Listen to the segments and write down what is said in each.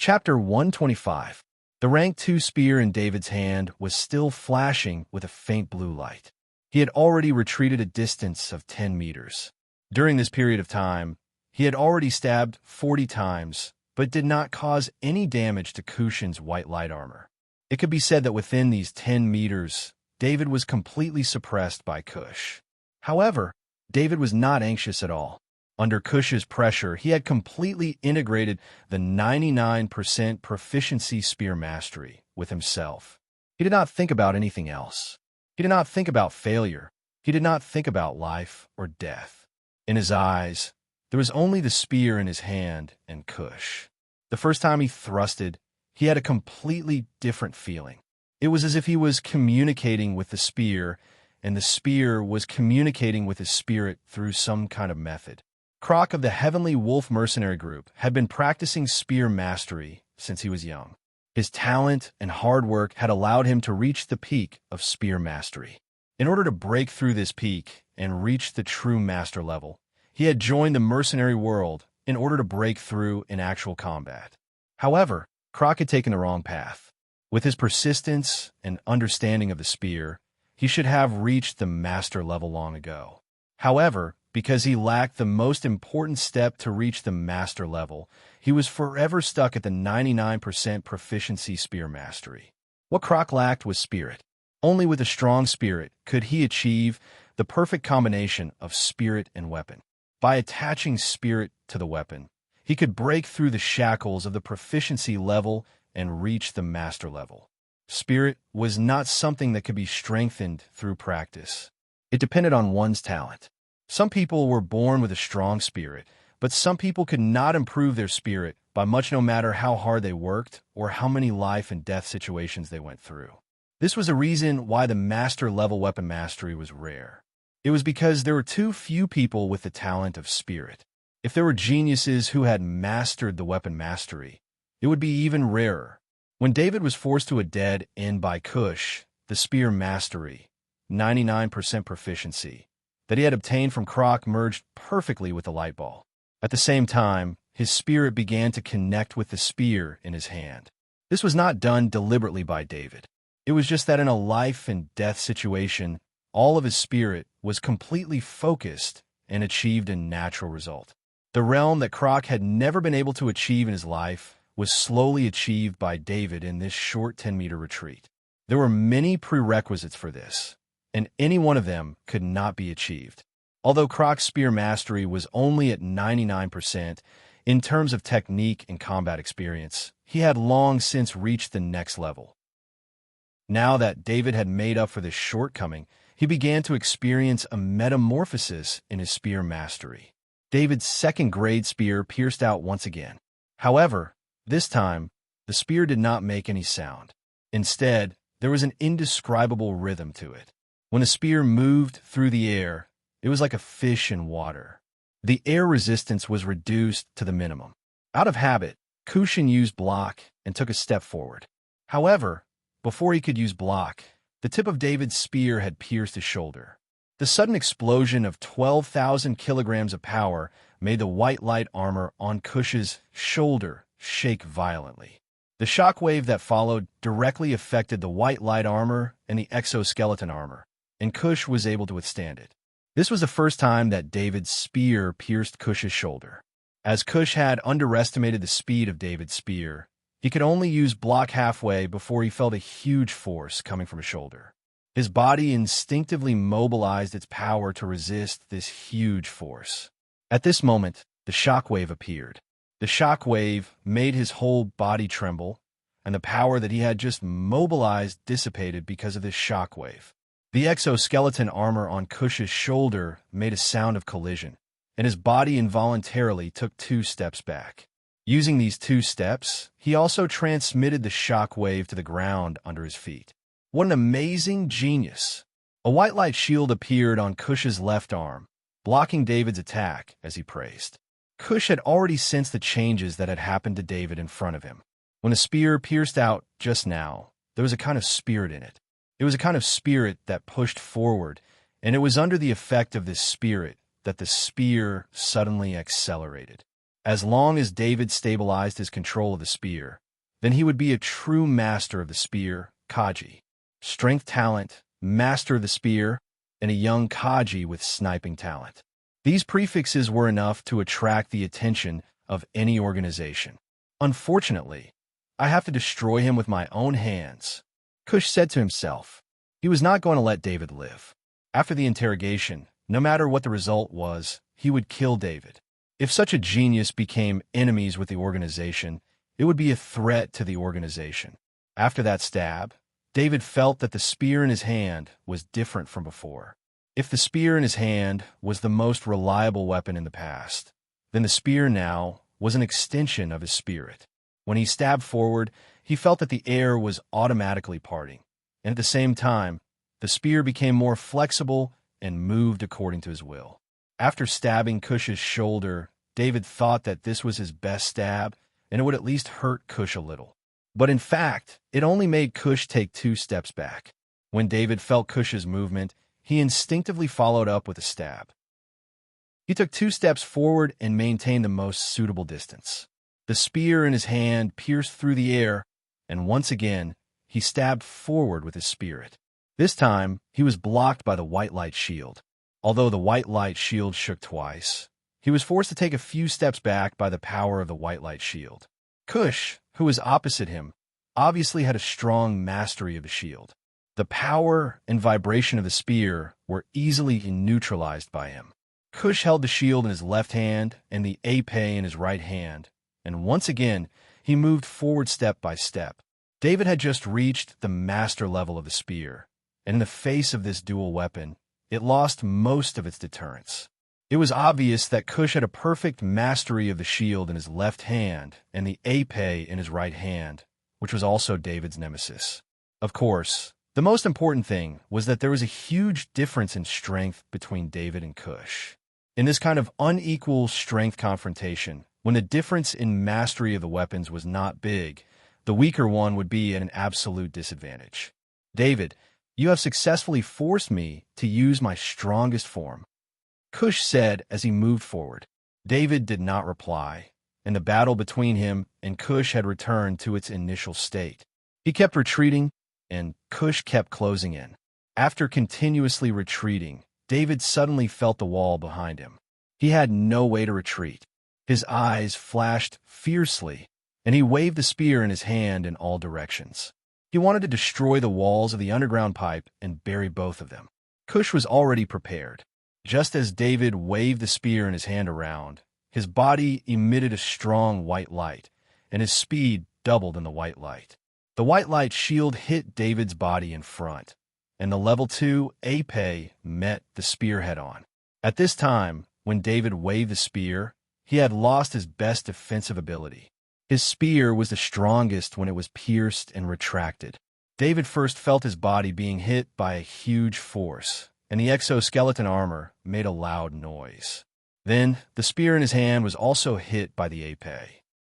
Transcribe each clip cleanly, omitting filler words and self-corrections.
Chapter 125. The rank 2 spear in David's hand was still flashing with a faint blue light. He had already retreated a distance of 10 meters. During this period of time, he had already stabbed 40 times, but did not cause any damage to Cushan's white light armor. It could be said that within these 10 meters, David was completely suppressed by Cush. However, David was not anxious at all. Under Cush's pressure, he had completely integrated the 99% proficiency spear mastery with himself. He did not think about anything else. He did not think about failure. He did not think about life or death. In his eyes, there was only the spear in his hand and Cush. The first time he thrusted, he had a completely different feeling. It was as if he was communicating with the spear, and the spear was communicating with his spirit through some kind of method. Croc of the Heavenly Wolf Mercenary Group had been practicing spear mastery since he was young. His talent and hard work had allowed him to reach the peak of spear mastery. In order to break through this peak and reach the true master level, he had joined the mercenary world in order to break through in actual combat. However, Croc had taken the wrong path. With his persistence and understanding of the spear, he should have reached the master level long ago. However, because he lacked the most important step to reach the master level, he was forever stuck at the 99% proficiency spear mastery. What Croc lacked was spirit. Only with a strong spirit could he achieve the perfect combination of spirit and weapon. By attaching spirit to the weapon, he could break through the shackles of the proficiency level and reach the master level. Spirit was not something that could be strengthened through practice. It depended on one's talent. Some people were born with a strong spirit, but some people could not improve their spirit by much no matter how hard they worked or how many life and death situations they went through. This was a reason why the master-level weapon mastery was rare. It was because there were too few people with the talent of spirit. If there were geniuses who had mastered the weapon mastery, it would be even rarer. When David was forced to a dead end by Cush, the spear mastery, 99% proficiency, that he had obtained from Croc merged perfectly with the light ball. At the same time, his spirit began to connect with the spear in his hand. This was not done deliberately by David. It was just that in a life and death situation, all of his spirit was completely focused and achieved a natural result. The realm that Croc had never been able to achieve in his life was slowly achieved by David in this short 10-meter retreat. There were many prerequisites for this, and any one of them could not be achieved. Although Croc's spear mastery was only at 99% in terms of technique and combat experience, he had long since reached the next level. Now that David had made up for this shortcoming, he began to experience a metamorphosis in his spear mastery. David's second-grade spear pierced out once again. However, this time, the spear did not make any sound. Instead, there was an indescribable rhythm to it. When the spear moved through the air, it was like a fish in water. The air resistance was reduced to the minimum. Out of habit, Cushan used block and took a step forward. However, before he could use block, the tip of David's spear had pierced his shoulder. The sudden explosion of 12,000 kilograms of power made the white light armor on Cush's shoulder shake violently. The shockwave that followed directly affected the white light armor and the exoskeleton armor, and Cush was able to withstand it. This was the first time that David's spear pierced Cush's shoulder. As Cush had underestimated the speed of David's spear, he could only use block halfway before he felt a huge force coming from his shoulder. His body instinctively mobilized its power to resist this huge force. At this moment, the shockwave appeared. The shockwave made his whole body tremble, and the power that he had just mobilized dissipated because of this shockwave. The exoskeleton armor on Cush's shoulder made a sound of collision, and his body involuntarily took 2 steps back. Using these 2 steps, he also transmitted the shockwave to the ground under his feet. What an amazing genius! A white light shield appeared on Cush's left arm, blocking David's attack as he praised. Cush had already sensed the changes that had happened to David in front of him. When the spear pierced out just now, there was a kind of spirit in it. It was a kind of spirit that pushed forward, and it was under the effect of this spirit that the spear suddenly accelerated. As long as David stabilized his control of the spear, then he would be a true master of the spear, Kaji. Strength talent, master of the spear, and a young Kaji with sniping talent. These prefixes were enough to attract the attention of any organization. Unfortunately, I have to destroy him with my own hands, Kush said to himself. He was not going to let David live. After the interrogation, no matter what the result was, he would kill David. If such a genius became enemies with the organization, it would be a threat to the organization. After that stab, David felt that the spear in his hand was different from before. If the spear in his hand was the most reliable weapon in the past, then the spear now was an extension of his spirit. When he stabbed forward, he felt that the air was automatically parting, and at the same time, the spear became more flexible and moved according to his will. After stabbing Kush's shoulder, David thought that this was his best stab, and it would at least hurt Kush a little. But in fact, it only made Kush take 2 steps back. When David felt Kush's movement, he instinctively followed up with a stab. He took 2 steps forward and maintained the most suitable distance. The spear in his hand pierced through the air, and once again, he stabbed forward with his spirit. This time, he was blocked by the white light shield. Although the white light shield shook twice, he was forced to take a few steps back by the power of the white light shield. Kush, who was opposite him, obviously had a strong mastery of the shield. The power and vibration of the spear were easily neutralized by him. Kush held the shield in his left hand and the épée in his right hand, and once again, he moved forward step by step. David had just reached the master level of the spear, and in the face of this dual weapon, it lost most of its deterrence. It was obvious that Kush had a perfect mastery of the shield in his left hand and the épée in his right hand, which was also David's nemesis. Of course, the most important thing was that there was a huge difference in strength between David and Kush. In this kind of unequal strength confrontation, when the difference in mastery of the weapons was not big, the weaker one would be at an absolute disadvantage. David, you have successfully forced me to use my strongest form, Kush said as he moved forward. David did not reply, and the battle between him and Kush had returned to its initial state. He kept retreating, and Kush kept closing in. After continuously retreating, David suddenly felt the wall behind him. He had no way to retreat. His eyes flashed fiercely, and he waved the spear in his hand in all directions. He wanted to destroy the walls of the underground pipe and bury both of them. Kush was already prepared. Just as David waved the spear in his hand around, his body emitted a strong white light, and his speed doubled in the white light. The white light shield hit David's body in front, and the level 2 épée met the spear head-on. At this time, when David waved the spear, he had lost his best defensive ability. His spear was the strongest when it was pierced and retracted. David first felt his body being hit by a huge force, and the exoskeleton armor made a loud noise. Then, the spear in his hand was also hit by the épée.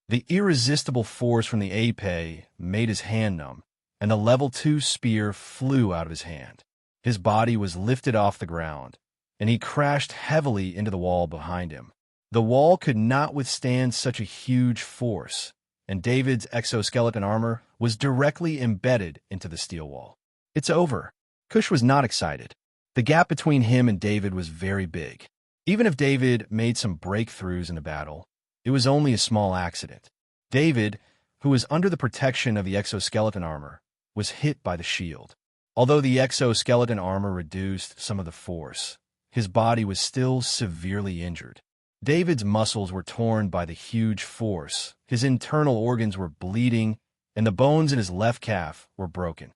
The irresistible force from the épée made his hand numb, and the level 2 spear flew out of his hand. His body was lifted off the ground, and he crashed heavily into the wall behind him. The wall could not withstand such a huge force, and David's exoskeleton armor was directly embedded into the steel wall. It's over. Kush was not excited. The gap between him and David was very big. Even if David made some breakthroughs in the battle, it was only a small accident. David, who was under the protection of the exoskeleton armor, was hit by the shield. Although the exoskeleton armor reduced some of the force, his body was still severely injured. David's muscles were torn by the huge force, his internal organs were bleeding, and the bones in his left calf were broken.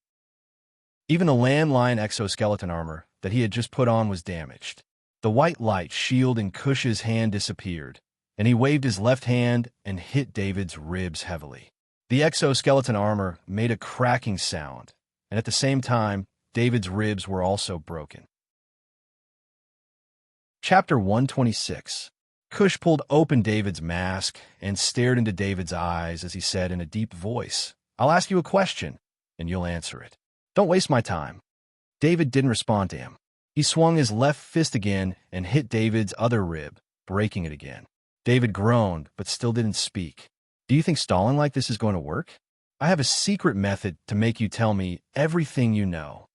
Even the landline exoskeleton armor that he had just put on was damaged. The white light shield in Kush's hand disappeared, and he waved his left hand and hit David's ribs heavily. The exoskeleton armor made a cracking sound, and at the same time, David's ribs were also broken. Chapter 126. Kush pulled open David's mask and stared into David's eyes as he said in a deep voice, "I'll ask you a question, and you'll answer it. Don't waste my time." David didn't respond to him. He swung his left fist again and hit David's other rib, breaking it again. David groaned, but still didn't speak. Do you think stalling like this is going to work? I have a secret method to make you tell me everything you know.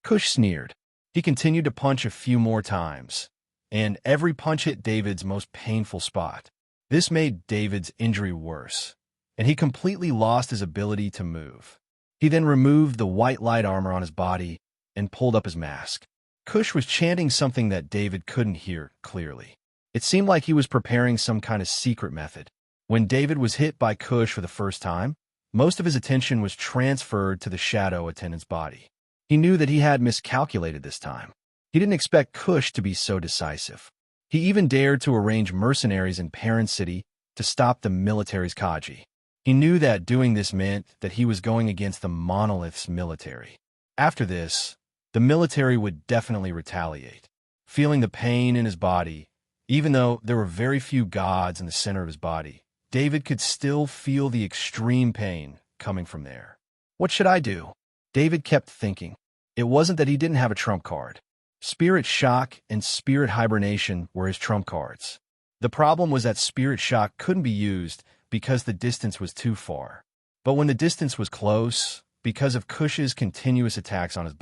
Cush sneered. He continued to punch a few more times, and every punch hit David's most painful spot. This made David's injury worse, and he completely lost his ability to move. He then removed the white light armor on his body and pulled up his mask. Cush was chanting something that David couldn't hear clearly. It seemed like he was preparing some kind of secret method. When David was hit by Cush for the first time, most of his attention was transferred to the shadow attendant's body. He knew that he had miscalculated this time. He didn't expect Cush to be so decisive. He even dared to arrange mercenaries in Perrin City to stop the military's Kaji. He knew that doing this meant that he was going against the monolith's military. After this, the military would definitely retaliate. Feeling the pain in his body, even though there were very few gods in the center of his body, David could still feel the extreme pain coming from there. What should I do? David kept thinking. It wasn't that he didn't have a trump card. Spirit Shock and Spirit Hibernation were his trump cards. The problem was that Spirit Shock couldn't be used because the distance was too far. But when the distance was close, because of Cush's continuous attacks on his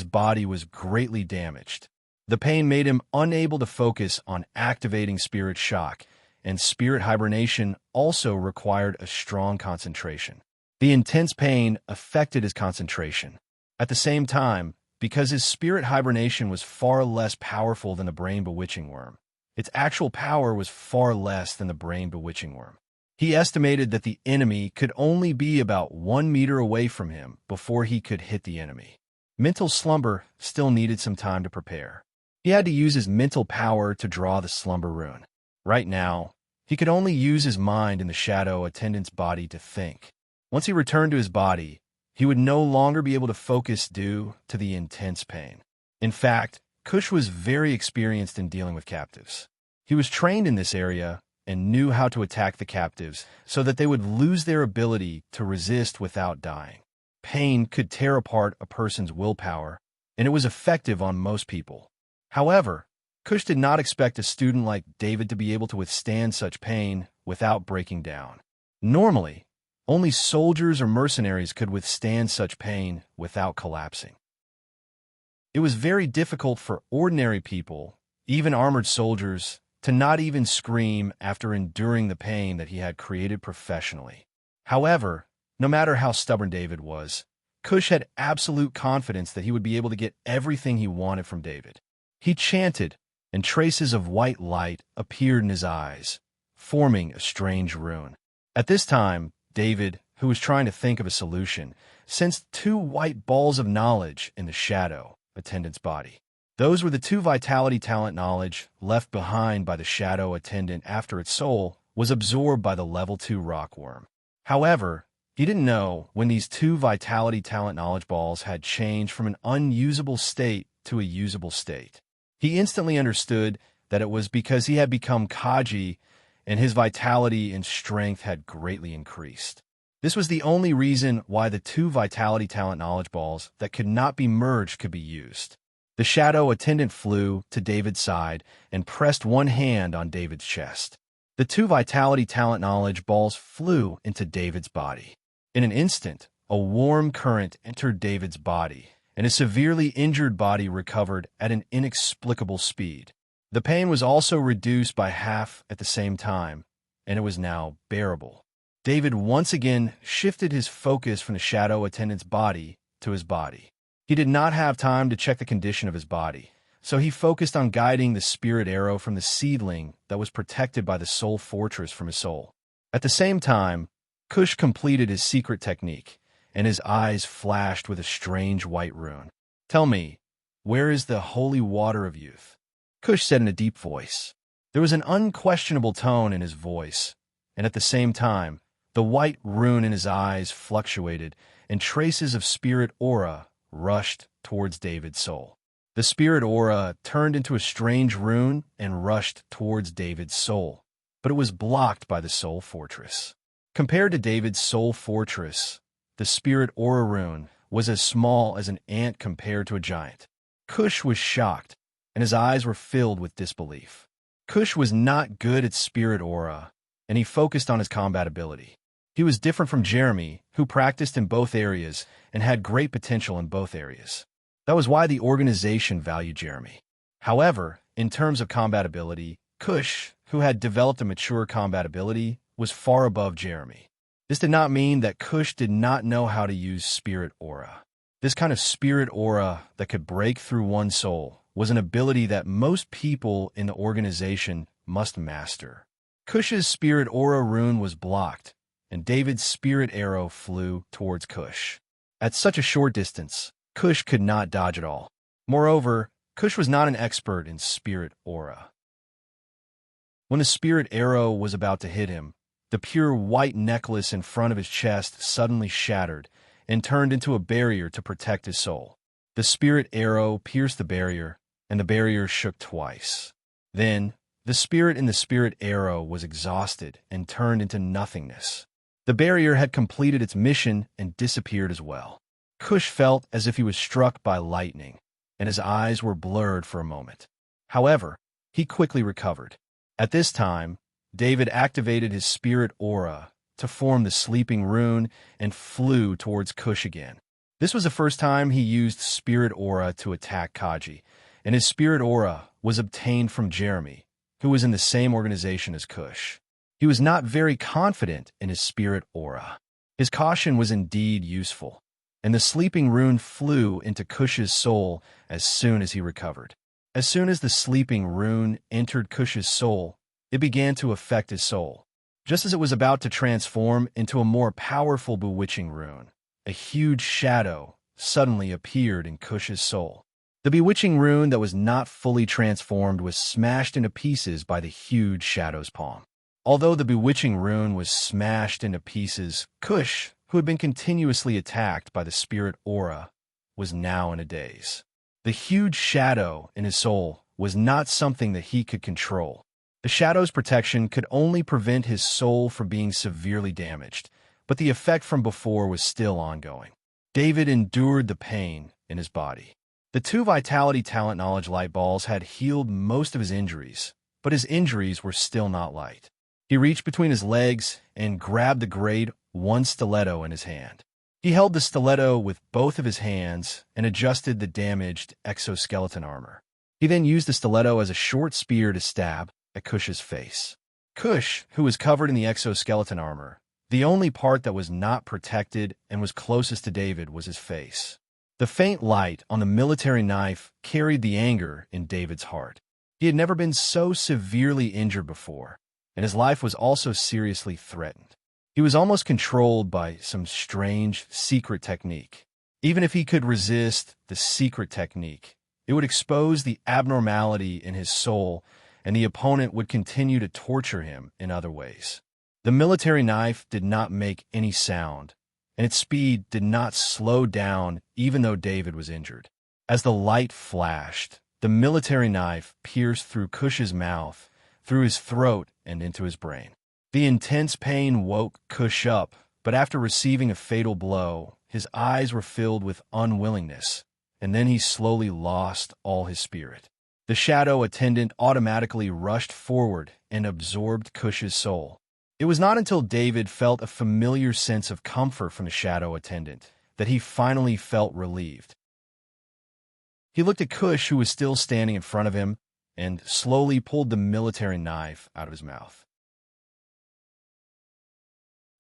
body was greatly damaged. The pain made him unable to focus on activating Spirit Shock, and Spirit Hibernation also required a strong concentration. The intense pain affected his concentration. At the same time, because his Spirit Hibernation was far less powerful than the Brain Bewitching Worm, its actual power was far less than the Brain Bewitching Worm. He estimated that the enemy could only be about 1 meter away from him before he could hit the enemy. Mental slumber still needed some time to prepare. He had to use his mental power to draw the slumber rune. Right now, he could only use his mind in the shadow attendant's body to think. Once he returned to his body, he would no longer be able to focus due to the intense pain. In fact, Cush was very experienced in dealing with captives. He was trained in this area and knew how to attack the captives so that they would lose their ability to resist without dying. Pain could tear apart a person's willpower, and it was effective on most people. However, Cush did not expect a student like David to be able to withstand such pain without breaking down. Normally, only soldiers or mercenaries could withstand such pain without collapsing. It was very difficult for ordinary people, even armored soldiers, to not even scream after enduring the pain that he had created professionally. However, no matter how stubborn David was, Cush had absolute confidence that he would be able to get everything he wanted from David. He chanted, and traces of white light appeared in his eyes, forming a strange rune. At this time, David, who was trying to think of a solution, sensed 2 white balls of knowledge in the shadow attendant's body. Those were the 2 vitality talent knowledge left behind by the shadow attendant after its soul was absorbed by the level 2 rockworm. However, he didn't know when these 2 vitality talent knowledge balls had changed from an unusable state to a usable state. He instantly understood that it was because he had become Kaji and his vitality and strength had greatly increased. This was the only reason why the 2 vitality talent knowledge balls that could not be merged could be used. The shadow attendant flew to David's side and pressed one hand on David's chest. The 2 vitality talent knowledge balls flew into David's body. In an instant, a warm current entered David's body, and his severely injured body recovered at an inexplicable speed. The pain was also reduced by half at the same time, and it was now bearable. David once again shifted his focus from the shadow attendant's body to his body. He did not have time to check the condition of his body, so he focused on guiding the spirit arrow from the seedling that was protected by the soul fortress from his soul. At the same time, Cush completed his secret technique, and his eyes flashed with a strange white rune. "Tell me, where is the holy water of youth?" Cush said in a deep voice. There was an unquestionable tone in his voice, and at the same time, the white rune in his eyes fluctuated, and traces of spirit aura rushed towards David's soul. The spirit aura turned into a strange rune and rushed towards David's soul, but it was blocked by the soul fortress. Compared to David's soul fortress, the spirit aura rune was as small as an ant compared to a giant. Cush was shocked, and his eyes were filled with disbelief. Cush was not good at spirit aura, and he focused on his combat ability. He was different from Jeremy, who practiced in both areas and had great potential in both areas. That was why the organization valued Jeremy. However, in terms of combat ability, Cush, who had developed a mature combat ability, was far above Jeremy. This did not mean that Cush did not know how to use spirit aura. This kind of spirit aura that could break through one's soul was an ability that most people in the organization must master. Cush's spirit aura rune was blocked, and David's spirit arrow flew towards Cush. At such a short distance, Cush could not dodge at all. Moreover, Cush was not an expert in spirit aura. When the spirit arrow was about to hit him, the pure white necklace in front of his chest suddenly shattered and turned into a barrier to protect his soul. The spirit arrow pierced the barrier, and the barrier shook twice. Then, the spirit in the spirit arrow was exhausted and turned into nothingness. The barrier had completed its mission and disappeared as well. Cush felt as if he was struck by lightning, and his eyes were blurred for a moment. However, he quickly recovered. At this time, David activated his spirit aura to form the sleeping rune and flew towards Cush again. This was the first time he used spirit aura to attack Kaji, and his spirit aura was obtained from Jeremy, who was in the same organization as Cush. He was not very confident in his spirit aura. His caution was indeed useful, and the sleeping rune flew into Cush's soul as soon as he recovered. As soon as the sleeping rune entered Cush's soul, it began to affect his soul. Just as it was about to transform into a more powerful bewitching rune, a huge shadow suddenly appeared in Cush's soul. The bewitching rune that was not fully transformed was smashed into pieces by the huge shadow's palm. Although the bewitching rune was smashed into pieces, Cush, who had been continuously attacked by the spirit aura, was now in a daze. The huge shadow in his soul was not something that he could control. The shadow's protection could only prevent his soul from being severely damaged, but the effect from before was still ongoing. David endured the pain in his body. The 2 Vitality Talent Knowledge light balls had healed most of his injuries, but his injuries were still not light. He reached between his legs and grabbed the Grade 1 stiletto in his hand. He held the stiletto with both of his hands and adjusted the damaged exoskeleton armor. He then used the stiletto as a short spear to stab at Cush's face. Cush, who was covered in the exoskeleton armor, the only part that was not protected and was closest to David was his face. The faint light on the military knife carried the anger in David's heart. He had never been so severely injured before, and his life was also seriously threatened. He was almost controlled by some strange secret technique. Even if he could resist the secret technique, it would expose the abnormality in his soul, and the opponent would continue to torture him in other ways. The military knife did not make any sound, and its speed did not slow down even though David was injured. As the light flashed, the military knife pierced through Cush's mouth, through his throat, and into his brain. The intense pain woke Cush up, but after receiving a fatal blow, his eyes were filled with unwillingness, and then he slowly lost all his spirit. The shadow attendant automatically rushed forward and absorbed Cush's soul. It was not until David felt a familiar sense of comfort from the shadow attendant that he finally felt relieved. He looked at Cush, who was still standing in front of him, and slowly pulled the military knife out of his mouth.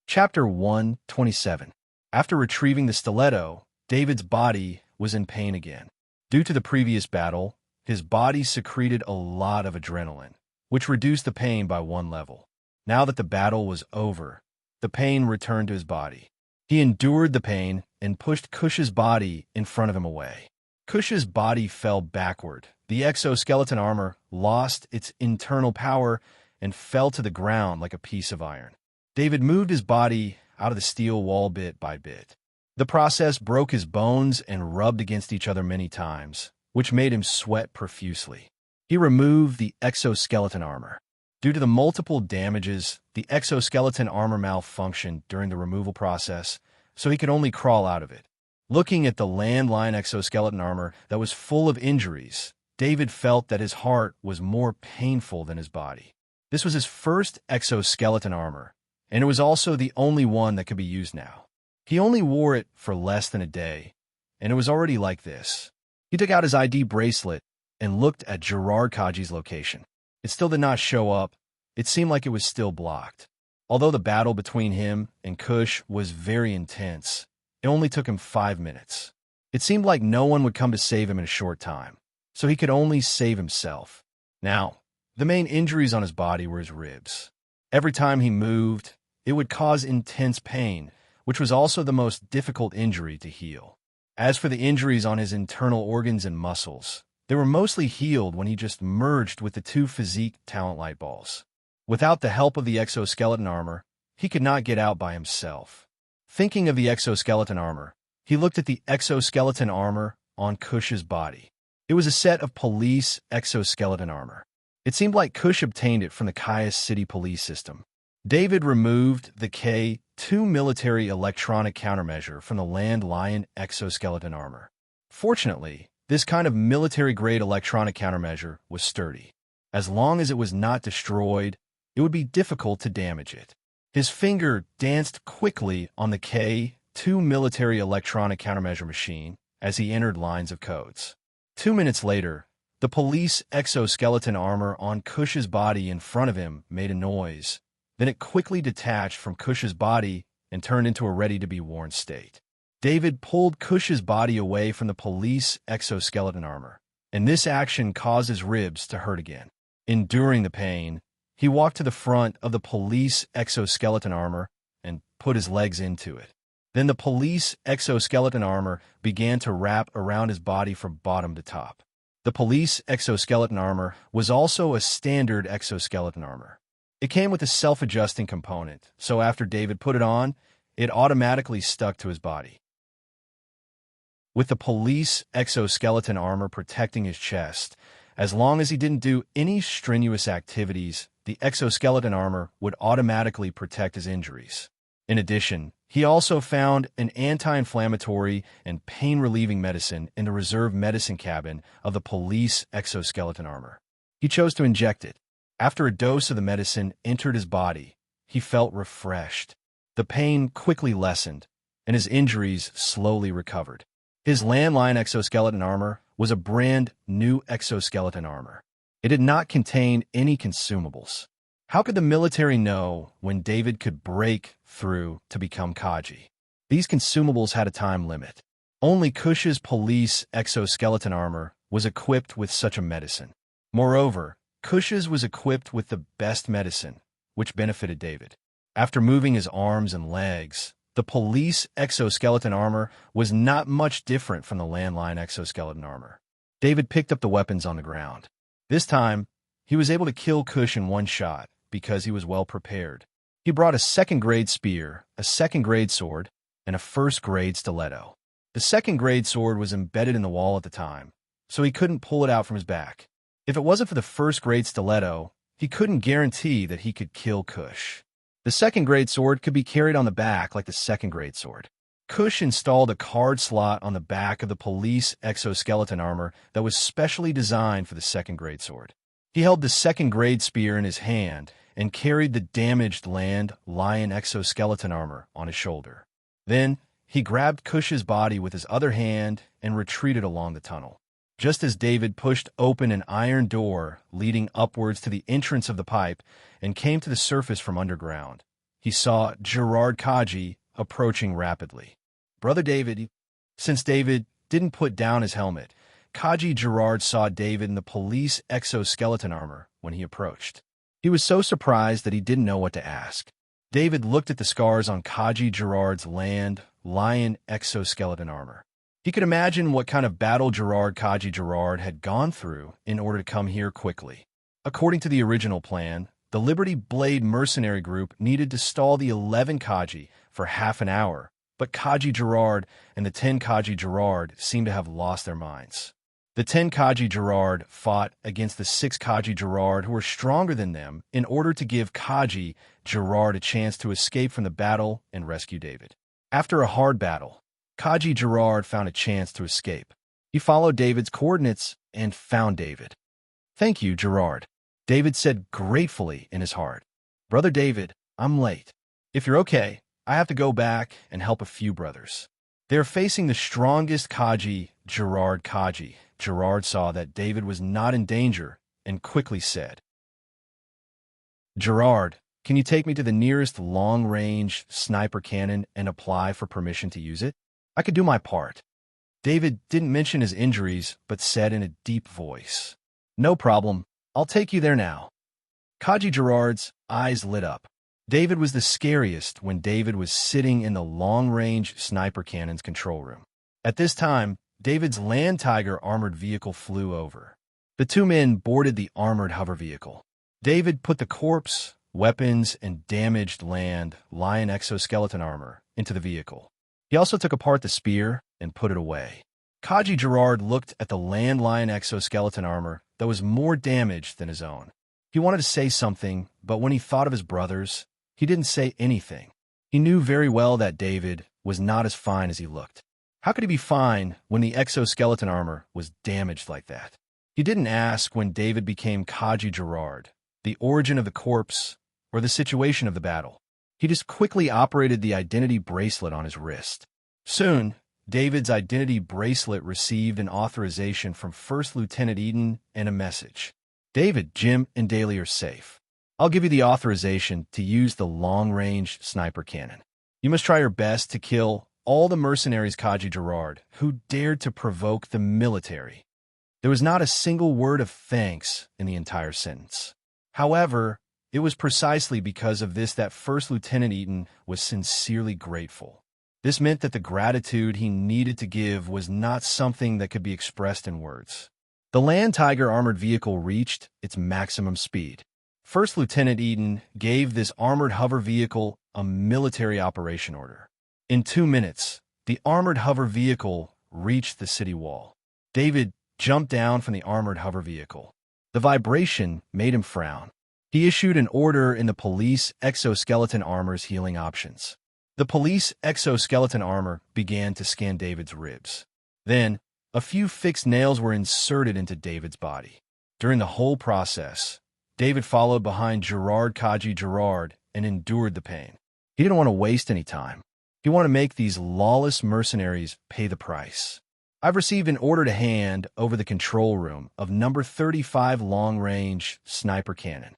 Chapter 127. After retrieving the stiletto, David's body was in pain again. Due to the previous battle, his body secreted a lot of adrenaline, which reduced the pain by 1 level. Now that the battle was over, the pain returned to his body. He endured the pain and pushed Cush's body in front of him away. Cush's body fell backward. The exoskeleton armor lost its internal power and fell to the ground like a piece of iron. David moved his body out of the steel wall bit by bit. The process broke his bones and rubbed against each other many times, which made him sweat profusely. He removed the exoskeleton armor. Due to the multiple damages, the exoskeleton armor malfunctioned during the removal process, so he could only crawl out of it. Looking at the landline exoskeleton armor that was full of injuries, David felt that his heart was more painful than his body. This was his first exoskeleton armor, and it was also the only one that could be used now. He only wore it for less than a day, and it was already like this. He took out his ID bracelet and looked at Gerard Kaji's location. It still did not show up. It seemed like it was still blocked. Although the battle between him and Kush was very intense, it only took him 5 minutes. It seemed like no one would come to save him in a short time, so he could only save himself. Now, the main injuries on his body were his ribs. Every time he moved, it would cause intense pain, which was also the most difficult injury to heal. As for the injuries on his internal organs and muscles, they were mostly healed when he just merged with the 2 physique talent light balls. Without the help of the exoskeleton armor, he could not get out by himself. Thinking of the exoskeleton armor, he looked at the exoskeleton armor on Kush's body. It was a set of police exoskeleton armor. It seemed like Kush obtained it from the Caius City police system. David removed the K2 military electronic countermeasure from the Land Lion exoskeleton armor. Fortunately, this kind of military-grade electronic countermeasure was sturdy. As long as it was not destroyed, it would be difficult to damage it. His finger danced quickly on the K2 military electronic countermeasure machine as he entered lines of codes. 2 minutes later, the police exoskeleton armor on Kush's body in front of him made a noise. Then it quickly detached from Kush's body and turned into a ready-to-be-worn state. David pulled Kush's body away from the police exoskeleton armor, and this action caused his ribs to hurt again. Enduring the pain, he walked to the front of the police exoskeleton armor and put his legs into it. Then the police exoskeleton armor began to wrap around his body from bottom to top. The police exoskeleton armor was also a standard exoskeleton armor. It came with a self-adjusting component, so after David put it on, it automatically stuck to his body. With the police exoskeleton armor protecting his chest, as long as he didn't do any strenuous activities, the exoskeleton armor would automatically protect his injuries. In addition, he also found an anti-inflammatory and pain-relieving medicine in the reserve medicine cabin of the police exoskeleton armor. He chose to inject it. After a dose of the medicine entered his body, he felt refreshed. The pain quickly lessened, and his injuries slowly recovered. His landline exoskeleton armor was a brand new exoskeleton armor. It did not contain any consumables. How could the military know when David could break through to become Kaji? These consumables had a time limit. Only Kush's police exoskeleton armor was equipped with such a medicine. Moreover, Kush's was equipped with the best medicine, which benefited David. After moving his arms and legs, the police exoskeleton armor was not much different from the landline exoskeleton armor. David picked up the weapons on the ground. This time, he was able to kill Kush in one shot because he was well prepared. He brought a second-grade spear, a second-grade sword, and a first-grade stiletto. The second-grade sword was embedded in the wall at the time, so he couldn't pull it out from his back. If it wasn't for the first-grade stiletto, he couldn't guarantee that he could kill Kush. The second-grade sword could be carried on the back like the second-grade sword. Kush installed a card slot on the back of the police exoskeleton armor that was specially designed for the second-grade sword. He held the second-grade spear in his hand and carried the damaged Land Lion exoskeleton armor on his shoulder. Then, he grabbed Kush's body with his other hand and retreated along the tunnel. Just as David pushed open an iron door leading upwards to the entrance of the pipe and came to the surface from underground, he saw Gerard Kaji approaching rapidly. Brother David. Since David didn't put down his helmet, Kaji Gerard saw David in the police exoskeleton armor when he approached. He was so surprised that he didn't know what to ask. David looked at the scars on Kaji Gerard's Land Lion exoskeleton armor. He could imagine what kind of battle Kaji Gerard had gone through in order to come here quickly. According to the original plan, the Liberty Blade mercenary group needed to stall the 11 Kaji for half an hour, but Kaji Gerard and the 10 Kaji Gerard seemed to have lost their minds. The 10 Kaji Gerard fought against the 6 Kaji Gerard who were stronger than them in order to give Kaji Gerard a chance to escape from the battle and rescue David. After a hard battle, Kaji Gerard found a chance to escape. He followed David's coordinates and found David. "Thank you, Gerard," David said gratefully in his heart. "Brother David, I'm late. If you're okay, I have to go back and help a few brothers. They're facing the strongest Kaji, Gerard Kaji." Gerard saw that David was not in danger and quickly said, "Gerard, can you take me to the nearest long-range sniper cannon and apply for permission to use it? I could do my part." David didn't mention his injuries, but said in a deep voice, "No problem. I'll take you there now." Kaji Gerard's eyes lit up. David was the scariest when David was sitting in the long-range sniper cannon's control room. At this time, David's Land Tiger armored vehicle flew over. The two men boarded the armored hover vehicle. David put the corpse, weapons, and damaged land lion exoskeleton armor into the vehicle. He also took apart the spear and put it away. Kaji Gerard looked at the land lion exoskeleton armor that was more damaged than his own. He wanted to say something, but when he thought of his brothers, he didn't say anything. He knew very well that David was not as fine as he looked. How could he be fine when the exoskeleton armor was damaged like that? He didn't ask when David became Kaji Gerard, the origin of the corpse, or the situation of the battle. He just quickly operated the identity bracelet on his wrist. Soon, David's identity bracelet received an authorization from First Lieutenant Eden and a message. "David, Jim, and Daly are safe. I'll give you the authorization to use the long-range sniper cannon. You must try your best to kill all the mercenaries Kaji Gerard who dared to provoke the military." There was not a single word of thanks in the entire sentence. However, it was precisely because of this that First Lieutenant Eden was sincerely grateful. This meant that the gratitude he needed to give was not something that could be expressed in words. The Land Tiger armored vehicle reached its maximum speed. First Lieutenant Eden gave this armored hover vehicle a military operation order. In 2 minutes, the armored hover vehicle reached the city wall. David jumped down from the armored hover vehicle. The vibration made him frown. He issued an order in the police exoskeleton armor's healing options. The police exoskeleton armor began to scan David's ribs. Then, a few fixed nails were inserted into David's body. During the whole process, David followed behind Gerard Kaji Gerard and endured the pain. He didn't want to waste any time. He wanted to make these lawless mercenaries pay the price. "I've received an order to hand over the control room of number 35 long-range sniper cannon."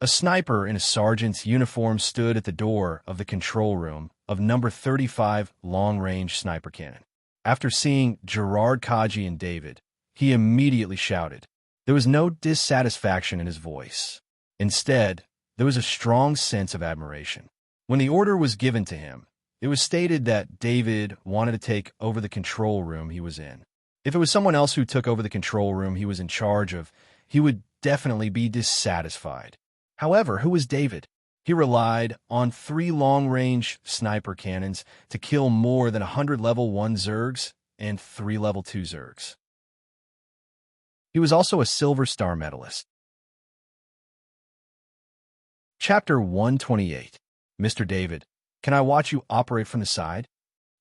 A sniper in a sergeant's uniform stood at the door of the control room of number 35 long-range sniper cannon. After seeing Gerard Kaji and David, he immediately shouted. There was no dissatisfaction in his voice. Instead, there was a strong sense of admiration. When the order was given to him, it was stated that David wanted to take over the control room he was in. If it was someone else who took over the control room he was in charge of, he would definitely be dissatisfied. However, who was David? He relied on 3 long-range sniper cannons to kill more than 100 level 1 Zergs and 3 level 2 Zergs. He was also a Silver Star medalist. Chapter 128. Mr. David, can I watch you operate from the side?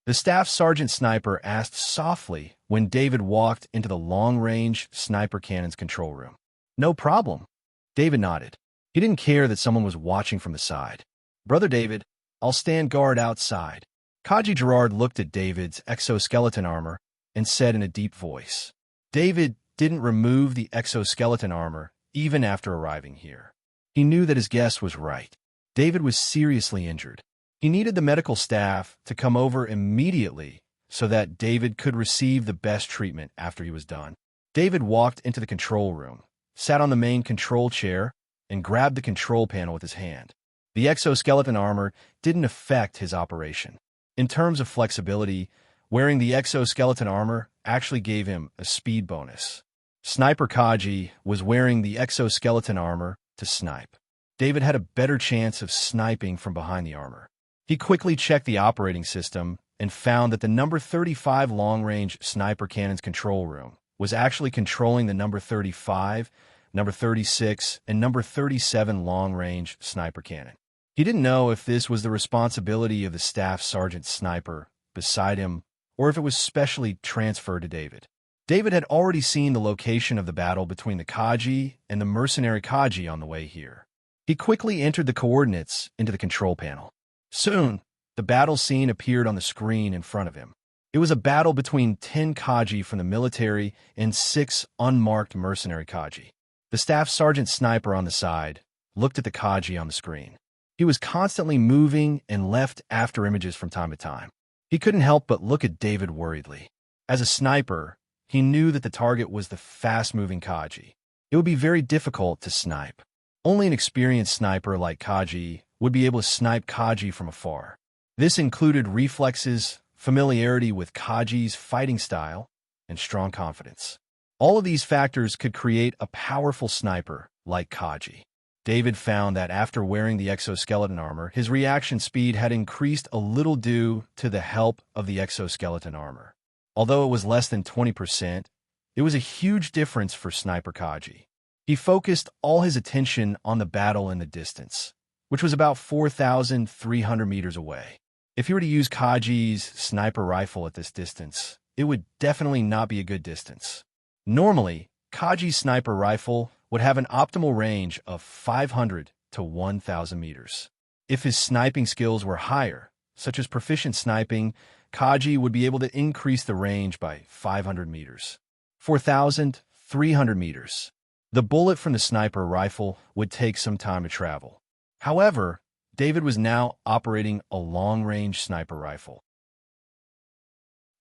The staff sergeant sniper asked softly when David walked into the long-range sniper cannon's control room. "No problem." David nodded. He didn't care that someone was watching from the side. "Brother David, I'll stand guard outside." Kaji Gerard looked at David's exoskeleton armor and said in a deep voice. David didn't remove the exoskeleton armor even after arriving here. He knew that his guess was right. David was seriously injured. He needed the medical staff to come over immediately so that David could receive the best treatment after he was done. David walked into the control room, sat on the main control chair, and grabbed the control panel with his hand. The exoskeleton armor didn't affect his operation. In terms of flexibility, wearing the exoskeleton armor actually gave him a speed bonus. Sniper Kaji was wearing the exoskeleton armor to snipe. David had a better chance of sniping from behind the armor. He quickly checked the operating system and found that the number 35 long-range sniper cannon's control room was actually controlling the number 35, number 36, and number 37 long-range sniper cannon. He didn't know if this was the responsibility of the staff sergeant sniper beside him or if it was specially transferred to David. David had already seen the location of the battle between the Kaji and the mercenary Kaji on the way here. He quickly entered the coordinates into the control panel. Soon, the battle scene appeared on the screen in front of him. It was a battle between 10 Kaji from the military and 6 unmarked mercenary Kaji. The staff sergeant sniper on the side looked at the Kaji on the screen. He was constantly moving and left after images from time to time. He couldn't help but look at David worriedly. As a sniper, he knew that the target was the fast-moving Kaji. It would be very difficult to snipe. Only an experienced sniper like Kaji would be able to snipe Kaji from afar. This included reflexes, familiarity with Kaji's fighting style, and strong confidence. All of these factors could create a powerful sniper like Kaji. David found that after wearing the exoskeleton armor, his reaction speed had increased a little due to the help of the exoskeleton armor. Although it was less than 20%, it was a huge difference for Sniper Kaji. He focused all his attention on the battle in the distance, which was about 4,300 meters away. If he were to use Kaji's sniper rifle at this distance, it would definitely not be a good distance. Normally, Kaji's sniper rifle would have an optimal range of 500 to 1,000 meters. If his sniping skills were higher, such as proficient sniping, Kaji would be able to increase the range by 500 meters. 4,300 meters. The bullet from the sniper rifle would take some time to travel. However, David was now operating a long-range sniper rifle.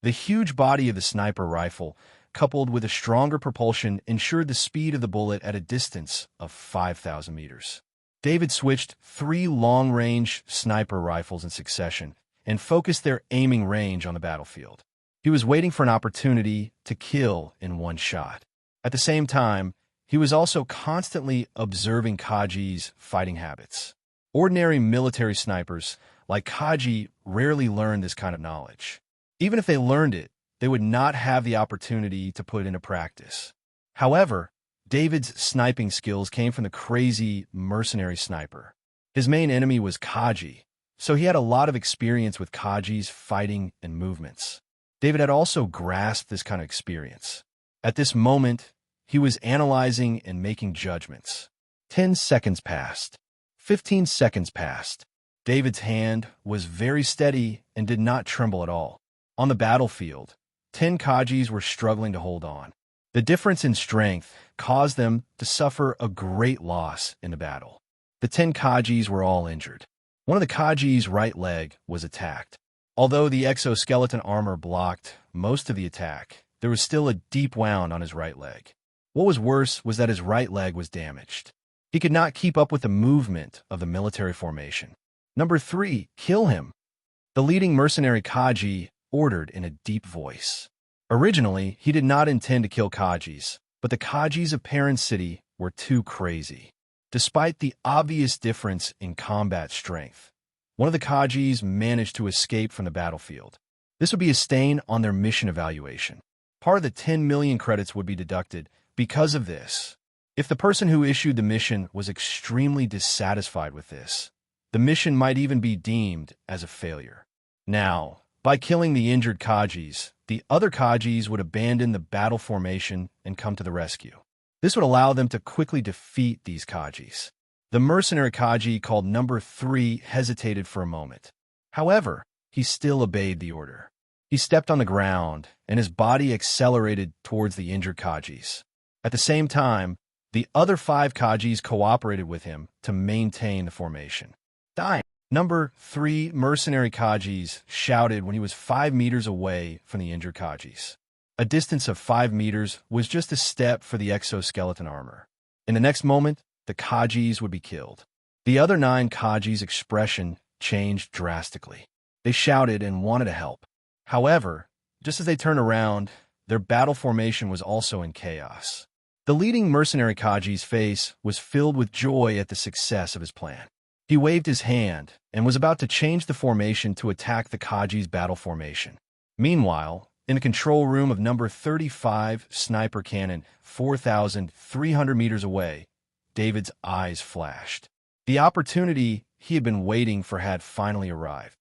The huge body of the sniper rifle, coupled with a stronger propulsion, ensured the speed of the bullet at a distance of 5,000 meters. David switched 3 long-range sniper rifles in succession and focused their aiming range on the battlefield. He was waiting for an opportunity to kill in one shot. At the same time, he was also constantly observing Kaji's fighting habits. Ordinary military snipers like Kaji rarely learn this kind of knowledge. Even if they learned it, they would not have the opportunity to put into practice. However, David's sniping skills came from the crazy mercenary sniper. His main enemy was Kaji, so he had a lot of experience with Kaji's fighting and movements. David had also grasped this kind of experience. At this moment, he was analyzing and making judgments. 10 seconds passed. 15 seconds passed. David's hand was very steady and did not tremble at all. On the battlefield, 10 Kajis were struggling to hold on. The difference in strength caused them to suffer a great loss in the battle. The 10 Kajis were all injured. One of the Kaji's right leg was attacked. Although the exoskeleton armor blocked most of the attack, there was still a deep wound on his right leg. What was worse was that his right leg was damaged. He could not keep up with the movement of the military formation. Number 3, kill him. The leading mercenary Kaji ordered in a deep voice. Originally, he did not intend to kill Kajis, but the Kajis of Parent City were too crazy. Despite the obvious difference in combat strength, one of the Kajis managed to escape from the battlefield. This would be a stain on their mission evaluation. Part of the 10 million credits would be deducted because of this. If the person who issued the mission was extremely dissatisfied with this, the mission might even be deemed as a failure. Now, by killing the injured Kajis, the other Kajis would abandon the battle formation and come to the rescue. This would allow them to quickly defeat these Kajis. The mercenary Kaji called number 3 hesitated for a moment. However, he still obeyed the order. He stepped on the ground, and his body accelerated towards the injured Kajis. At the same time, the other 5 Kajis cooperated with him to maintain the formation. Dying. Number 3 mercenary Kajis shouted when he was 5 meters away from the injured Kajis. A distance of 5 meters was just a step for the exoskeleton armor. In the next moment, the Kajis would be killed. The other 9 Kajis' expression changed drastically. They shouted and wanted to help. However, just as they turned around, their battle formation was also in chaos. The leading mercenary Kaji's face was filled with joy at the success of his plan. He waved his hand and was about to change the formation to attack the Kaji's battle formation. Meanwhile, in the control room of number 35 sniper cannon, 4,300 meters away, David's eyes flashed. The opportunity he had been waiting for had finally arrived.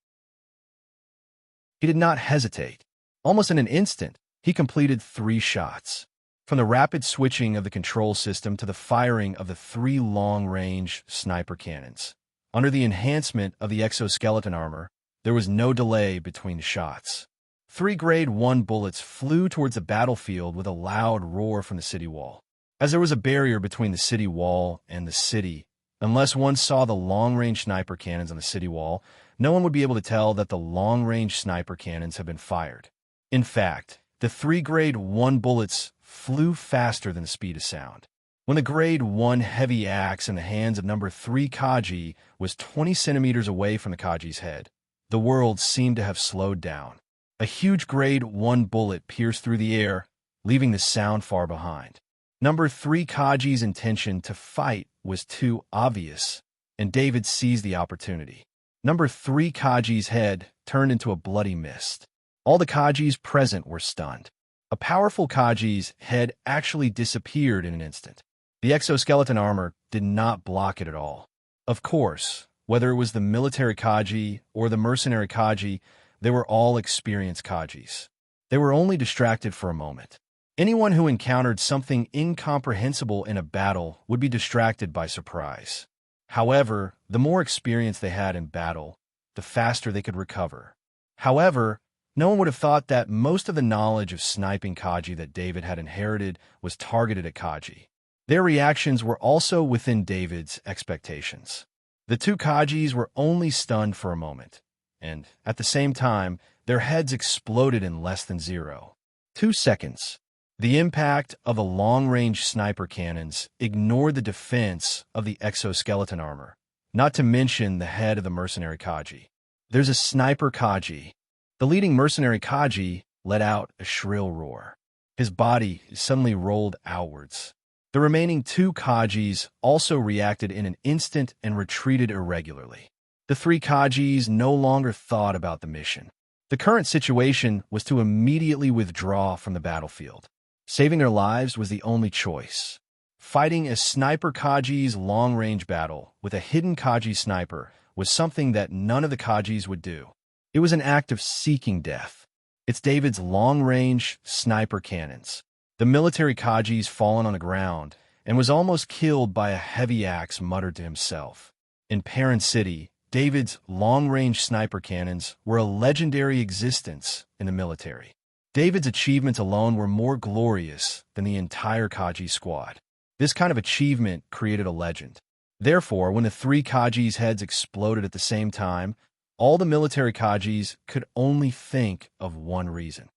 He did not hesitate. Almost in an instant, He completed 3 shots. From the rapid switching of the control system to the firing of the 3 long-range sniper cannons. Under the enhancement of the exoskeleton armor, there was no delay between shots. 3 Grade 1 bullets flew towards the battlefield with a loud roar from the city wall. As there was a barrier between the city wall and the city, unless one saw the long-range sniper cannons on the city wall, no one would be able to tell that the long-range sniper cannons had been fired. In fact, the 3 Grade 1 bullets flew faster than the speed of sound. When the Grade 1 heavy axe in the hands of number 3 Kaji was 20 centimeters away from the Kaji's head, the world seemed to have slowed down. A huge Grade 1 bullet pierced through the air, leaving the sound far behind. Number 3 Kaji's intention to fight was too obvious, and David seized the opportunity. Number 3 Kaji's head turned into a bloody mist. All the Kajis present were stunned. A powerful Kaji's head actually disappeared in an instant. The exoskeleton armor did not block it at all. Of course, whether it was the military Kaji or the mercenary Kaji, they were all experienced Kajis. They were only distracted for a moment. Anyone who encountered something incomprehensible in a battle would be distracted by surprise. However, the more experience they had in battle, the faster they could recover. However, no one would have thought that most of the knowledge of sniping Kaji that David had inherited was targeted at Kaji. Their reactions were also within David's expectations. The 2 Kajis were only stunned for a moment, and at the same time, their heads exploded in less than 0.2 seconds. The impact of the long-range sniper cannons ignored the defense of the exoskeleton armor, not to mention the head of the mercenary Kaji. There's a sniper Kaji. The leading mercenary Kaji let out a shrill roar. His body suddenly rolled outwards. The remaining 2 Kajis also reacted in an instant and retreated irregularly. The 3 Kajis no longer thought about the mission. The current situation was to immediately withdraw from the battlefield. Saving their lives was the only choice. Fighting a sniper Kaji's long-range battle with a hidden Kaji sniper was something that none of the Kajis would do. It was an act of seeking death. It's David's long-range sniper cannons. The military Kaji's fallen on the ground and was almost killed by a heavy axe, muttered to himself. In Perrin City, David's long-range sniper cannons were a legendary existence in the military. David's achievements alone were more glorious than the entire Kaji squad. This kind of achievement created a legend. Therefore, when the 3 Kaji's heads exploded at the same time, all the military Kajis could only think of one reason.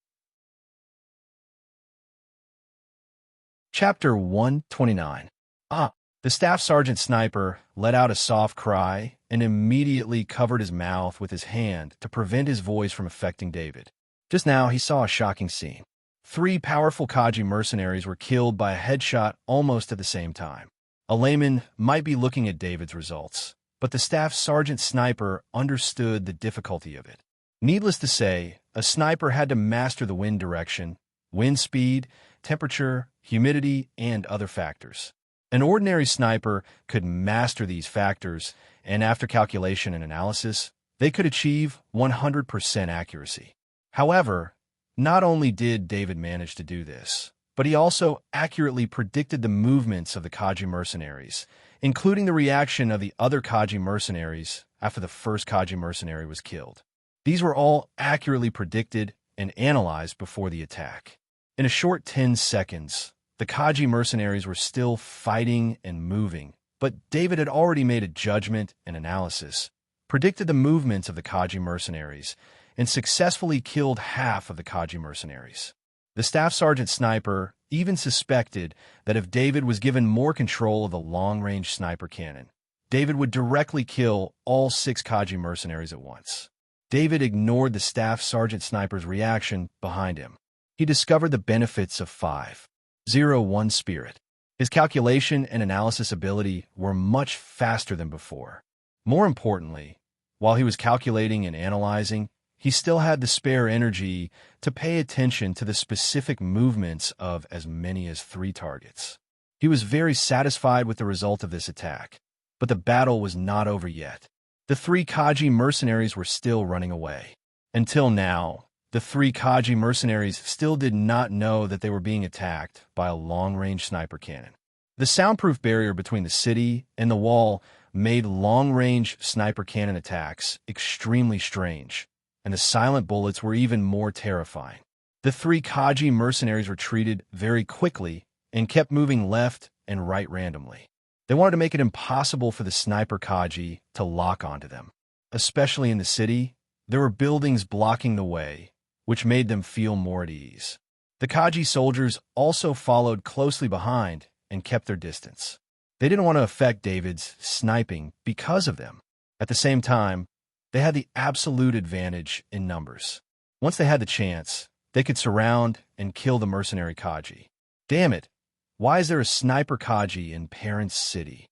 Chapter 129. The Staff Sergeant Sniper let out a soft cry and immediately covered his mouth with his hand to prevent his voice from affecting David. Just now, he saw a shocking scene. 3 powerful Kaji mercenaries were killed by a headshot almost at the same time. A layman might be looking at David's results, but the Staff Sergeant Sniper understood the difficulty of it. Needless to say, a sniper had to master the wind direction, wind speed, temperature, humidity, and other factors. An ordinary sniper could master these factors, and after calculation and analysis, they could achieve 100% accuracy. However, not only did David manage to do this, but he also accurately predicted the movements of the Kaji mercenaries, including the reaction of the other Kaji mercenaries after the first Kaji mercenary was killed. These were all accurately predicted and analyzed before the attack. In a short 10 seconds, the Kaji mercenaries were still fighting and moving, but David had already made a judgment and analysis, predicted the movements of the Kaji mercenaries, and successfully killed half of the Kaji mercenaries. The Staff Sergeant Sniper even suspected that if David was given more control of the long-range sniper cannon, David would directly kill all 6 Kaji mercenaries at once. David ignored the Staff Sergeant Sniper's reaction behind him. He discovered the benefits of 501 spirit. His calculation and analysis ability were much faster than before. More importantly, while he was calculating and analyzing, he still had the spare energy to pay attention to the specific movements of as many as 3 targets. He was very satisfied with the result of this attack, but the battle was not over yet. The 3 Kaji mercenaries were still running away. Until now, The three Kaji mercenaries still did not know that they were being attacked by a long-range sniper cannon. The soundproof barrier between the city and the wall made long-range sniper cannon attacks extremely strange, and the silent bullets were even more terrifying. The three Kaji mercenaries retreated very quickly and kept moving left and right randomly. They wanted to make it impossible for the sniper Kaji to lock onto them. Especially in the city, there were buildings blocking the way, which made them feel more at ease. The Kaji soldiers also followed closely behind and kept their distance. They didn't want to affect David's sniping because of them. At the same time, they had the absolute advantage in numbers. Once they had the chance, they could surround and kill the mercenary Kaji. Damn it! Why is there a sniper Kaji in Parents City?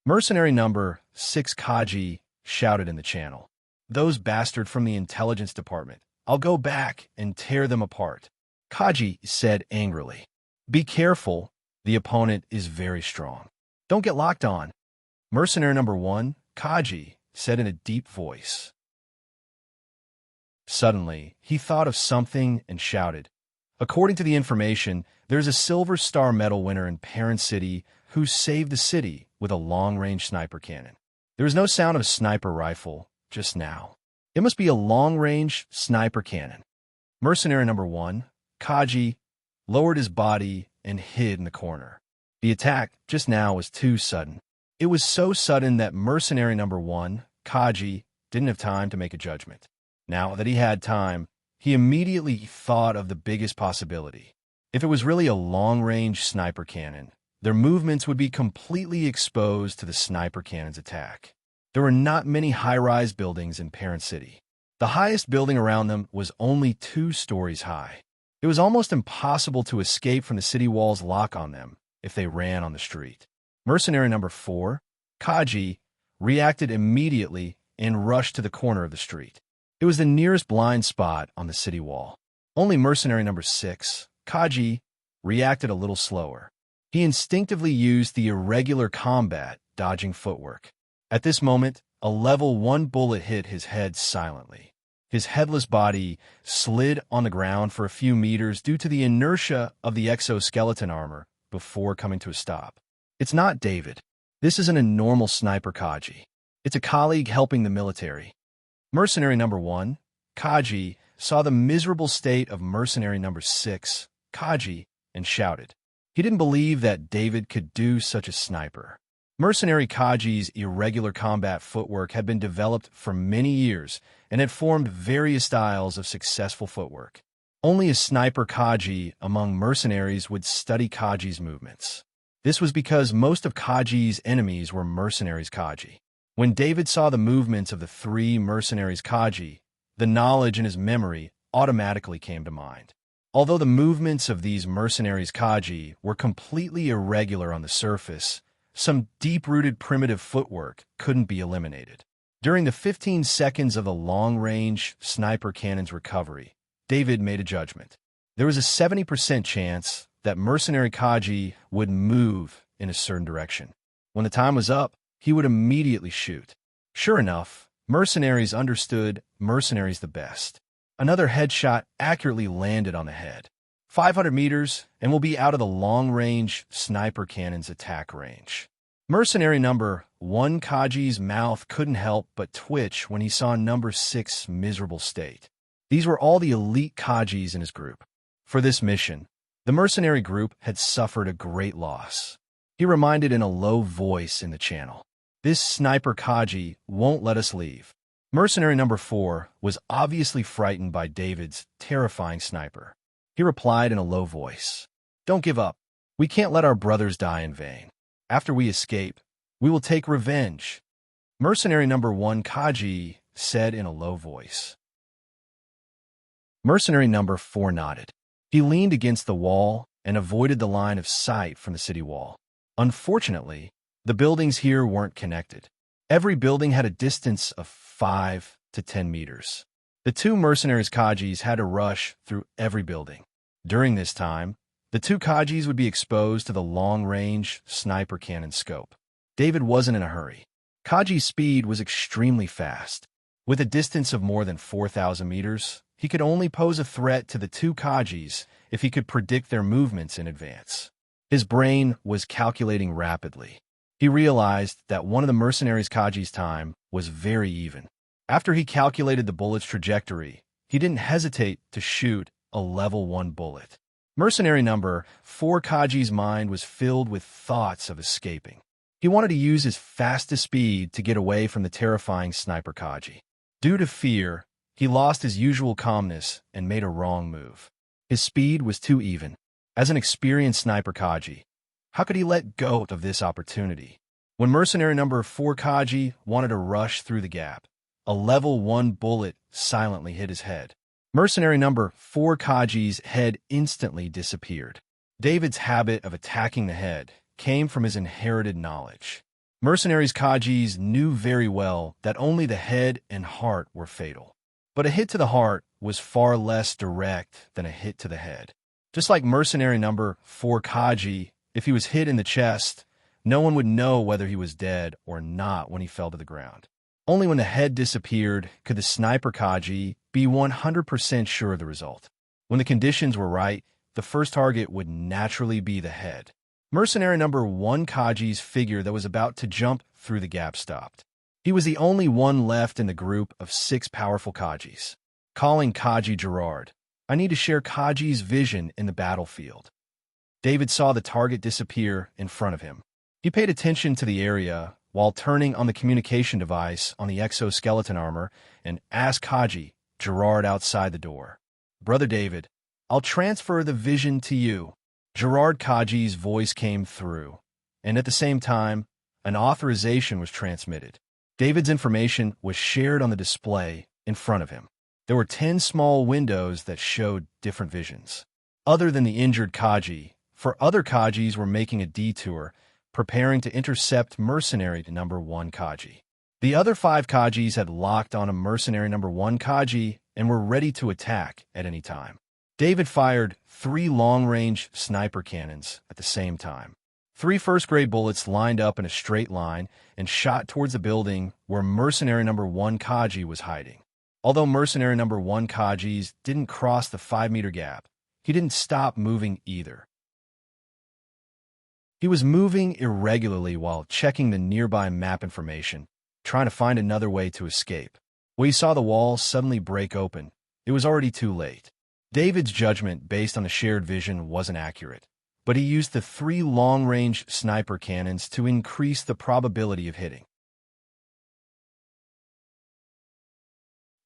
Mercenary number 6 Kaji shouted in the channel. Those bastards from the intelligence department. I'll go back and tear them apart. Kaji said angrily. Be careful, the opponent is very strong. Don't get locked on. Mercenary number 1, Kaji, said in a deep voice. Suddenly, he thought of something and shouted. According to the information, there's a Silver Star Medal winner in Parent City who saved the city with a long-range sniper cannon. There was no sound of a sniper rifle just now. It must be a long-range sniper cannon. Mercenary number 1, Kaji, lowered his body and hid in the corner. The attack just now was too sudden. It was so sudden that mercenary number 1, Kaji, didn't have time to make a judgment. Now that he had time, he immediately thought of the biggest possibility. If it was really a long-range sniper cannon, their movements would be completely exposed to the sniper cannon's attack. There were not many high-rise buildings in Parent City. The highest building around them was only 2 stories high. It was almost impossible to escape from the city walls' lock on them if they ran on the street. Mercenary number 4, Kaji, reacted immediately and rushed to the corner of the street. It was the nearest blind spot on the city wall. Only mercenary number 6, Kaji, reacted a little slower. He instinctively used the irregular combat dodging footwork. At this moment, a level 1 bullet hit his head silently. His headless body slid on the ground for a few meters due to the inertia of the exoskeleton armor before coming to a stop. It's not David. This isn't a normal sniper Kaji. It's a colleague helping the military. Mercenary number 1, Kaji, saw the miserable state of mercenary number 6, Kaji, and shouted. He didn't believe that David could do such a sniper. Mercenary Kaji's irregular combat footwork had been developed for many years and had formed various styles of successful footwork. Only a sniper Kaji among mercenaries would study Kaji's movements. This was because most of Kaji's enemies were mercenaries Kaji. When David saw the movements of the 3 mercenaries Kaji, the knowledge in his memory automatically came to mind. Although the movements of these mercenaries Kaji were completely irregular on the surface, some deep-rooted primitive footwork couldn't be eliminated. During the 15 seconds of the long-range sniper cannon's recovery, David made a judgment. There was a 70% chance that mercenary Kaji would move in a certain direction. When the time was up, he would immediately shoot. Sure enough, mercenaries understood mercenaries the best. Another headshot accurately landed on the head. 500 meters, and we'll be out of the long-range sniper cannon's attack range. Mercenary number 1 Kaji's mouth couldn't help but twitch when he saw number 6's miserable state. These were all the elite Kajis in his group. For this mission, the mercenary group had suffered a great loss. He reminded in a low voice in the channel. This sniper Kaji won't let us leave. Mercenary number 4 was obviously frightened by David's terrifying sniper. He replied in a low voice, Don't give up. We can't let our brothers die in vain. After we escape, we will take revenge. Mercenary number 1 Kaji said in a low voice. Mercenary number 4 nodded. He leaned against the wall and avoided the line of sight from the city wall. Unfortunately, the buildings here weren't connected. Every building had a distance of 5 to 10 meters. The 2 mercenaries Kajis had to rush through every building. During this time, the 2 Kajis would be exposed to the long-range sniper cannon scope. David wasn't in a hurry. Kaji's speed was extremely fast. With a distance of more than 4,000 meters, He could only pose a threat to the two Kajis if he could predict their movements in advance. His brain was calculating rapidly. He realized that one of the mercenaries' Kaji's time was very even. After he calculated the bullet's trajectory, he didn't hesitate to shoot a level 1 bullet. Mercenary number 4 Kaji's mind was filled with thoughts of escaping. He wanted to use his fastest speed to get away from the terrifying sniper Kaji. Due to fear, he lost his usual calmness and made a wrong move. His speed was too even. As an experienced sniper Kaji, how could he let go of this opportunity? When mercenary number 4 Kaji wanted to rush through the gap, a level 1 bullet silently hit his head. Mercenary number 4 Kaji's head instantly disappeared. David's habit of attacking the head came from his inherited knowledge. Mercenaries Kajis knew very well that only the head and heart were fatal. But a hit to the heart was far less direct than a hit to the head. Just like mercenary number 4 Kaji, if he was hit in the chest, no one would know whether he was dead or not when he fell to the ground. Only when the head disappeared could the sniper Kaji be 100% sure of the result. When the conditions were right, the first target would naturally be the head. Mercenary number 1 Kaji's figure that was about to jump through the gap stopped. He was the only one left in the group of 6 powerful Kajis. Calling Kaji Gerard, "I need to share Kaji's vision in the battlefield." David saw the target disappear in front of him. He paid attention to the area while turning on the communication device on the exoskeleton armor and asked Kaji Gerard outside the door, "Brother David, I'll transfer the vision to you." Gerard Kaji's voice came through, and at the same time, an authorization was transmitted. David's information was shared on the display in front of him. There were 10 small windows that showed different visions. Other than the injured Kaji, 4 other Kajis were making a detour, preparing to intercept mercenary number 1 Kaji. The other 5 Kajis had locked on a mercenary number 1 Kaji and were ready to attack at any time. David fired 3 long-range sniper cannons at the same time. 3 first-grade bullets lined up in a straight line and shot towards the building where mercenary number 1 Kaji was hiding. Although mercenary number 1 Kaji's didn't cross the 5-meter gap, he didn't stop moving either. He was moving irregularly while checking the nearby map information, trying to find another way to escape. When he saw the wall suddenly break open, it was already too late. David's judgment based on the shared vision wasn't accurate, but he used the 3 long-range sniper cannons to increase the probability of hitting.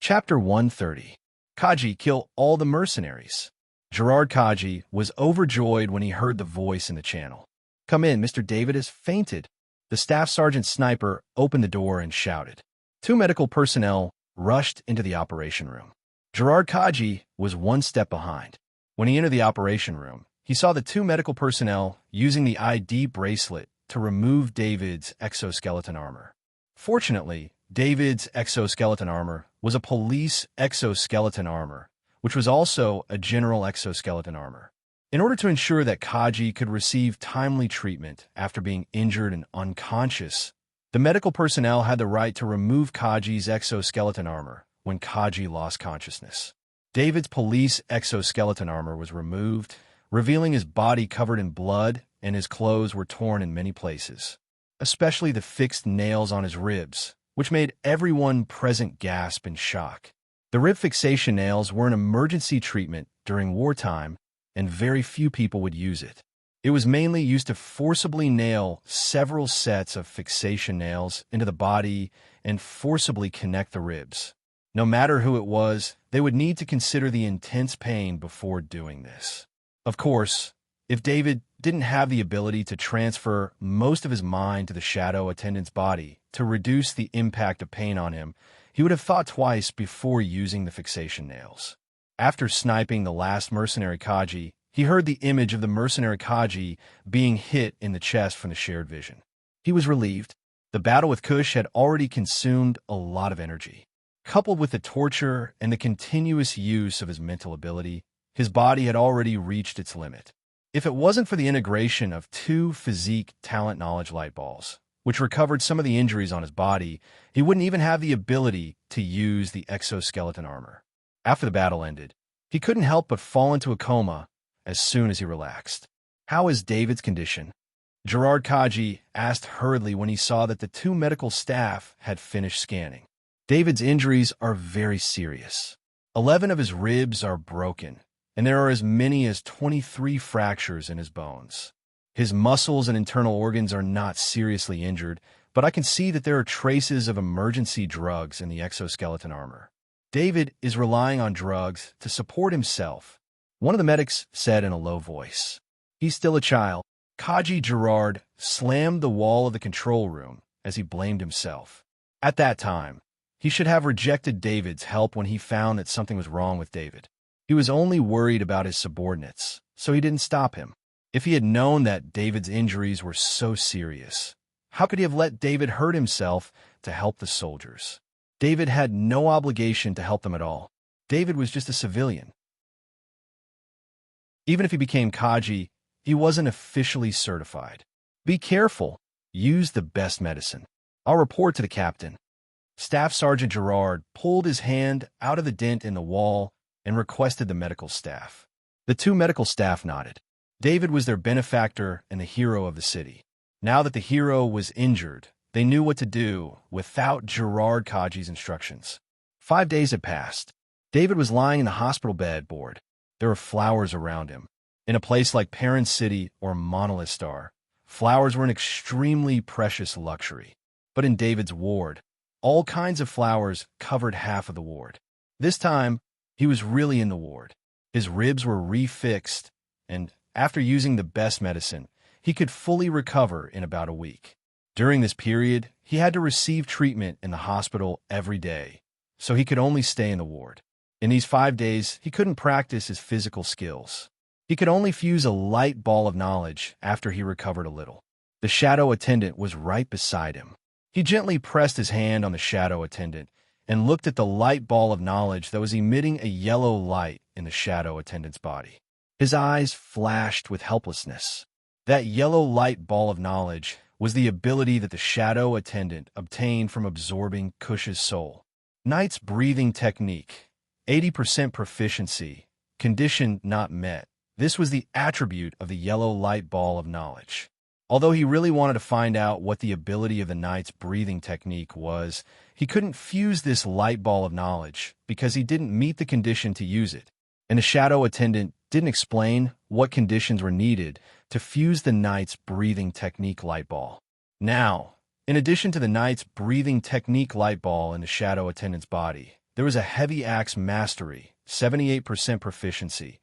Chapter 130. Kaji kill all the mercenaries. Gerard Kaji was overjoyed when he heard the voice in the channel. "Come in, Mr. David has fainted." The staff sergeant sniper opened the door and shouted. 2 medical personnel rushed into the operation room. Gerard Kaji was 1 step behind. When he entered the operation room, he saw the 2 medical personnel using the ID bracelet to remove David's exoskeleton armor. Fortunately, David's exoskeleton armor was a police exoskeleton armor, which was also a general exoskeleton armor. In order to ensure that Kaji could receive timely treatment after being injured and unconscious, the medical personnel had the right to remove Kaji's exoskeleton armor when Kaji lost consciousness. David's police exoskeleton armor was removed, revealing his body covered in blood, and his clothes were torn in many places, especially the fixed nails on his ribs, which made everyone present gasp in shock. The rib fixation nails were an emergency treatment during wartime, and very few people would use it. It was mainly used to forcibly nail several sets of fixation nails into the body and forcibly connect the ribs. No matter who it was, they would need to consider the intense pain before doing this. Of course, if David didn't have the ability to transfer most of his mind to the shadow attendant's body to reduce the impact of pain on him, he would have thought twice before using the fixation nails. After sniping the last mercenary Kaji, he heard the image of the mercenary Kaji being hit in the chest from the shared vision. He was relieved. The battle with Kush had already consumed a lot of energy. Coupled with the torture and the continuous use of his mental ability, his body had already reached its limit. If it wasn't for the integration of 2 physique talent knowledge light balls, which recovered some of the injuries on his body, he wouldn't even have the ability to use the exoskeleton armor. After the battle ended, he couldn't help but fall into a coma as soon as he relaxed. How is David's condition? Gerard Kaji asked hurriedly when he saw that the two medical staff had finished scanning. David's injuries are very serious. 11 of his ribs are broken, and there are as many as 23 fractures in his bones. His muscles and internal organs are not seriously injured, but I can see that there are traces of emergency drugs in the exoskeleton armor. David is relying on drugs to support himself, one of the medics said in a low voice. He's still a child. Kaji Gerard slammed the wall of the control room as he blamed himself. At that time, he should have rejected David's help when he found that something was wrong with David. He was only worried about his subordinates, so he didn't stop him. If he had known that David's injuries were so serious, how could he have let David hurt himself to help the soldiers? David had no obligation to help them at all. David was just a civilian. Even if he became Kaji, he wasn't officially certified. Be careful. Use the best medicine. I'll report to the captain. Staff Sergeant Gerard pulled his hand out of the dent in the wall and requested the medical staff. The two medical staff nodded. David was their benefactor and the hero of the city. Now that the hero was injured, they knew what to do without Gerard Kaji's instructions. 5 days had passed. David was lying in the hospital bed board. There were flowers around him. In a place like Perrin City or Monolith Star, flowers were an extremely precious luxury. But in David's ward, all kinds of flowers covered half of the ward. This time, he was really in the ward. His ribs were refixed, and after using the best medicine, he could fully recover in about a week. During this period, he had to receive treatment in the hospital every day, so he could only stay in the ward. In these 5 days, he couldn't practice his physical skills. He could only fuse a light ball of knowledge after he recovered a little. The shadow attendant was right beside him. He gently pressed his hand on the shadow attendant and looked at the light ball of knowledge that was emitting a yellow light in the shadow attendant's body. His eyes flashed with helplessness. That yellow light ball of knowledge was the ability that the shadow attendant obtained from absorbing Kush's soul. Knight's breathing technique, 80% proficiency, condition not met. This was the attribute of the yellow light ball of knowledge. Although he really wanted to find out what the ability of the knight's breathing technique was, he couldn't fuse this light ball of knowledge because he didn't meet the condition to use it. And the shadow attendant didn't explain what conditions were needed to fuse the knight's breathing technique light ball. Now, in addition to the knight's breathing technique light ball in the shadow attendant's body, there was a heavy axe mastery, 78% proficiency,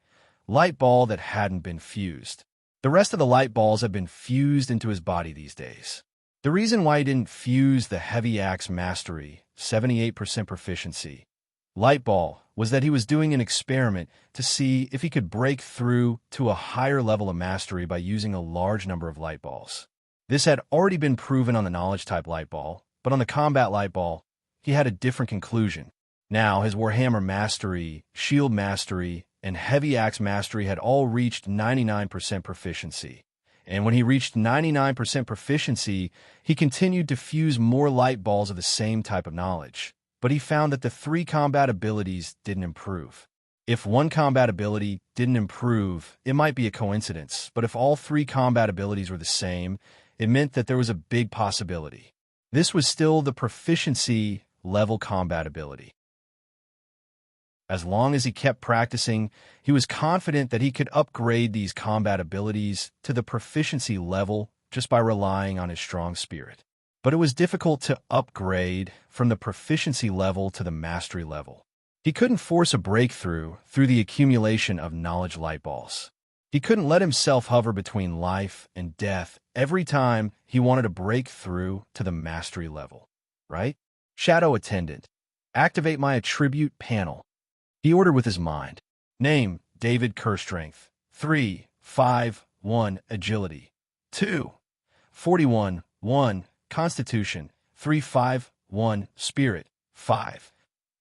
light ball that hadn't been fused. The rest of the light balls have been fused into his body these days. The reason why he didn't fuse the heavy axe mastery, 78% proficiency, light ball was that he was doing an experiment to see if he could break through to a higher level of mastery by using a large number of light balls. This had already been proven on the knowledge type light ball, but on the combat light ball, he had a different conclusion. Now, his Warhammer mastery, shield mastery, and heavy axe mastery had all reached 99% proficiency. And when he reached 99% proficiency, he continued to fuse more light balls of the same type of knowledge. But he found that the 3 combat abilities didn't improve. If one combat ability didn't improve, it might be a coincidence, but if all 3 combat abilities were the same, it meant that there was a big possibility. This was still the proficiency level combat ability. As long as he kept practicing, he was confident that he could upgrade these combat abilities to the proficiency level just by relying on his strong spirit. But it was difficult to upgrade from the proficiency level to the mastery level. He couldn't force a breakthrough through the accumulation of knowledge light balls. He couldn't let himself hover between life and death every time he wanted to break through to the mastery level, right? Shadow Attendant, activate my attribute panel. He ordered with his mind. Name, David Kerstrength. 3, 5, 1, Agility. 2, 41, 1, Constitution. 3, 5, 1, Spirit. 5,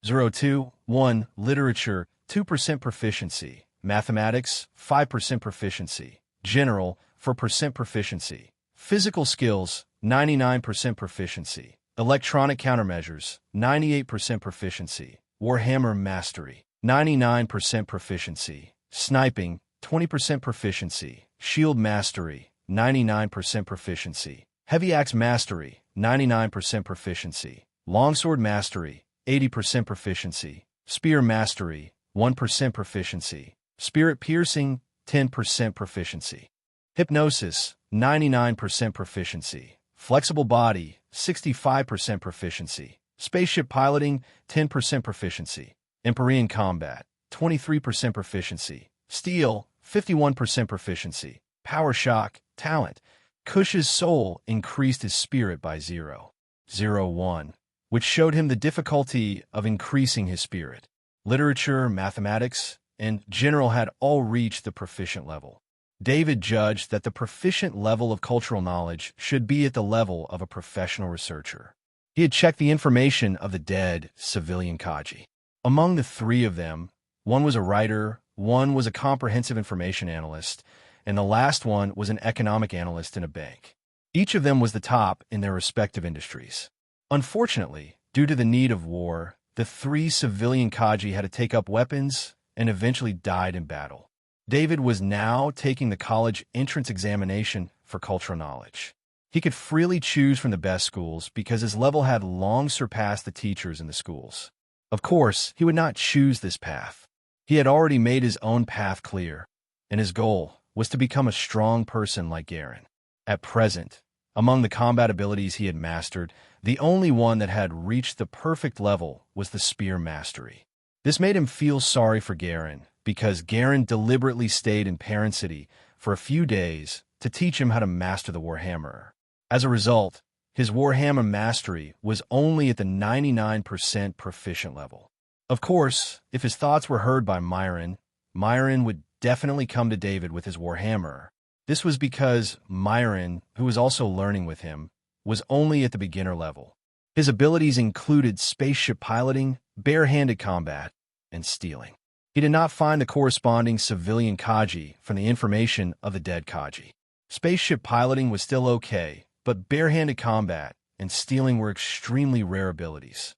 0, 2, 1, Literature. 2% Proficiency. Mathematics, 5% Proficiency. General, 4% Proficiency. Physical Skills, 99% Proficiency. Electronic Countermeasures, 98% Proficiency. Warhammer Mastery, 99% proficiency. Sniping, 20% proficiency. Shield mastery, 99% proficiency. Heavy axe mastery, 99% proficiency. Longsword mastery, 80% proficiency. Spear mastery, 1% proficiency. Spirit piercing, 10% proficiency. Hypnosis, 99% proficiency. Flexible body, 65% proficiency. Spaceship piloting, 10% proficiency. Empyrean combat, 23% proficiency. Steel, 51% proficiency. Power shock, talent. Cush's soul increased his spirit by 0.01, which showed him the difficulty of increasing his spirit. Literature, mathematics, and general had all reached the proficient level. David judged that the proficient level of cultural knowledge should be at the level of a professional researcher. He had checked the information of the dead civilian Kaji. Among the three of them, one was a writer, one was a comprehensive information analyst, and the last one was an economic analyst in a bank. Each of them was the top in their respective industries. Unfortunately, due to the need of war, the three civilian Kaji had to take up weapons and eventually died in battle. David was now taking the college entrance examination for cultural knowledge. He could freely choose from the best schools because his level had long surpassed the teachers in the schools. Of course, he would not choose this path. He had already made his own path clear, and his goal was to become a strong person like Garen. At present, among the combat abilities he had mastered, the only one that had reached the perfect level was the spear mastery. This made him feel sorry for Garen, because Garen deliberately stayed in Parent City for a few days to teach him how to master the Warhammer. As a result, his Warhammer mastery was only at the 99% proficient level. Of course, if his thoughts were heard by Myron, Myron would definitely come to David with his Warhammer. This was because Myron, who was also learning with him, was only at the beginner level. His abilities included spaceship piloting, bare-handed combat, and stealing. He did not find the corresponding civilian Kaji from the information of the dead Kaji. Spaceship piloting was still okay, but bare-handed combat and stealing were extremely rare abilities.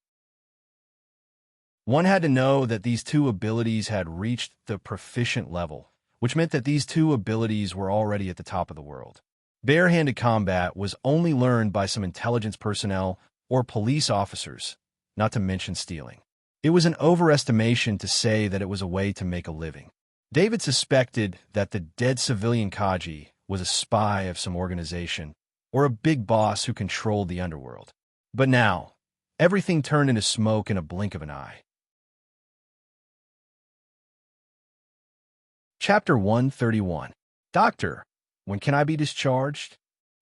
One had to know that these two abilities had reached the proficient level, which meant that these two abilities were already at the top of the world. Bare-handed combat was only learned by some intelligence personnel or police officers, not to mention stealing. It was an overestimation to say that it was a way to make a living. David suspected that the dead civilian Kaji was a spy of some organization or a big boss who controlled the underworld. But now, everything turned into smoke in a blink of an eye. Chapter 131. Doctor, when can I be discharged?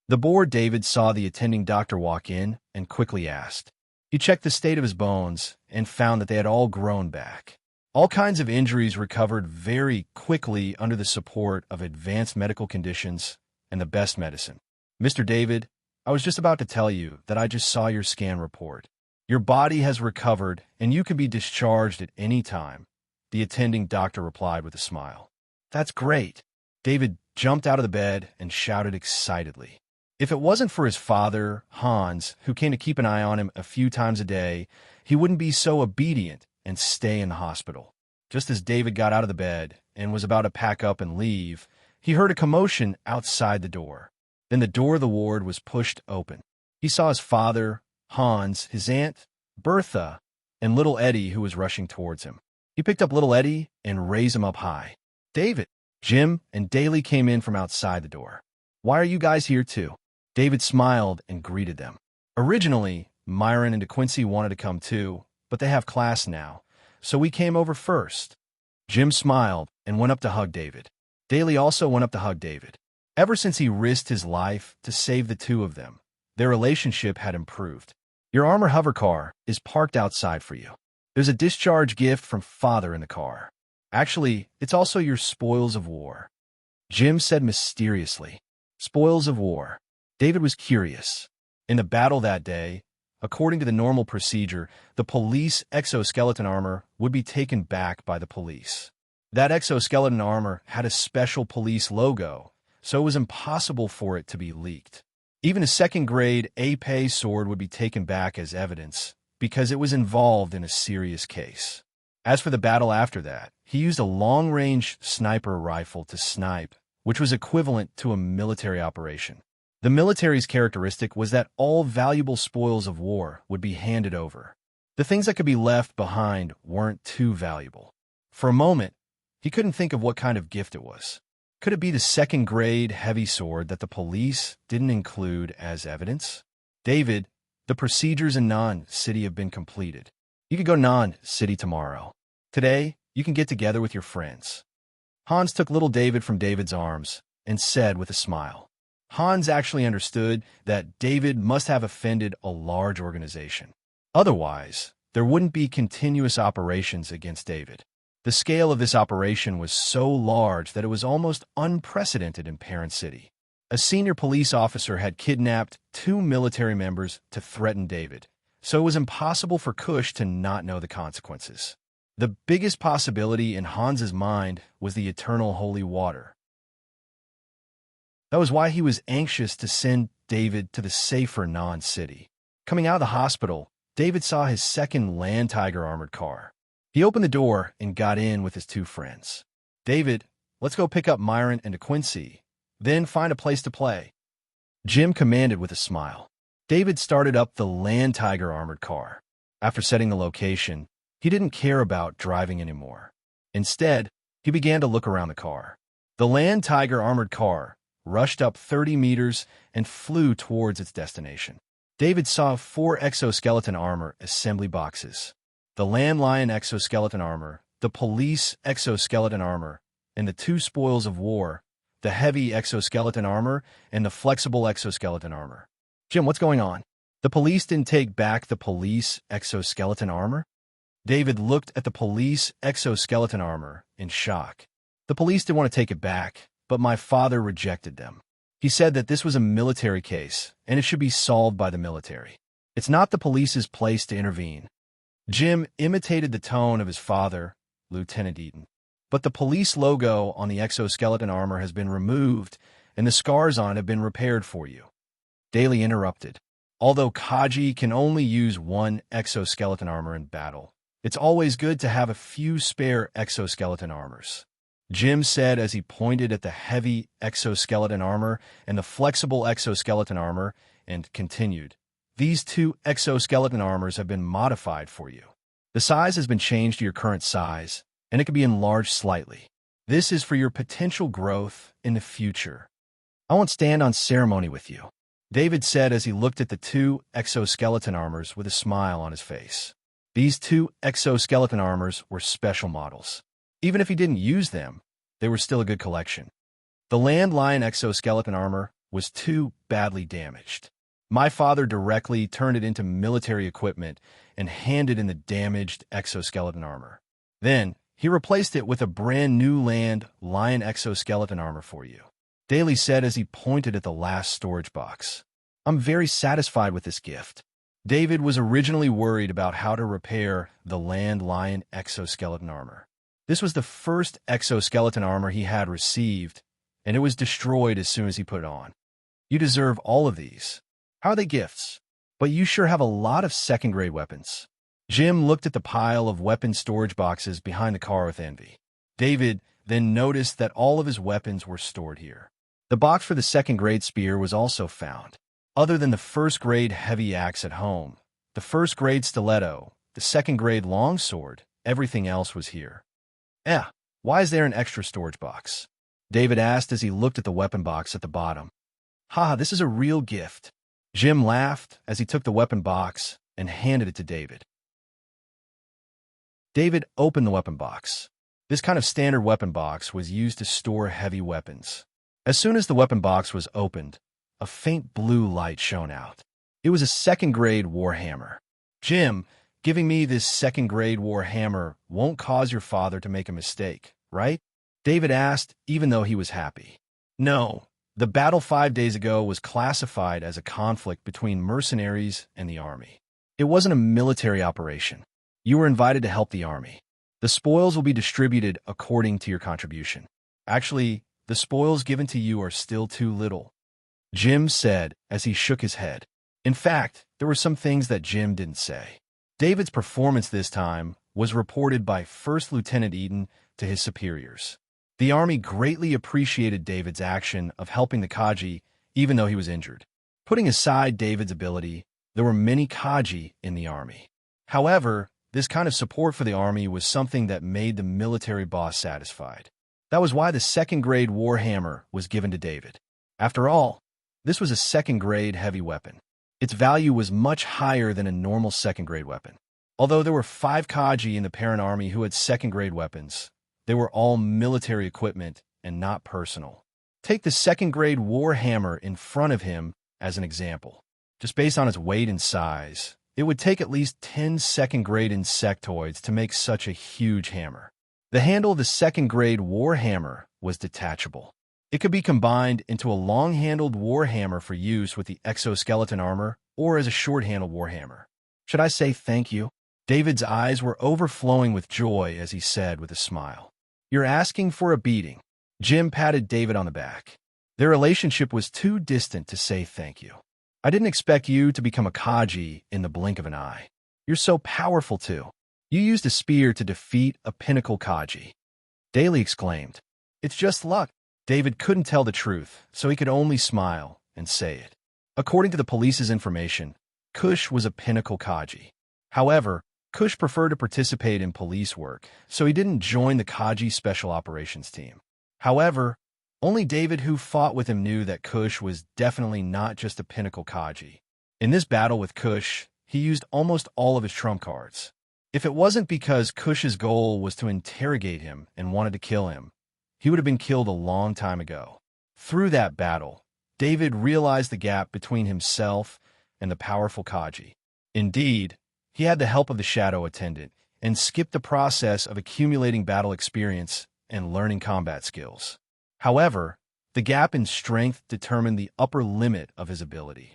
The bored David saw the attending doctor walk in and quickly asked. He checked the state of his bones and found that they had all grown back. All kinds of injuries recovered very quickly under the support of advanced medical conditions and the best medicine. Mr. David, I was just about to tell you that I just saw your scan report. Your body has recovered and you can be discharged at any time, the attending doctor replied with a smile. That's great. David jumped out of the bed and shouted excitedly. If it wasn't for his father, Hans, who came to keep an eye on him a few times a day, he wouldn't be so obedient and stay in the hospital. Just as David got out of the bed and was about to pack up and leave, he heard a commotion outside the door. Then the door of the ward was pushed open. He saw his father, Hans, his aunt, Bertha, and little Eddie, who was rushing towards him. He picked up little Eddie and raised him up high. David, Jim, and Daly came in from outside the door. Why are you guys here too? David smiled and greeted them. Originally, Myron and DeQuincy wanted to come too, but they have class now, so we came over first. Jim smiled and went up to hug David. Daly also went up to hug David. Ever since he risked his life to save the two of them, their relationship had improved. Your armor hover car is parked outside for you. There's a discharge gift from Father in the car. Actually, it's also your spoils of war. Jim said mysteriously. Spoils of war. David was curious. In the battle that day, according to the normal procedure, the police exoskeleton armor would be taken back by the police. That exoskeleton armor had a special police logo, so it was impossible for it to be leaked. Even a second-grade épée sword would be taken back as evidence, because it was involved in a serious case. As for the battle after that, he used a long-range sniper rifle to snipe, which was equivalent to a military operation. The military's characteristic was that all valuable spoils of war would be handed over. The things that could be left behind weren't too valuable. For a moment, he couldn't think of what kind of gift it was. Could it be the second-grade heavy sword that the police didn't include as evidence? David, the procedures in Non-City have been completed. You could go Non-City tomorrow. Today, you can get together with your friends. Hans took little David from David's arms and said with a smile. Hans actually understood that David must have offended a large organization. Otherwise, there wouldn't be continuous operations against David. The scale of this operation was so large that it was almost unprecedented in Parent City. A senior police officer had kidnapped 2 military members to threaten David, so it was impossible for Kush to not know the consequences. The biggest possibility in Hans's mind was the eternal holy water. That was why he was anxious to send David to the safer Non-City. Coming out of the hospital, David saw his second Land Tiger armored car. He opened the door and got in with his 2 friends. David, let's go pick up Myron and DeQuincy, then find a place to play. Jim commanded with a smile. David started up the Land Tiger armored car. After setting the location, he didn't care about driving anymore. Instead, he began to look around the car. The Land Tiger armored car rushed up 30 meters and flew towards its destination. David saw 4 exoskeleton armor assembly boxes. The Land Lion exoskeleton armor, the police exoskeleton armor, and the 2 spoils of war, the heavy exoskeleton armor and the flexible exoskeleton armor. Jim, what's going on? The police didn't take back the police exoskeleton armor? David looked at the police exoskeleton armor in shock. The police didn't want to take it back, but my father rejected them. He said that this was a military case, and it should be solved by the military. It's not the police's place to intervene. Jim imitated the tone of his father, Lieutenant Eaton. But the police logo on the exoskeleton armor has been removed, and the scars on it have been repaired for you. Daly interrupted. Although Kaji can only use 1 exoskeleton armor in battle, it's always good to have a few spare exoskeleton armors. Jim said as he pointed at the heavy exoskeleton armor and the flexible exoskeleton armor and continued. These 2 exoskeleton armors have been modified for you. The size has been changed to your current size, and it can be enlarged slightly. This is for your potential growth in the future. I won't stand on ceremony with you, David said as he looked at the 2 exoskeleton armors with a smile on his face. These 2 exoskeleton armors were special models. Even if he didn't use them, they were still a good collection. The Land Lion exoskeleton armor was too badly damaged. My father directly turned it into military equipment and handed in the damaged exoskeleton armor. Then, he replaced it with a brand new Land Lion exoskeleton armor for you, Daly said as he pointed at the last storage box. I'm very satisfied with this gift. David was originally worried about how to repair the Land Lion exoskeleton armor. This was the first exoskeleton armor he had received, and it was destroyed as soon as he put it on. You deserve all of these. How are they gifts? But you sure have a lot of second-grade weapons. Jim looked at the pile of weapon storage boxes behind the car with envy. David then noticed that all of his weapons were stored here. The box for the second-grade spear was also found. Other than the first-grade heavy axe at home, the first-grade stiletto, the second-grade longsword, everything else was here. Why is there an extra storage box? David asked as he looked at the weapon box at the bottom. This is a real gift. Jim laughed as he took the weapon box and handed it to David. David opened the weapon box. This kind of standard weapon box was used to store heavy weapons. As soon as the weapon box was opened, a faint blue light shone out. It was a second-grade warhammer. Jim, giving me this second-grade warhammer won't cause your father to make a mistake, right? David asked, even though he was happy. No, the battle 5 days ago was classified as a conflict between mercenaries and the army. It wasn't a military operation. You were invited to help the army. The spoils will be distributed according to your contribution. Actually, the spoils given to you are still too little, Jim said as he shook his head. In fact, there were some things that Jim didn't say. David's performance this time was reported by First Lieutenant Eaton to his superiors. The Army greatly appreciated David's action of helping the Kaji, even though he was injured. Putting aside David's ability, there were many Kaji in the Army. However, this kind of support for the Army was something that made the military boss satisfied. That was why the second-grade Warhammer was given to David. After all, this was a second-grade heavy weapon. Its value was much higher than a normal second-grade weapon. Although there were 5 Kaji in the parent army who had second-grade weapons, they were all military equipment and not personal. Take the second-grade Warhammer in front of him as an example. Just based on its weight and size, it would take at least 10 second-grade insectoids to make such a huge hammer. The handle of the second-grade Warhammer was detachable. It could be combined into a long-handled Warhammer for use with the exoskeleton armor or as a short-handled Warhammer. Should I say thank you? David's eyes were overflowing with joy as he said with a smile. You're asking for a beating. Jim patted David on the back. Their relationship was too distant to say thank you. I didn't expect you to become a Kaji in the blink of an eye. You're so powerful, too. You used a spear to defeat a pinnacle Kaji. Daly exclaimed. It's just luck. David couldn't tell the truth, so he could only smile and say it. According to the police's information, Kush was a pinnacle Kaji. However, Kush preferred to participate in police work, so he didn't join the Kaji Special Operations Team. However, only David who fought with him knew that Kush was definitely not just a pinnacle Kaji. In this battle with Kush, he used almost all of his trump cards. If it wasn't because Kush's goal was to interrogate him and wanted to kill him, he would have been killed a long time ago. Through that battle, David realized the gap between himself and the powerful Kaji. Indeed, he had the help of the Shadow Attendant and skipped the process of accumulating battle experience and learning combat skills. However, the gap in strength determined the upper limit of his ability.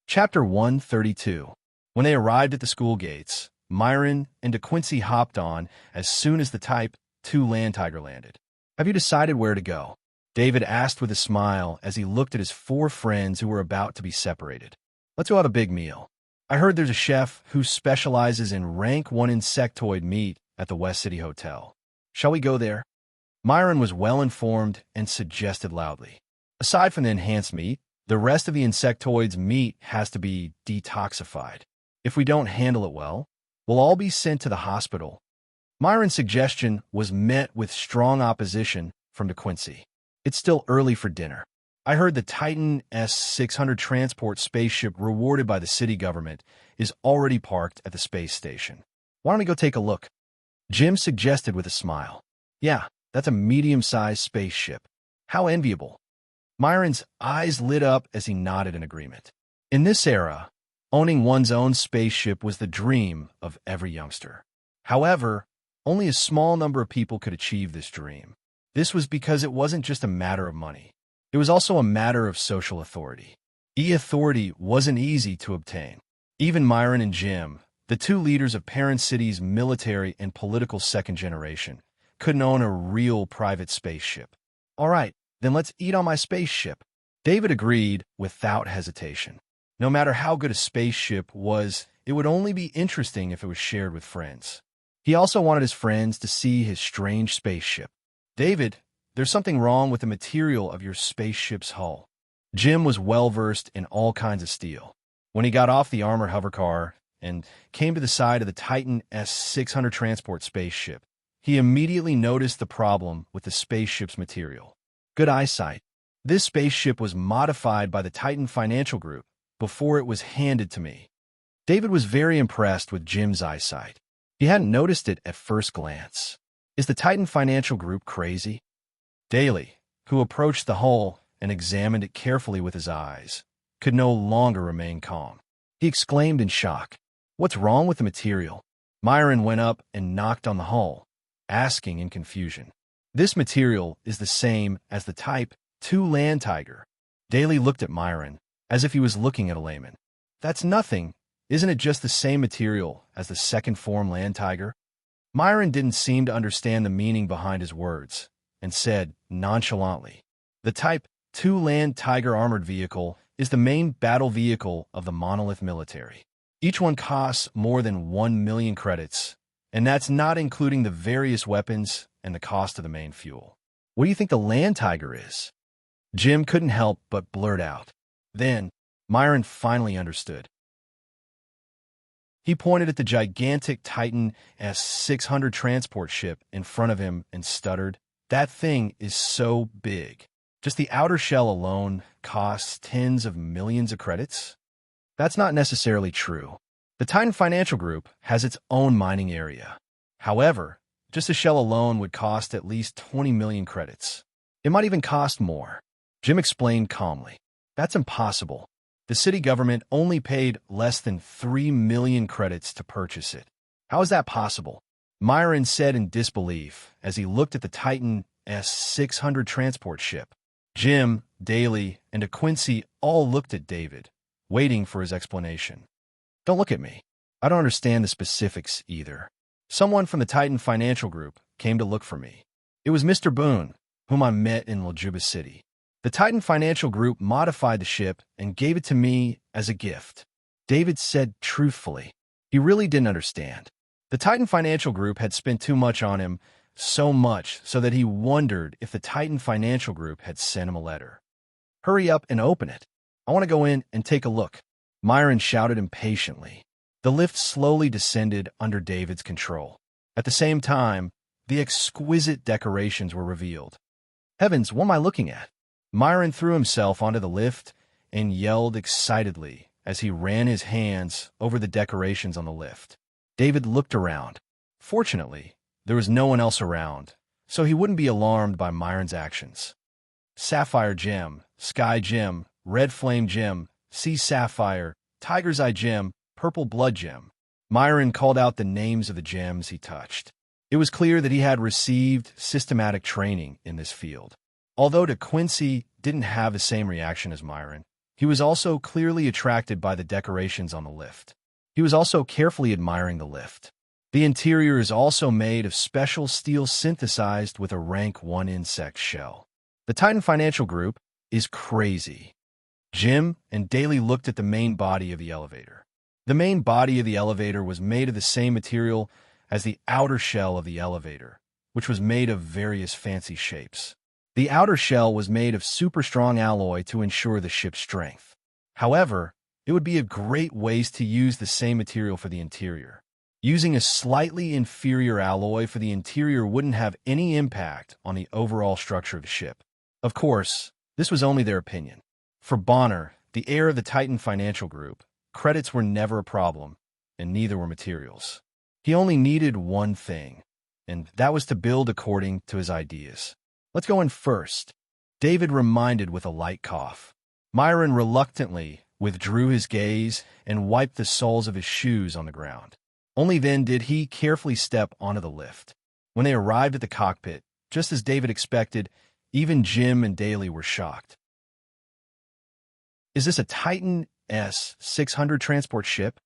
Chapter 132. When they arrived at the school gates, Myron and De Quincey hopped on as soon as the Type 2 land tiger landed. Have you decided where to go? David asked with a smile as he looked at his 4 friends who were about to be separated. Let's go have a big meal. I heard there's a chef who specializes in rank 1 insectoid meat at the West City Hotel. Shall we go there? Myron was well-informed and suggested loudly. Aside from the enhanced meat, the rest of the insectoid's meat has to be detoxified. If we don't handle it well, we'll all be sent to the hospital. Myron's suggestion was met with strong opposition from De Quincey. It's still early for dinner. I heard the Titan S-600 transport spaceship rewarded by the city government is already parked at the space station. Why don't we go take a look? Jim suggested with a smile. Yeah, that's a medium-sized spaceship. How enviable. Myron's eyes lit up as he nodded in agreement. In this era, owning one's own spaceship was the dream of every youngster. However, only a small number of people could achieve this dream. This was because it wasn't just a matter of money. It was also a matter of social authority. E-authority wasn't easy to obtain. Even Myron and Jim, the 2 leaders of Parent City's military and political second generation, couldn't own a real private spaceship. All right, then let's eat on my spaceship. David agreed without hesitation. No matter how good a spaceship was, it would only be interesting if it was shared with friends. He also wanted his friends to see his strange spaceship. David, there's something wrong with the material of your spaceship's hull. Jim was well-versed in all kinds of steel. When he got off the armored hovercar and came to the side of the Titan S-600 transport spaceship, he immediately noticed the problem with the spaceship's material. Good eyesight. This spaceship was modified by the Titan Financial Group before it was handed to me. David was very impressed with Jim's eyesight. He hadn't noticed it at first glance. Is the Titan Financial Group crazy? Daly, who approached the hull and examined it carefully with his eyes, could no longer remain calm. He exclaimed in shock, "What's wrong with the material?" Myron went up and knocked on the hull, asking in confusion. This material is the same as the Type 2 land tiger. Daly looked at Myron as if he was looking at a layman. That's nothing. Isn't it just the same material as the second form land tiger? Myron didn't seem to understand the meaning behind his words and said nonchalantly, the Type 2 land tiger armored vehicle is the main battle vehicle of the Monolith military. Each one costs more than 1 million credits, and that's not including the various weapons and the cost of the main fuel. What do you think the land tiger is? Jim couldn't help but blurt out. Then, Myron finally understood. He pointed at the gigantic Titan S-600 transport ship in front of him and stuttered, "That thing is so big. Just the outer shell alone costs tens of millions of credits?" That's not necessarily true. The Titan Financial Group has its own mining area. However, just the shell alone would cost at least 20 million credits. It might even cost more. Jim explained calmly. That's impossible. The city government only paid less than 3 million credits to purchase it. How is that possible? Myron said in disbelief as he looked at the Titan S-600 transport ship. Jim, Daly, and Quincy all looked at David, waiting for his explanation. Don't look at me. I don't understand the specifics either. Someone from the Titan Financial Group came to look for me. It was Mr. Boone, whom I met in Lajuba City. The Titan Financial Group modified the ship and gave it to me as a gift. David said truthfully. He really didn't understand. The Titan Financial Group had spent too much on him, so much so that he wondered if the Titan Financial Group had sent him a letter. Hurry up and open it. I want to go in and take a look. Myron shouted impatiently. The lift slowly descended under David's control. At the same time, the exquisite decorations were revealed. Heavens, what am I looking at? Myron threw himself onto the lift and yelled excitedly as he ran his hands over the decorations on the lift. David looked around. Fortunately, there was no one else around, so he wouldn't be alarmed by Myron's actions. Sapphire Gem, Sky Gem, Red Flame Gem, Sea Sapphire, Tiger's Eye Gem, Purple Blood Gem. Myron called out the names of the gems he touched. It was clear that he had received systematic training in this field. Although De Quincy didn't have the same reaction as Myron, he was also clearly attracted by the decorations on the lift. He was also carefully admiring the lift. The interior is also made of special steel synthesized with a rank 1 insect shell. The Titan Financial Group is crazy. Jim and Daly looked at the main body of the elevator. The main body of the elevator was made of the same material as the outer shell of the elevator, which was made of various fancy shapes. The outer shell was made of super strong alloy to ensure the ship's strength. However, it would be a great waste to use the same material for the interior. Using a slightly inferior alloy for the interior wouldn't have any impact on the overall structure of the ship. Of course, this was only their opinion. For Bonner, the heir of the Titan Financial Group, credits were never a problem, and neither were materials. He only needed one thing, and that was to build according to his ideas. Let's go in first, David reminded with a light cough. Myron reluctantly withdrew his gaze and wiped the soles of his shoes on the ground. Only then did he carefully step onto the lift. When they arrived at the cockpit, just as David expected, even Jim and Daly were shocked. Is this a Titan S-600 transport ship?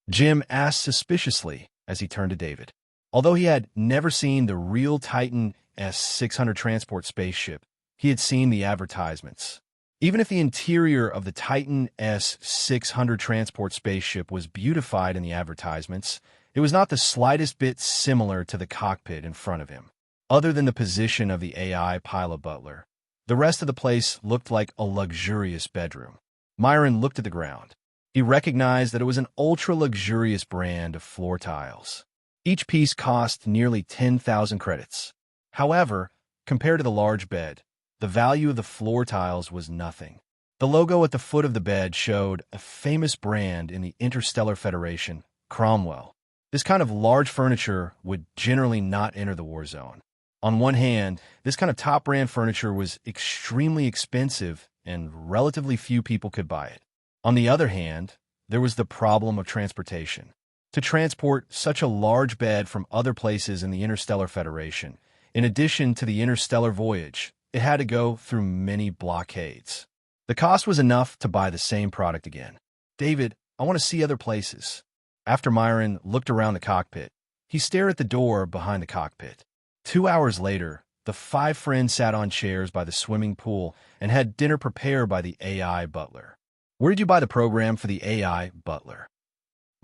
Jim asked suspiciously as he turned to David. Although he had never seen the real Titan S-600 transport spaceship, he had seen the advertisements. Even if the interior of the Titan S-600 transport spaceship was beautified in the advertisements, it was not the slightest bit similar to the cockpit in front of him. Other than the position of the AI pilot butler, the rest of the place looked like a luxurious bedroom. Myron looked at the ground. He recognized that it was an ultra-luxurious brand of floor tiles. Each piece cost nearly 10,000 credits. However, compared to the large bed, the value of the floor tiles was nothing. The logo at the foot of the bed showed a famous brand in the Interstellar Federation, Cromwell. This kind of large furniture would generally not enter the war zone. On one hand, this kind of top-brand furniture was extremely expensive and relatively few people could buy it. On the other hand, there was the problem of transportation. To transport such a large bed from other places in the Interstellar Federation, in addition to the interstellar voyage, it had to go through many blockades. The cost was enough to buy the same product again. David, I want to see other places. After Myron looked around the cockpit, he stared at the door behind the cockpit. 2 hours later, the 5 friends sat on chairs by the swimming pool and had dinner prepared by the AI butler. Where did you buy the program for the AI butler?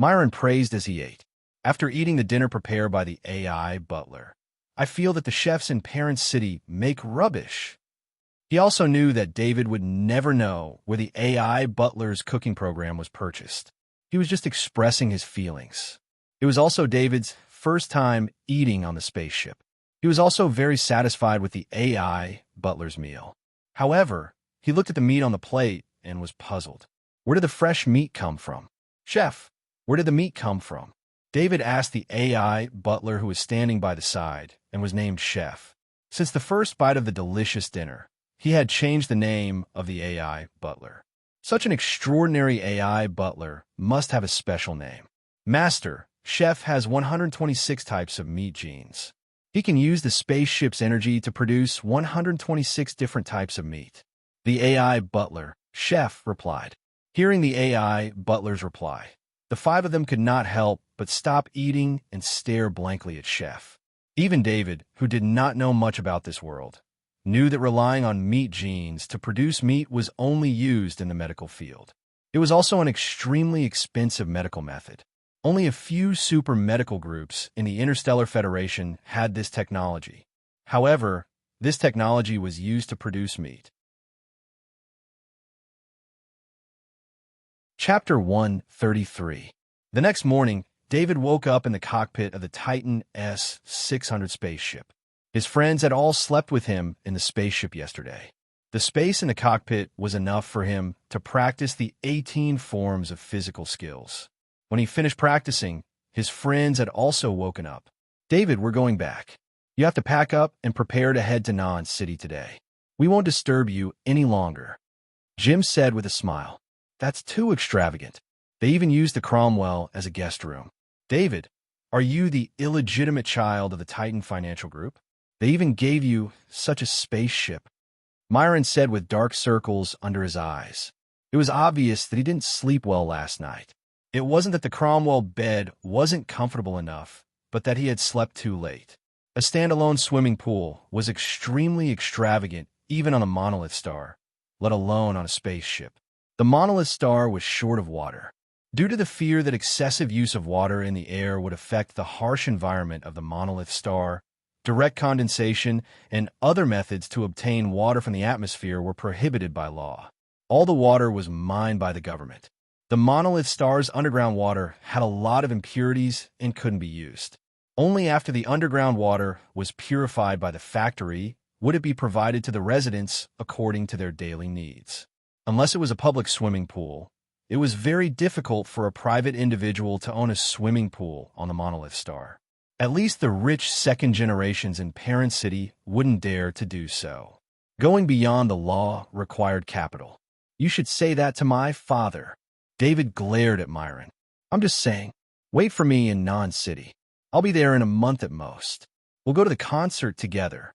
Myron praised as he ate. After eating the dinner prepared by the AI butler, I feel that the chefs in Parent City make rubbish. He also knew that David would never know where the AI butler's cooking program was purchased. He was just expressing his feelings. It was also David's first time eating on the spaceship. He was also very satisfied with the AI butler's meal. However, he looked at the meat on the plate and was puzzled. Where did the fresh meat come from? Chef, where did the meat come from? David asked the AI butler who was standing by the side and was named Chef. Since the first bite of the delicious dinner, he had changed the name of the AI butler. Such an extraordinary AI butler must have a special name. Master, Chef has 126 types of meat genes. He can use the spaceship's energy to produce 126 different types of meat. The AI butler, Chef, replied. Hearing the AI butler's reply, the five of them could not help but stop eating and stare blankly at Chef. Even David, who did not know much about this world, knew that relying on meat genes to produce meat was only used in the medical field. It was also an extremely expensive medical method. Only a few super medical groups in the Interstellar Federation had this technology. However, this technology was used to produce meat. Chapter 133. The next morning, David woke up in the cockpit of the Titan S-600 spaceship. His friends had all slept with him in the spaceship yesterday. The space in the cockpit was enough for him to practice the 18 forms of physical skills. When he finished practicing, his friends had also woken up. David, we're going back. You have to pack up and prepare to head to Nan City today. We won't disturb you any longer. Jim said with a smile. That's too extravagant. They even used the Cromwell as a guest room. David, are you the illegitimate child of the Titan Financial Group? They even gave you such a spaceship. Myron said with dark circles under his eyes. It was obvious that he didn't sleep well last night. It wasn't that the Cromwell bed wasn't comfortable enough, but that he had slept too late. A standalone swimming pool was extremely extravagant even on a monolith star, let alone on a spaceship. The monolith star was short of water. Due to the fear that excessive use of water in the air would affect the harsh environment of the monolith star, direct condensation and other methods to obtain water from the atmosphere were prohibited by law. All the water was mined by the government. The monolith star's underground water had a lot of impurities and couldn't be used. Only after the underground water was purified by the factory would it be provided to the residents according to their daily needs. Unless it was a public swimming pool, it was very difficult for a private individual to own a swimming pool on the monolith star. At least the rich second generations in Parent City wouldn't dare to do so. Going beyond the law required capital. You should say that to my father. David glared at Myron. I'm just saying, wait for me in Nan City. I'll be there in a month at most. We'll go to the concert together.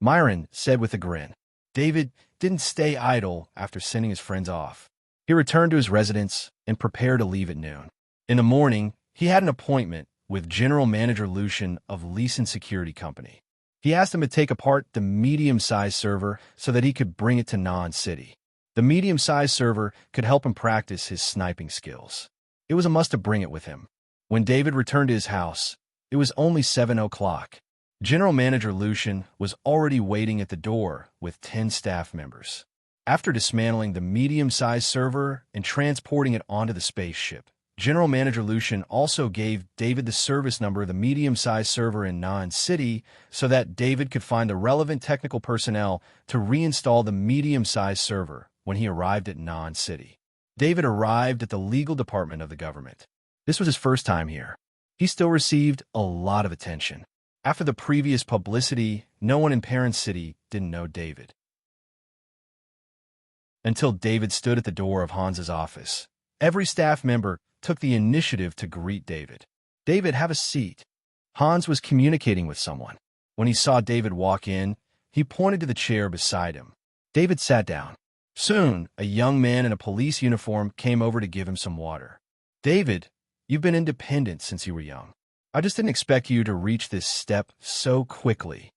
Myron said with a grin. David didn't stay idle after sending his friends off. He returned to his residence and prepared to leave at noon. In the morning, he had an appointment with General Manager Lucian of Leeson Security Company. He asked him to take apart the medium-sized server so that he could bring it to Nan City. The medium-sized server could help him practice his sniping skills. It was a must to bring it with him. When David returned to his house, it was only 7 o'clock. General Manager Lucian was already waiting at the door with 10 staff members. After dismantling the medium-sized server and transporting it onto the spaceship, General Manager Lucian also gave David the service number of the medium-sized server in Nan City so that David could find the relevant technical personnel to reinstall the medium-sized server when he arrived at Nan City. David arrived at the legal department of the government. This was his first time here. He still received a lot of attention. After the previous publicity, no one in Parent City didn't know David. Until David stood at the door of Hans's office. Every staff member took the initiative to greet David. David, have a seat. Hans was communicating with someone. When he saw David walk in, he pointed to the chair beside him. David sat down. Soon, a young man in a police uniform came over to give him some water. David, you've been independent since you were young. I just didn't expect you to reach this step so quickly.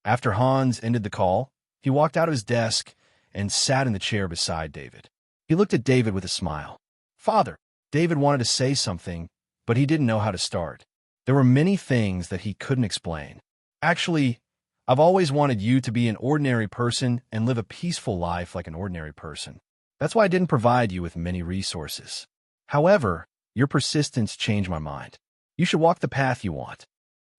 After Hans ended the call, he walked out of his desk and sat in the chair beside David. He looked at David with a smile. Father, David wanted to say something, but he didn't know how to start. There were many things that he couldn't explain. Actually, I've always wanted you to be an ordinary person and live a peaceful life like an ordinary person. That's why I didn't provide you with many resources. However, your persistence changed my mind. You should walk the path you want.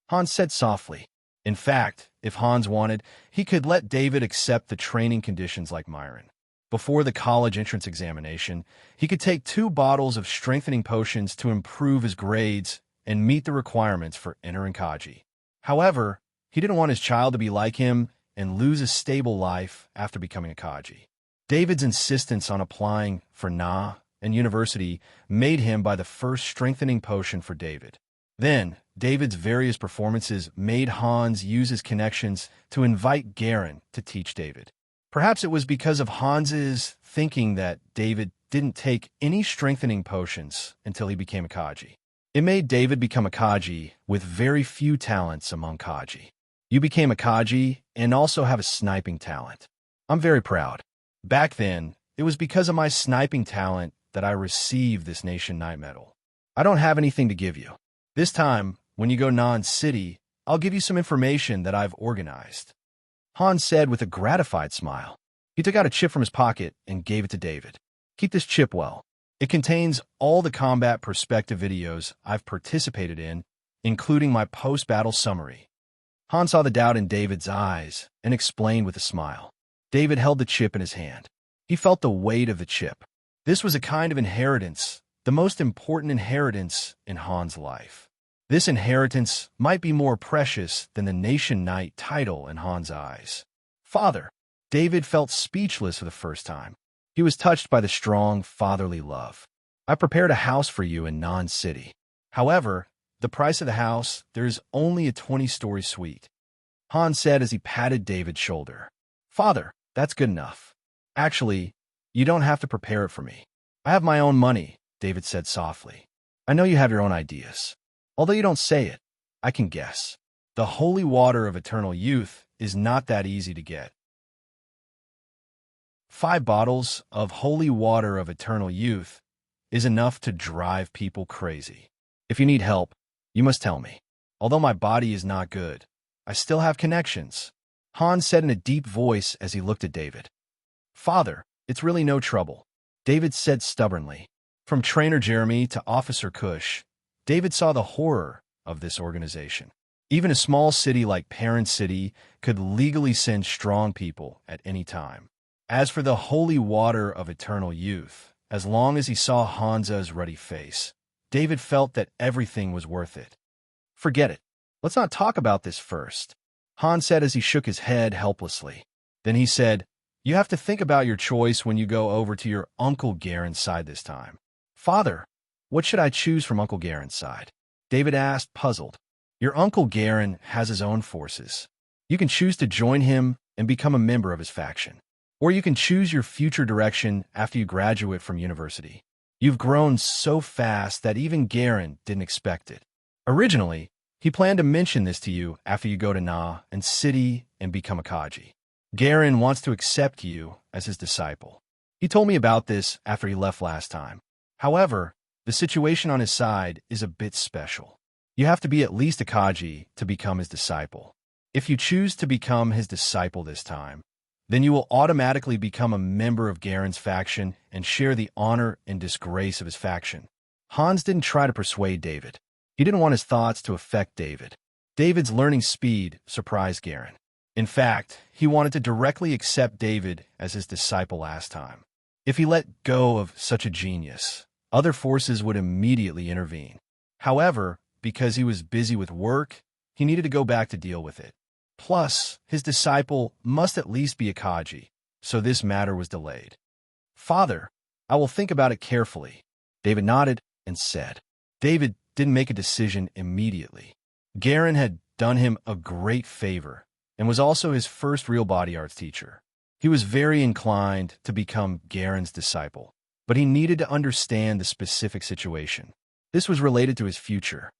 Hans said softly. In fact, if Hans wanted, he could let David accept the training conditions like Myron. Before the college entrance examination, he could take 2 bottles of strengthening potions to improve his grades and meet the requirements for entering Kaji. However, he didn't want his child to be like him and lose a stable life after becoming a Kaji. David's insistence on applying for Na and university made him buy the first strengthening potion for David. Then, David's various performances made Hans use his connections to invite Garen to teach David. Perhaps it was because of Hans's thinking that David didn't take any strengthening potions until he became a Kaji. It made David become a Kaji with very few talents among Kaji. You became a Kaji and also have a sniping talent. I'm very proud. Back then, it was because of my sniping talent that I received this Nation Knight medal. I don't have anything to give you. This time, when you go non-city, I'll give you some information that I've organized. Hans said with a gratified smile. He took out a chip from his pocket and gave it to David. Keep this chip well. It contains all the combat perspective videos I've participated in, including my post-battle summary. Hans saw the doubt in David's eyes and explained with a smile. David held the chip in his hand. He felt the weight of the chip. This was a kind of inheritance, the most important inheritance in Hans' life. This inheritance might be more precious than the Nation Knight title in Hans' eyes. Father, David felt speechless for the first time. He was touched by the strong fatherly love. I prepared a house for you in non-city. However, the price of the house, there's only a 20-story suite. Hans said as he patted David's shoulder. Father, that's good enough. Actually, you don't have to prepare it for me. I have my own money, David said softly. I know you have your own ideas. Although you don't say it, I can guess. The holy water of eternal youth is not that easy to get. 5 bottles of holy water of eternal youth is enough to drive people crazy. If you need help, you must tell me. Although my body is not good, I still have connections. Hans said in a deep voice as he looked at David. Father, it's really no trouble, David said stubbornly. From Trainer Jeremy to Officer Kush, David saw the horror of this organization. Even a small city like Parent City could legally send strong people at any time. As for the holy water of eternal youth, as long as he saw Hansa's ruddy face, David felt that everything was worth it. Forget it. Let's not talk about this first, Hans said as he shook his head helplessly. Then he said, you have to think about your choice when you go over to your Uncle Garen's side this time. Father, what should I choose from Uncle Garen's side? David asked, puzzled. Your Uncle Garen has his own forces. You can choose to join him and become a member of his faction. Or you can choose your future direction after you graduate from university. You've grown so fast that even Garen didn't expect it. Originally, he planned to mention this to you after you go to Na and City and become a Kaji. Garen wants to accept you as his disciple. He told me about this after he left last time. However, the situation on his side is a bit special. You have to be at least a Kaji to become his disciple. If you choose to become his disciple this time, then you will automatically become a member of Garen's faction and share the honor and disgrace of his faction. Hans didn't try to persuade David. He didn't want his thoughts to affect David. David's learning speed surprised Garen. In fact, he wanted to directly accept David as his disciple last time. If he let go of such a genius, other forces would immediately intervene. However, because he was busy with work, he needed to go back to deal with it. Plus, his disciple must at least be a Kaji, so this matter was delayed. Father, I will think about it carefully, David nodded and said. David didn't make a decision immediately. Garen had done him a great favor and was also his first real body arts teacher. He was very inclined to become Garen's disciple, but he needed to understand the specific situation. This was related to his future.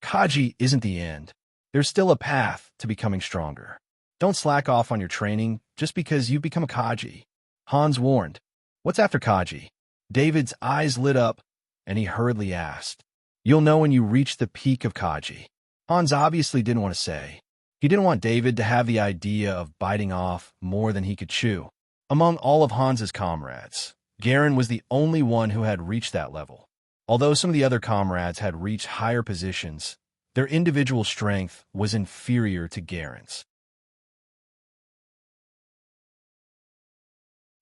Kaji isn't the end. There's still a path to becoming stronger. Don't slack off on your training just because you've become a Kaji. Hans warned. What's after Kaji? David's eyes lit up, and he hurriedly asked. You'll know when you reach the peak of Kaji. Hans obviously didn't want to say. He didn't want David to have the idea of biting off more than he could chew. Among all of Hans's comrades, Garen was the only one who had reached that level. Although some of the other comrades had reached higher positions, their individual strength was inferior to Garen's.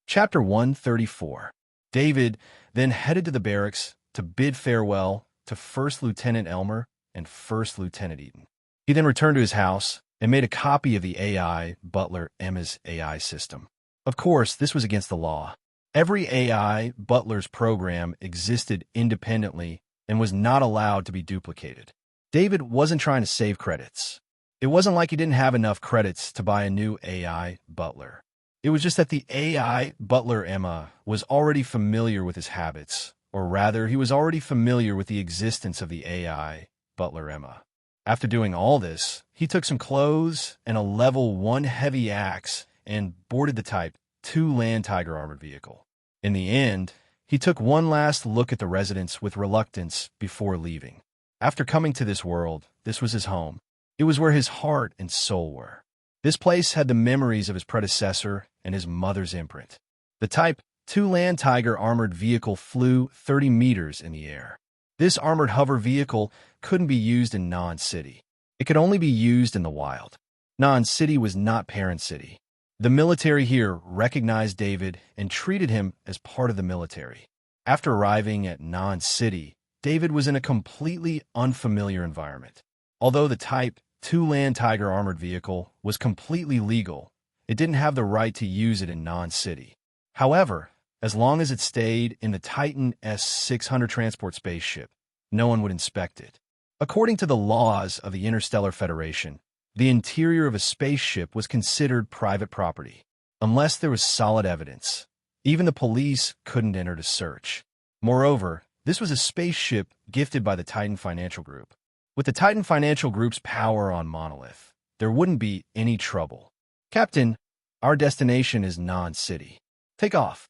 Chapter 134. David then headed to the barracks to bid farewell to First Lieutenant Elmer and First Lieutenant Eaton. He then returned to his house and made a copy of the AI butler Emma's AI system. Of course, this was against the law. Every AI butler's program existed independently and was not allowed to be duplicated. David wasn't trying to save credits. It wasn't like he didn't have enough credits to buy a new AI butler. It was just that the AI butler Emma was already familiar with his habits, or rather, he was already familiar with the existence of the AI butler Emma. After doing all this, he took some clothes and a level 1 heavy axe and boarded the Type 2 Land Tiger armored vehicle. In the end, he took one last look at the residence with reluctance before leaving. After coming to this world, this was his home. It was where his heart and soul were. This place had the memories of his predecessor and his mother's imprint. The Type 2 Land Tiger armored vehicle flew 30 meters in the air. This armored hover vehicle couldn't be used in Non-City. It could only be used in the wild. Non-City was not Parent City. The military here recognized David and treated him as part of the military. After arriving at Non-City, David was in a completely unfamiliar environment. Although the Type 2 Land Tiger armored vehicle was completely legal, it didn't have the right to use it in Non-City. However, as long as it stayed in the Titan S-600 transport spaceship, no one would inspect it. According to the laws of the Interstellar Federation, the interior of a spaceship was considered private property, unless there was solid evidence. Even the police couldn't enter to search. Moreover, this was a spaceship gifted by the Titan Financial Group. With the Titan Financial Group's power on Monolith, there wouldn't be any trouble. Captain, our destination is Non-City. Take off.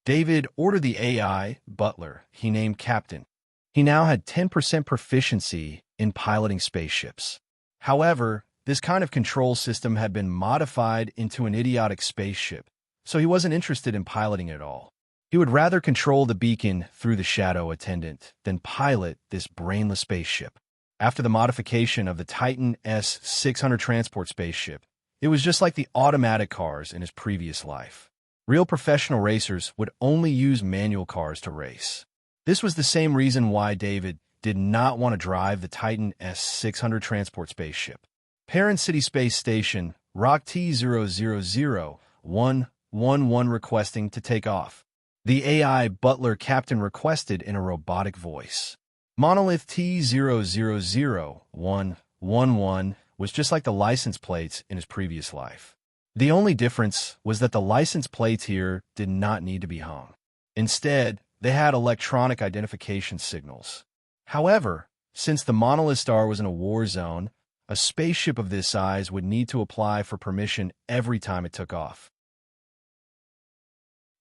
David ordered the AI butler he named Captain. He now had 10% proficiency in piloting spaceships. However, this kind of control system had been modified into an idiotic spaceship, so he wasn't interested in piloting it at all. He would rather control the beacon through the shadow attendant than pilot this brainless spaceship. After the modification of the Titan S-600 transport spaceship, it was just like the automatic cars in his previous life. Real professional racers would only use manual cars to race. This was the same reason why David did not want to drive the Titan S-600 transport spaceship. Parent City Space Station, Rock T-000-111 requesting to take off. The AI butler captain requested in a robotic voice. Monolith T-000-111 was just like the license plates in his previous life. The only difference was that the license plates here did not need to be hung. Instead, they had electronic identification signals. However, since the Monolith star was in a war zone, a spaceship of this size would need to apply for permission every time it took off.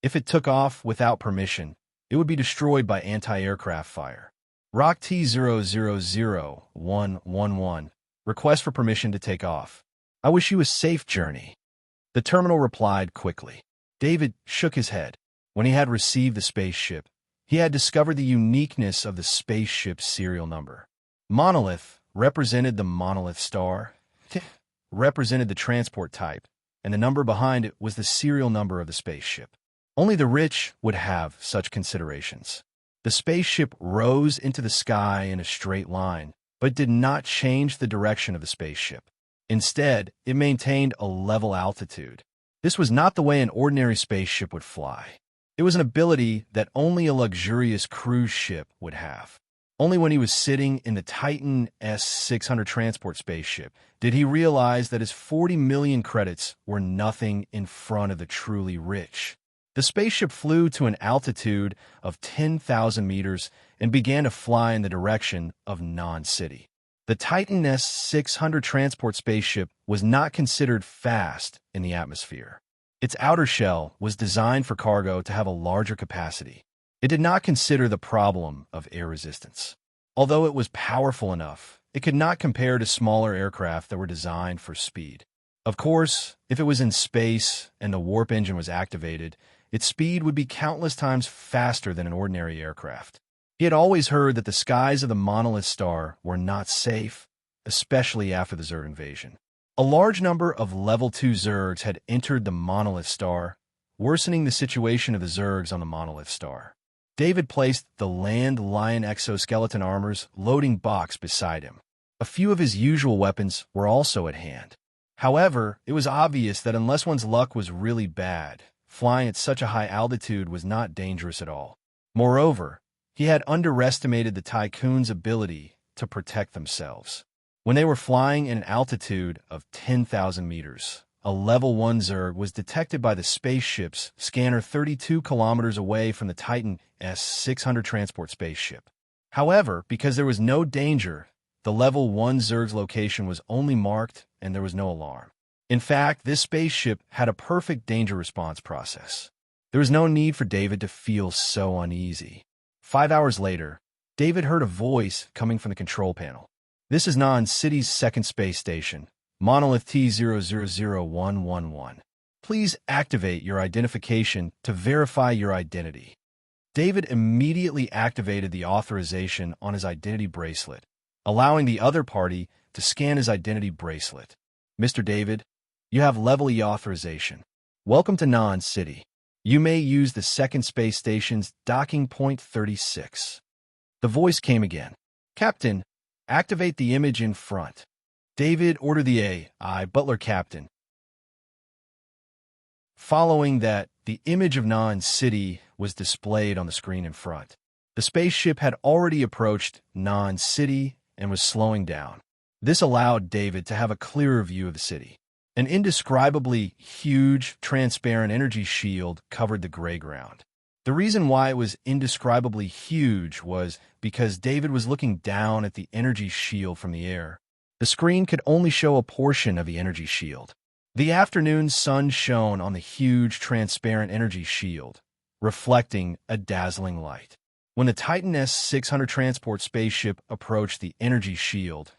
If it took off without permission, it would be destroyed by anti-aircraft fire. Rock T-000-111, request for permission to take off. I wish you a safe journey. The terminal replied quickly. David shook his head. When he had received the spaceship, he had discovered the uniqueness of the spaceship's serial number. Monolith represented the Monolith star, represented the transport type, and the number behind it was the serial number of the spaceship. Only the rich would have such considerations. The spaceship rose into the sky in a straight line, but did not change the direction of the spaceship. Instead, it maintained a level altitude. This was not the way an ordinary spaceship would fly. It was an ability that only a luxurious cruise ship would have. Only when he was sitting in the Titan S-600 transport spaceship did he realize that his 40 million credits were nothing in front of the truly rich. The spaceship flew to an altitude of 10,000 meters and began to fly in the direction of Non-City. The Titan S-600 transport spaceship was not considered fast in the atmosphere. Its outer shell was designed for cargo to have a larger capacity. It did not consider the problem of air resistance. Although it was powerful enough, it could not compare to smaller aircraft that were designed for speed. Of course, if it was in space and the warp engine was activated, its speed would be countless times faster than an ordinary aircraft. He had always heard that the skies of the monolith star were not safe, especially after the Zerg invasion. A large number of Level 2 Zergs had entered the monolith star, worsening the situation of the Zergs on the monolith star. David placed the Land Lion exoskeleton armor's loading box beside him. A few of his usual weapons were also at hand. However, it was obvious that unless one's luck was really bad, flying at such a high altitude was not dangerous at all. Moreover, he had underestimated the Tycoon's ability to protect themselves. When they were flying at an altitude of 10,000 meters, a Level 1 Zerg was detected by the spaceship's scanner 32 kilometers away from the Titan S-600 transport spaceship. However, because there was no danger, the Level 1 Zerg's location was only marked and there was no alarm. In fact, this spaceship had a perfect danger response process. There was no need for David to feel so uneasy. 5 hours later, David heard a voice coming from the control panel. "This is Nan City's second space station, Monolith T000111. Please activate your identification to verify your identity." David immediately activated the authorization on his identity bracelet, allowing the other party to scan his identity bracelet. "Mr. David, you have Level E authorization. Welcome to Nan City. You may use the second space station's docking point 36. The voice came again. "Captain, activate the image in front." David ordered the AI butler captain. Following that, the image of Nan City was displayed on the screen in front. The spaceship had already approached Nan City and was slowing down. This allowed David to have a clearer view of the city. An indescribably huge, transparent energy shield covered the gray ground. The reason why it was indescribably huge was because David was looking down at the energy shield from the air. The screen could only show a portion of the energy shield. The afternoon sun shone on the huge, transparent energy shield, reflecting a dazzling light. When the Titan S-600 transport spaceship approached the energy shield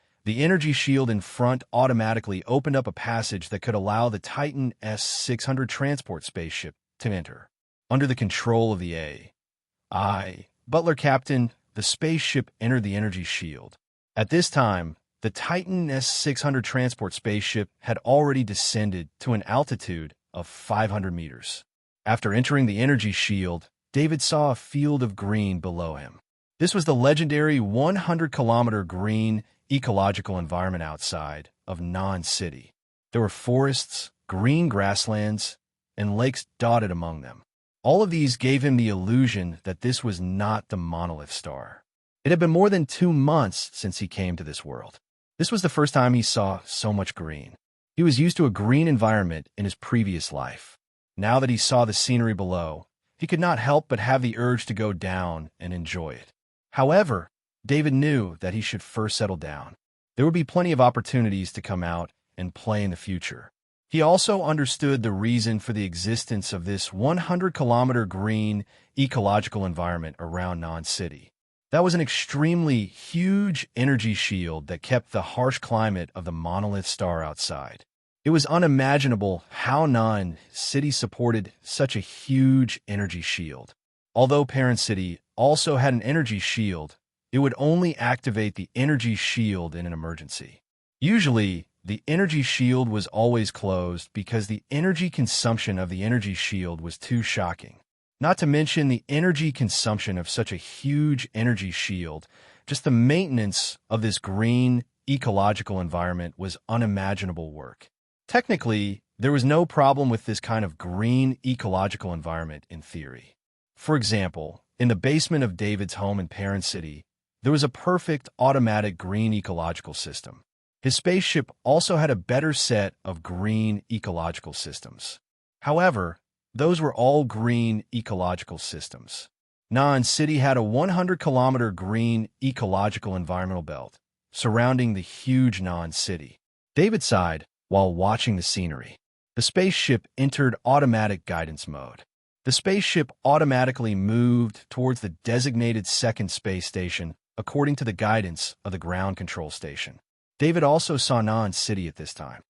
in front automatically opened up a passage that could allow the Titan S-600 transport spaceship to enter. Under the control of the AI butler captain, the spaceship entered the energy shield. At this time, the Titan S-600 transport spaceship had already descended to an altitude of 500 meters. After entering the energy shield, David saw a field of green below him. This was the legendary 100-kilometer green ecological environment outside of Nan City. There were forests, green grasslands, and lakes dotted among them. All of these gave him the illusion that this was not the monolith star. It had been more than 2 months since he came to this world. This was the first time he saw so much green. He was used to a green environment in his previous life. Now that he saw the scenery below, he could not help but have the urge to go down and enjoy it. However, David knew that he should first settle down. There would be plenty of opportunities to come out and play in the future. He also understood the reason for the existence of this 100-kilometer green ecological environment around Nan City. That was an extremely huge energy shield that kept the harsh climate of the monolith star outside. It was unimaginable how Nan City supported such a huge energy shield. Although Parent City also had an energy shield, it would only activate the energy shield in an emergency. Usually, the energy shield was always closed because the energy consumption of the energy shield was too shocking. Not to mention the energy consumption of such a huge energy shield, just the maintenance of this green ecological environment was unimaginable work. Technically, there was no problem with this kind of green ecological environment in theory. For example, in the basement of David's home in Parent City, there was a perfect automatic green ecological system. His spaceship also had a better set of green ecological systems. However, those were all green ecological systems. Nan City had a 100-kilometer green ecological environmental belt surrounding the huge Nan City. David sighed while watching the scenery. The spaceship entered automatic guidance mode. The spaceship automatically moved towards the designated second space station according to the guidance of the ground control station. David also saw Naan City at this time.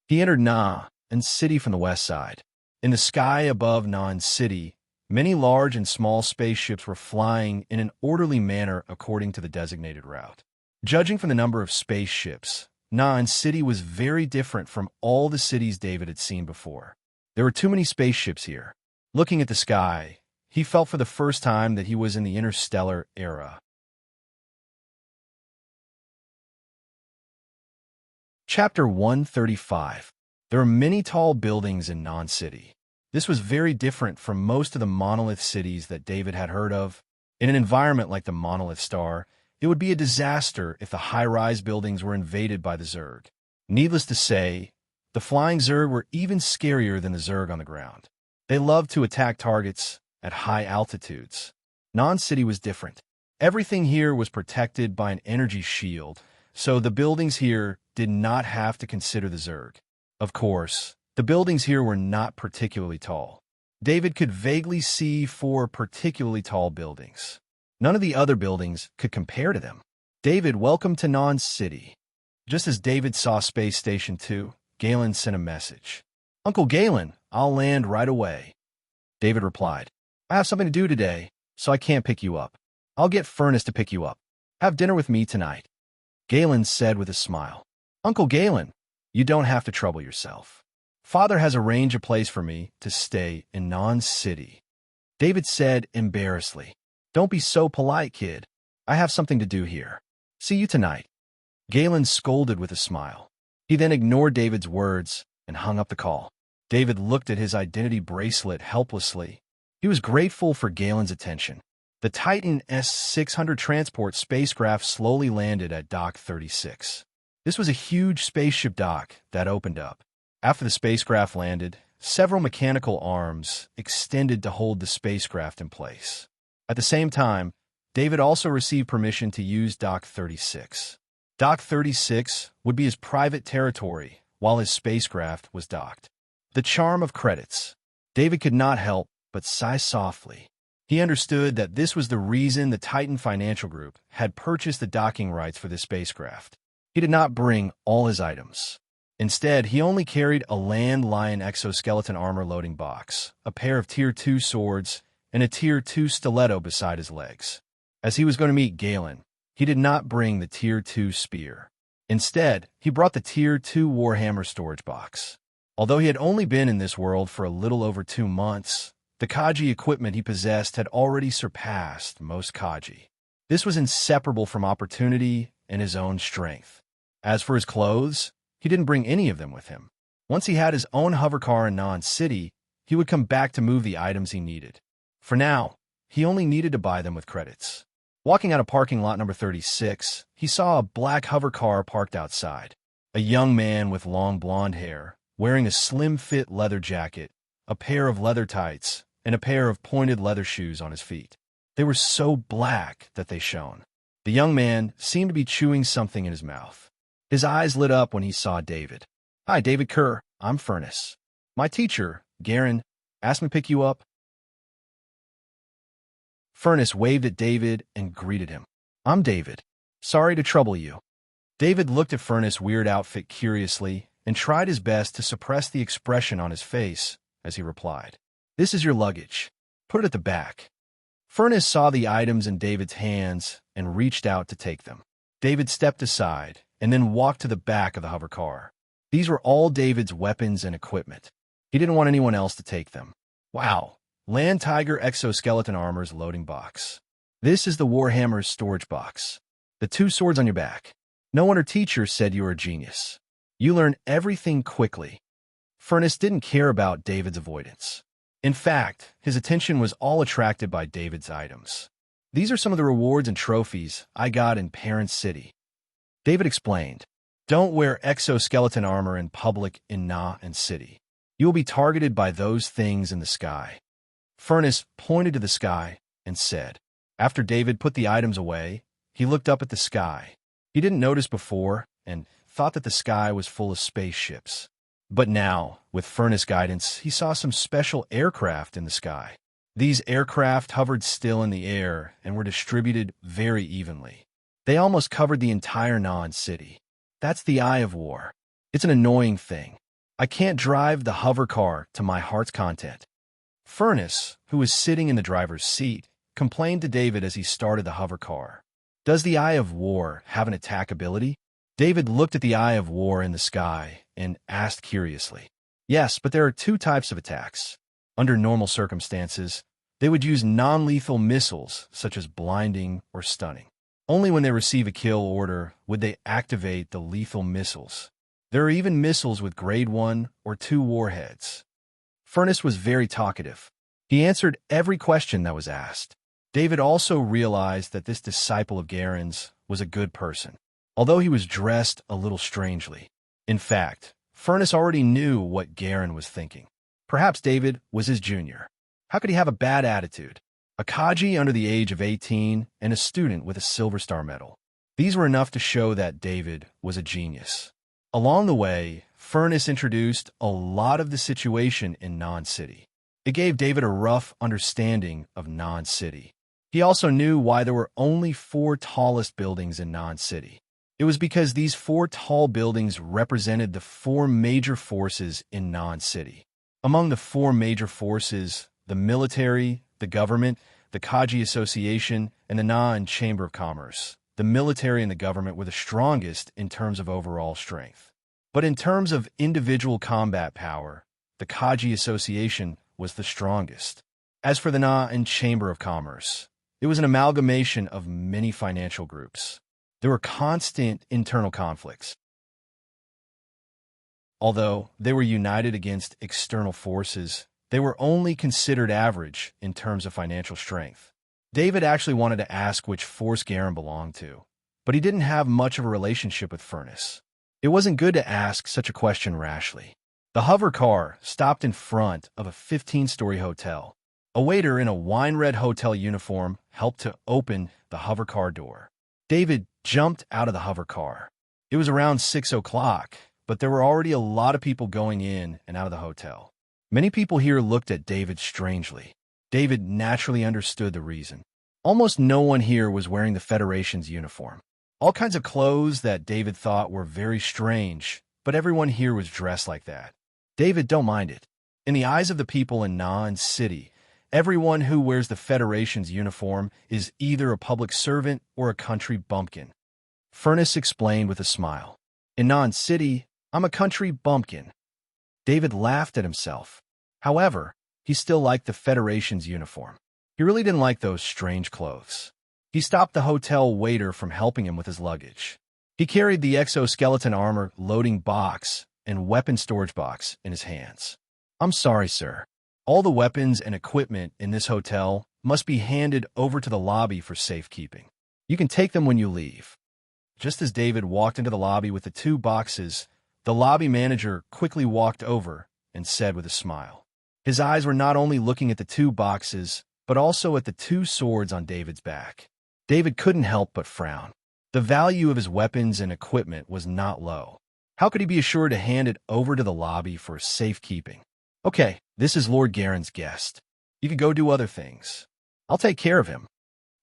He entered Naan City from the west side. In the sky above Naan City, many large and small spaceships were flying in an orderly manner according to the designated route. Judging from the number of spaceships, Naan City was very different from all the cities David had seen before. There were too many spaceships here. Looking at the sky, he felt for the first time that he was in the interstellar era. Chapter 135. There are many tall buildings in Naan City. This was very different from most of the monolith cities that David had heard of. In an environment like the Monolith Star, it would be a disaster if the high-rise buildings were invaded by the Zerg. Needless to say, the flying Zerg were even scarier than the Zerg on the ground. They loved to attack targets at high altitudes. Naan City was different. Everything here was protected by an energy shield, so the buildings here did not have to consider the Zerg. Of course, the buildings here were not particularly tall. David could vaguely see 4 particularly tall buildings. None of the other buildings could compare to them. David, welcome to Naan City. Just as David saw Space Station 2, Galen sent a message. Uncle Galen, I'll land right away. David replied, I have something to do today, so I can't pick you up. I'll get Furnace to pick you up. Have dinner with me tonight. Galen said with a smile. Uncle Galen, you don't have to trouble yourself. Father has arranged a place for me to stay in Naan City. David said embarrassedly, Don't be so polite, kid. I have something to do here. See you tonight. Galen scolded with a smile. He then ignored David's words and hung up the call. David looked at his identity bracelet helplessly. He was grateful for Galen's attention. The Titan S-600 transport spacecraft slowly landed at Dock 36. This was a huge spaceship dock that opened up. After the spacecraft landed, several mechanical arms extended to hold the spacecraft in place. At the same time, David also received permission to use Dock 36. Dock 36 would be his private territory while his spacecraft was docked. The charm of credits. David could not help but sigh softly. He understood that this was the reason the Titan Financial Group had purchased the docking rights for this spacecraft. He did not bring all his items. Instead, he only carried a Land Lion exoskeleton armor loading box, a pair of Tier 2 swords, and a Tier 2 stiletto beside his legs. As he was going to meet Galen, he did not bring the Tier 2 spear. Instead, he brought the Tier 2 Warhammer storage box. Although he had only been in this world for a little over 2 months, the Kaji equipment he possessed had already surpassed most Kaji. This was inseparable from opportunity and his own strength. As for his clothes, he didn't bring any of them with him. Once he had his own hovercar in Naan City, he would come back to move the items he needed. For now, he only needed to buy them with credits. Walking out of parking lot number 36, he saw a black hovercar parked outside. A young man with long blonde hair, wearing a slim-fit leather jacket, a pair of leather tights, and a pair of pointed leather shoes on his feet. They were so black that they shone. The young man seemed to be chewing something in his mouth. His eyes lit up when he saw David. Hi, David Kerr. I'm Furnace. My teacher, Garen, asked me to pick you up. Furnace waved at David and greeted him. I'm David. Sorry to trouble you. David looked at Furnace's weird outfit curiously and tried his best to suppress the expression on his face as he replied. This is your luggage. Put it at the back. Furnace saw the items in David's hands and reached out to take them. David stepped aside and then walked to the back of the hovercar. These were all David's weapons and equipment. He didn't want anyone else to take them. Wow. Land Tiger exoskeleton armor's loading box. This is the Warhammer's storage box. The 2 swords on your back. No wonder teacher said you were a genius. You learn everything quickly. Furnace didn't care about David's avoidance. In fact, his attention was all attracted by David's items. These are some of the rewards and trophies I got in Parent City. David explained, Don't wear exoskeleton armor in public in Naan City. You will be targeted by those things in the sky. Furnace pointed to the sky and said. After David put the items away, he looked up at the sky. He didn't notice before and thought that the sky was full of spaceships. But now, with Furnace guidance, he saw some special aircraft in the sky. These aircraft hovered still in the air and were distributed very evenly. They almost covered the entire non-city. That's the eye of war. It's an annoying thing. I can't drive the hover car to my heart's content. Furnace, who was sitting in the driver's seat, complained to David as he started the hover car. Does the eye of war have an attack ability? David looked at the eye of war in the sky and asked curiously. Yes, but there are two types of attacks. Under normal circumstances, they would use non-lethal missiles such as blinding or stunning. Only when they receive a kill order would they activate the lethal missiles. There are even missiles with grade 1 or 2 warheads. Furnace was very talkative. He answered every question that was asked. David also realized that this disciple of Garen's was a good person, although he was dressed a little strangely. In fact, Furnace already knew what Garen was thinking. Perhaps David was his junior. How could he have a bad attitude? A Kaji under the age of 18 and a student with a Silver Star medal. These were enough to show that David was a genius. Along the way, Furnace introduced a lot of the situation in non-city. It gave David a rough understanding of non-city. He also knew why there were only 4 tallest buildings in non-city. It was because these 4 tall buildings represented the 4 major forces in non-city. Among the 4 major forces, the military, the government, the Kaji Association, and the Na Chamber of Commerce. The military and the government were the strongest in terms of overall strength. But in terms of individual combat power, the Kaji Association was the strongest. As for the Na Chamber of Commerce, it was an amalgamation of many financial groups. There were constant internal conflicts. Although they were united against external forces, they were only considered average in terms of financial strength. David actually wanted to ask which force Garen belonged to, but he didn't have much of a relationship with Furnace. It wasn't good to ask such a question rashly. The hover car stopped in front of a 15-story hotel. A waiter in a wine-red hotel uniform helped to open the hover car door. David jumped out of the hover car. It was around 6 o'clock, but there were already a lot of people going in and out of the hotel. Many people here looked at David strangely. David naturally understood the reason. Almost no one here was wearing the Federation's uniform. All kinds of clothes that David thought were very strange, but everyone here was dressed like that. David don't mind it. In the eyes of the people in non-city, everyone who wears the Federation's uniform is either a public servant or a country bumpkin. Furnace explained with a smile. In non-city, I'm a country bumpkin. David laughed at himself. However, he still liked the Federation's uniform. He really didn't like those strange clothes. He stopped the hotel waiter from helping him with his luggage. He carried the exoskeleton armor loading box and weapon storage box in his hands. I'm sorry, sir. All the weapons and equipment in this hotel must be handed over to the lobby for safekeeping. You can take them when you leave. Just as David walked into the lobby with the 2 boxes, the lobby manager quickly walked over and said with a smile. His eyes were not only looking at the 2 boxes, but also at the 2 swords on David's back. David couldn't help but frown. The value of his weapons and equipment was not low. How could he be assured to hand it over to the lobby for safekeeping? Okay, this is Lord Garen's guest. You could go do other things. I'll take care of him.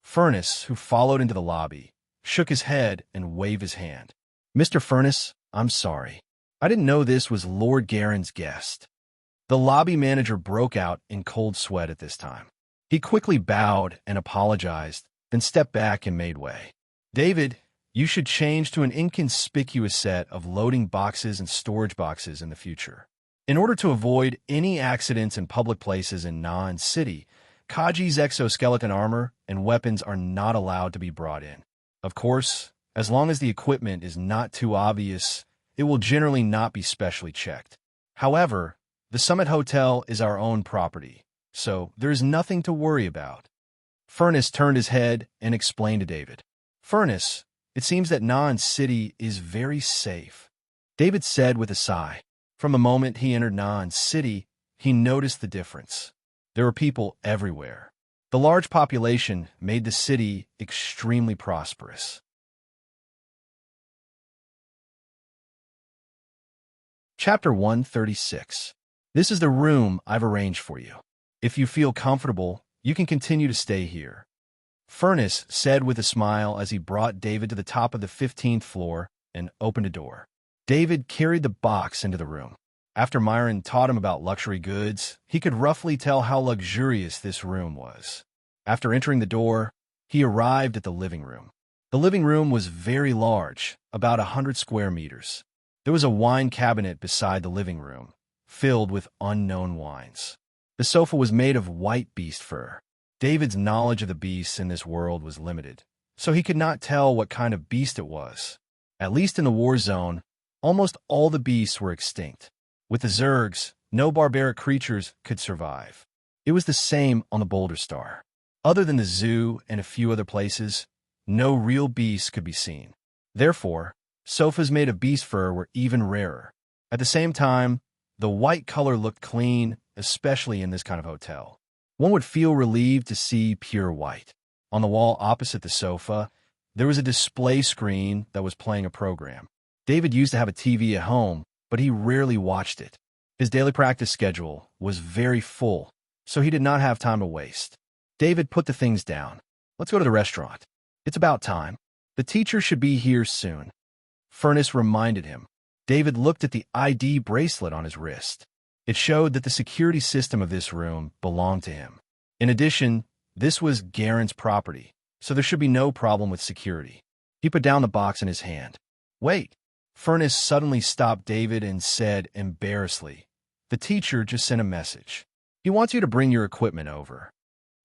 Furnace, who followed into the lobby, shook his head and waved his hand. Mr. Furnace, I'm sorry. I didn't know this was Lord Garen's guest. The lobby manager broke out in cold sweat at this time. He quickly bowed and apologized, then stepped back and made way. David, you should change to an inconspicuous set of loading boxes and storage boxes in the future. In order to avoid any accidents in public places in non-city, Kaji's exoskeleton armor and weapons are not allowed to be brought in. Of course, as long as the equipment is not too obvious, it will generally not be specially checked. However, the Summit Hotel is our own property, so there is nothing to worry about. Furnace turned his head and explained to David. Furnace, it seems that non-city is very safe. David said with a sigh. From the moment he entered non-city, he noticed the difference. There were people everywhere. The large population made the city extremely prosperous. Chapter 136. This is the room I've arranged for you. If you feel comfortable, You can continue to stay here. Furnace said with a smile as he brought David to the top of the 15th floor and opened a door. David carried the box into the room. After Myron taught him about luxury goods, he could roughly tell how luxurious this room was. After entering the door, he arrived at the living room. The living room was very large, about 100 square meters. There was a wine cabinet beside the living room, filled with unknown wines. The sofa was made of white beast fur. David's knowledge of the beasts in this world was limited, so he could not tell what kind of beast it was. At least in the war zone, almost all the beasts were extinct. With the Zergs, no barbaric creatures could survive. It was the same on the Boulder Star. Other than the zoo and a few other places, no real beasts could be seen. Therefore, sofas made of beast fur were even rarer. At the same time, the white color looked clean, especially in this kind of hotel. One would feel relieved to see pure white. On the wall opposite the sofa, there was a display screen that was playing a program. David used to have a TV at home, but he rarely watched it. His daily practice schedule was very full, so he did not have time to waste. David put the things down. Let's go to the restaurant. It's about time. The teacher should be here soon. Furnace reminded him. David looked at the ID bracelet on his wrist. It showed that the security system of this room belonged to him. In addition, this was Garen's property, so there should be no problem with security. He put down the box in his hand. Wait. Furnace suddenly stopped David and said embarrassedly, "The teacher just sent a message. He wants you to bring your equipment over."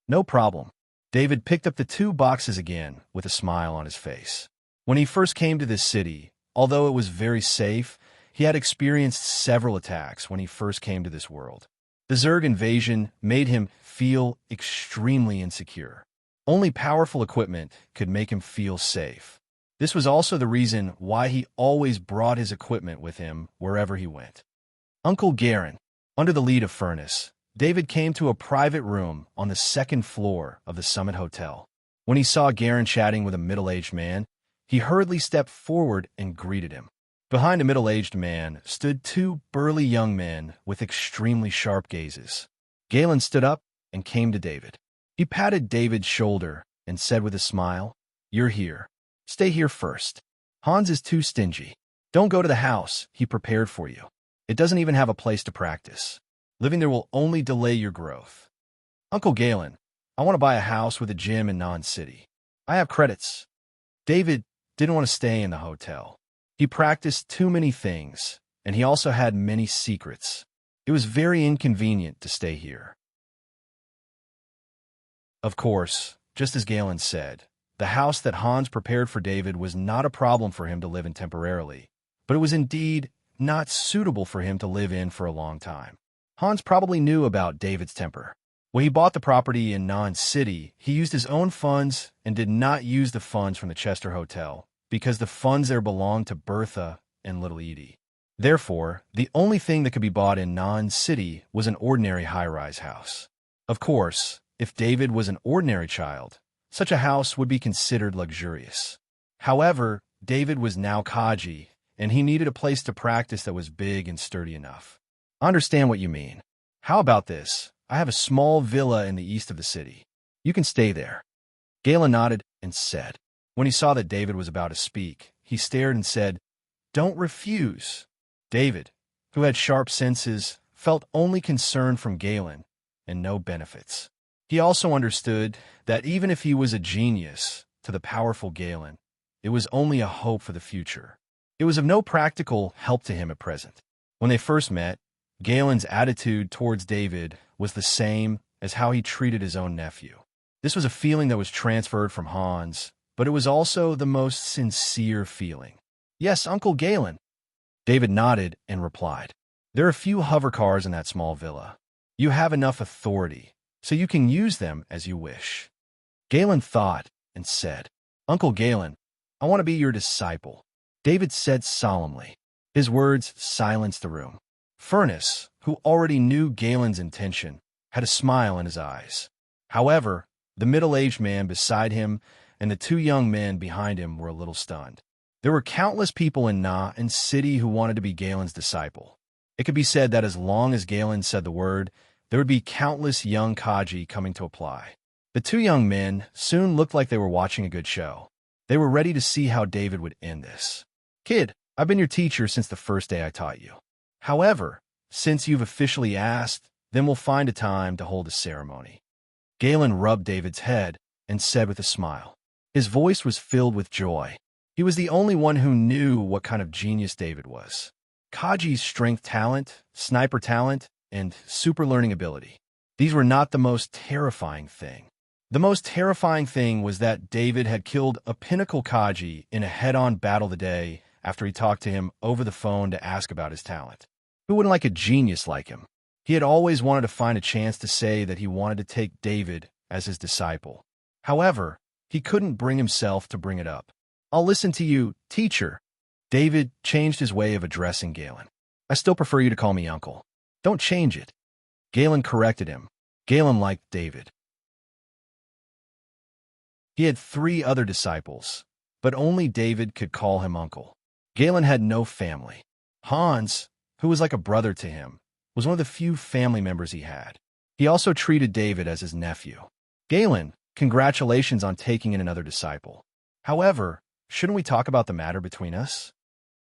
No problem. David picked up the two boxes again with a smile on his face. When he first came to this city, although it was very safe, he had experienced several attacks when he first came to this world. The Zerg invasion made him feel extremely insecure. Only powerful equipment could make him feel safe. This was also the reason why he always brought his equipment with him wherever he went. Uncle Garen. Under the lead of Furnace, David came to a private room on the second floor of the Summit Hotel. When he saw Garen chatting with a middle-aged man, he hurriedly stepped forward and greeted him. Behind a middle-aged man stood two burly young men with extremely sharp gazes. Galen stood up and came to David. He patted David's shoulder and said with a smile, "You're here. Stay here first. Hans is too stingy. Don't go to the house he prepared for you. It doesn't even have a place to practice. Living there will only delay your growth." "Uncle Galen, I want to buy a house with a gym in Non-City. I have credits." David didn't want to stay in the hotel. He practiced too many things, and he also had many secrets. It was very inconvenient to stay here. Of course, just as Galen said, the house that Hans prepared for David was not a problem for him to live in temporarily, but it was indeed not suitable for him to live in for a long time. Hans probably knew about David's temper. When he bought the property in Non-City, he used his own funds and did not use the funds from the Chester Hotel, because the funds there belonged to Bertha and little Edie. Therefore, the only thing that could be bought in Non-City was an ordinary high-rise house. Of course, if David was an ordinary child, such a house would be considered luxurious. However, David was now Kaji, and he needed a place to practice that was big and sturdy enough. "I understand what you mean. How about this? I have a small villa in the east of the city. You can stay there." Galen nodded and said. When he saw that David was about to speak, he stared and said, "Don't refuse." David, who had sharp senses, felt only concern from Galen and no benefits. He also understood that even if he was a genius to the powerful Galen, it was only a hope for the future. It was of no practical help to him at present. When they first met, Galen's attitude towards David was the same as how he treated his own nephew. This was a feeling that was transferred from Hans, but it was also the most sincere feeling. "Yes, Uncle Galen." David nodded and replied, "There are a few hover cars in that small villa. You have enough authority, so you can use them as you wish." Galen thought and said, "Uncle Galen, I want to be your disciple." David said solemnly. His words silenced the room. Furnace, who already knew Galen's intention, had a smile in his eyes. However, the middle-aged man beside him and the two young men behind him were a little stunned. There were countless people in Non-City who wanted to be Galen's disciple. It could be said that as long as Galen said the word, there would be countless young Kaji coming to apply. The two young men soon looked like they were watching a good show. They were ready to see how David would end this. Kid, I've been your teacher since the first day I taught you. However, since you've officially asked, then we'll find a time to hold a ceremony. Galen rubbed David's head and said with a smile. His voice was filled with joy. He was the only one who knew what kind of genius David was. Kaji's strength talent, sniper talent, and super learning ability. These were not the most terrifying thing. The most terrifying thing was that David had killed a pinnacle Kaji in a head-on battle the day after he talked to him over the phone to ask about his talent. Who wouldn't like a genius like him? He had always wanted to find a chance to say that he wanted to take David as his disciple. However, he couldn't bring himself to bring it up. I'll listen to you, teacher. David changed his way of addressing Galen. I still prefer you to call me uncle. Don't change it. Galen corrected him. Galen liked David. He had 3 other disciples, but only David could call him uncle. Galen had no family. Hans, who was like a brother to him, was one of the few family members he had. He also treated David as his nephew. Galen, congratulations on taking in another disciple. However, shouldn't we talk about the matter between us?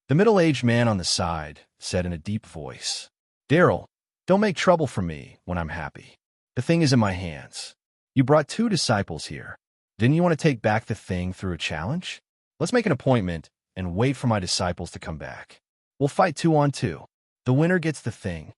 The middle-aged man on the side said in a deep voice, Daryl, don't make trouble for me when I'm happy. The thing is in my hands. You brought 2 disciples here. Didn't you want to take back the thing through a challenge? Let's make an appointment and wait for my disciples to come back. We'll fight 2 on 2. The winner gets the thing.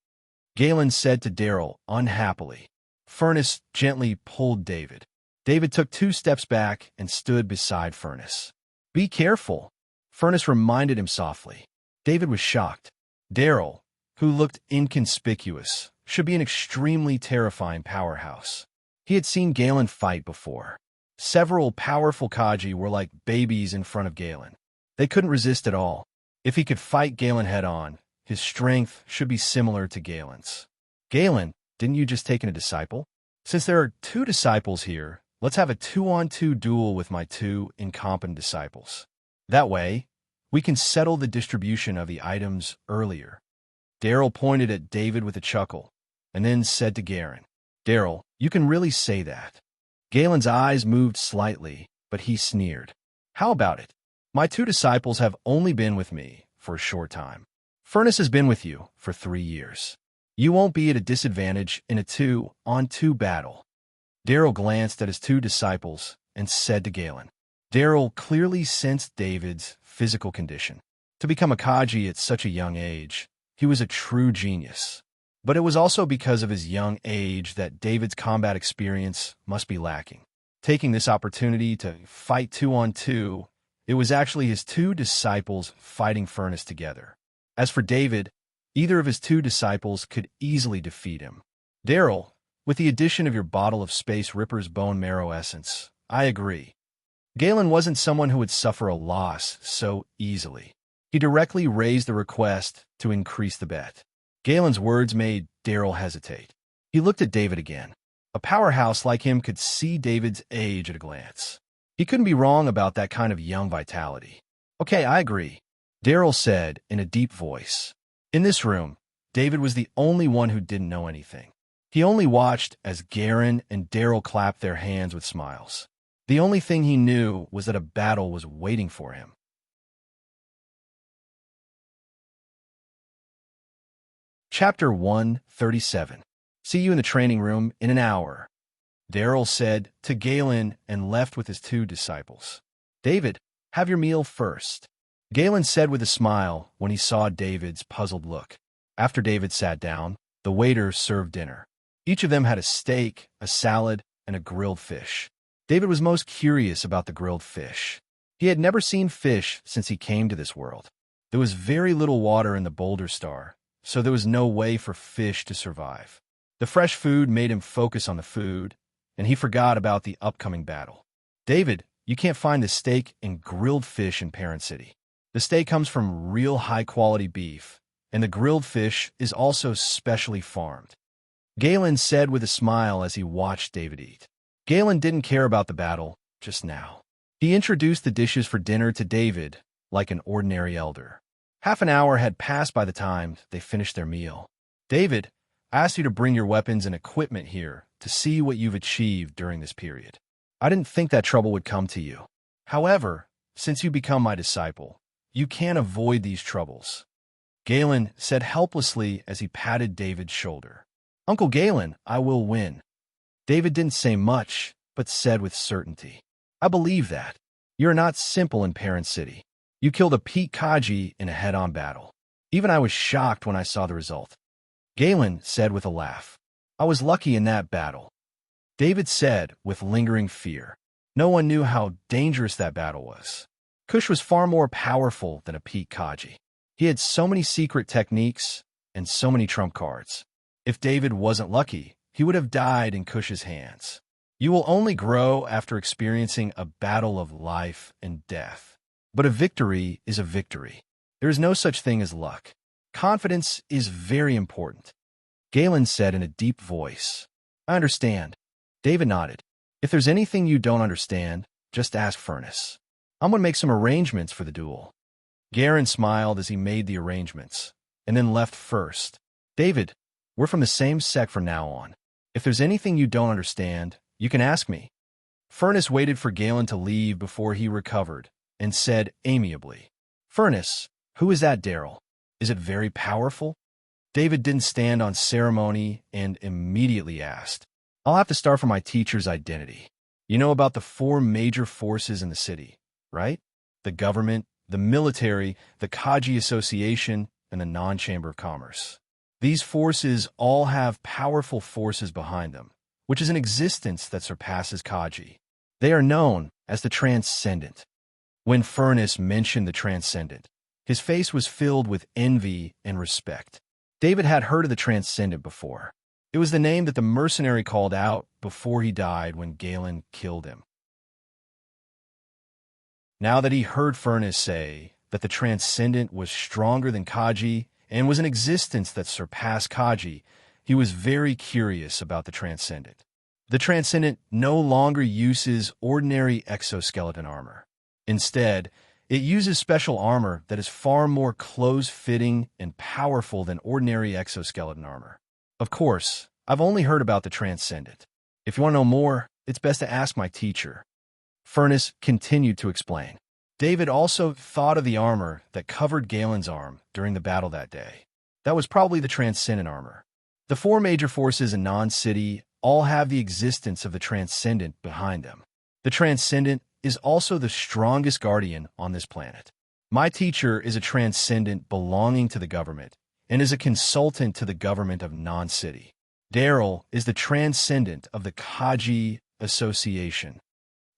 Galen said to Daryl unhappily. Furnace gently pulled David. David took 2 steps back and stood beside Furnace. Be careful, Furnace reminded him softly. David was shocked. Daryl, who looked inconspicuous, should be an extremely terrifying powerhouse. He had seen Galen fight before. Several powerful Kaji were like babies in front of Galen. They couldn't resist at all. If he could fight Galen head-on, his strength should be similar to Galen's. Galen, didn't you just take in a disciple? Since there are 2 disciples here, let's have a 2-on-2 duel with my 2 incompetent disciples. That way, we can settle the distribution of the items earlier. Daryl pointed at David with a chuckle, and then said to Garen, Daryl, you can really say that. Galen's eyes moved slightly, but he sneered. How about it? My 2 disciples have only been with me for a short time. Furnace has been with you for 3 years. You won't be at a disadvantage in a 2-on-2 battle. Daryl glanced at his 2 disciples and said to Galen. Daryl clearly sensed David's physical condition. To become a Kaji at such a young age, he was a true genius. But it was also because of his young age that David's combat experience must be lacking. Taking this opportunity to fight 2-on-2, it was actually his 2 disciples fighting Furnace together. As for David, either of his 2 disciples could easily defeat him. Daryl, with the addition of your bottle of Space Ripper's bone marrow essence, I agree. Galen wasn't someone who would suffer a loss so easily. He directly raised the request to increase the bet. Galen's words made Daryl hesitate. He looked at David again. A powerhouse like him could see David's age at a glance. He couldn't be wrong about that kind of young vitality. Okay, I agree, Daryl said in a deep voice. In this room, David was the only one who didn't know anything. He only watched as Garen and Daryl clapped their hands with smiles. The only thing he knew was that a battle was waiting for him. Chapter 137. See you in the training room in an hour, Daryl said to Galen and left with his 2 disciples. David, have your meal first, Galen said with a smile when he saw David's puzzled look. After David sat down, the waiter served dinner. Each of them had a steak, a salad, and a grilled fish. David was most curious about the grilled fish. He had never seen fish since he came to this world. There was very little water in the Boulder Star, so there was no way for fish to survive. The fresh food made him focus on the food, and he forgot about the upcoming battle. David, you can't find the steak and grilled fish in Parent City. The steak comes from real high-quality beef, and the grilled fish is also specially farmed, Galen said with a smile as he watched David eat. Galen didn't care about the battle just now. He introduced the dishes for dinner to David like an ordinary elder. Half an hour had passed by the time they finished their meal. David, I asked you to bring your weapons and equipment here to see what you've achieved during this period. I didn't think that trouble would come to you. However, since you become my disciple, you can't avoid these troubles. Galen said helplessly as he patted David's shoulder. Uncle Galen, I will win. David didn't say much, but said with certainty. I believe that. You're not simple in Parent City. You killed a Pete Kaji in a head-on battle. Even I was shocked when I saw the result. Galen said with a laugh. I was lucky in that battle. David said with lingering fear. No one knew how dangerous that battle was. Kush was far more powerful than a Pete Kaji. He had so many secret techniques and so many trump cards. If David wasn't lucky, he would have died in Kush's hands. You will only grow after experiencing a battle of life and death. But a victory is a victory. There is no such thing as luck. Confidence is very important. Galen said in a deep voice. I understand. David nodded. If there's anything you don't understand, just ask Furnace. I'm going to make some arrangements for the duel. Garen smiled as he made the arrangements, and then left first. David, we're from the same sect from now on. If there's anything you don't understand, you can ask me. Furnace waited for Galen to leave before he recovered, and said amiably, Furnace, who is that Daryl? Is it very powerful? David didn't stand on ceremony and immediately asked, I'll have to start from my teacher's identity. You know about the 4 major forces in the city, right? The government, the military, the Kaji Association, and the non-Chamber of Commerce. These forces all have powerful forces behind them, which is an existence that surpasses Kaji. They are known as the Transcendent. When Furnace mentioned the Transcendent, his face was filled with envy and respect. David had heard of the Transcendent before. It was the name that the mercenary called out before he died when Galen killed him. Now that he heard Furnace say that the Transcendent was stronger than Kaji and was an existence that surpassed Kaji, he was very curious about the Transcendent. The Transcendent no longer uses ordinary exoskeleton armor. Instead, it uses special armor that is far more close-fitting and powerful than ordinary exoskeleton armor. Of course, I've only heard about the Transcendent. If you want to know more, it's best to ask my teacher. Furnace continued to explain. David also thought of the armor that covered Galen's arm during the battle that day. That was probably the Transcendent armor. The 4 major forces in Non-City all have the existence of the Transcendent behind them. The Transcendent is also the strongest guardian on this planet. My teacher is a Transcendent belonging to the government and is a consultant to the government of Non-City. Daryl is the Transcendent of the Kaji Association.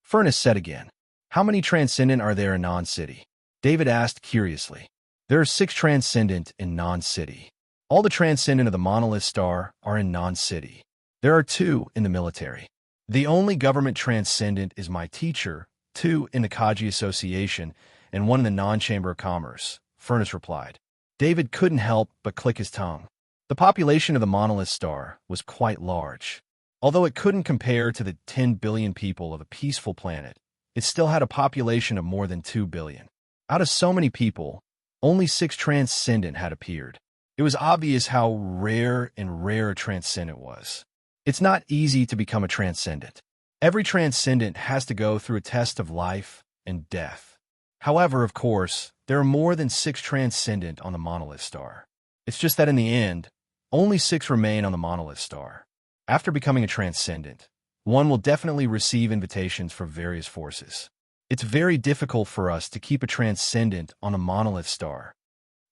Furnace said again, How many Transcendent are there in Non-City? David asked curiously. There are 6 Transcendent in Non-City. All the Transcendent of the Monolith Star are in Non-City. There are 2 in the military. The only government Transcendent is my teacher, 2 in the Kaji Association, and 1 in the non-Chamber of Commerce, Furnace replied. David couldn't help but click his tongue. The population of the Monolith Star was quite large. Although it couldn't compare to the 10 billion people of a peaceful planet, it still had a population of more than 2 billion. Out of so many people, only 6 Transcendent had appeared. It was obvious how rare a Transcendent was. It's not easy to become a Transcendent. Every Transcendent has to go through a test of life and death. However, of course, there are more than 6 Transcendent on the Monolith Star. It's just that in the end, only 6 remain on the Monolith Star. After becoming a Transcendent, one will definitely receive invitations from various forces. It's very difficult for us to keep a Transcendent on a Monolith Star.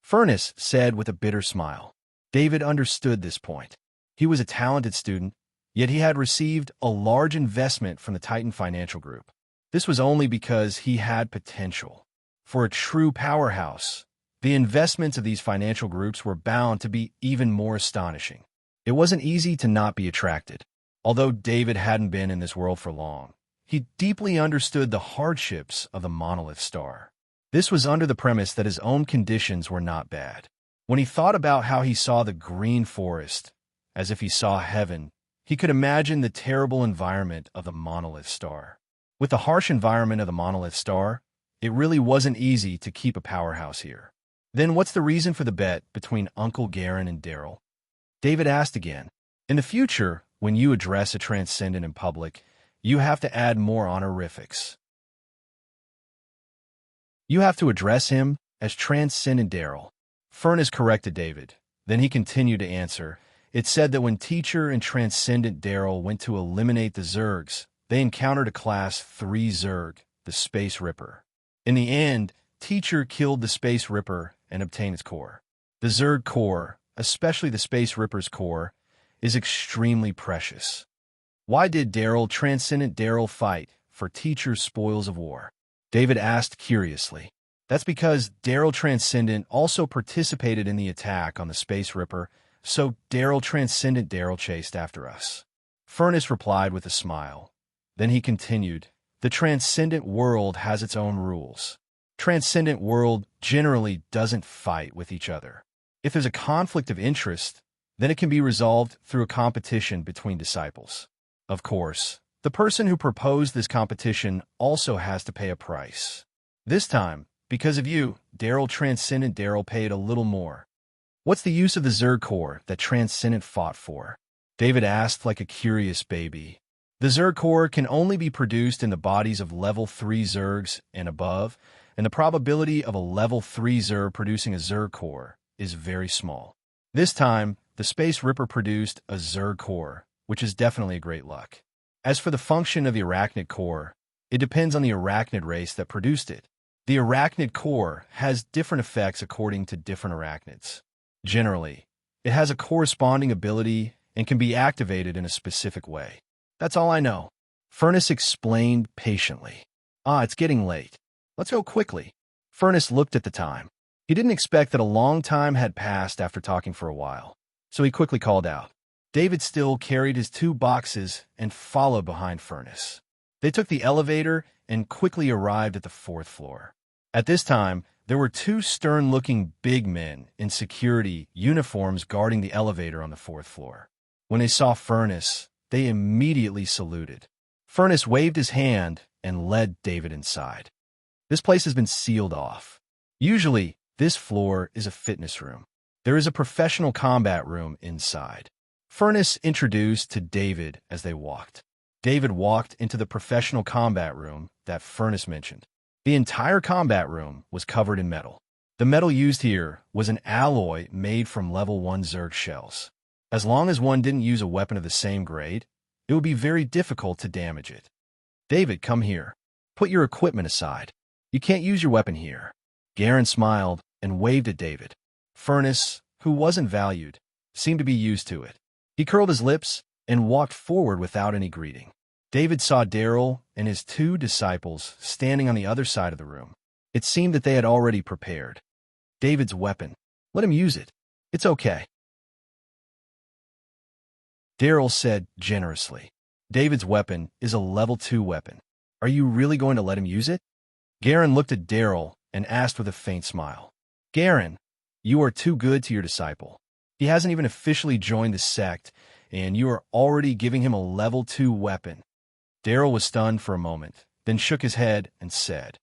Furnace said with a bitter smile. David understood this point. He was a talented student, yet he had received a large investment from the Titan Financial Group. This was only because he had potential. For a true powerhouse, the investments of these financial groups were bound to be even more astonishing. It wasn't easy to not be attracted. Although David hadn't been in this world for long, he deeply understood the hardships of the Monolith Star. This was under the premise that his own conditions were not bad. When he thought about how he saw the green forest, as if he saw heaven, he could imagine the terrible environment of the Monolith Star. With the harsh environment of the Monolith Star, it really wasn't easy to keep a powerhouse here. Then what's the reason for the bet between Uncle Garen and Daryl? David asked again. In the future, when you address a transcendent in public, you have to add more honorifics. You have to address him as Transcendent Daryl. Furnace corrected David. Then he continued to answer. It said that when Teacher and Transcendent Daryl went to eliminate the Zergs, they encountered a Class 3 Zerg, the Space Ripper. In the end, Teacher killed the Space Ripper and obtained its core. The Zerg core, especially the Space Ripper's core, is extremely precious. Why did Transcendent Daryl fight for Teacher's spoils of war? David asked curiously. That's because Daryl Transcendent also participated in the attack on the Space Ripper, so Transcendent Daryl chased after us. Furnace replied with a smile. Then he continued, the Transcendent world has its own rules. Transcendent world generally doesn't fight with each other. If there's a conflict of interest, then it can be resolved through a competition between disciples. Of course, the person who proposed this competition also has to pay a price. This time, because of you, Transcendent Daryl paid a little more. What's the use of the Zerg core that Transcendent fought for? David asked like a curious baby. The Zerg core can only be produced in the bodies of level 3 Zergs and above, and the probability of a level 3 Zerg producing a Zerg core is very small. This time, the Space Ripper produced a Zerg core, which is definitely a great luck. As for the function of the Arachnid core, it depends on the Arachnid race that produced it. The Arachnid core has different effects according to different Arachnids. Generally, it has a corresponding ability and can be activated in a specific way. That's all I know. Furnace explained patiently. It's getting late. Let's go quickly. Furnace looked at the time. He didn't expect that a long time had passed after talking for a while, so he quickly called out. David still carried his 2 boxes and followed behind Furnace. They took the elevator and quickly arrived at the 4th floor. At this time, there were 2 stern-looking big men in security uniforms guarding the elevator on the 4th floor. When they saw Furnace, they immediately saluted. Furnace waved his hand and led David inside. This place has been sealed off. Usually, this floor is a fitness room. There is a professional combat room inside. Furnace introduced to David as they walked. David walked into the professional combat room that Furnace mentioned. The entire combat room was covered in metal. The metal used here was an alloy made from level 1 Zerg shells. As long as one didn't use a weapon of the same grade, it would be very difficult to damage it. David, come here. Put your equipment aside. You can't use your weapon here. Garen smiled and waved at David. Furnace, who wasn't valued, seemed to be used to it. He curled his lips and walked forward without any greeting. David saw Daryl and his 2 disciples standing on the other side of the room. It seemed that they had already prepared. David's weapon. Let him use it. It's okay. Daryl said generously. David's weapon is a level 2 weapon. Are you really going to let him use it? Garen looked at Daryl and asked with a faint smile. Garen, you are too good to your disciple. He hasn't even officially joined the sect, and you are already giving him a level 2 weapon. Daryl was stunned for a moment, then shook his head and said,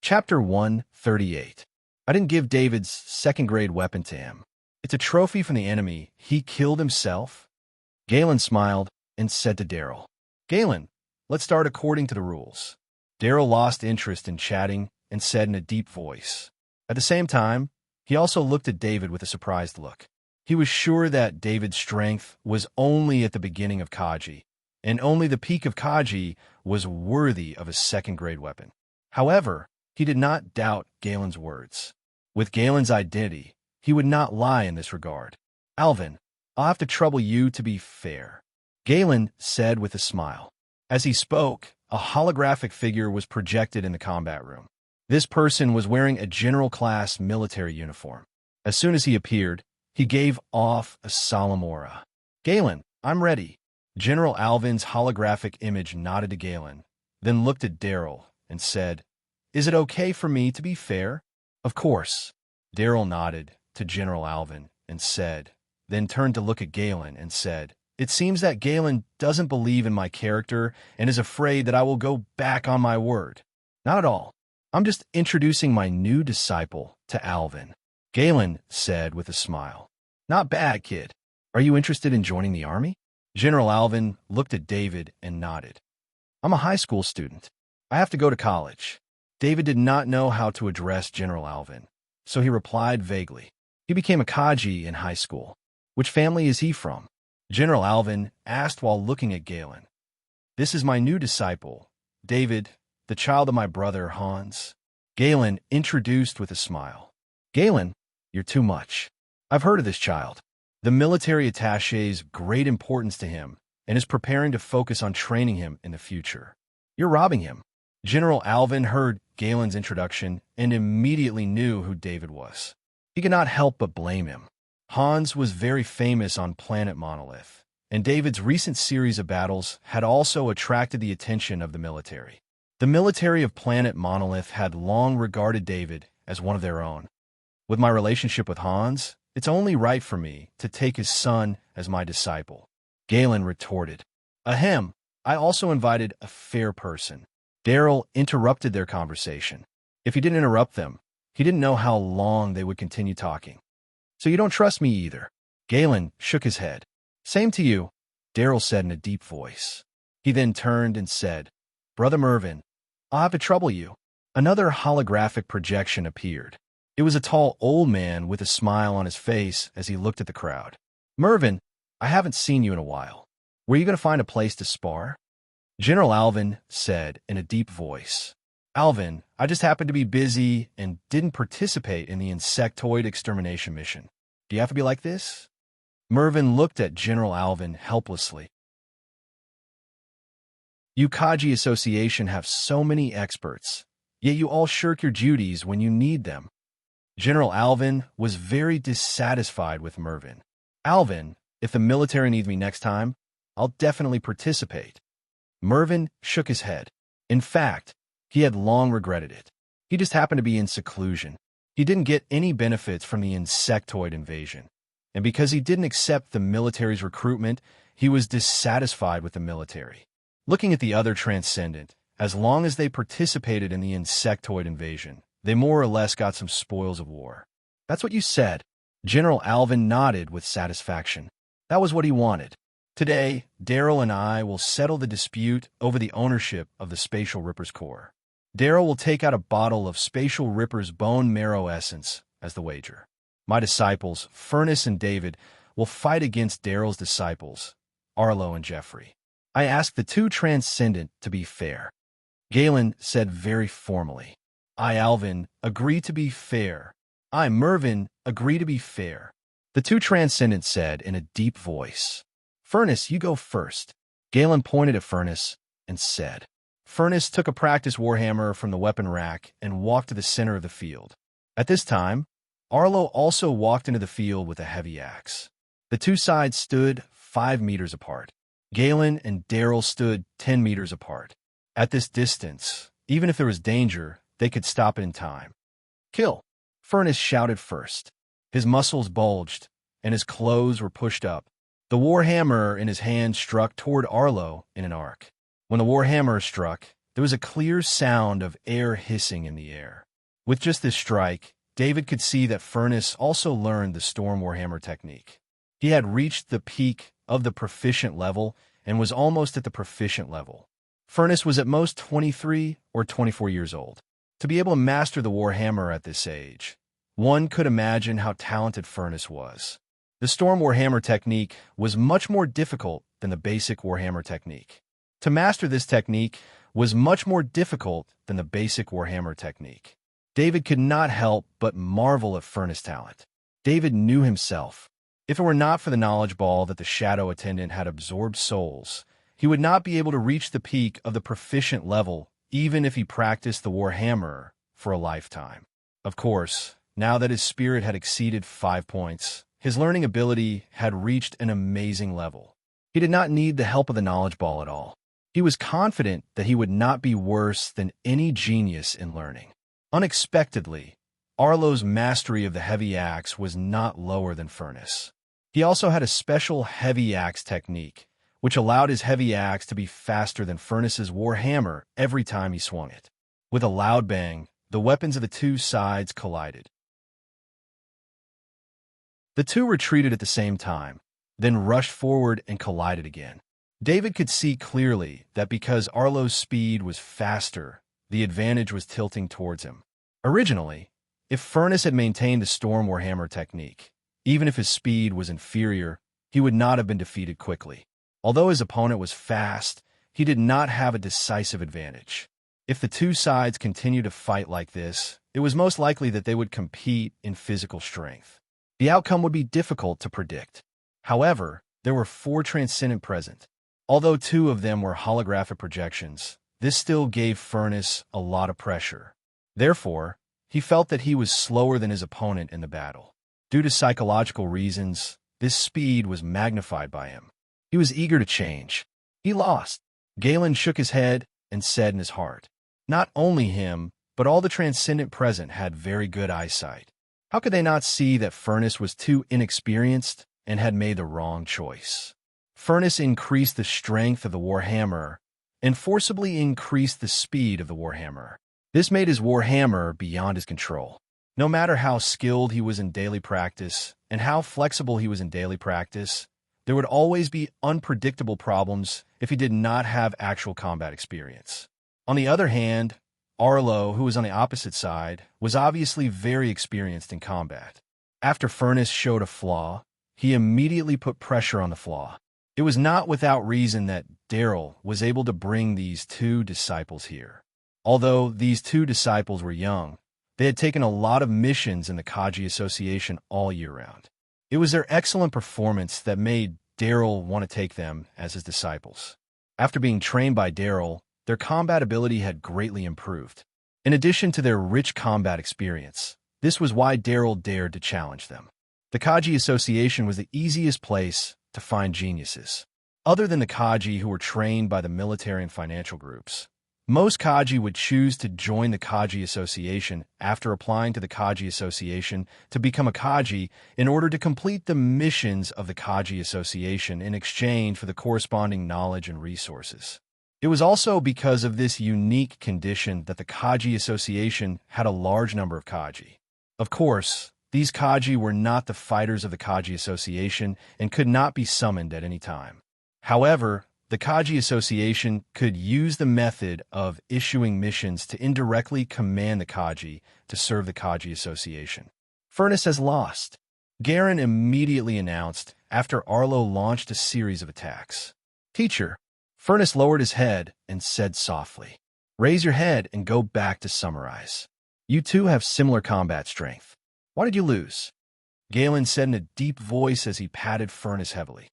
Chapter 138. I didn't give David's 2nd grade weapon to him. It's a trophy from the enemy. He killed himself. Galen smiled and said to Daryl, Galen, let's start according to the rules. Daryl lost interest in chatting and said in a deep voice. At the same time, he also looked at David with a surprised look. He was sure that David's strength was only at the beginning of Kaji, and only the peak of Kaji was worthy of a 2nd grade weapon. However, he did not doubt Galen's words. With Galen's identity, he would not lie in this regard. Alvin, I'll have to trouble you to be fair, Galen said with a smile. As he spoke, a holographic figure was projected in the combat room. This person was wearing a general-class military uniform. As soon as he appeared, he gave off a solemn aura. Galen, I'm ready. General Alvin's holographic image nodded to Galen, then looked at Daryl and said, Is it okay for me to be fair? Of course. Daryl nodded to General Alvin and said, then turned to look at Galen and said, It seems that Galen doesn't believe in my character and is afraid that I will go back on my word. Not at all. I'm just introducing my new disciple to Alvin, Galen said with a smile. Not bad, kid. Are you interested in joining the army? General Alvin looked at David and nodded. I'm a high school student. I have to go to college. David did not know how to address General Alvin, so he replied vaguely. He became a Kaji in high school. Which family is he from? General Alvin asked while looking at Galen. This is my new disciple, David, the child of my brother Hans. Galen introduced with a smile. Galen, you're too much. I've heard of this child. The military attache's great importance to him and is preparing to focus on training him in the future. You're robbing him. General Alvin heard Galen's introduction and immediately knew who David was. He could not help but blame him. Hans was very famous on planet Monolith, and David's recent series of battles had also attracted the attention of the military. The military of planet Monolith had long regarded David as one of their own. With my relationship with Hans, it's only right for me to take his son as my disciple. Galen retorted. Ahem, I also invited a fair person. Daryl interrupted their conversation. If he didn't interrupt them, he didn't know how long they would continue talking. So you don't trust me either. Galen shook his head. Same to you, Daryl said in a deep voice. He then turned and said, Brother Mervyn, I'll have to trouble you. Another holographic projection appeared. It was a tall old man with a smile on his face as he looked at the crowd. Mervyn, I haven't seen you in a while. Were you going to find a place to spar? General Alvin said in a deep voice. Alvin, I just happened to be busy and didn't participate in the insectoid extermination mission. Do you have to be like this? Mervyn looked at General Alvin helplessly. You Kaji Association have so many experts, yet you all shirk your duties when you need them. General Alvin was very dissatisfied with Mervyn. Alvin, if the military needs me next time, I'll definitely participate. Mervyn shook his head. In fact, he had long regretted it. He just happened to be in seclusion. He didn't get any benefits from the insectoid invasion. And because he didn't accept the military's recruitment, he was dissatisfied with the military. Looking at the other Transcendent, as long as they participated in the insectoid invasion, they more or less got some spoils of war. That's what you said. General Alvin nodded with satisfaction. That was what he wanted. Today, Daryl and I will settle the dispute over the ownership of the Spatial Ripper's core. Daryl will take out a bottle of Spatial Ripper's bone marrow essence as the wager. My disciples, Furnace and David, will fight against Daryl's disciples, Arlo and Jeffrey. I ask the two Transcendent to be fair. Galen said very formally. I, Alvin, agree to be fair. I, Mervyn, agree to be fair. The two Transcendent said in a deep voice. Furnace, you go first. Galen pointed at Furnace and said. Furnace took a practice warhammer from the weapon rack and walked to the center of the field. At this time, Arlo also walked into the field with a heavy axe. The two sides stood 5 meters apart. Galen and Daryl stood 10 meters apart. At this distance, even if there was danger, they could stop it in time. Kill! Furnace shouted first. His muscles bulged, and his clothes were pushed up. The warhammer in his hand struck toward Arlo in an arc. When the warhammer struck, there was a clear sound of air hissing in the air. With just this strike, David could see that Furnace also learned the Storm Warhammer technique. He had reached the peak of the proficient level and was almost at the proficient level. Furnace was at most 23 or 24 years old. To be able to master the warhammer at this age, one could imagine how talented Furnace was. The Storm Warhammer technique was much more difficult than the basic Warhammer technique. To master this technique was much more difficult than the basic Warhammer technique. David could not help but marvel at Furnace's talent. David knew himself. If it were not for the knowledge ball that the shadow attendant had absorbed souls, he would not be able to reach the peak of the proficient level even if he practiced the Warhammer for a lifetime. Of course, now that his spirit had exceeded 5 points, his learning ability had reached an amazing level. He did not need the help of the knowledge ball at all. He was confident that he would not be worse than any genius in learning. Unexpectedly, Arlo's mastery of the heavy axe was not lower than Furnace. He also had a special heavy axe technique, which allowed his heavy axe to be faster than Furnace's warhammer every time he swung it. With a loud bang, the the weapons of the two sides collided. The two retreated at the same time, then rushed forward and collided again. David could see clearly that because Arlo's speed was faster, the advantage was tilting towards him. Originally, if Furnace had maintained the Storm Warhammer technique, even if his speed was inferior, he would not have been defeated quickly. Although his opponent was fast, he did not have a decisive advantage. If the two sides continued to fight like this, it was most likely that they would compete in physical strength. The outcome would be difficult to predict. However, there were 4 Transcendent present. Although 2 of them were holographic projections, this still gave Furnace a lot of pressure. Therefore, he felt that he was slower than his opponent in the battle. Due to psychological reasons, this speed was magnified by him. He was eager to change. He lost. Galen shook his head and said in his heart, not only him, but all the Transcendent present had very good eyesight. How could they not see that Furnace was too inexperienced and had made the wrong choice? Furnace increased the strength of the Warhammer and forcibly increased the speed of the Warhammer. This made his Warhammer beyond his control. No matter how skilled he was in daily practice and how flexible he was in daily practice, there would always be unpredictable problems if he did not have actual combat experience. On the other hand, Arlo, who was on the opposite side, was obviously very experienced in combat. After Furnace showed a flaw, he immediately put pressure on the flaw. It was not without reason that Daryl was able to bring these 2 disciples here. Although these 2 disciples were young, they had taken a lot of missions in the Kaji Association all year round. It was their excellent performance that made Daryl want to take them as his disciples. After being trained by Daryl, their combat ability had greatly improved. In addition to their rich combat experience, this was why Daryl dared to challenge them. The Kaji Association was the easiest place to find geniuses. Other than the Kaji who were trained by the military and financial groups, most Kaji would choose to join the Kaji Association after applying to the Kaji Association to become a Kaji in order to complete the missions of the Kaji Association in exchange for the corresponding knowledge and resources. It was also because of this unique condition that the Kaji Association had a large number of Kaji. Of course, these Kaji were not the fighters of the Kaji Association and could not be summoned at any time. However, the Kaji Association could use the method of issuing missions to indirectly command the Kaji to serve the Kaji Association. Furnace has lost, Garen immediately announced after Arlo launched a series of attacks. Teacher, Furnace lowered his head and said softly, raise your head and go back to summarize. You two have similar combat strength. Why did you lose? Galen said in a deep voice as he patted Furnace heavily.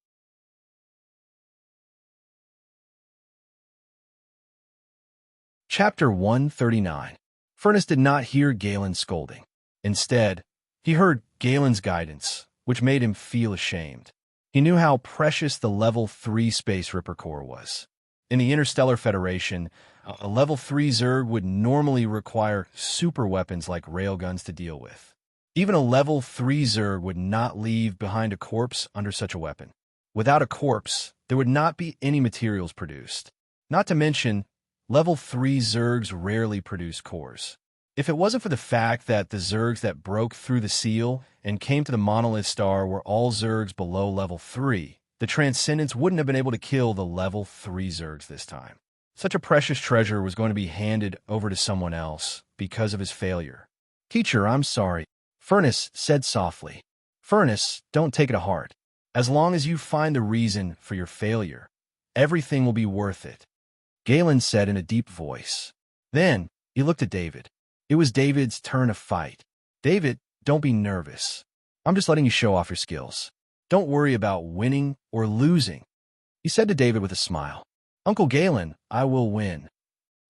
Chapter 139. Furnace did not hear Galen's scolding. Instead, he heard Galen's guidance, which made him feel ashamed. He knew how precious the Level 3 Space Ripper Core was. In the Interstellar Federation, a Level 3 Zerg would normally require super weapons like railguns to deal with. Even a Level 3 Zerg would not leave behind a corpse under such a weapon. Without a corpse, there would not be any materials produced. Not to mention, Level 3 Zergs rarely produce cores. If it wasn't for the fact that the Zergs that broke through the seal and came to the Monolith Star were all Zergs below Level 3, the Transcendents wouldn't have been able to kill the Level 3 Zergs this time. Such a precious treasure was going to be handed over to someone else because of his failure. Teacher, I'm sorry, Furnace said softly. Furnace, don't take it to heart. As long as you find the reason for your failure, everything will be worth it, Galen said in a deep voice. Then, he looked at David. It was David's turn to fight. David, don't be nervous. I'm just letting you show off your skills. Don't worry about winning or losing, he said to David with a smile. Uncle Galen, I will win,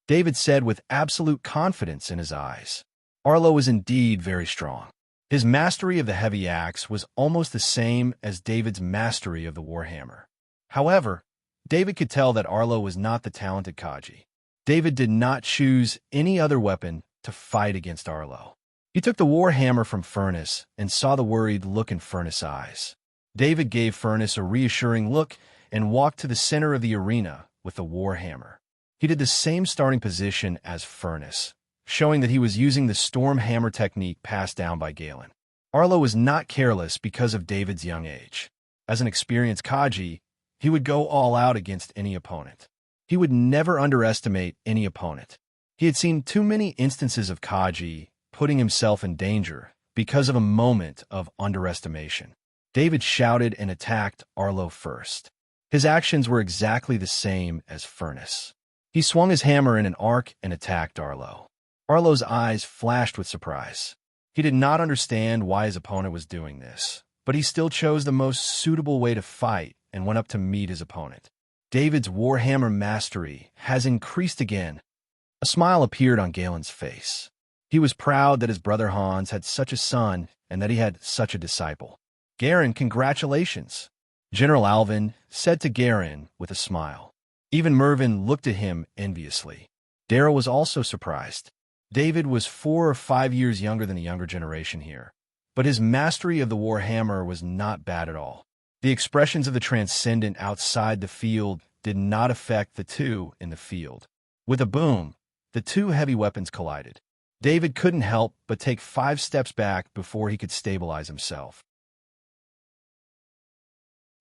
David said with absolute confidence in his eyes. Arlo was indeed very strong. His mastery of the heavy axe was almost the same as David's mastery of the Warhammer. However, David could tell that Arlo was not the talented Kaji. David did not choose any other weapon to fight against Arlo. He took the Warhammer from Furnace and saw the worried look in Furnace's eyes. David gave Furnace a reassuring look and walked to the center of the arena with the Warhammer. He did the same starting position as Furnace, showing that he was using the storm hammer technique passed down by Galen. Arlo was not careless because of David's young age. As an experienced Kaji, he would go all out against any opponent. He would never underestimate any opponent. He had seen too many instances of Kaji putting himself in danger because of a moment of underestimation. David shouted and attacked Arlo first. His actions were exactly the same as Furnace. He swung his hammer in an arc and attacked Arlo. Arlo's eyes flashed with surprise. He did not understand why his opponent was doing this, but he still chose the most suitable way to fight and went up to meet his opponent. David's Warhammer mastery has increased again. A smile appeared on Galen's face. He was proud that his brother Hans had such a son and that he had such a disciple. Garen, congratulations, General Alvin said to Garen with a smile. Even Mervyn looked at him enviously. Darrow was also surprised. David was 4 or 5 years younger than the younger generation here, but his mastery of the Warhammer was not bad at all. The expressions of the transcendent outside the field did not affect the two in the field. With a boom, the two heavy weapons collided. David couldn't help but take 5 steps back before he could stabilize himself.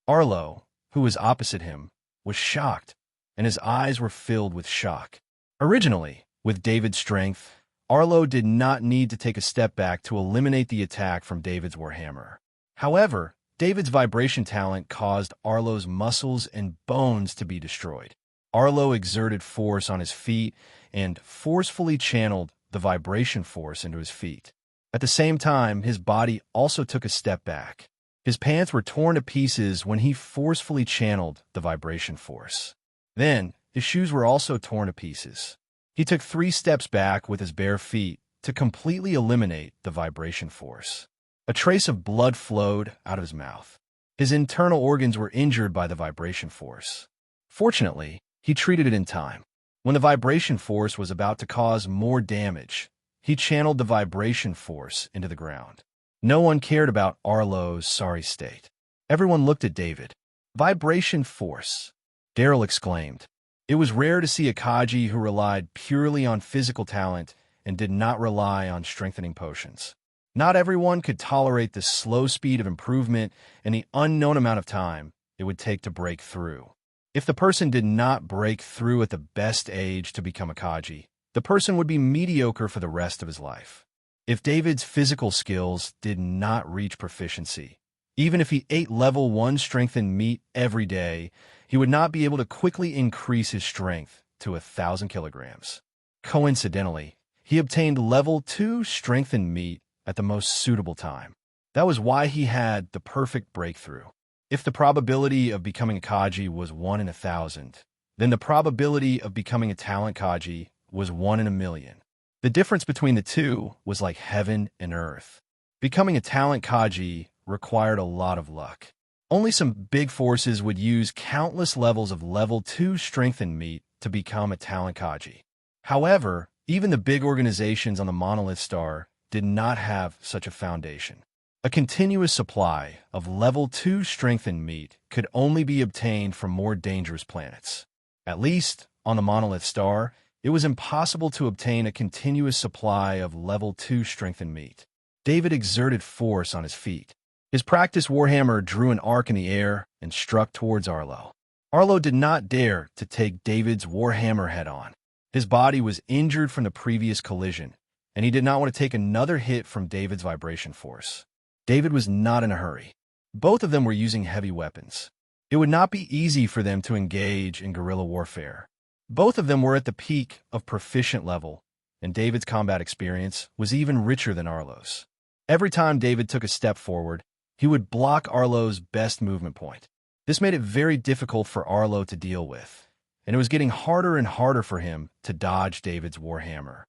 Arlo, who was opposite him, was shocked, and his eyes were filled with shock. Originally, with David's strength, Arlo did not need to take a step back to eliminate the attack from David's Warhammer. However, David's vibration talent caused Arlo's muscles and bones to be destroyed. Arlo exerted force on his feet and forcefully channeled the vibration force into his feet. At the same time, his body also took a step back. His pants were torn to pieces when he forcefully channeled the vibration force. Then, his shoes were also torn to pieces. He took 3 steps back with his bare feet to completely eliminate the vibration force. A trace of blood flowed out of his mouth. His internal organs were injured by the vibration force. Fortunately, he treated it in time. When the vibration force was about to cause more damage, he channeled the vibration force into the ground. No one cared about Arlo's sorry state. Everyone looked at David. Vibration force, Daryl exclaimed. It was rare to see a Kaji who relied purely on physical talent and did not rely on strengthening potions. Not everyone could tolerate the slow speed of improvement and the unknown amount of time it would take to break through. If the person did not break through at the best age to become a Kaji, the person would be mediocre for the rest of his life. If David's physical skills did not reach proficiency, even if he ate level 1 strengthened meat every day, he would not be able to quickly increase his strength to 1,000 kilograms. Coincidentally, he obtained level 2 strengthened meat at the most suitable time. That was why he had the perfect breakthrough. If the probability of becoming a Kaji was 1 in 1,000, then the probability of becoming a talent Kaji was 1 in 1,000,000. The difference between the two was like heaven and earth. Becoming a talent Kaji required a lot of luck. Only some big forces would use countless levels of level 2 strengthened meat to become a talent Kaji. However, even the big organizations on the Monolith Star did not have such a foundation. A continuous supply of level 2 strengthened meat could only be obtained from more dangerous planets. At least, on the Monolith Star, it was impossible to obtain a continuous supply of level 2 strengthened meat. David exerted force on his feet. His practice Warhammer drew an arc in the air and struck towards Arlo. Arlo did not dare to take David's Warhammer head-on. His body was injured from the previous collision, and he did not want to take another hit from David's vibration force. David was not in a hurry. Both of them were using heavy weapons. It would not be easy for them to engage in guerrilla warfare. Both of them were at the peak of proficient level, and David's combat experience was even richer than Arlo's. Every time David took a step forward, he would block Arlo's best movement point. This made it very difficult for Arlo to deal with, and it was getting harder and harder for him to dodge David's Warhammer.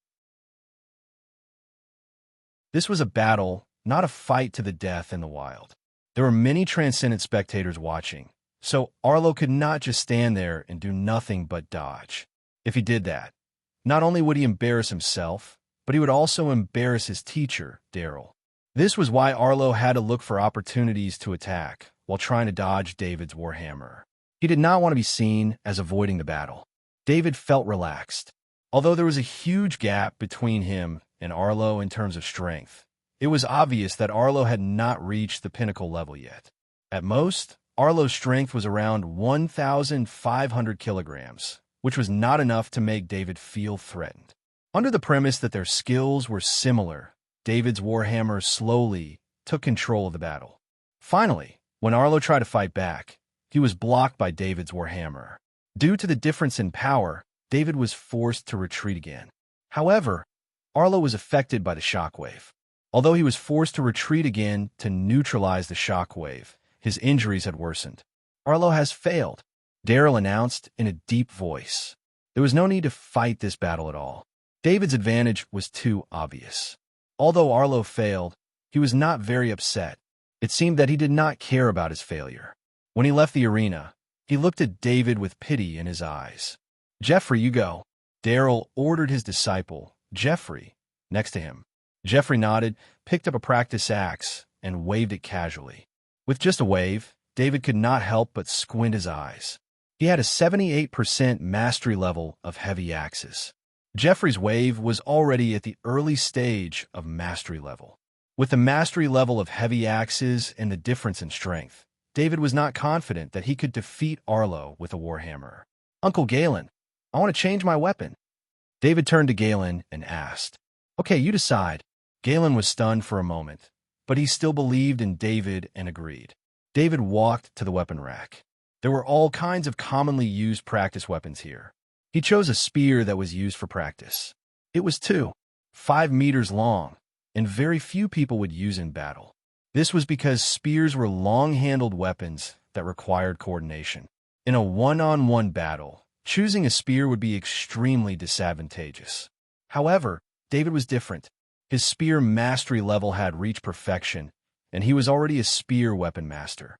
This was a battle, not a fight to the death in the wild. There were many transcendent spectators watching, so Arlo could not just stand there and do nothing but dodge. If he did that, not only would he embarrass himself, but he would also embarrass his teacher, Daryl. This was why Arlo had to look for opportunities to attack while trying to dodge David's Warhammer. He did not want to be seen as avoiding the battle. David felt relaxed. Although there was a huge gap between him and Arlo in terms of strength, it was obvious that Arlo had not reached the pinnacle level yet. At most, Arlo's strength was around 1,500 kilograms, which was not enough to make David feel threatened. Under the premise that their skills were similar, David's warhammer slowly took control of the battle. Finally, when Arlo tried to fight back, he was blocked by David's warhammer. Due to the difference in power, David was forced to retreat again. However, Arlo was affected by the shockwave. Although he was forced to retreat again to neutralize the shockwave, his injuries had worsened. Arlo has failed, Daryl announced in a deep voice. There was no need to fight this battle at all. David's advantage was too obvious. Although Arlo failed, he was not very upset. It seemed that he did not care about his failure. When he left the arena, he looked at David with pity in his eyes. "Jeffrey, you go." Daryl ordered his disciple, Jeffrey, next to him. Jeffrey nodded, picked up a practice axe, and waved it casually. With just a wave, David could not help but squint his eyes. He had a 78% mastery level of heavy axes. Jeffrey's wave was already at the early stage of mastery level. With the mastery level of heavy axes and the difference in strength, David was not confident that he could defeat Arlo with a warhammer. "Uncle Galen, I want to change my weapon." David turned to Galen and asked. "Okay, you decide." Galen was stunned for a moment, but he still believed in David and agreed. David walked to the weapon rack. There were all kinds of commonly used practice weapons here. He chose a spear that was used for practice. It was 5 meters long, and very few people would use in battle. This was because spears were long-handled weapons that required coordination. In a one-on-one battle, choosing a spear would be extremely disadvantageous. However, David was different. His spear mastery level had reached perfection, and he was already a spear weapon master.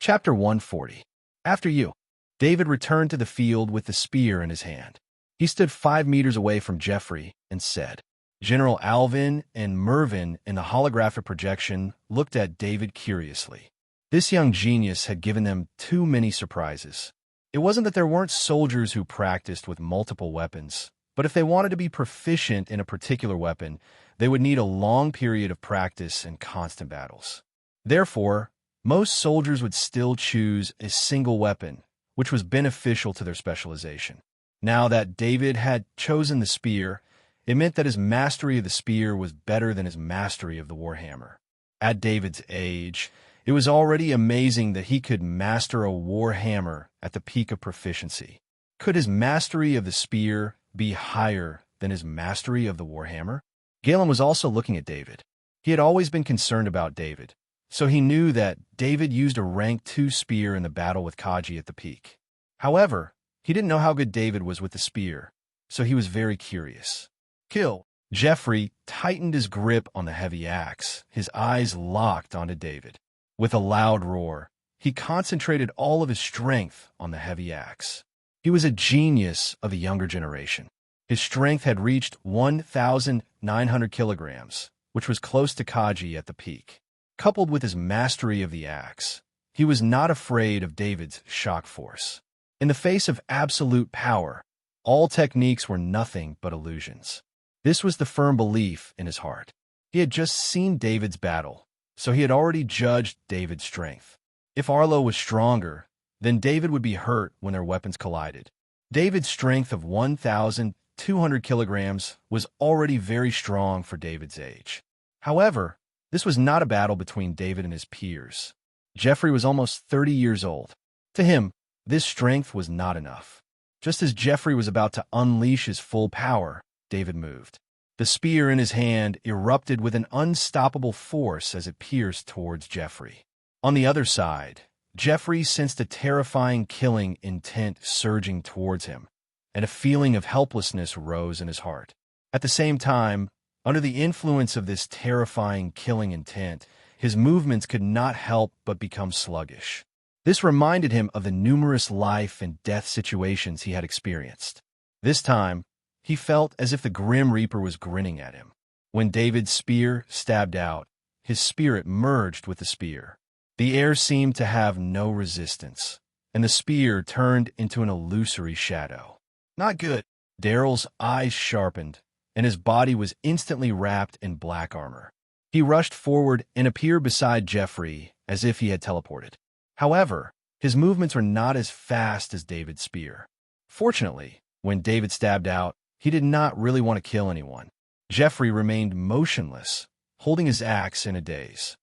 Chapter 140. After you. David returned to the field with the spear in his hand. He stood 5 meters away from Jeffrey and said. General Alvin and Mervyn in the holographic projection looked at David curiously. This young genius had given them too many surprises. It wasn't that there weren't soldiers who practiced with multiple weapons, but if they wanted to be proficient in a particular weapon, they would need a long period of practice and constant battles. Therefore, most soldiers would still choose a single weapon, which was beneficial to their specialization. Now that David had chosen the spear, it meant that his mastery of the spear was better than his mastery of the warhammer. At David's age, it was already amazing that he could master a warhammer at the peak of proficiency. Could his mastery of the spear be higher than his mastery of the warhammer? Galen was also looking at David. He had always been concerned about David, so he knew that David used a rank 2 spear in the battle with Kaji at the peak. However, he didn't know how good David was with the spear, so he was very curious. "Kill." Jeffrey tightened his grip on the heavy axe, his eyes locked onto David. With a loud roar, he concentrated all of his strength on the heavy axe. He was a genius of the younger generation. His strength had reached 1,900 kilograms, which was close to Kaji at the peak. Coupled with his mastery of the axe, he was not afraid of David's shock force. In the face of absolute power, all techniques were nothing but illusions. This was the firm belief in his heart. He had just seen David's battle, so he had already judged David's strength. If Arlo was stronger, then David would be hurt when their weapons collided. David's strength of 1,200 kilograms was already very strong for David's age. However, this was not a battle between David and his peers. Jeffrey was almost 30 years old. To him, this strength was not enough. Just as Jeffrey was about to unleash his full power, David moved. The spear in his hand erupted with an unstoppable force as it pierced towards Jeffrey. On the other side, Jeffrey sensed a terrifying killing intent surging towards him, and a feeling of helplessness rose in his heart. At the same time, under the influence of this terrifying killing intent, his movements could not help but become sluggish. This reminded him of the numerous life and death situations he had experienced. This time, he felt as if the Grim Reaper was grinning at him. When David's spear stabbed out, his spirit merged with the spear. The air seemed to have no resistance. and the spear turned into an illusory shadow. Not good. Daryl's eyes sharpened, and his body was instantly wrapped in black armor. He rushed forward and appeared beside Jeffrey as if he had teleported. However, his movements were not as fast as David's spear. Fortunately, when David stabbed out, he did not really want to kill anyone. Jeffrey remained motionless, holding his axe in a daze.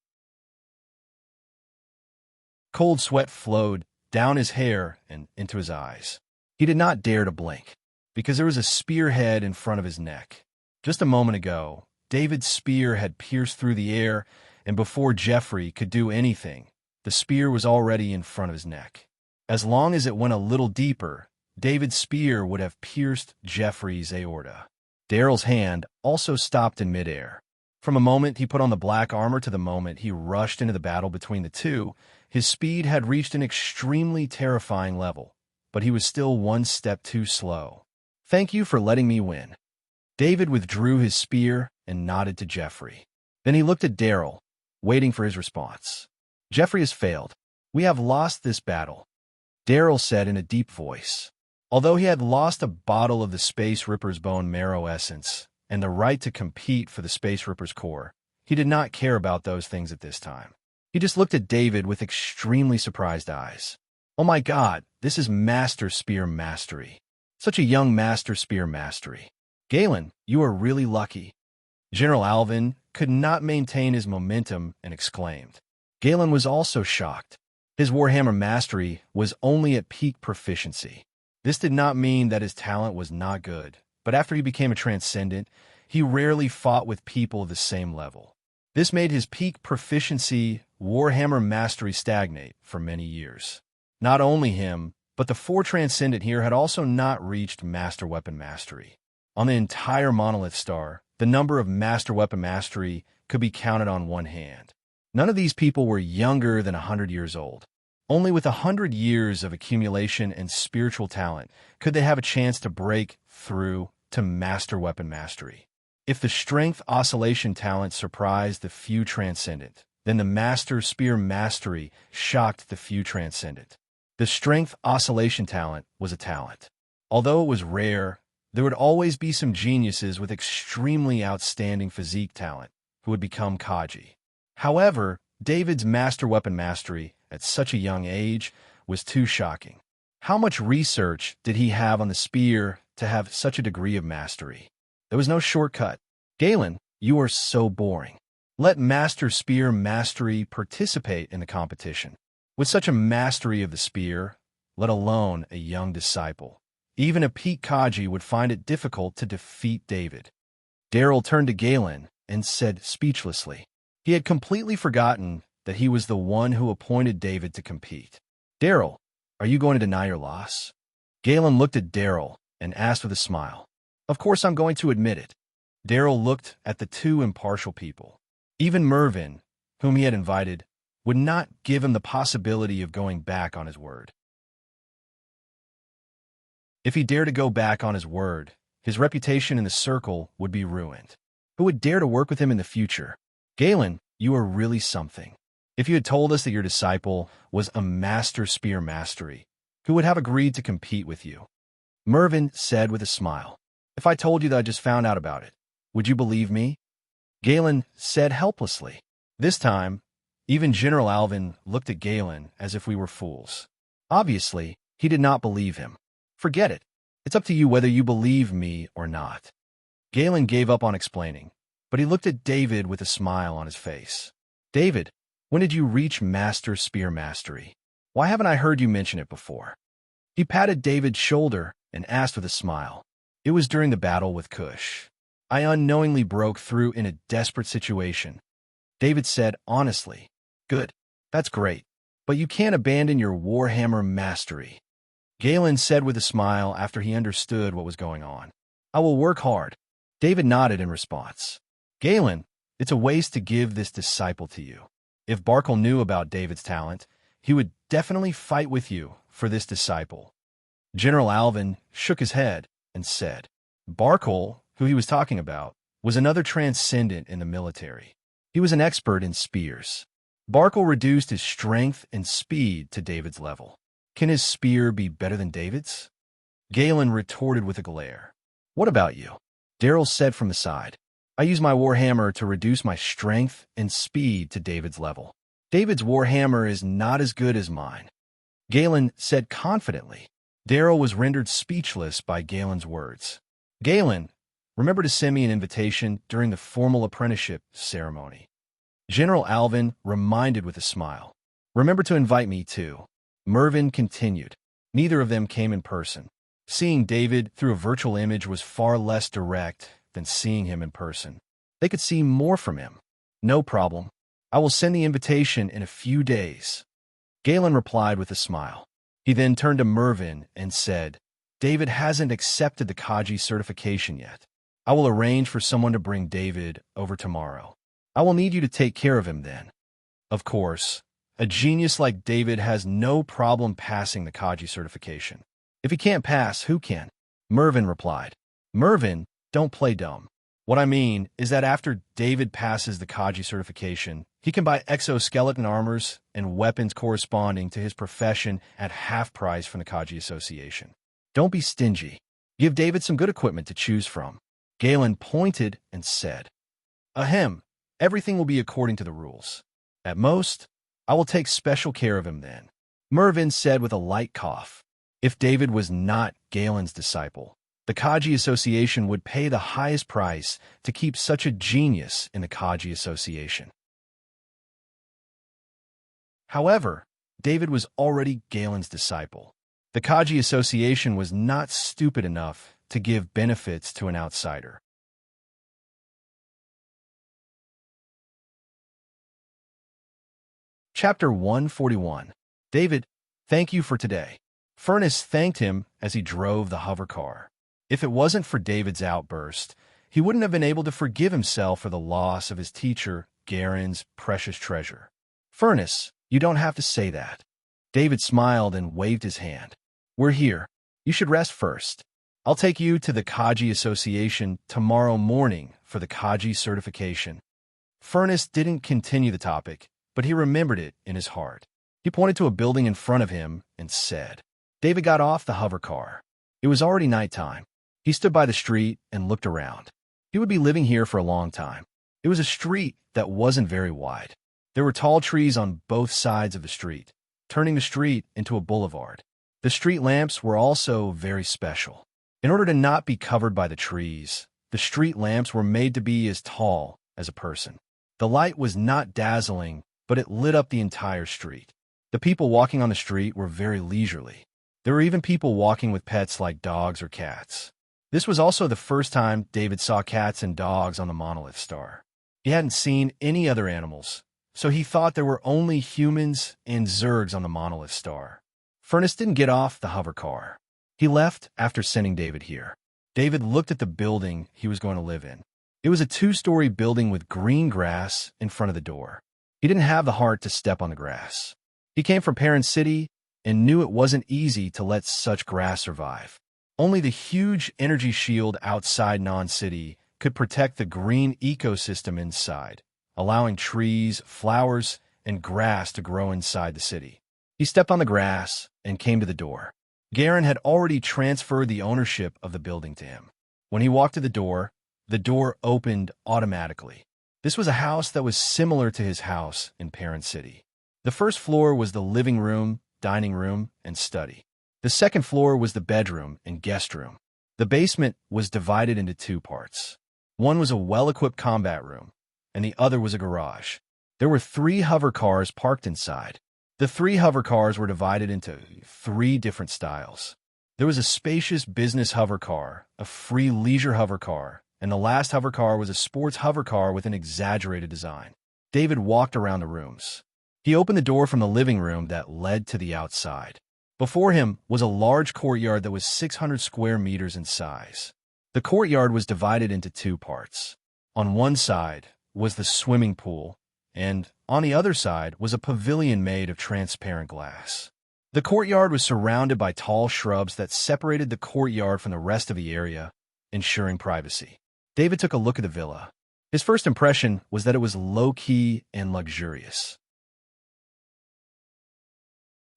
Cold sweat flowed down his hair and into his eyes. He did not dare to blink, because there was a spearhead in front of his neck. Just a moment ago, David's spear had pierced through the air, and before Jeffrey could do anything, the spear was already in front of his neck. As long as it went a little deeper, David's spear would have pierced Jeffrey's aorta. Daryl's hand also stopped in midair. From a moment he put on the black armor to the moment he rushed into the battle between the two, his speed had reached an extremely terrifying level, but he was still one step too slow. "Thank you for letting me win." David withdrew his spear and nodded to Jeffrey. Then he looked at Daryl, waiting for his response. "Jeffrey has failed. We have lost this battle," Daryl said in a deep voice. Although he had lost a bottle of the Space Ripper's bone marrow essence and the right to compete for the Space Ripper's core, he did not care about those things at this time. He just looked at David with extremely surprised eyes. "Oh my God, this is Master Spear Mastery. Such a young Master Spear Mastery. Galen, you are really lucky." General Alvin could not maintain his momentum and exclaimed. Galen was also shocked. His Warhammer mastery was only at peak proficiency. This did not mean that his talent was not good, but after he became a transcendent, he rarely fought with people of the same level. This made his peak proficiency Warhammer mastery stagnate for many years. Not only him, but the 4 transcendent here had also not reached master weapon mastery. On the entire monolith star, the number of master weapon mastery could be counted on one hand. None of these people were younger than 100 years old. Only with 100 years of accumulation and spiritual talent could they have a chance to break through to master weapon mastery. If the strength oscillation talent surprised the few transcendent, then the master spear mastery shocked the few transcendent. The strength oscillation talent was a talent. Although it was rare, there would always be some geniuses with extremely outstanding physique talent who would become Kaji. However, David's master weapon mastery at such a young age was too shocking. How much research did he have on the spear to have such a degree of mastery? There was no shortcut. "Galen, you are so boring. Let Master Spear Mastery participate in the competition." With such a mastery of the spear, let alone a young disciple, even a peak Kaji would find it difficult to defeat David. Daryl turned to Galen and said speechlessly. He had completely forgotten that he was the one who appointed David to compete. "Daryl, are you going to deny your loss?" Galen looked at Daryl and asked with a smile. "Of course I'm going to admit it." Daryl looked at the 2 impartial people. Even Mervyn, whom he had invited, would not give him the possibility of going back on his word. If he dared to go back on his word, his reputation in the circle would be ruined. Who would dare to work with him in the future? "Galen, you are really something. If you had told us that your disciple was a master spear mastery, who would have agreed to compete with you?" Mervyn said with a smile. "If I told you that I just found out about it, would you believe me?" Galen said helplessly. This time, even General Alvin looked at Galen as if we were fools. Obviously, he did not believe him. "Forget it. It's up to you whether you believe me or not." Galen gave up on explaining, but he looked at David with a smile on his face. "David, when did you reach Master Spear Mastery? Why haven't I heard you mention it before?" He patted David's shoulder and asked with a smile. "It was during the battle with Kush. I unknowingly broke through in a desperate situation." David said honestly, "Good. That's great. But you can't abandon your Warhammer mastery." Galen said with a smile after he understood what was going on. "I will work hard." David nodded in response. "Galen, it's a waste to give this disciple to you. If Barkle knew about David's talent, he would definitely fight with you for this disciple." General Alvin shook his head and said, Barkle, who he was talking about, was another transcendent in the military. He was an expert in spears. Barkle reduced his strength and speed to David's level. Can his spear be better than David's? Galen retorted with a glare. What about you? Daryl said from the side. I use my warhammer to reduce my strength and speed to David's level. David's warhammer is not as good as mine, Galen said confidently. Daryl was rendered speechless by Galen's words. Galen, remember to send me an invitation during the formal apprenticeship ceremony. General Alvin reminded with a smile. Remember to invite me too. Mervyn continued. Neither of them came in person. Seeing David through a virtual image was far less direct than seeing him in person. They could see more from him. No problem. I will send the invitation in a few days. Galen replied with a smile. He then turned to Mervyn and said, David hasn't accepted the Kaji certification yet. I will arrange for someone to bring David over tomorrow. I will need you to take care of him then. Of course, a genius like David has no problem passing the Kaji certification. If he can't pass, who can? Mervyn replied. Mervyn, don't play dumb. What I mean is that after David passes the Kaji certification, he can buy exoskeleton armors and weapons corresponding to his profession at half price from the Kaji Association. Don't be stingy. Give David some good equipment to choose from. Galen pointed and said, Ahem, everything will be according to the rules. At most, I will take special care of him then. Mervyn said with a light cough. If David was not Galen's disciple, the Kaji Association would pay the highest price to keep such a genius in the Kaji Association. However, David was already Galen's disciple. The Kaji Association was not stupid enough to give benefits to an outsider. Chapter 141. David, thank you for today. Furness thanked him as he drove the hover car. If it wasn't for David's outburst, he wouldn't have been able to forgive himself for the loss of his teacher, Garen's precious treasure. Furness, you don't have to say that. David smiled and waved his hand. We're here. You should rest first. I'll take you to the Kaji Association tomorrow morning for the Kaji certification. Furness didn't continue the topic, but he remembered it in his heart. He pointed to a building in front of him and said. David got off the hover car. It was already nighttime. He stood by the street and looked around. He would be living here for a long time. It was a street that wasn't very wide. There were tall trees on both sides of the street, turning the street into a boulevard. The street lamps were also very special. In order to not be covered by the trees, the street lamps were made to be as tall as a person. The light was not dazzling, but it lit up the entire street. The people walking on the street were very leisurely. There were even people walking with pets like dogs or cats. This was also the first time David saw cats and dogs on the monolith star. He hadn't seen any other animals, so he thought there were only humans and zergs on the monolith star. Furness didn't get off the hover car. He left after sending David here. David looked at the building he was going to live in. It was a 2-story building with green grass in front of the door. He didn't have the heart to step on the grass. He came from Parent City and knew it wasn't easy to let such grass survive. Only the huge energy shield outside Non-City could protect the green ecosystem inside, allowing trees, flowers, and grass to grow inside the city. He stepped on the grass and came to the door. Garen had already transferred the ownership of the building to him. When he walked to the door opened automatically. This was a house that was similar to his house in Parent City. The first floor was the living room, dining room, and study. The second floor was the bedroom and guest room. The basement was divided into 2 parts. One was a well-equipped combat room, and the other was a garage. There were 3 hover cars parked inside. The 3 hover cars were divided into 3 different styles. There was a spacious business hover car, a free leisure hover car, and the last hover car was a sports hover car with an exaggerated design. David walked around the rooms. He opened the door from the living room that led to the outside. Before him was a large courtyard that was 600 square meters in size. The courtyard was divided into 2 parts. On one side was the swimming pool, and on the other side was a pavilion made of transparent glass. The courtyard was surrounded by tall shrubs that separated the courtyard from the rest of the area, ensuring privacy. David took a look at the villa. His first impression was that it was low-key and luxurious.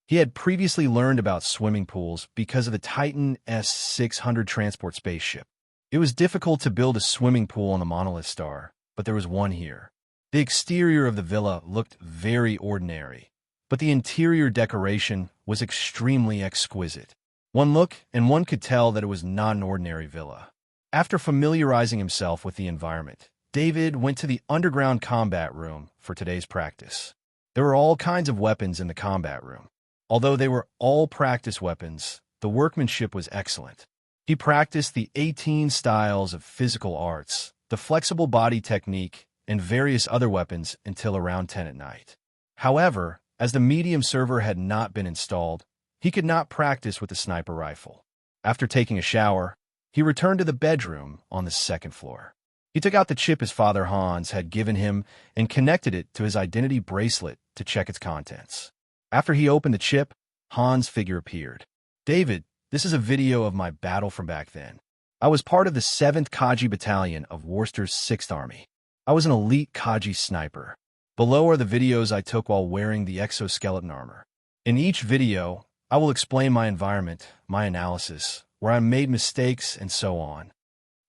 He had previously learned about swimming pools because of the Titan S-600 transport spaceship. It was difficult to build a swimming pool on the monolith star, but there was one here. The exterior of the villa looked very ordinary, but the interior decoration was extremely exquisite. One look, and one could tell that it was not an ordinary villa. After familiarizing himself with the environment, David went to the underground combat room for today's practice. There were all kinds of weapons in the combat room. Although they were all practice weapons, the workmanship was excellent. He practiced the 18 styles of physical arts, the flexible body technique, and various other weapons until around 10 at night. However, as the medium server had not been installed, he could not practice with the sniper rifle. After taking a shower, he returned to the bedroom on the second floor. He took out the chip his father Hans had given him and connected it to his identity bracelet to check its contents. After he opened the chip, Hans' figure appeared. "David, this is a video of my battle from back then. I was part of the 7th Kaji Battalion of Worcester's 6th Army. I was an elite Kaji sniper. Below are the videos I took while wearing the exoskeleton armor. In each video, I will explain my environment, my analysis, where I made mistakes, and so on."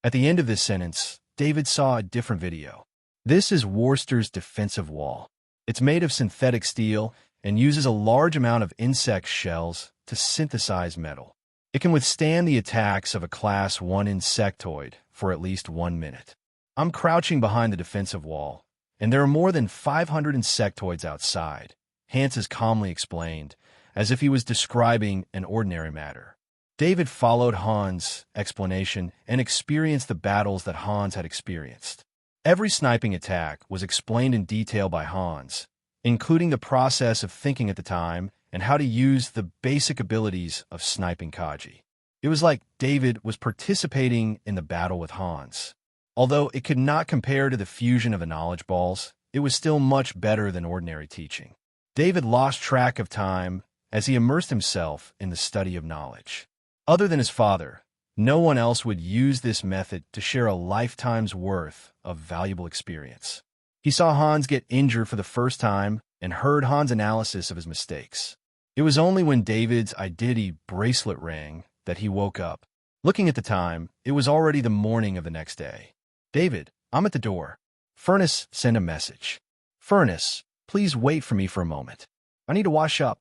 At the end of this sentence, David saw a different video. This is Worcester's defensive wall. It's made of synthetic steel and uses a large amount of insect shells to synthesize metal. It can withstand the attacks of a Class 1 insectoid for at least 1 minute. I'm crouching behind the defensive wall, and there are more than 500 insectoids outside, Hans has calmly explained, as if he was describing an ordinary matter. David followed Hans' explanation and experienced the battles that Hans had experienced. Every sniping attack was explained in detail by Hans, including the process of thinking at the time and how to use the basic abilities of sniping Kaji. It was like David was participating in the battle with Hans. Although it could not compare to the fusion of the knowledge balls, it was still much better than ordinary teaching. David lost track of time as he immersed himself in the study of knowledge. Other than his father, no one else would use this method to share a lifetime's worth of valuable experience. He saw Hans get injured for the first time and heard Hans' analysis of his mistakes. It was only when David's identity bracelet rang that he woke up. Looking at the time, it was already the morning of the next day. "David, I'm at the door." Furnace sent a message. "Furnace, please wait for me for a moment. I need to wash up."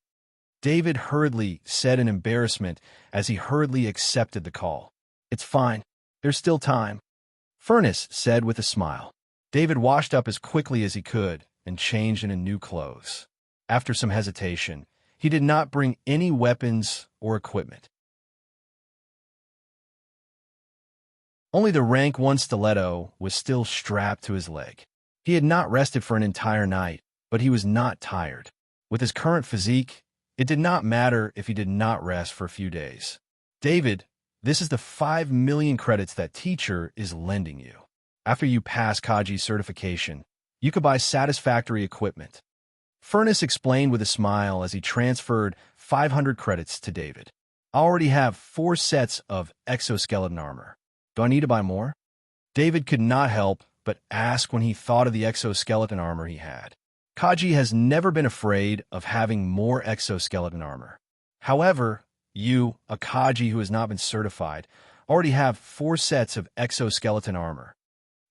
David hurriedly said in embarrassment as he hurriedly accepted the call. "It's fine. There's still time." Furnace said with a smile. David washed up as quickly as he could and changed into new clothes. After some hesitation, he did not bring any weapons or equipment. Only the rank 1 stiletto was still strapped to his leg. He had not rested for an entire night, but he was not tired. With his current physique, it did not matter if he did not rest for a few days. "David, this is the 5 million credits that teacher is lending you. After you pass Kaji certification, you could buy satisfactory equipment." Furnace explained with a smile as he transferred 500 credits to David. "I already have 4 sets of exoskeleton armor. Do I need to buy more?" David could not help but ask when he thought of the exoskeleton armor he had. Kaji has never been afraid of having more exoskeleton armor. However, you, a Kaji who has not been certified, already have 4 sets of exoskeleton armor.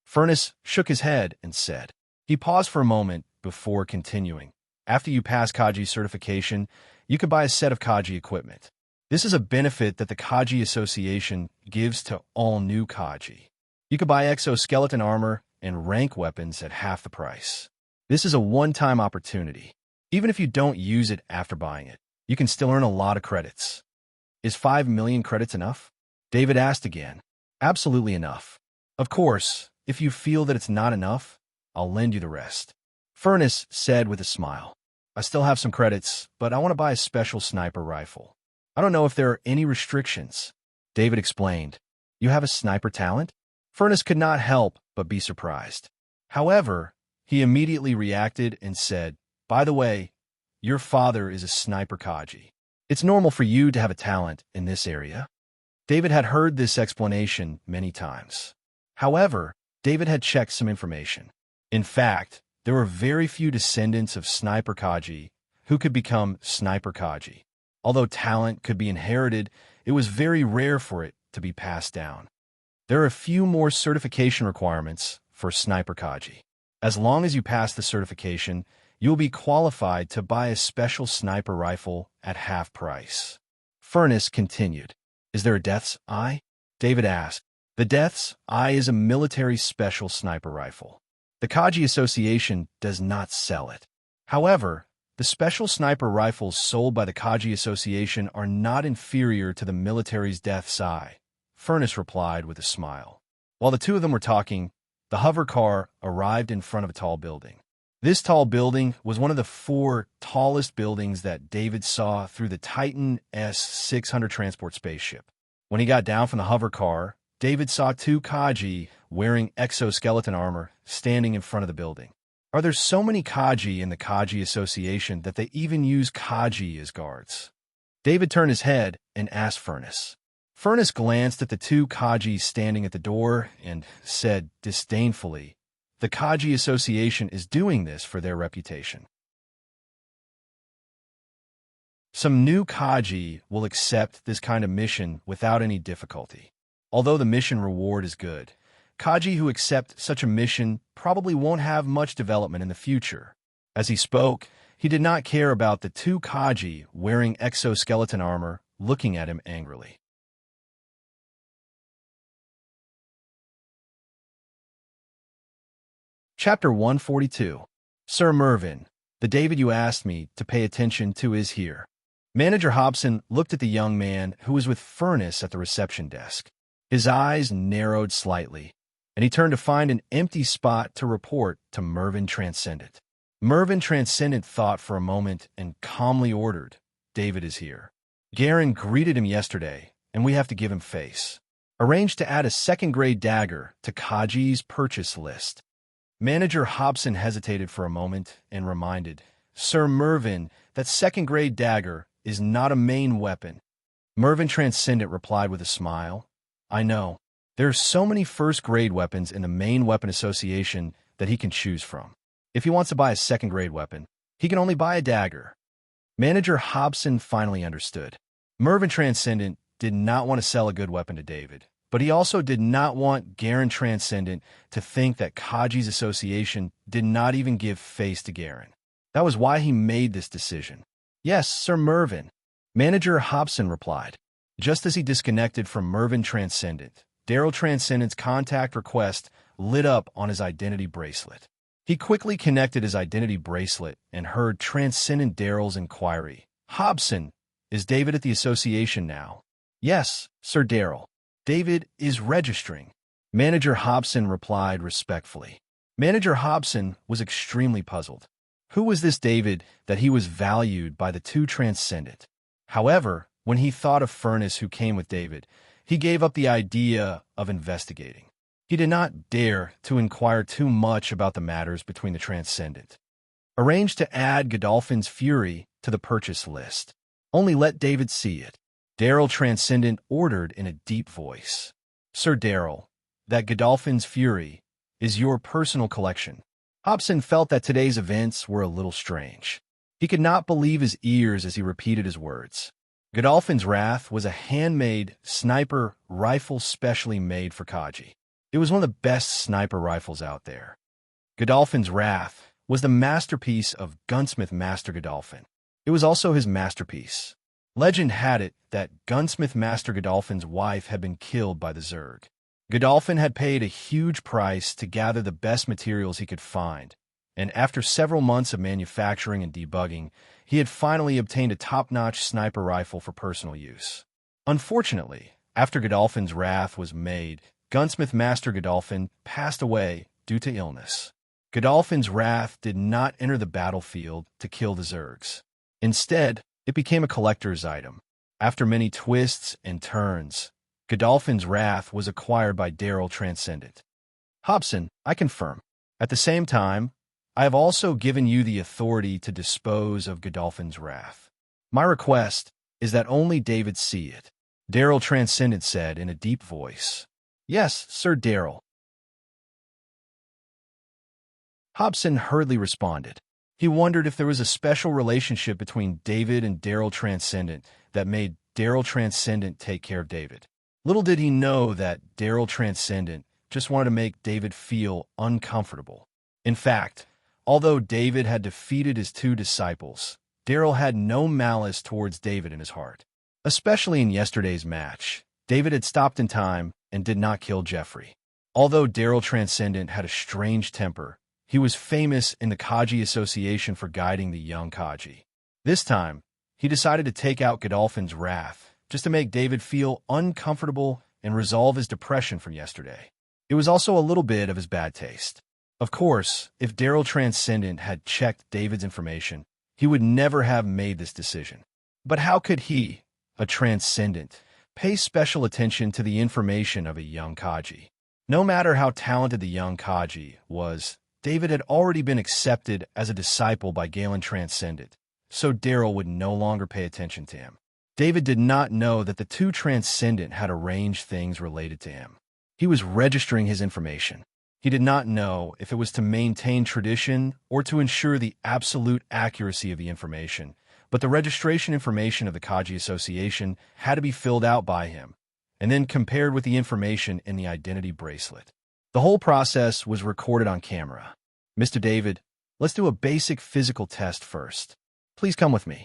Furnace shook his head and said. He paused for a moment before continuing. "After you pass Kaji certification, you can buy a set of Kaji equipment. This is a benefit that the Kaji Association gives to all new Kaji. You can buy exoskeleton armor and rank weapons at half the price. This is a one-time opportunity. Even if you don't use it after buying it, you can still earn a lot of credits." "Is 5 million credits enough?" David asked again. "Absolutely enough. Of course, if you feel that it's not enough, I'll lend you the rest." Furnace said with a smile. "I still have some credits, but I want to buy a special sniper rifle. I don't know if there are any restrictions." David explained. "You have a sniper talent?" Furnace could not help but be surprised. However, he immediately reacted and said, "By the way, your father is a sniper Kaji. It's normal for you to have a talent in this area." David had heard this explanation many times. However, David had checked some information. In fact, there were very few descendants of sniper Kaji who could become Sniper Kaji. Although talent could be inherited, it was very rare for it to be passed down. There are a few more certification requirements for Sniper Kaji. As long as you pass the certification, you will be qualified to buy a special sniper rifle at half price. Furnace continued. Is there a Death's Eye? David asked. The Death's Eye is a military special sniper rifle. The Kaji Association does not sell it. However, the special sniper rifles sold by the Kaji Association are not inferior to the military's Death's Eye, Furnace replied with a smile. While the two of them were talking, the hover car arrived in front of a tall building. This tall building was one of the 4 tallest buildings that David saw through the Titan S-600 transport spaceship. When he got down from the hover car, David saw 2 Kaji wearing exoskeleton armor standing in front of the building. Are there so many Kaji in the Kaji Association that they even use Kaji as guards? David turned his head and asked Furnace. Furnace glanced at the 2 Kaji standing at the door and said disdainfully, the Kaji Association is doing this for their reputation. Some new Kaji will accept this kind of mission without any difficulty. Although the mission reward is good, Kaji who accept such a mission probably won't have much development in the future. As he spoke, he did not care about the 2 Kaji wearing exoskeleton armor looking at him angrily. Chapter 142. Sir Mervyn, the David you asked me to pay attention to is here. Manager Hobson looked at the young man who was with Furnace at the reception desk. His eyes narrowed slightly, and he turned to find an empty spot to report to Mervyn Transcendent. Mervyn Transcendent thought for a moment and calmly ordered, David is here. Garen greeted him yesterday, and we have to give him face. Arrange to add a second-grade dagger to Kaji's purchase list. Manager Hobson hesitated for a moment and reminded, Sir Mervyn, that second-grade dagger is not a main weapon. Mervyn Transcendent replied with a smile, I know. There are so many first-grade weapons in the main weapon association that he can choose from. If he wants to buy a second-grade weapon, he can only buy a dagger. Manager Hobson finally understood. Mervyn Transcendent did not want to sell a good weapon to David, but he also did not want Garen Transcendent to think that Kaji's association did not even give face to Garen. That was why he made this decision. Yes, Sir Mervyn, Manager Hobson replied. Just as he disconnected from Mervyn Transcendent, Daryl Transcendent's contact request lit up on his identity bracelet. He quickly connected his identity bracelet and heard Transcendent Daryl's inquiry. Hobson, is David at the association now? Yes, Sir Daryl. David is registering. Manager Hobson replied respectfully. Manager Hobson was extremely puzzled. Who was this David that he was valued by the 2 Transcendent? However, when he thought of Furnace who came with David, he gave up the idea of investigating. He did not dare to inquire too much about the matters between the Transcendent. Arrange to add Godolphin's Fury to the purchase list. Only let David see it. Daryl Transcendent ordered in a deep voice. Sir Daryl, that Godolphin's Fury is your personal collection. Hobson felt that today's events were a little strange. He could not believe his ears as he repeated his words. Godolphin's Wrath was a handmade sniper rifle specially made for Kaji. It was one of the best sniper rifles out there. Godolphin's Wrath was the masterpiece of gunsmith Master Godolphin. It was also his masterpiece. Legend had it that gunsmith Master Godolphin's wife had been killed by the Zerg. Godolphin had paid a huge price to gather the best materials he could find, and after several months of manufacturing and debugging, he had finally obtained a top-notch sniper rifle for personal use. Unfortunately, after Godolphin's Wrath was made, gunsmith Master Godolphin passed away due to illness. Godolphin's Wrath did not enter the battlefield to kill the Zergs. Instead, it became a collector's item. After many twists and turns, Godolphin's Wrath was acquired by Daryl Transcendent. Hobson, I confirm. At the same time, I have also given you the authority to dispose of Godolphin's Wrath. My request is that only David see it, Daryl Transcendent said in a deep voice. Yes, Sir Daryl. Hobson hurriedly responded. He wondered if there was a special relationship between David and Daryl Transcendent that made Daryl Transcendent take care of David. Little did he know that Daryl Transcendent just wanted to make David feel uncomfortable. In fact, although David had defeated his two disciples, Daryl had no malice towards David in his heart. Especially in yesterday's match, David had stopped in time and did not kill Jeffrey. Although Daryl Transcendent had a strange temper, he was famous in the Kaji Association for guiding the young Kaji. This time, he decided to take out Godolphin's wrath, just to make David feel uncomfortable and resolve his depression from yesterday. It was also a little bit of his bad taste. Of course, if Daryl Transcendent had checked David's information, he would never have made this decision. But how could he, a Transcendent, pay special attention to the information of a young Kaji? No matter how talented the young Kaji was, David had already been accepted as a disciple by Galen Transcendent, so Daryl would no longer pay attention to him. David did not know that the two Transcendent had arranged things related to him. He was registering his information. He did not know if it was to maintain tradition or to ensure the absolute accuracy of the information, but the registration information of the Kaji Association had to be filled out by him, and then compared with the information in the identity bracelet. The whole process was recorded on camera. Mr. David, let's do a basic physical test first. Please come with me.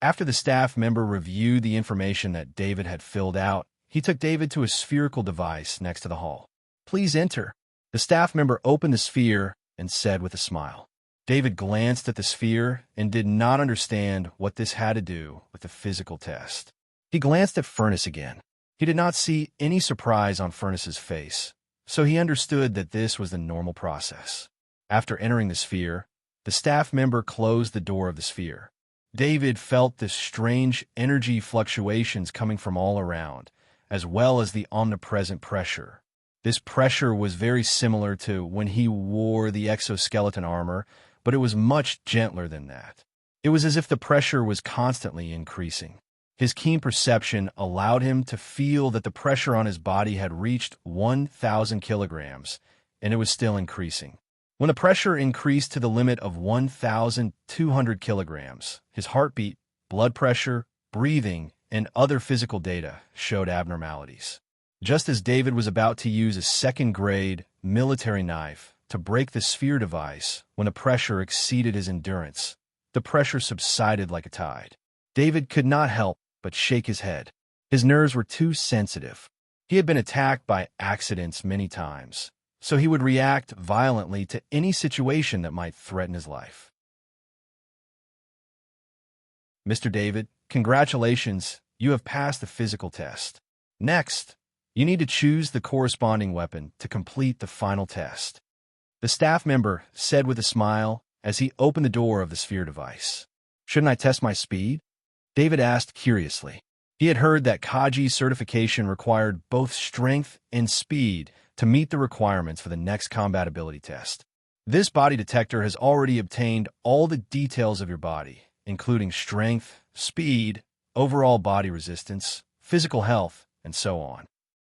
After the staff member reviewed the information that David had filled out, he took David to a spherical device next to the hall. Please enter. The staff member opened the sphere and said with a smile. David glanced at the sphere and did not understand what this had to do with the physical test. He glanced at Furnace again. He did not see any surprise on Furnace's face, so he understood that this was the normal process. After entering the sphere, the staff member closed the door of the sphere. David felt the strange energy fluctuations coming from all around, as well as the omnipresent pressure. This pressure was very similar to when he wore the exoskeleton armor, but it was much gentler than that. It was as if the pressure was constantly increasing. His keen perception allowed him to feel that the pressure on his body had reached 1,000 kilograms, and it was still increasing. When the pressure increased to the limit of 1,200 kilograms, his heartbeat, blood pressure, breathing, and other physical data showed abnormalities. Just as David was about to use a second-grade military knife to break the sphere device when the pressure exceeded his endurance, the pressure subsided like a tide. David could not help but shake his head. His nerves were too sensitive. He had been attacked by accidents many times, so he would react violently to any situation that might threaten his life. Mr. David, congratulations, you have passed the physical test. Next, you need to choose the corresponding weapon to complete the final test. The staff member said with a smile as he opened the door of the sphere device. Shouldn't I test my speed? David asked curiously. He had heard that Kaji certification required both strength and speed to meet the requirements for the next combat ability test. This body detector has already obtained all the details of your body, including strength, speed, overall body resistance, physical health, and so on.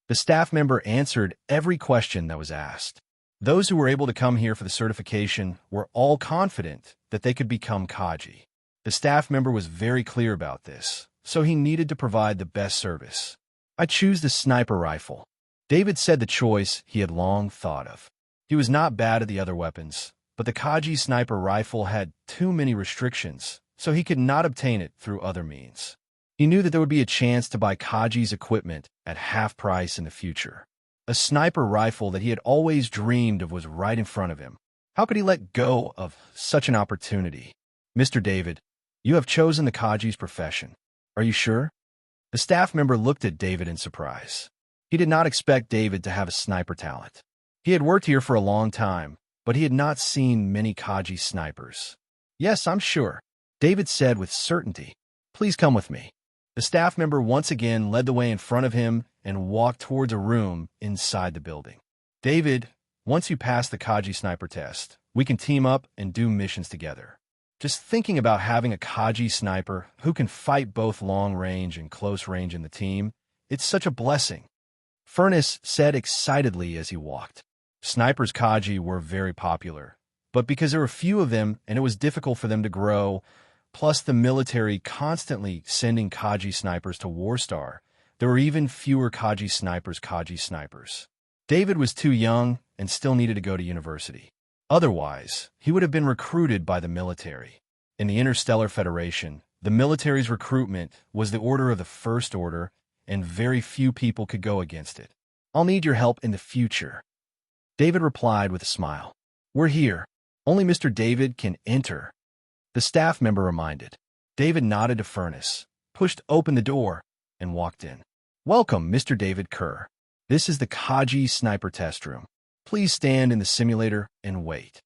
The staff member answered every question that was asked. Those who were able to come here for the certification were all confident that they could become Kaji. The staff member was very clear about this, so he needed to provide the best service. I choose the sniper rifle. David said the choice he had long thought of. He was not bad at the other weapons, but the Kaji sniper rifle had too many restrictions, so he could not obtain it through other means. He knew that there would be a chance to buy Kaji's equipment at half price in the future. A sniper rifle that he had always dreamed of was right in front of him. How could he let go of such an opportunity? Mr. David, you have chosen the Kaji's profession. Are you sure? The staff member looked at David in surprise. He did not expect David to have a sniper talent. He had worked here for a long time, but he had not seen many Kaji snipers. Yes, I'm sure, David said with certainty. Please come with me. The staff member once again led the way in front of him and walked towards a room inside the building. David, once you pass the Kaji sniper test, we can team up and do missions together. Just thinking about having a Kaji sniper who can fight both long range and close range in the team, it's such a blessing. Furnace said excitedly as he walked. Snipers Kaji were very popular, But because there were few of them and it was difficult for them to grow, plus the military constantly sending Kaji snipers to Warstar, there were even fewer Kaji snipers. David was too young and still needed to go to university. Otherwise, he would have been recruited by the military. In the Interstellar Federation, the military's recruitment was the order of the First Order, and very few people could go against it. "I'll need your help in the future," David replied with a smile. "We're here. Only Mr. David can enter," the staff member reminded. David nodded to Furnace, pushed open the door, and walked in. "Welcome, Mr. David Kerr. This is the Kaji Sniper Test Room. Please stand in the simulator and wait."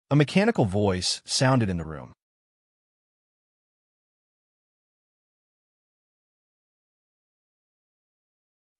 A mechanical voice sounded in the room.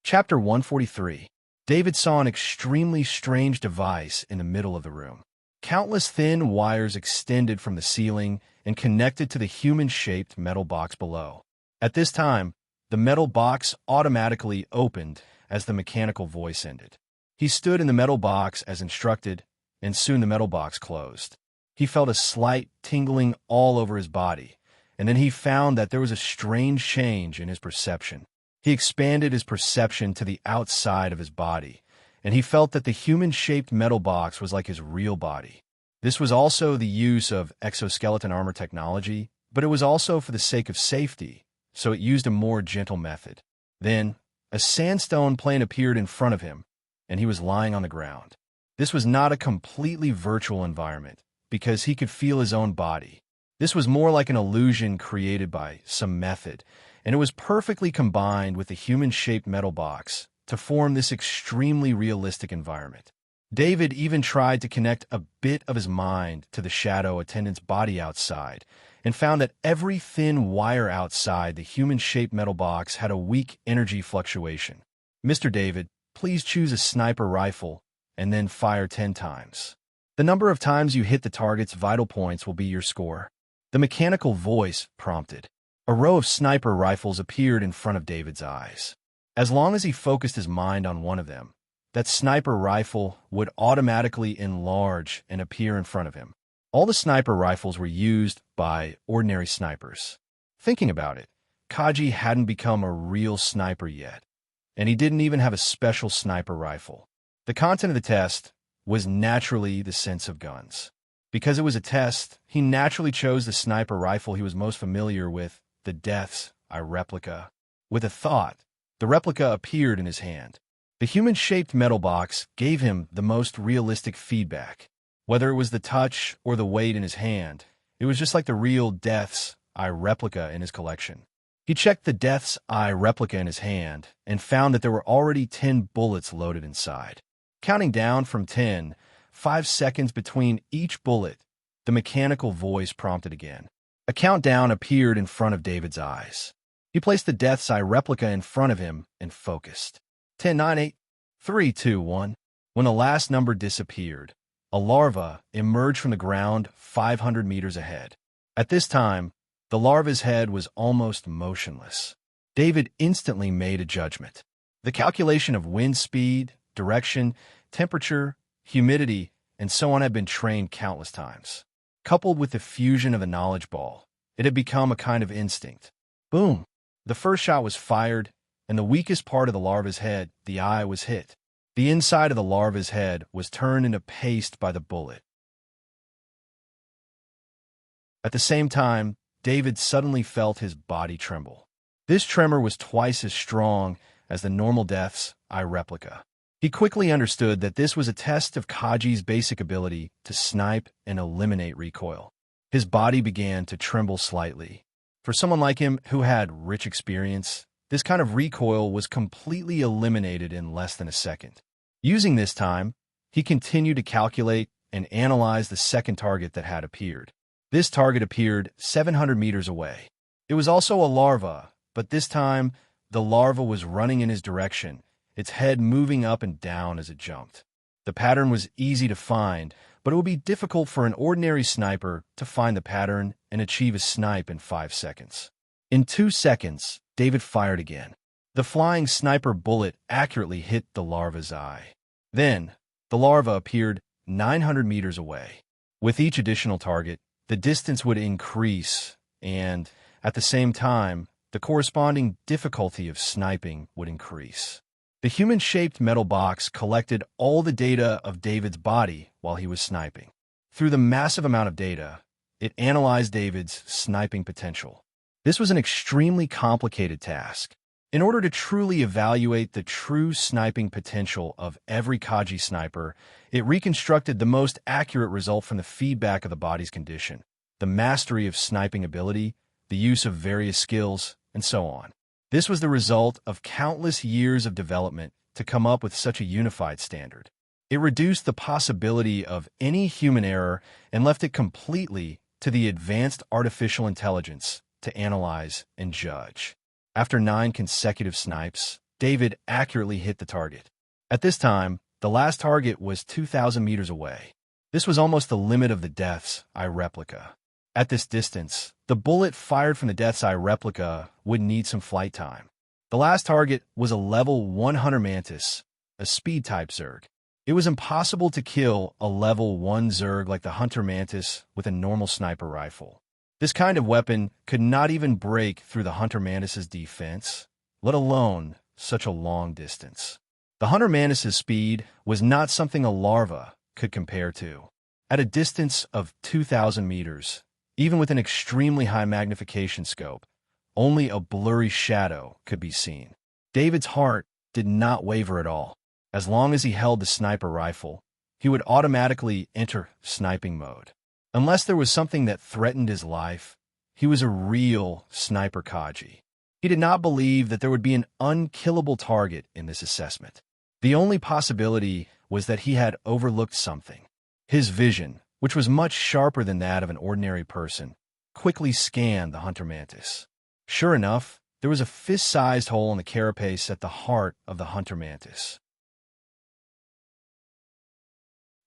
Chapter 143. David saw an extremely strange device in the middle of the room. Countless thin wires extended from the ceiling and connected to the human-shaped metal box below. At this time, the metal box automatically opened as the mechanical voice ended. He stood in the metal box as instructed, and soon the metal box closed. He felt a slight tingling all over his body, and then he found that there was a strange change in his perception. He expanded his perception to the outside of his body, and he felt that the human-shaped metal box was like his real body. This was also the use of exoskeleton armor technology, but it was also for the sake of safety, so it used a more gentle method. Then, a sandstone plane appeared in front of him, and he was lying on the ground. This was not a completely virtual environment, because he could feel his own body. This was more like an illusion created by some method, and it was perfectly combined with the human-shaped metal box to form this extremely realistic environment. David even tried to connect a bit of his mind to the shadow attendant's body outside, and found that every thin wire outside the human-shaped metal box had a weak energy fluctuation. "Mr. David, please choose a sniper rifle, and then fire 10 times. The number of times you hit the target's vital points will be your score," the mechanical voice prompted. A row of sniper rifles appeared in front of David's eyes. As long as he focused his mind on one of them, that sniper rifle would automatically enlarge and appear in front of him. All the sniper rifles were used by ordinary snipers. Thinking about it, Kaji hadn't become a real sniper yet, and he didn't even have a special sniper rifle. The content of the test was naturally the sense of guns. Because it was a test, he naturally chose the sniper rifle he was most familiar with, the Death's Eye replica. With a thought, the replica appeared in his hand. The human-shaped metal box gave him the most realistic feedback. Whether it was the touch or the weight in his hand, it was just like the real Death's Eye replica in his collection. He checked the Death's Eye replica in his hand and found that there were already 10 bullets loaded inside. Counting down from 10, 5 seconds between each bullet, the mechanical voice prompted again. A countdown appeared in front of David's eyes. He placed the Death's Eye replica in front of him and focused. 10, 9, 8, 3, 2, 1. When the last number disappeared, a larva emerged from the ground 500 meters ahead. At this time, the larva's head was almost motionless. David instantly made a judgment. The calculation of wind speed, direction, temperature, humidity, and so on had been trained countless times. Coupled with the fusion of the knowledge ball, it had become a kind of instinct. Boom! The first shot was fired, and the weakest part of the larva's head, the eye, was hit. The inside of the larva's head was turned into paste by the bullet. At the same time, David suddenly felt his body tremble. This tremor was twice as strong as the normal Death's Eye replica. He quickly understood that this was a test of Kaji's basic ability to snipe and eliminate recoil. His body began to tremble slightly. For someone like him who had rich experience, this kind of recoil was completely eliminated in less than a second. Using this time, he continued to calculate and analyze the second target that had appeared. This target appeared 700 meters away. It was also a larva, but this time, the larva was running in his direction, its head moving up and down as it jumped. The pattern was easy to find, but it would be difficult for an ordinary sniper to find the pattern and achieve a snipe in 5 seconds. In 2 seconds, David fired again. The flying sniper bullet accurately hit the larva's eye. Then, the larva appeared 900 meters away. With each additional target, the distance would increase, and at the same time, the corresponding difficulty of sniping would increase. The human-shaped metal box collected all the data of David's body while he was sniping. Through the massive amount of data, it analyzed David's sniping potential. This was an extremely complicated task. In order to truly evaluate the true sniping potential of every Kaji sniper, it reconstructed the most accurate result from the feedback of the body's condition, the mastery of sniping ability, the use of various skills, and so on. This was the result of countless years of development to come up with such a unified standard. It reduced the possibility of any human error and left it completely to the advanced artificial intelligence to analyze and judge. After 9 consecutive snipes, David accurately hit the target. At this time, the last target was 2,000 meters away. This was almost the limit of the Death's Eye replica. At this distance, the bullet fired from the Death's Eye replica would need some flight time. The last target was a level 1 Hunter Mantis, a speed-type Zerg. It was impossible to kill a level 1 Zerg like the Hunter Mantis with a normal sniper rifle. This kind of weapon could not even break through the Hunter Mantis's defense, let alone such a long distance. The Hunter Mantis's speed was not something a larva could compare to. At a distance of 2,000 meters, even with an extremely high magnification scope, only a blurry shadow could be seen. David's heart did not waver at all. As long as he held the sniper rifle, he would automatically enter sniping mode. Unless there was something that threatened his life, he was a real sniper Kaji. He did not believe that there would be an unkillable target in this assessment. The only possibility was that he had overlooked something. His vision, which was much sharper than that of an ordinary person, quickly scanned the Hunter Mantis. Sure enough, there was a fist-sized hole in the carapace at the heart of the Hunter Mantis.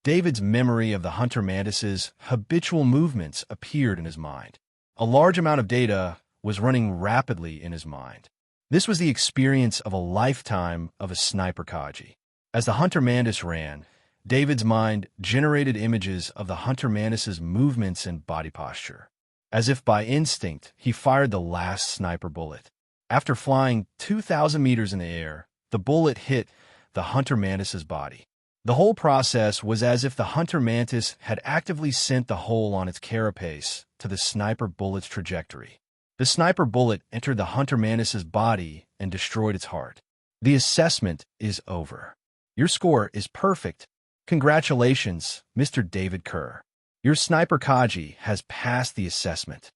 David's memory of the Hunter Mantis's habitual movements appeared in his mind. A large amount of data was running rapidly in his mind. This was the experience of a lifetime of a sniper Kaji. As the Hunter Mantis ran, David's mind generated images of the Hunter Mantis's movements and body posture. As if by instinct, he fired the last sniper bullet. After flying 2,000 meters in the air, the bullet hit the Hunter Mantis's body. The whole process was as if the Hunter Mantis had actively sent the hole on its carapace to the sniper bullet's trajectory. The sniper bullet entered the Hunter Mantis's body and destroyed its heart. The assessment is over. Your score is perfect. Congratulations, Mr. David Kerr. Your sniper Kaji has passed the assessment.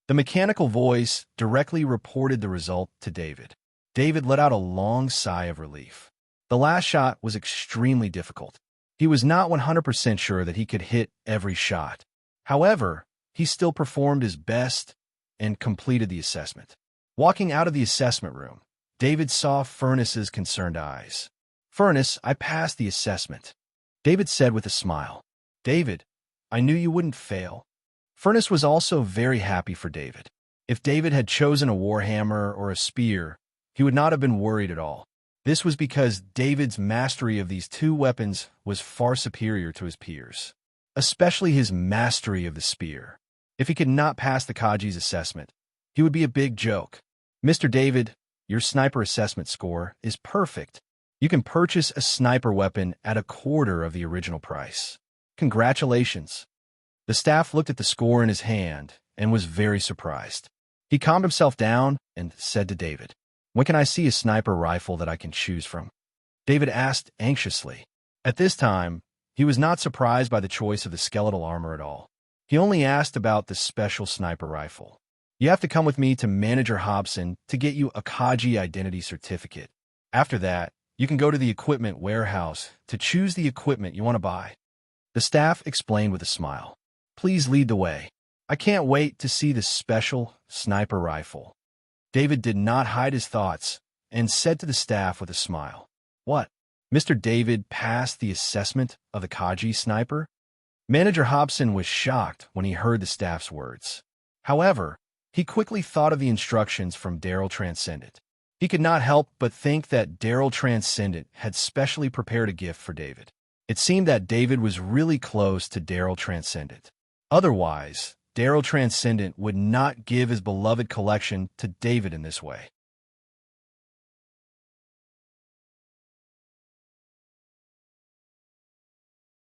The mechanical voice directly reported the result to David. David let out a long sigh of relief. The last shot was extremely difficult. He was not 100% sure that he could hit every shot. However, he still performed his best and completed the assessment. Walking out of the assessment room, David saw Furness's concerned eyes. "Furness, I passed the assessment," David said with a smile. "David, I knew you wouldn't fail." Furness was also very happy for David. If David had chosen a warhammer or a spear, he would not have been worried at all. This was because David's mastery of these two weapons was far superior to his peers, especially his mastery of the spear. If he could not pass the Kaji's assessment, he would be a big joke. "Mr. David, your sniper assessment score is perfect. You can purchase a sniper weapon at a quarter of the original price. Congratulations." The staff looked at the score in his hand and was very surprised. He calmed himself down and said to David, "When can I see a sniper rifle that I can choose from?" David asked anxiously. At this time, he was not surprised by the choice of the skeletal armor at all. He only asked about the special sniper rifle. "You have to come with me to Manager Hobson to get you a Kaji identity certificate. After that, you can go to the equipment warehouse to choose the equipment you want to buy." The staff explained with a smile. "Please lead the way. I can't wait to see the special sniper rifle." David did not hide his thoughts and said to the staff with a smile, "What? Mr. David passed the assessment of the Kaji sniper?" Manager Hobson was shocked when he heard the staff's words. However, he quickly thought of the instructions from Daryl Transcendent. He could not help but think that Daryl Transcendent had specially prepared a gift for David. It seemed that David was really close to Daryl Transcendent. Otherwise, Daryl Transcendent would not give his beloved collection to David in this way.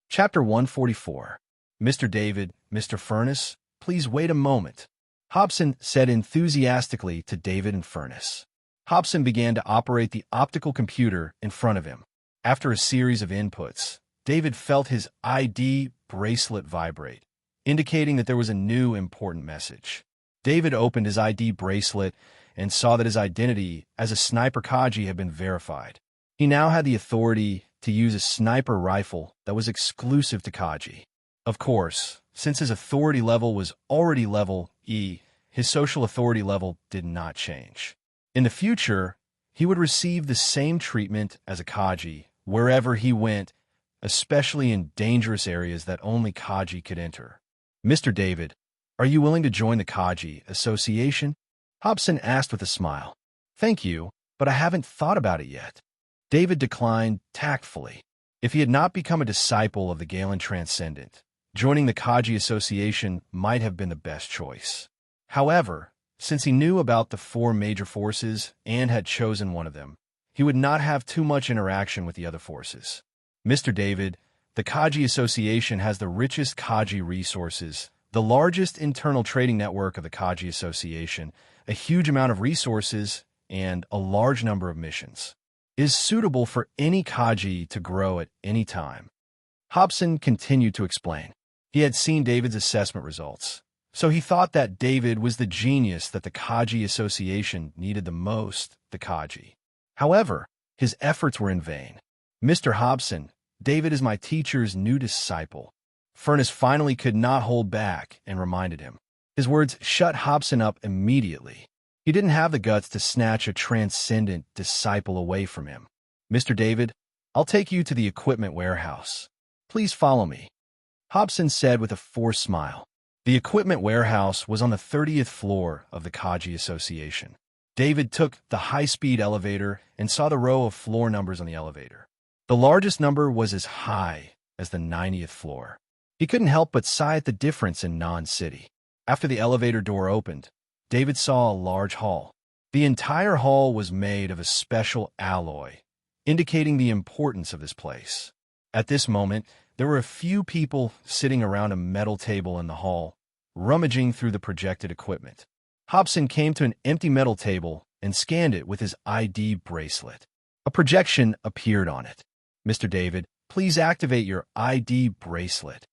Chapter 144. Mr. David, Mr. Furness, please wait a moment, Hobson said enthusiastically to David and Furness. Hobson began to operate the optical computer in front of him. After a series of inputs, David felt his ID bracelet vibrate, indicating that there was a new important message. David opened his ID bracelet and saw that his identity as a sniper Kaji had been verified. He now had the authority to use a sniper rifle that was exclusive to Kaji. Of course, since his authority level was already level E, his social authority level did not change. In the future, he would receive the same treatment as a Kaji wherever he went, especially in dangerous areas that only Kaji could enter. Mr. David, are you willing to join the Kaji Association? Hobson asked with a smile. Thank you, but I haven't thought about it yet. David declined tactfully. If he had not become a disciple of the Galen Transcendent, joining the Kaji Association might have been the best choice. However, since he knew about the 4 major forces and had chosen one of them, he would not have too much interaction with the other forces. Mr. David, the Kaji Association has the richest Kaji resources, the largest internal trading network of the Kaji Association, a huge amount of resources, and a large number of missions. It is suitable for any Kaji to grow at any time. Hobson continued to explain. He had seen David's assessment results, so he thought that David was the genius that the Kaji Association needed the most, the Kaji. However, his efforts were in vain. Mr. Hobson, David is my teacher's new disciple. Furness finally could not hold back and reminded him. His words shut Hobson up immediately. He didn't have the guts to snatch a transcendent disciple away from him. Mr. David, I'll take you to the equipment warehouse. Please follow me, Hobson said with a forced smile. The equipment warehouse was on the 30th floor of the Kaji Association. David took the high-speed elevator and saw the row of floor numbers on the elevator. The largest number was as high as the 90th floor. He couldn't help but sigh at the difference in non-city. After the elevator door opened, David saw a large hall. The entire hall was made of a special alloy, indicating the importance of this place. At this moment, there were a few people sitting around a metal table in the hall, rummaging through the projected equipment. Hobson came to an empty metal table and scanned it with his ID bracelet. A projection appeared on it. Mr. David, please activate your ID bracelet,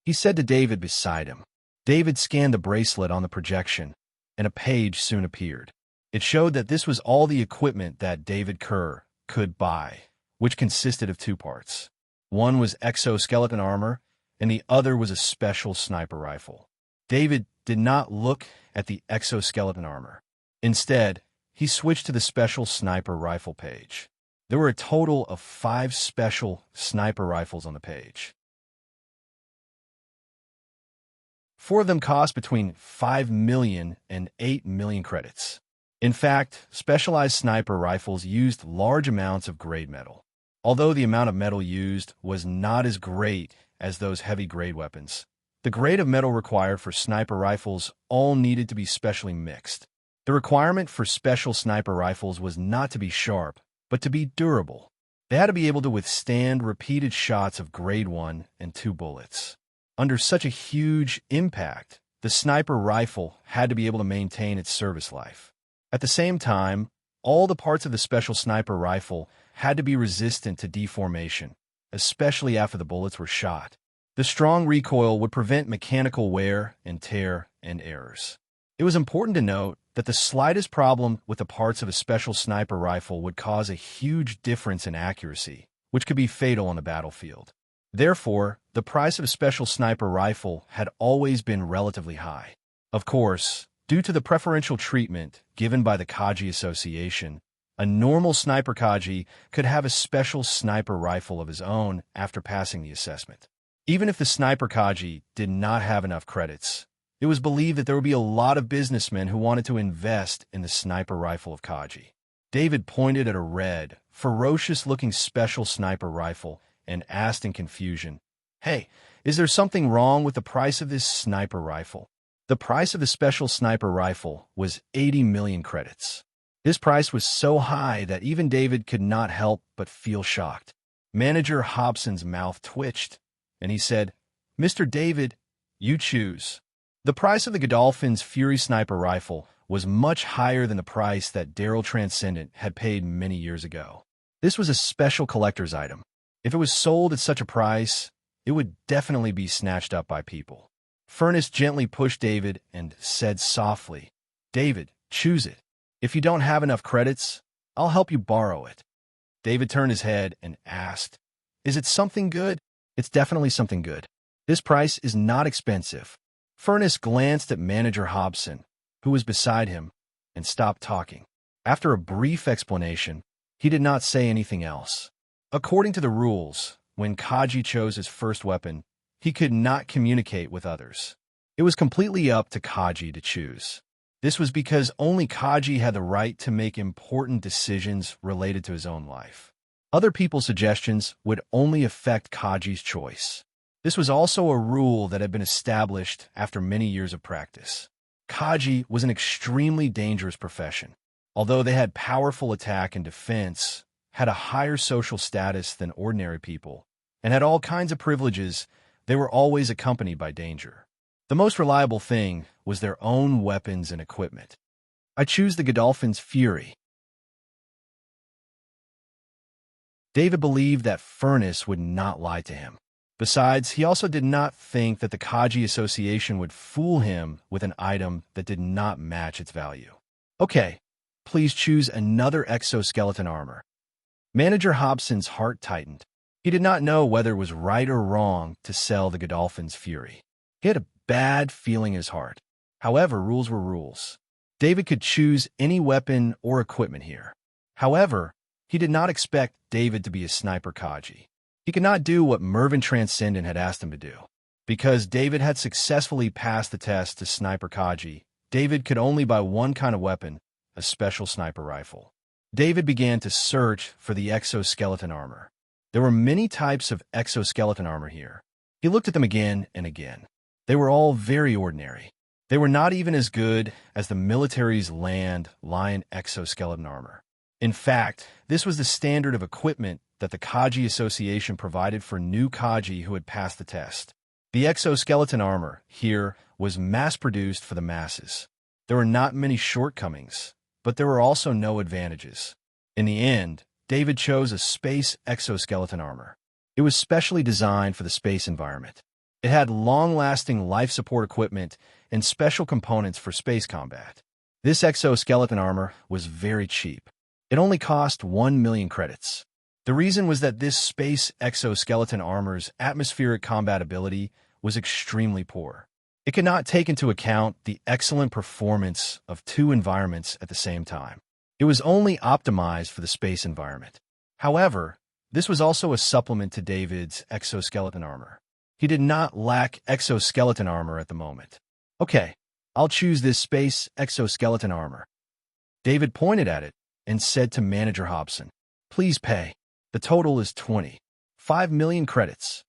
he said to David beside him. David scanned the bracelet on the projection, and a page soon appeared. It showed that this was all the equipment that David Kerr could buy, which consisted of 2 parts. One was exoskeleton armor, and the other was a special sniper rifle. David did not look at the exoskeleton armor. Instead, he switched to the special sniper rifle page. There were a total of 5 special sniper rifles on the page. 4 of them cost between 5 million and 8 million credits. In fact, specialized sniper rifles used large amounts of grade metal. Although the amount of metal used was not as great as those heavy grade weapons, the grade of metal required for sniper rifles all needed to be specially mixed. The requirement for special sniper rifles was not to be sharp, but to be durable. They had to be able to withstand repeated shots of grade 1 and 2 bullets. Under such a huge impact, the sniper rifle had to be able to maintain its service life. At the same time, all the parts of the special sniper rifle had to be resistant to deformation, especially after the bullets were shot. The strong recoil would prevent mechanical wear and tear and errors. It was important to note that the slightest problem with the parts of a special sniper rifle would cause a huge difference in accuracy, which could be fatal on the battlefield. Therefore, the price of a special sniper rifle had always been relatively high. Of course, due to the preferential treatment given by the Kaji Association, a normal sniper Kaji could have a special sniper rifle of his own after passing the assessment. Even if the sniper Kaji did not have enough credits, it was believed that there would be a lot of businessmen who wanted to invest in the sniper rifle of Kaji. David pointed at a red, ferocious-looking special sniper rifle and asked in confusion, "Hey, is there something wrong with the price of this sniper rifle?" The price of the special sniper rifle was 80 million credits. This price was so high that even David could not help but feel shocked. Manager Hobson's mouth twitched, and he said, "Mr. David, you choose." The price of the Godolphin's Fury sniper rifle was much higher than the price that Daryl Transcendent had paid many years ago. This was a special collector's item. If it was sold at such a price, it would definitely be snatched up by people. Furnace gently pushed David and said softly, "David, choose it. If you don't have enough credits, I'll help you borrow it." David turned his head and asked, "Is it something good?" "It's definitely something good. This price is not expensive." Furnace glanced at Manager Hobson, who was beside him, and stopped talking. After a brief explanation, he did not say anything else. According to the rules, when Kaji chose his first weapon, he could not communicate with others. It was completely up to Kaji to choose. This was because only Kaji had the right to make important decisions related to his own life. Other people's suggestions would only affect Kaji's choice. This was also a rule that had been established after many years of practice. Kaji was an extremely dangerous profession. Although they had powerful attack and defense, had a higher social status than ordinary people, and had all kinds of privileges, they were always accompanied by danger. The most reliable thing was their own weapons and equipment. "I choose the Godolphin's Fury." David believed that Furnace would not lie to him. Besides, he also did not think that the Kaji Association would fool him with an item that did not match its value. "Okay, please choose another exoskeleton armor." Manager Hobson's heart tightened. He did not know whether it was right or wrong to sell the Godolphin's Fury. He had a bad feeling in his heart. However, rules were rules. David could choose any weapon or equipment here. However, he did not expect David to be a sniper Kaji. He could not do what Mervyn Transcendent had asked him to do. Because David had successfully passed the test to sniper Kaji, David could only buy one kind of weapon, a special sniper rifle. David began to search for the exoskeleton armor. There were many types of exoskeleton armor here. He looked at them again and again. They were all very ordinary. They were not even as good as the military's Land Lion exoskeleton armor. In fact, this was the standard of equipment that the Kaji Association provided for new Kaji who had passed the test. The exoskeleton armor here was mass-produced for the masses. There were not many shortcomings, but there were also no advantages. In the end, David chose a space exoskeleton armor. It was specially designed for the space environment. It had long-lasting life support equipment and special components for space combat. This exoskeleton armor was very cheap. It only cost 1 million credits. The reason was that this space exoskeleton armor's atmospheric combat ability was extremely poor. It could not take into account the excellent performance of two environments at the same time. It was only optimized for the space environment. However, this was also a supplement to David's exoskeleton armor. He did not lack exoskeleton armor at the moment. "Okay, I'll choose this space exoskeleton armor." David pointed at it and said to Manager Hobson, "Please pay. The total is 25 million credits."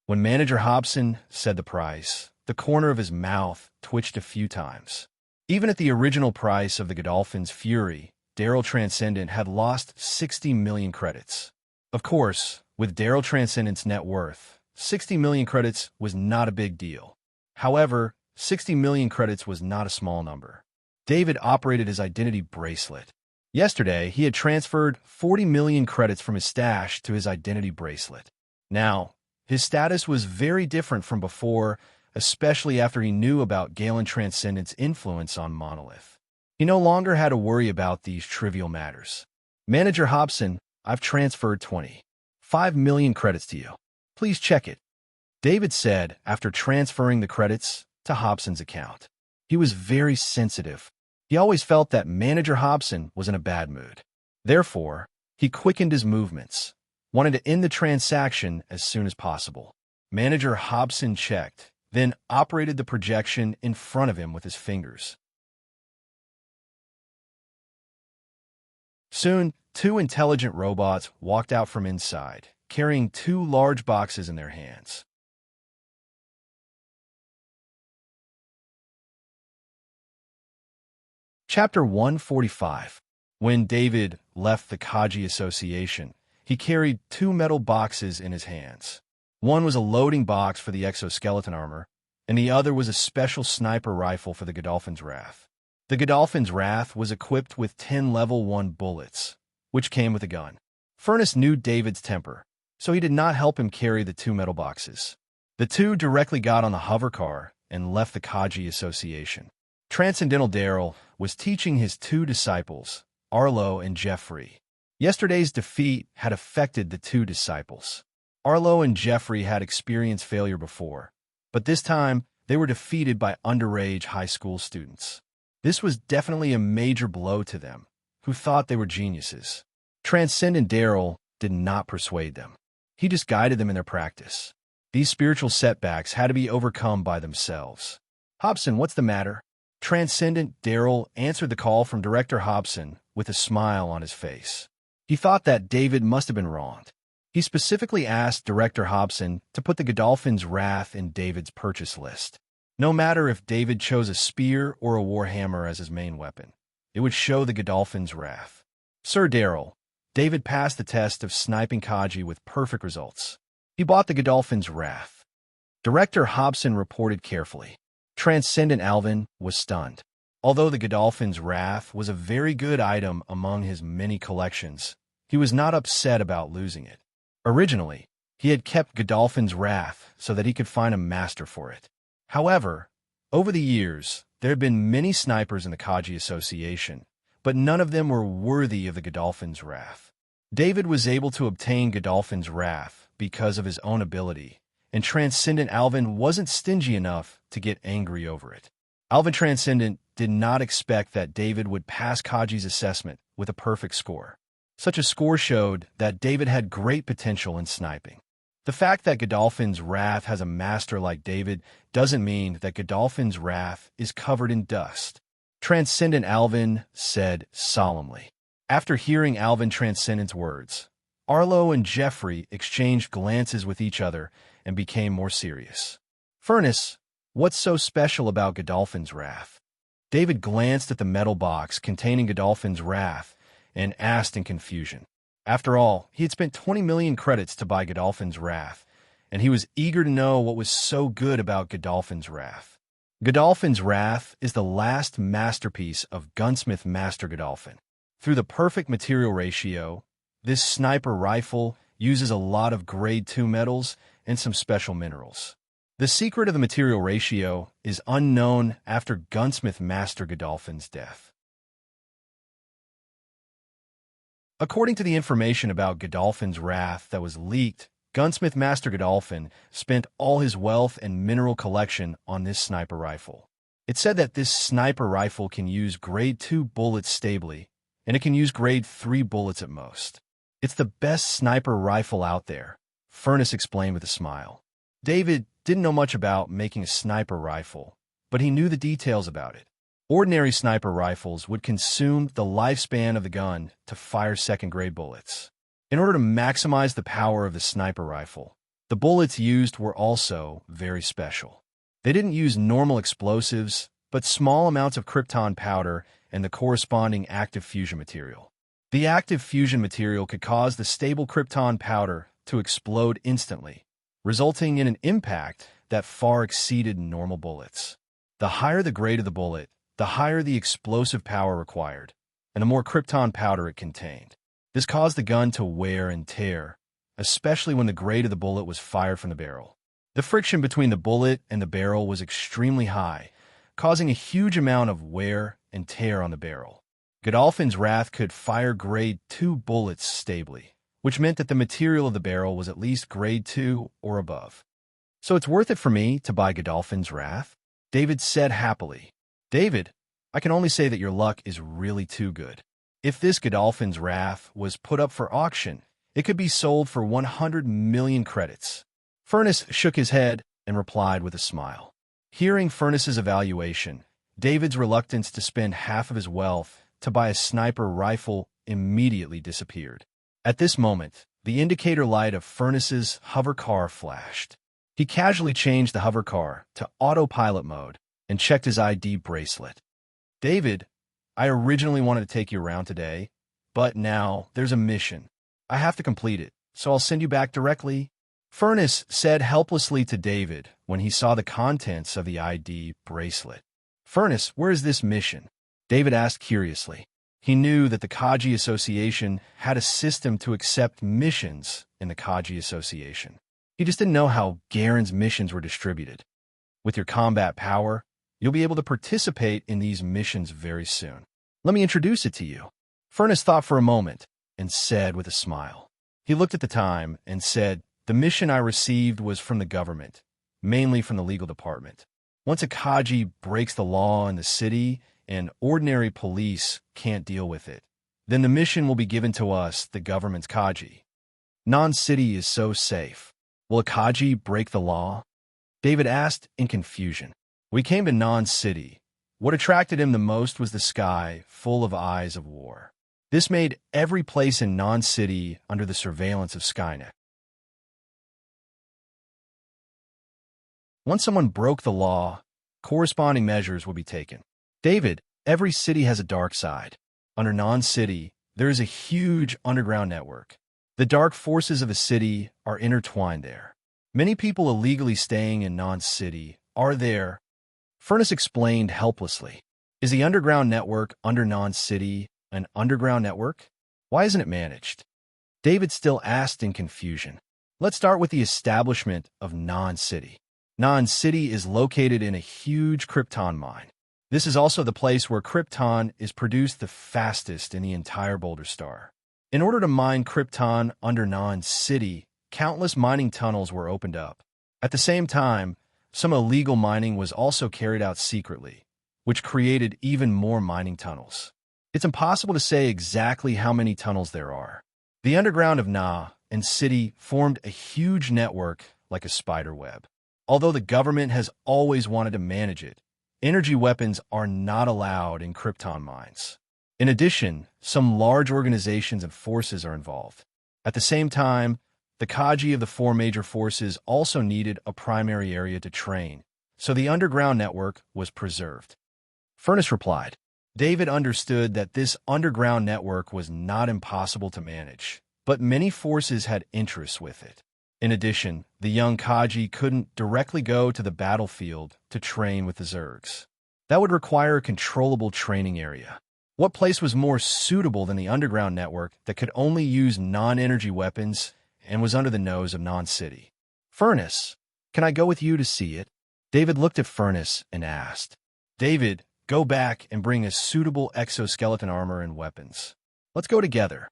When Manager Hobson said the price, the corner of his mouth twitched a few times. Even at the original price of the Godolphin's Fury, Daryl Transcendent had lost 60 million credits. Of course, with Daryl Transcendent's net worth, 60 million credits was not a big deal. However, 60 million credits was not a small number. David operated his identity bracelet. Yesterday, he had transferred 40 million credits from his stash to his identity bracelet. Now, his status was very different from before, especially after he knew about Galen Transcendent's influence on Monolith. He no longer had to worry about these trivial matters. "Manager Hobson, I've transferred 25 million credits to you. Please check it," David said after transferring the credits to Hobson's account. He was very sensitive. He always felt that Manager Hobson was in a bad mood. Therefore, he quickened his movements, wanted to end the transaction as soon as possible. Manager Hobson checked, then operated the projection in front of him with his fingers. Soon, two intelligent robots walked out from inside, carrying 2 large boxes in their hands. Chapter 145. When David left the Kaji Association, he carried 2 metal boxes in his hands. One was a loading box for the exoskeleton armor, and the other was a special sniper rifle for the Godolphin's Wrath. The Godolphin's Wrath was equipped with 10 level 1 bullets, which came with a gun. Furnace knew David's temper, so he did not help him carry the 2 metal boxes. The two directly got on the hover car and left the Kaji Association. Transcendental Daryl was teaching his 2 disciples, Arlo and Jeffrey. Yesterday's defeat had affected the 2 disciples. Arlo and Jeffrey had experienced failure before, but this time they were defeated by underage high school students. This was definitely a major blow to them, who thought they were geniuses. Transcendent Daryl did not persuade them. He just guided them in their practice. These spiritual setbacks had to be overcome by themselves. "Hobson, what's the matter?" Transcendent Daryl answered the call from Director Hobson with a smile on his face. He thought that David must have been wronged. He specifically asked Director Hobson to put the Godolphin's Wrath in David's purchase list. No matter if David chose a spear or a warhammer as his main weapon, it would show the Godolphin's Wrath. "Sir Daryl, David passed the test of sniping Kaji with perfect results. He bought the Godolphin's Wrath." Director Hobson reported carefully. Transcendent Alvin was stunned. Although the Godolphin's Wrath was a very good item among his many collections, he was not upset about losing it. Originally, he had kept Godolphin's Wrath so that he could find a master for it. However, over the years, there had been many snipers in the Kaji Association, but none of them were worthy of the Godolphin's Wrath. David was able to obtain Godolphin's Wrath because of his own ability, and Transcendent Alvin wasn't stingy enough to get angry over it. Alvin Transcendent did not expect that David would pass Kaji's assessment with a perfect score. Such a score showed that David had great potential in sniping. The fact that Godolphin's Wrath has a master like David doesn't mean that Godolphin's Wrath is covered in dust. Transcendent Alvin said solemnly. After hearing Alvin Transcendent's words, Arlo and Jeffrey exchanged glances with each other and became more serious. "Furnace, what's so special about Godolphin's Wrath?" David glanced at the metal box containing Godolphin's Wrath and asked in confusion. After all, he had spent 20 million credits to buy Godolphin's Wrath, and he was eager to know what was so good about Godolphin's Wrath. Godolphin's Wrath is the last masterpiece of gunsmith Master Godolphin. Through the perfect material ratio, this sniper rifle uses a lot of grade 2 metals and some special minerals. The secret of the material ratio is unknown after gunsmith Master Godolphin's death. According to the information about Godolphin's Wrath that was leaked, gunsmith Master Godolphin spent all his wealth and mineral collection on this sniper rifle. It said that this sniper rifle can use grade 2 bullets stably, and it can use grade 3 bullets at most. "It's the best sniper rifle out there," Furnace explained with a smile. David didn't know much about making a sniper rifle, but he knew the details about it. Ordinary sniper rifles would consume the lifespan of the gun to fire second-grade bullets. In order to maximize the power of the sniper rifle, the bullets used were also very special. They didn't use normal explosives, but small amounts of krypton powder and the corresponding active fusion material. The active fusion material could cause the stable krypton powder to explode instantly, resulting in an impact that far exceeded normal bullets. The higher the grade of the bullet, the higher the explosive power required, and the more krypton powder it contained. This caused the gun to wear and tear, especially when the grade of the bullet was fired from the barrel. The friction between the bullet and the barrel was extremely high, causing a huge amount of wear and tear on the barrel. Godolphin's Wrath could fire grade 2 bullets stably, which meant that the material of the barrel was at least grade 2 or above. "So it's worth it for me to buy Godolphin's Wrath?" David said happily. "David, I can only say that your luck is really too good. If this Godolphin's Wrath was put up for auction, it could be sold for 100 million credits." Furnace shook his head and replied with a smile. Hearing Furnace's evaluation, David's reluctance to spend half of his wealth to buy a sniper rifle immediately disappeared. At this moment, the indicator light of Furness's hover car flashed. He casually changed the hover car to autopilot mode and checked his ID bracelet. "David, I originally wanted to take you around today, but now there's a mission. I have to complete it, so I'll send you back directly," Furness said helplessly to David when he saw the contents of the ID bracelet. "Furness, where is this mission?" David asked curiously. He knew that the Kaji Association had a system to accept missions in the Kaji Association. He just didn't know how Garen's missions were distributed. "With your combat power, you'll be able to participate in these missions very soon. Let me introduce it to you." Furness thought for a moment and said with a smile. He looked at the time and said, "The mission I received was from the government, mainly from the legal department. Once a Kaji breaks the law in the city and ordinary police can't deal with it, then the mission will be given to us, the government's Kaji. Non-city is so safe. Will a Kaji break the law?" David asked in confusion. "We came to non-city. What attracted him the most was the sky, full of eyes of war. This made every place in non-city under the surveillance of Skynet. Once someone broke the law, corresponding measures would be taken. David, every city has a dark side. Under non-city, there is a huge underground network. The dark forces of a city are intertwined there. Many people illegally staying in non-city are there." Furness explained helplessly. "Is the underground network under non-city an underground network? Why isn't it managed?" David still asked in confusion. "Let's start with the establishment of non-city. Non-city is located in a huge krypton mine. This is also the place where krypton is produced the fastest in the entire Boulder Star. In order to mine krypton under non-city, countless mining tunnels were opened up. At the same time, some illegal mining was also carried out secretly, which created even more mining tunnels. It's impossible to say exactly how many tunnels there are. The underground of Na and City formed a huge network like a spider web. Although the government has always wanted to manage it, energy weapons are not allowed in krypton mines. In addition, some large organizations and forces are involved. At the same time, the Kaji of the four major forces also needed a primary area to train, so the underground network was preserved." Furness replied. David understood that this underground network was not impossible to manage, but many forces had interests with it. In addition, the young Kaji couldn't directly go to the battlefield to train with the Zergs. That would require a controllable training area. What place was more suitable than the underground network that could only use non-energy weapons and was under the nose of non-city? "Furness, can I go with you to see it?" David looked at Furness and asked. "David, go back and bring a suitable exoskeleton armor and weapons. Let's go together."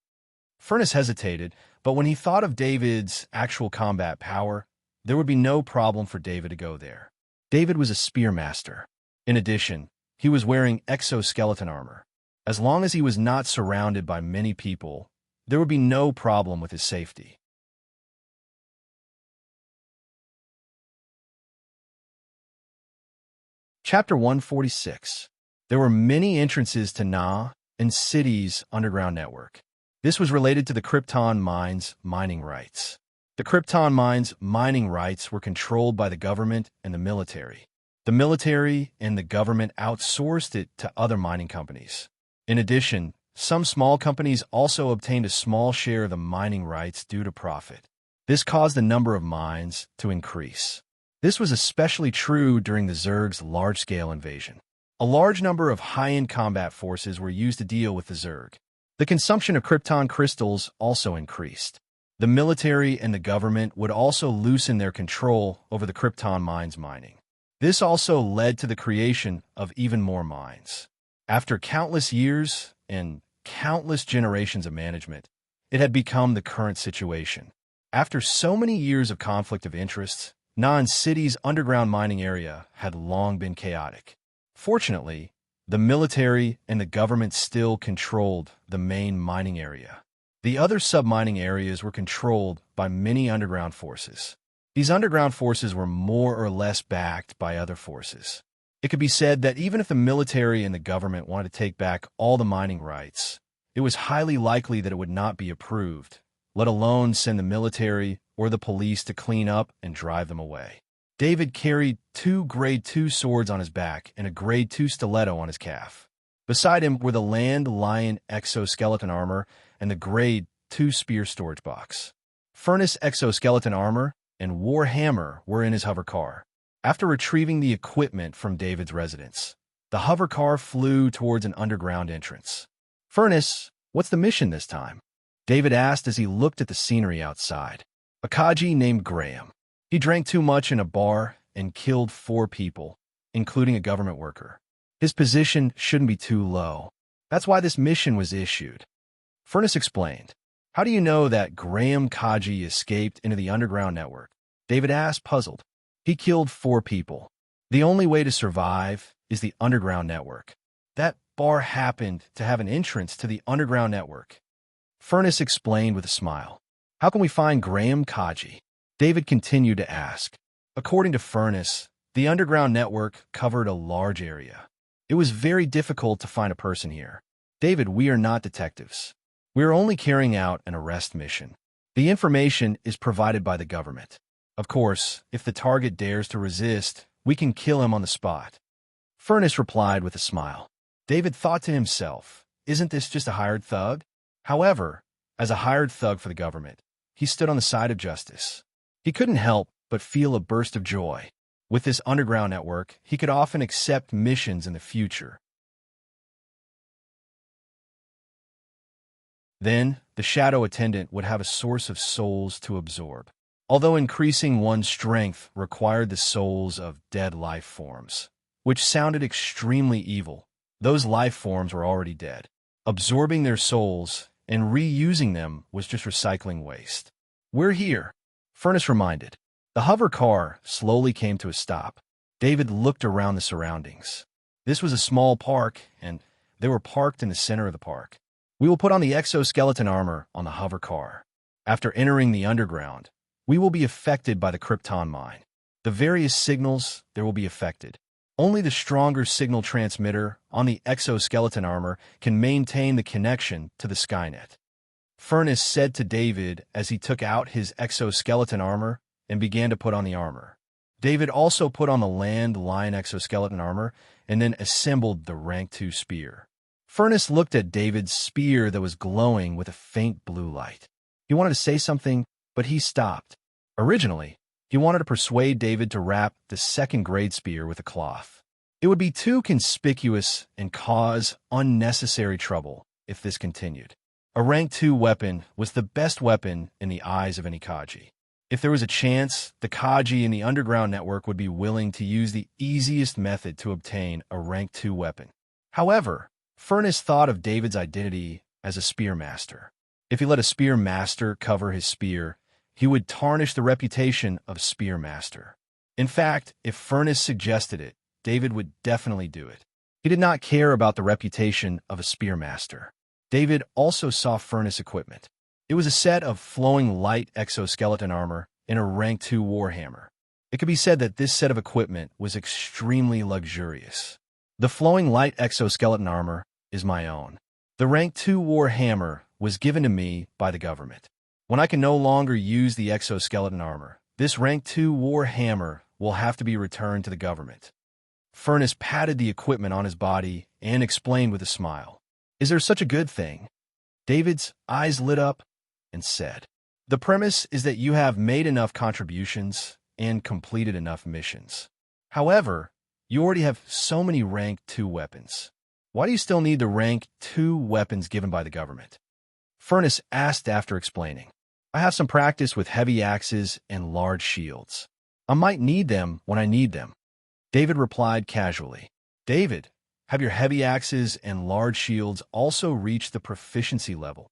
Furness hesitated, but when he thought of David's actual combat power, there would be no problem for David to go there. David was a spearmaster. In addition, he was wearing exoskeleton armor. As long as he was not surrounded by many people, there would be no problem with his safety. Chapter 146. There were many entrances to Na and City's underground network. This was related to the Krypton mines' mining rights. The Krypton mines' mining rights were controlled by the government and the military. The military and the government outsourced it to other mining companies. In addition, some small companies also obtained a small share of the mining rights due to profit. This caused the number of mines to increase. This was especially true during the Zerg's large-scale invasion. A large number of high-end combat forces were used to deal with the Zerg. The consumption of krypton crystals also increased. The military and the government would also loosen their control over the krypton mines mining. This also led to the creation of even more mines. After countless years and countless generations of management, it had become the current situation. After so many years of conflict of interests, Non-City's underground mining area had long been chaotic. Fortunately, the military and the government still controlled the main mining area. The other sub-mining areas were controlled by many underground forces. These underground forces were more or less backed by other forces. It could be said that even if the military and the government wanted to take back all the mining rights, it was highly likely that it would not be approved, let alone send the military or the police to clean up and drive them away. David carried 2 Grade 2 swords on his back and a Grade 2 stiletto on his calf. Beside him were the Land Lion exoskeleton armor and the Grade 2 spear storage box. Furnace exoskeleton armor and war hammer were in his hover car. After retrieving the equipment from David's residence, the hover car flew towards an underground entrance. "Furnace, what's the mission this time?" David asked as he looked at the scenery outside. "A Kaji named Graham. He drank too much in a bar and killed 4 people, including a government worker. His position shouldn't be too low. That's why this mission was issued." Furnace explained. "How do you know that Graham Kaji escaped into the underground network?" David asked, puzzled. "He killed 4 people. The only way to survive is the underground network. That bar happened to have an entrance to the underground network." Furnace explained with a smile. "How can we find Graham Kaji?" David continued to ask. According to Furnace, the underground network covered a large area. It was very difficult to find a person here. "David, we are not detectives. We are only carrying out an arrest mission. The information is provided by the government. Of course, if the target dares to resist, we can kill him on the spot." Furnace replied with a smile. David thought to himself, isn't this just a hired thug? However, as a hired thug for the government, he stood on the side of justice. He couldn't help but feel a burst of joy. With this underground network, he could often accept missions in the future. Then, the shadow attendant would have a source of souls to absorb. Although increasing one's strength required the souls of dead life forms, which sounded extremely evil, those life forms were already dead. Absorbing their souls and reusing them was just recycling waste. "We're here," Furnace reminded. The hover car slowly came to a stop. David looked around the surroundings. This was a small park, and they were parked in the center of the park. "We will put on the exoskeleton armor on the hover car. After entering the underground, we will be affected by the Krypton mine. The various signals there will be affected. Only the stronger signal transmitter on the exoskeleton armor can maintain the connection to the Skynet." Furnace said to David as he took out his exoskeleton armor and began to put on the armor. David also put on the Land Lion exoskeleton armor and then assembled the Rank 2 spear. Furnace looked at David's spear that was glowing with a faint blue light. He wanted to say something, but he stopped. Originally, he wanted to persuade David to wrap the 2nd grade spear with a cloth. It would be too conspicuous and cause unnecessary trouble if this continued. A Rank 2 weapon was the best weapon in the eyes of any Kaji. If there was a chance, the Kaji in the underground network would be willing to use the easiest method to obtain a Rank 2 weapon. However, Furnace thought of David's identity as a spear master. If he let a spear master cover his spear, he would tarnish the reputation of spear master. In fact, if Furnace suggested it, David would definitely do it. He did not care about the reputation of a spear master. David also saw Furnace equipment. It was a set of flowing light exoskeleton armor and a Rank 2 warhammer. It could be said that this set of equipment was extremely luxurious. The flowing light exoskeleton armor is my own. The Rank 2 warhammer was given to me by the government. When I can no longer use the exoskeleton armor, this Rank 2 warhammer will have to be returned to the government. Furnace patted the equipment on his body and explained with a smile. "Is there such a good thing?" David's eyes lit up and said, "The premise is that you have made enough contributions and completed enough missions. However, you already have so many Rank 2 weapons. Why do you still need the Rank 2 weapons given by the government?" Furnace asked after explaining. "I have some practice with heavy axes and large shields. I might need them when I need them." David replied casually. "David, have your heavy axes and large shields also reached the proficiency level?"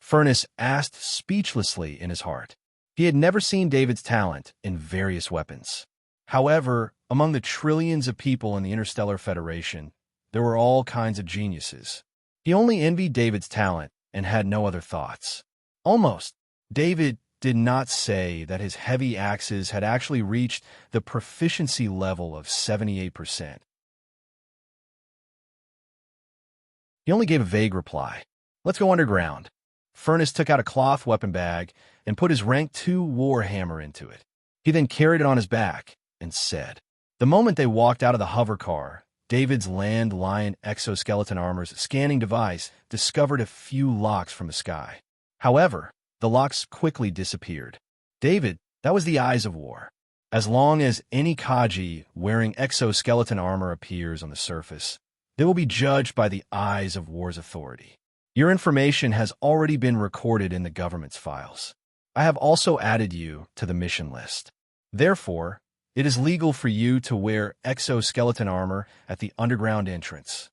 Furnace asked speechlessly in his heart. He had never seen David's talent in various weapons. However, among the trillions of people in the Interstellar Federation, there were all kinds of geniuses. He only envied David's talent and had no other thoughts. Almost, David did not say that his heavy axes had actually reached the proficiency level of 78%. He only gave a vague reply. "Let's go underground." Furnace took out a cloth weapon bag and put his rank 2 war hammer into it. He then carried it on his back and said, the moment they walked out of the hover car, David's Land Lion exoskeleton armor's scanning device discovered a few locks from the sky. However, the locks quickly disappeared. David, that was the eyes of war. As long as any Kaji wearing exoskeleton armor appears on the surface, they will be judged by the eyes of war's authority. Your information has already been recorded in the government's files. I have also added you to the mission list. Therefore, it is legal for you to wear exoskeleton armor at the underground entrance.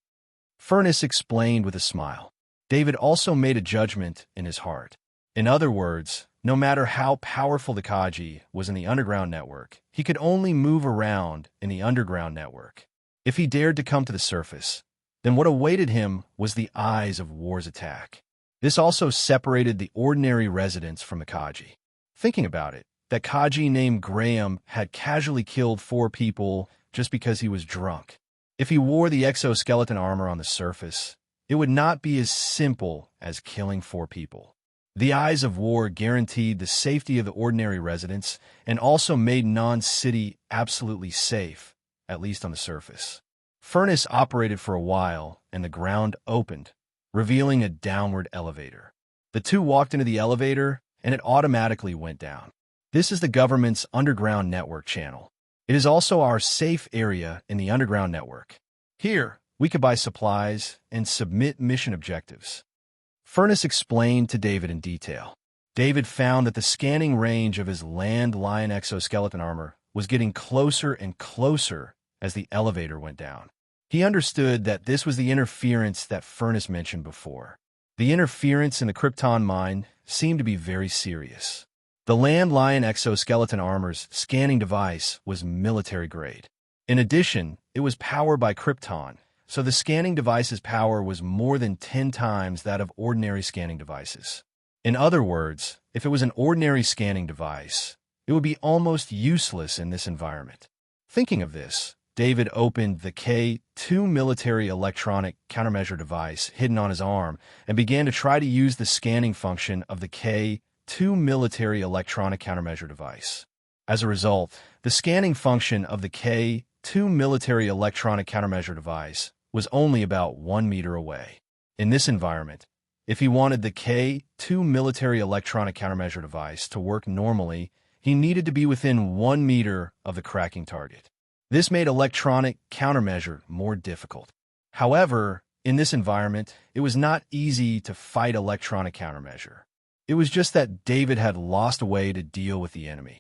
Furnace explained with a smile. David also made a judgment in his heart. In other words, no matter how powerful the Kaji was in the underground network, he could only move around in the underground network. If he dared to come to the surface, then what awaited him was the eyes of war's attack. This also separated the ordinary residents from the Kaji. Thinking about it, that Kaji named Graham had casually killed 4 people just because he was drunk. If he wore the exoskeleton armor on the surface, it would not be as simple as killing 4 people. The eyes of war guaranteed the safety of the ordinary residents and also made non-city absolutely safe, at least on the surface. Furnace operated for a while and the ground opened, revealing a downward elevator. The two walked into the elevator and it automatically went down. This is the government's underground network channel. It is also our safe area in the underground network. Here, we could buy supplies and submit mission objectives. Furnace explained to David in detail. David found that the scanning range of his Land Lion exoskeleton armor was getting closer and closer as the elevator went down. He understood that this was the interference that Furnace mentioned before. The interference in the Krypton mine seemed to be very serious. The Land Lion exoskeleton armor's scanning device was military grade. In addition, it was powered by Krypton, so the scanning device's power was more than 10 times that of ordinary scanning devices. In other words, if it was an ordinary scanning device, it would be almost useless in this environment. Thinking of this, David opened the K2 military electronic countermeasure device hidden on his arm and began to try to use the scanning function of the K2 military electronic countermeasure device. As a result, the scanning function of the K2 military electronic countermeasure device was only about 1 meter away. In this environment, if he wanted the K2 military electronic countermeasure device to work normally, he needed to be within 1 meter of the cracking target. This made electronic countermeasure more difficult. However, in this environment, it was not easy to fight electronic countermeasure. It was just that David had lost a way to deal with the enemy.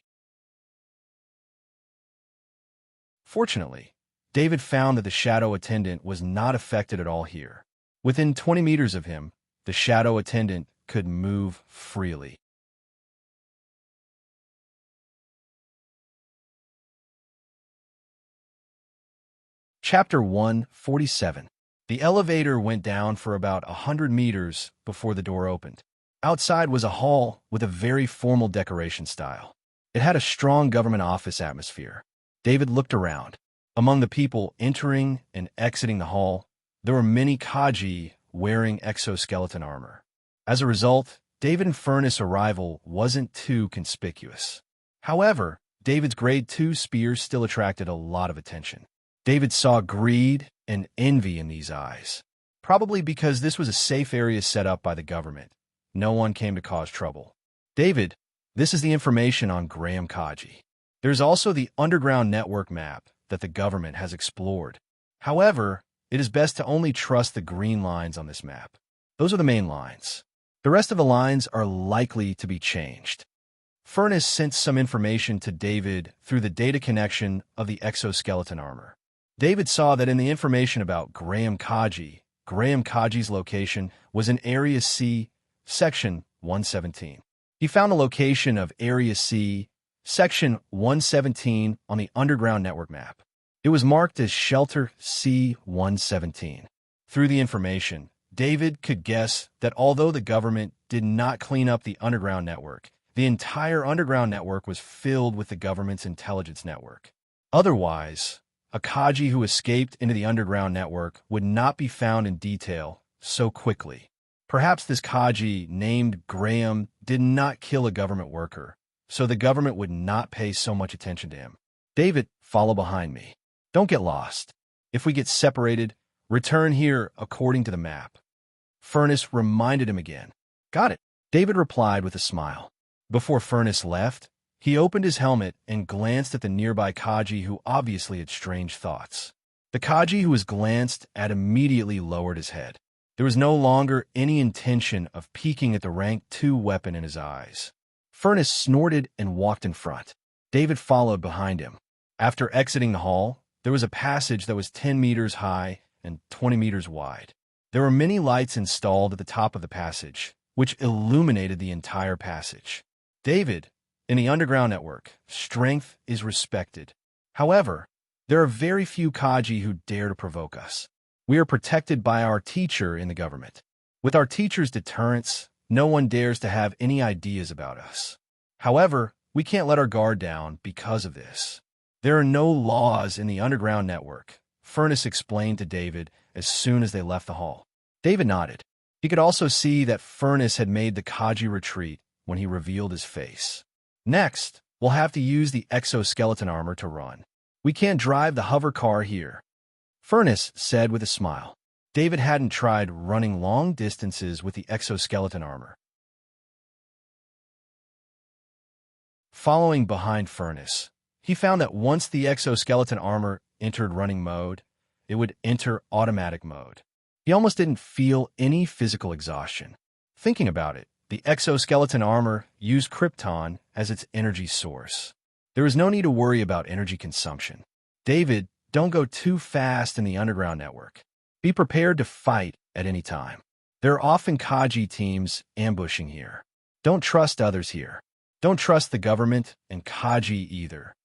Fortunately, David found that the shadow attendant was not affected at all here. Within 20 meters of him, the shadow attendant could move freely. Chapter 147. The elevator went down for about 100 meters before the door opened. Outside was a hall with a very formal decoration style. It had a strong government office atmosphere. David looked around. Among the people entering and exiting the hall, there were many Kaji wearing exoskeleton armor. As a result, David and Furnace's arrival wasn't too conspicuous. However, David's grade 2 spears still attracted a lot of attention. David saw greed and envy in these eyes, probably because this was a safe area set up by the government. No one came to cause trouble. David, this is the information on Graham Kaji. There's also the underground network map that the government has explored. However, it is best to only trust the green lines on this map. Those are the main lines. The rest of the lines are likely to be changed. Furnace sent some information to David through the data connection of the exoskeleton armor. David saw that in the information about Graham Kaji's location was in Area C, Section 117. He found the location of Area C, Section 117 on the underground network map. It was marked as Shelter C-117. Through the information, David could guess that although the government did not clean up the underground network, the entire underground network was filled with the government's intelligence network. Otherwise, a Kaji who escaped into the underground network would not be found in detail so quickly. Perhaps this Kaji, named Graham, did not kill a government worker, so the government would not pay so much attention to him. David, follow behind me. Don't get lost. If we get separated, return here according to the map. Furnace reminded him again. Got it, David replied with a smile. Before Furnace left, he opened his helmet and glanced at the nearby Kaji who obviously had strange thoughts. The Kaji who was glanced at immediately lowered his head. There was no longer any intention of peeking at the rank 2 weapon in his eyes. Furnace snorted and walked in front. David followed behind him. After exiting the hall, there was a passage that was 10 meters high and 20 meters wide. There were many lights installed at the top of the passage, which illuminated the entire passage. David, in the underground network, strength is respected. However, there are very few Kaji who dare to provoke us. We are protected by our teacher in the government. With our teacher's deterrence, no one dares to have any ideas about us. However, we can't let our guard down because of this. There are no laws in the underground network, Furnace explained to David as soon as they left the hall. David nodded. He could also see that Furnace had made the Kaji retreat when he revealed his face. Next, we'll have to use the exoskeleton armor to run. We can't drive the hover car here, Furnace said with a smile. David hadn't tried running long distances with the exoskeleton armor. Following behind Furnace, he found that once the exoskeleton armor entered running mode, it would enter automatic mode. He almost didn't feel any physical exhaustion. Thinking about it, the exoskeleton armor used Krypton as its energy source. There was no need to worry about energy consumption. David, don't go too fast in the underground network. Be prepared to fight at any time. There are often Kaji teams ambushing here. Don't trust others here. Don't trust the government and Kaji either.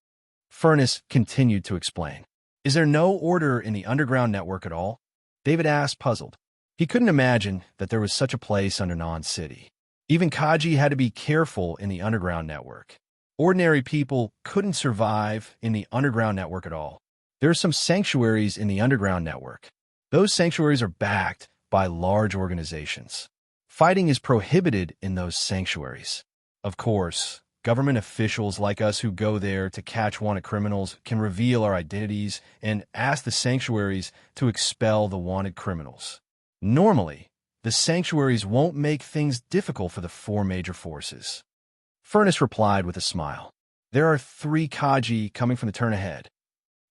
Furnace continued to explain. Is there no order in the underground network at all? David asked, puzzled. He couldn't imagine that there was such a place under Non-City. Even Kaji had to be careful in the underground network. Ordinary people couldn't survive in the underground network at all. There are some sanctuaries in the underground network. Those sanctuaries are backed by large organizations. Fighting is prohibited in those sanctuaries. Of course, government officials like us who go there to catch wanted criminals can reveal our identities and ask the sanctuaries to expel the wanted criminals. Normally, the sanctuaries won't make things difficult for the 4 major forces. Furnace replied with a smile. There are 3 Kaji coming from the turn ahead.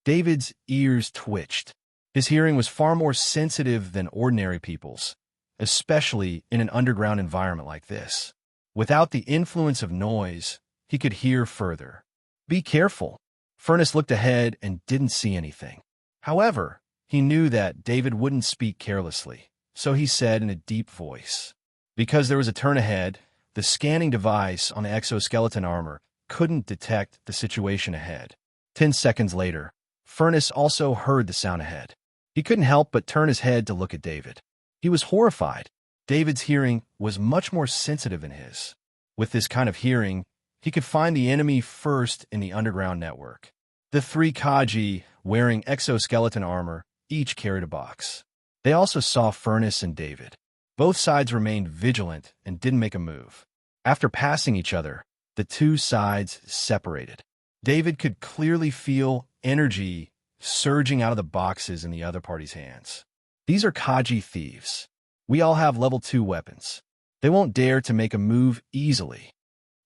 David's ears twitched. His hearing was far more sensitive than ordinary people's, especially in an underground environment like this. Without the influence of noise, he could hear further. Be careful. Furnace looked ahead and didn't see anything. However, he knew that David wouldn't speak carelessly, so he said in a deep voice. Because there was a turn ahead, the scanning device on the exoskeleton armor couldn't detect the situation ahead. 10 seconds later, Furnace also heard the sound ahead. He couldn't help but turn his head to look at David. He was horrified. David's hearing was much more sensitive than his. With this kind of hearing, he could find the enemy first in the underground network. The 3 Kaji, wearing exoskeleton armor, each carried a box. They also saw Furnace and David. Both sides remained vigilant and didn't make a move. After passing each other, the 2 sides separated. David could clearly feel energy surging out of the boxes in the other party's hands. These are Kaji thieves. We all have level 2 weapons. They won't dare to make a move easily.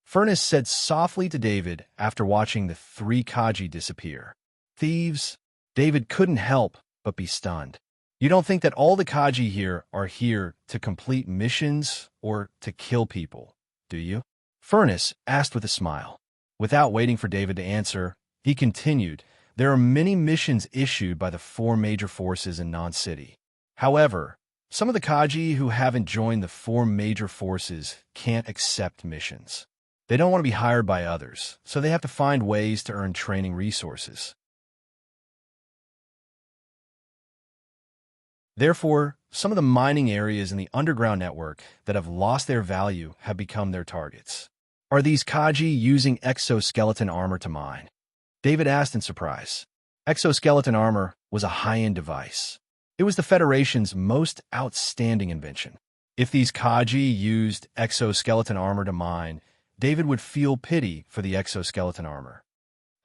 Furnace said softly to David after watching the 3 Kaji disappear. Thieves? David couldn't help but be stunned. You don't think that all the Kaji here are here to complete missions or to kill people, do you? Furnace asked with a smile. Without waiting for David to answer, he continued, there are many missions issued by the 4 major forces in Non-City. However, some of the Kaji who haven't joined the 4 major forces can't accept missions. They don't want to be hired by others, so they have to find ways to earn training resources. Therefore, some of the mining areas in the underground network that have lost their value have become their targets. Are these Kaji using exoskeleton armor to mine? David asked in surprise. Exoskeleton armor was a high-end device. It was the Federation's most outstanding invention. If these Kaji used exoskeleton armor to mine, David would feel pity for the exoskeleton armor.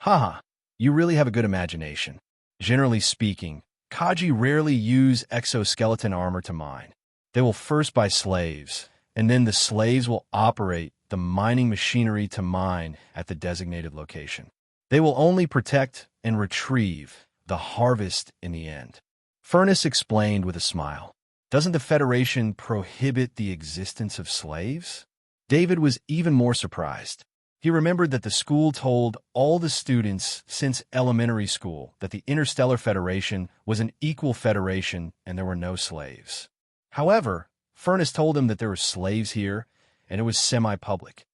Haha, you really have a good imagination. Generally speaking, Kaji rarely use exoskeleton armor to mine. They will first buy slaves, and then the slaves will operate the mining machinery to mine at the designated location. They will only protect and retrieve the harvest in the end. Furnace explained with a smile. Doesn't the Federation prohibit the existence of slaves? David was even more surprised. He remembered that the school told all the students since elementary school that the Interstellar Federation was an equal federation and there were no slaves. However, Furnace told him that there were slaves here, and it was semi-public.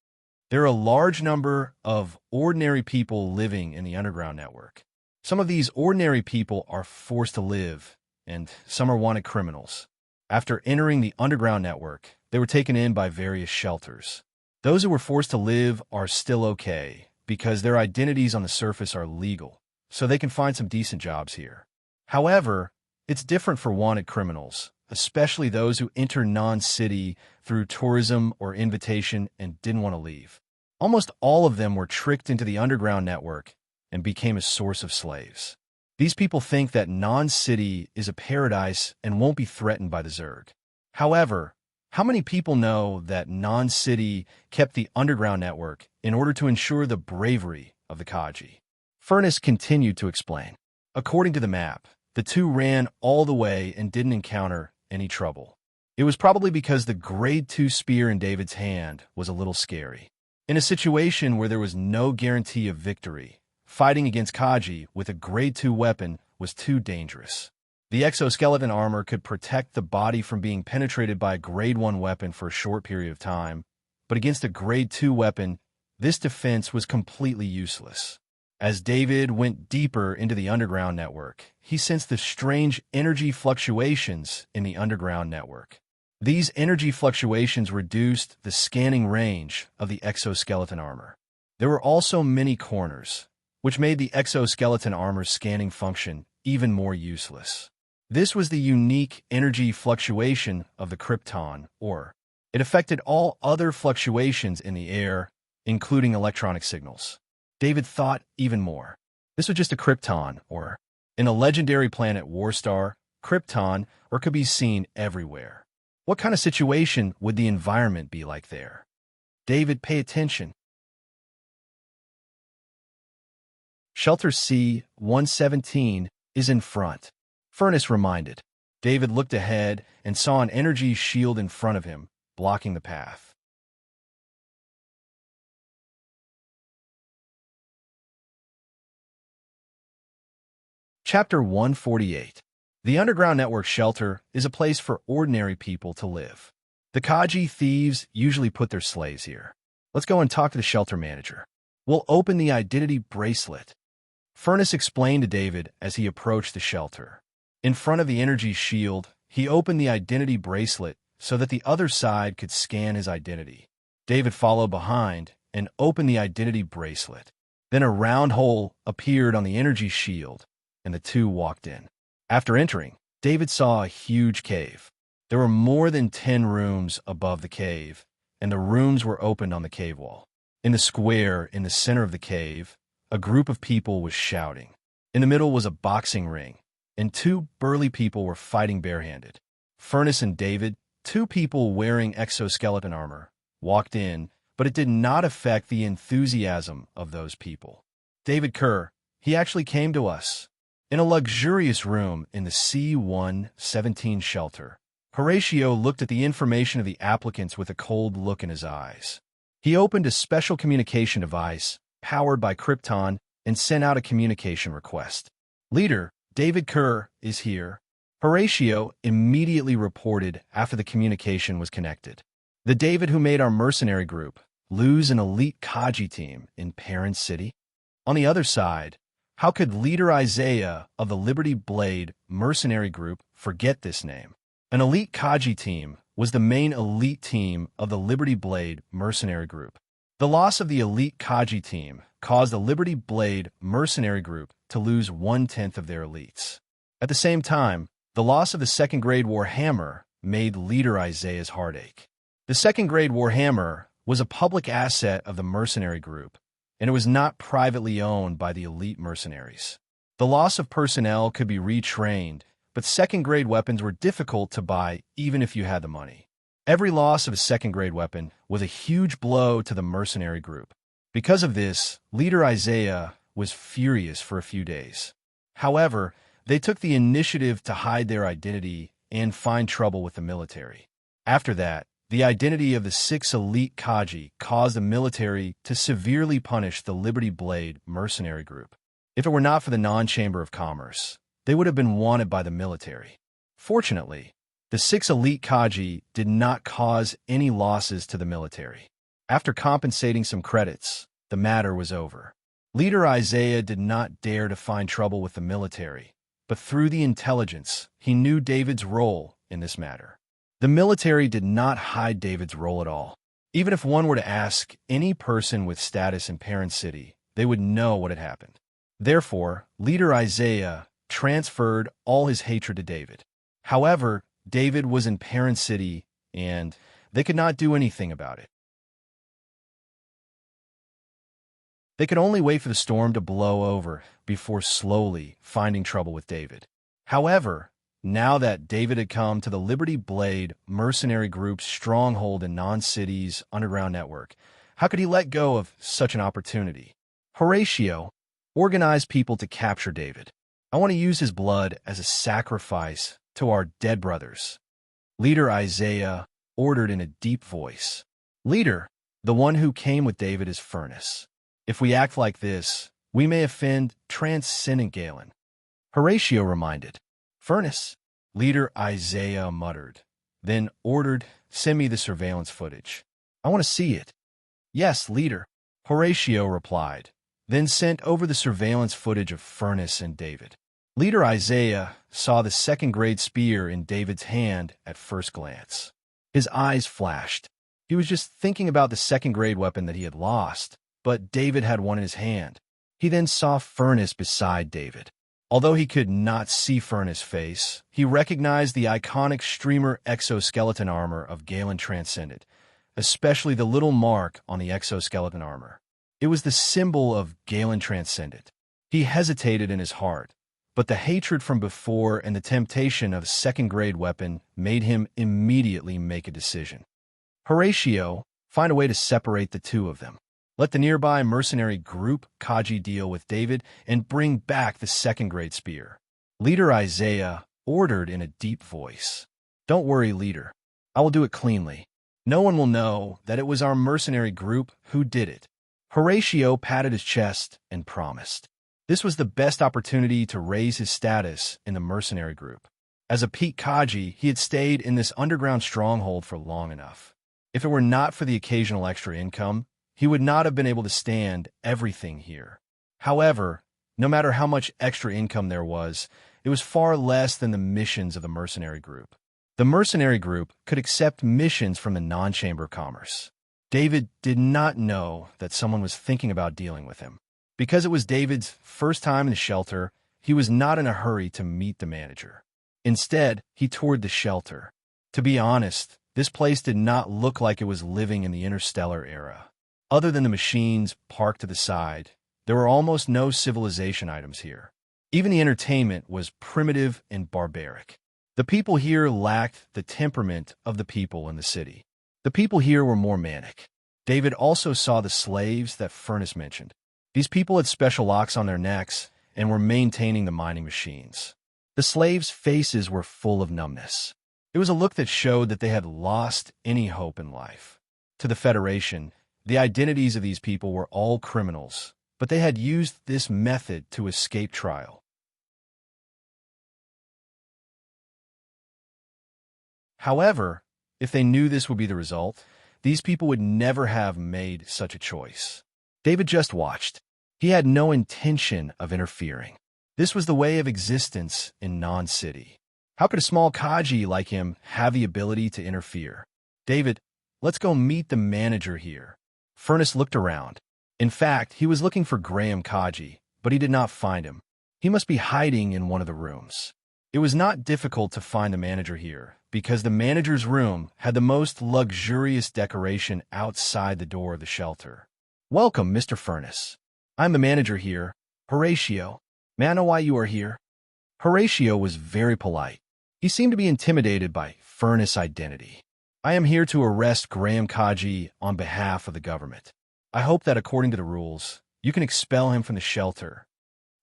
There are a large number of ordinary people living in the underground network. Some of these ordinary people are forced to live, and some are wanted criminals. After entering the underground network, they were taken in by various shelters. Those who were forced to live are still okay, because their identities on the surface are legal, so they can find some decent jobs here. However, it's different for wanted criminals, especially those who enter non-city through tourism or invitation and didn't want to leave. Almost all of them were tricked into the underground network and became a source of slaves. These people think that non-city is a paradise and won't be threatened by the Zerg. However, how many people know that non-city kept the underground network in order to ensure the bravery of the Kaji? Furnace continued to explain. According to the map, the two ran all the way and didn't encounter any trouble. It was probably because the grade 2 spear in David's hand was a little scary. In a situation where there was no guarantee of victory, fighting against Kaji with a grade 2 weapon was too dangerous. The exoskeleton armor could protect the body from being penetrated by a grade 1 weapon for a short period of time, but against a grade 2 weapon, this defense was completely useless. As David went deeper into the underground network, he sensed the strange energy fluctuations in the underground network. These energy fluctuations reduced the scanning range of the exoskeleton armor. There were also many corners, which made the exoskeleton armor's scanning function even more useless. This was the unique energy fluctuation of the krypton, or it affected all other fluctuations in the air, including electronic signals. David thought even more. This was just a krypton, or in the legendary planet Warstar, krypton, or could be seen everywhere. What kind of situation would the environment be like there? David, pay attention. Shelter C-117 is in front. Furnace reminded. David looked ahead and saw an energy shield in front of him, blocking the path. Chapter 148. The Underground Network Shelter is a place for ordinary people to live. The Kaji thieves usually put their slaves here. Let's go and talk to the shelter manager. We'll open the identity bracelet. Furnace explained to David as he approached the shelter. In front of the energy shield, he opened the identity bracelet so that the other side could scan his identity. David followed behind and opened the identity bracelet. Then a round hole appeared on the energy shield, and the two walked in. After entering, David saw a huge cave. There were more than 10 rooms above the cave, and the rooms were opened on the cave wall. In the square in the center of the cave, a group of people was shouting. In the middle was a boxing ring, and two burly people were fighting barehanded. Furnace and David, two people wearing exoskeleton armor, walked in, but it did not affect the enthusiasm of those people. David Kerr, he actually came to us. In a luxurious room in the C-117 shelter, Horatio looked at the information of the applicants with a cold look in his eyes. He opened a special communication device, powered by Krypton, and sent out a communication request. Leader, David Kerr, is here. Horatio immediately reported after the communication was connected. The David who made our mercenary group lose an elite Kaji team in Parent City? On the other side, how could Leader Isaiah of the Liberty Blade mercenary group forget this name? An elite Kaji team was the main elite team of the Liberty Blade mercenary group. The loss of the elite Kaji team caused the Liberty Blade mercenary group to lose 1/10 of their elites. At the same time, the loss of the second grade Warhammer made leader Isaiah's heart ache. The second-grade Warhammer was a public asset of the mercenary group, and it was not privately owned by the elite mercenaries. The loss of personnel could be retrained, but second-grade weapons were difficult to buy even if you had the money. Every loss of a second-grade weapon was a huge blow to the mercenary group. Because of this, leader Isaiah was furious for a few days. However, they took the initiative to hide their identity and find trouble with the military. After that, the identity of the 6 elite Kaji caused the military to severely punish the Liberty Blade mercenary group. If it were not for the non-chamber of commerce, they would have been wanted by the military. Fortunately, the 6 elite Kaji did not cause any losses to the military. After compensating some credits, the matter was over. Leader Isaiah did not dare to find trouble with the military, but through the intelligence, he knew David's role in this matter. The military did not hide David's role at all. Even if one were to ask any person with status in Parent City, they would know what had happened. Therefore, leader Isaiah transferred all his hatred to David. However, David was in Parent City, and they could not do anything about it. They could only wait for the storm to blow over before slowly finding trouble with David. However, now that David had come to the Liberty Blade mercenary group's stronghold in Non-City's underground network, how could he let go of such an opportunity? Horatio organized people to capture David. I want to use his blood as a sacrifice to our dead brothers. Leader Isaiah ordered in a deep voice. Leader, the one who came with David is Furnace. If we act like this, we may offend Transcendent Galen. Horatio reminded. Furnace, leader Isaiah muttered, then ordered, send me the surveillance footage. I want to see it. Yes, leader, Horatio replied, then sent over the surveillance footage of Furnace and David. Leader Isaiah saw the second-grade spear in David's hand at first glance. His eyes flashed. He was just thinking about the second-grade weapon that he had lost, but David had one in his hand. He then saw Furnace beside David. Although he could not see Furnace's face, he recognized the iconic streamer exoskeleton armor of Galen Transcendent, especially the little mark on the exoskeleton armor. It was the symbol of Galen Transcendent. He hesitated in his heart, but the hatred from before and the temptation of a second-grade weapon made him immediately make a decision. Horatio, find a way to separate the two of them. Let the nearby mercenary group Kaji deal with David and bring back the second-grade spear. Leader Isaiah ordered in a deep voice. Don't worry, leader. I will do it cleanly. No one will know that it was our mercenary group who did it. Horatio patted his chest and promised. This was the best opportunity to raise his status in the mercenary group. As a peak Kaji, he had stayed in this underground stronghold for long enough. If it were not for the occasional extra income, he would not have been able to stand everything here. However, no matter how much extra income there was, it was far less than the missions of the mercenary group. The mercenary group could accept missions from the non-chamber of commerce. David did not know that someone was thinking about dealing with him. Because it was David's first time in the shelter, he was not in a hurry to meet the manager. Instead, he toured the shelter. To be honest, this place did not look like it was living in the interstellar era. Other than the machines parked to the side, there were almost no civilization items here. Even the entertainment was primitive and barbaric. The people here lacked the temperament of the people in the city. The people here were more manic. David also saw the slaves that Furnace mentioned. These people had special locks on their necks and were maintaining the mining machines. The slaves' faces were full of numbness. It was a look that showed that they had lost any hope in life. To the Federation, the identities of these people were all criminals, but they had used this method to escape trial. However, if they knew this would be the result, these people would never have made such a choice. David just watched. He had no intention of interfering. This was the way of existence in Non-City. How could a small Kaji like him have the ability to interfere? David, let's go meet the manager here. Furnace looked around. In fact, he was looking for Graham Kaji, but he did not find him. He must be hiding in one of the rooms. It was not difficult to find the manager here, because the manager's room had the most luxurious decoration outside the door of the shelter. "Welcome, Mr. Furnace. I'm the manager here, Horatio. May I know why you are here?" Horatio was very polite. He seemed to be intimidated by Furnace's identity. "I am here to arrest Graham Kaji on behalf of the government. I hope that according to the rules, you can expel him from the shelter,"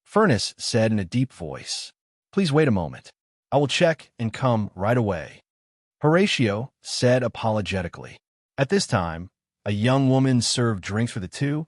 Furnace said in a deep voice. "Please wait a moment. I will check and come right away," Horatio said apologetically. At this time, a young woman served drinks for the two,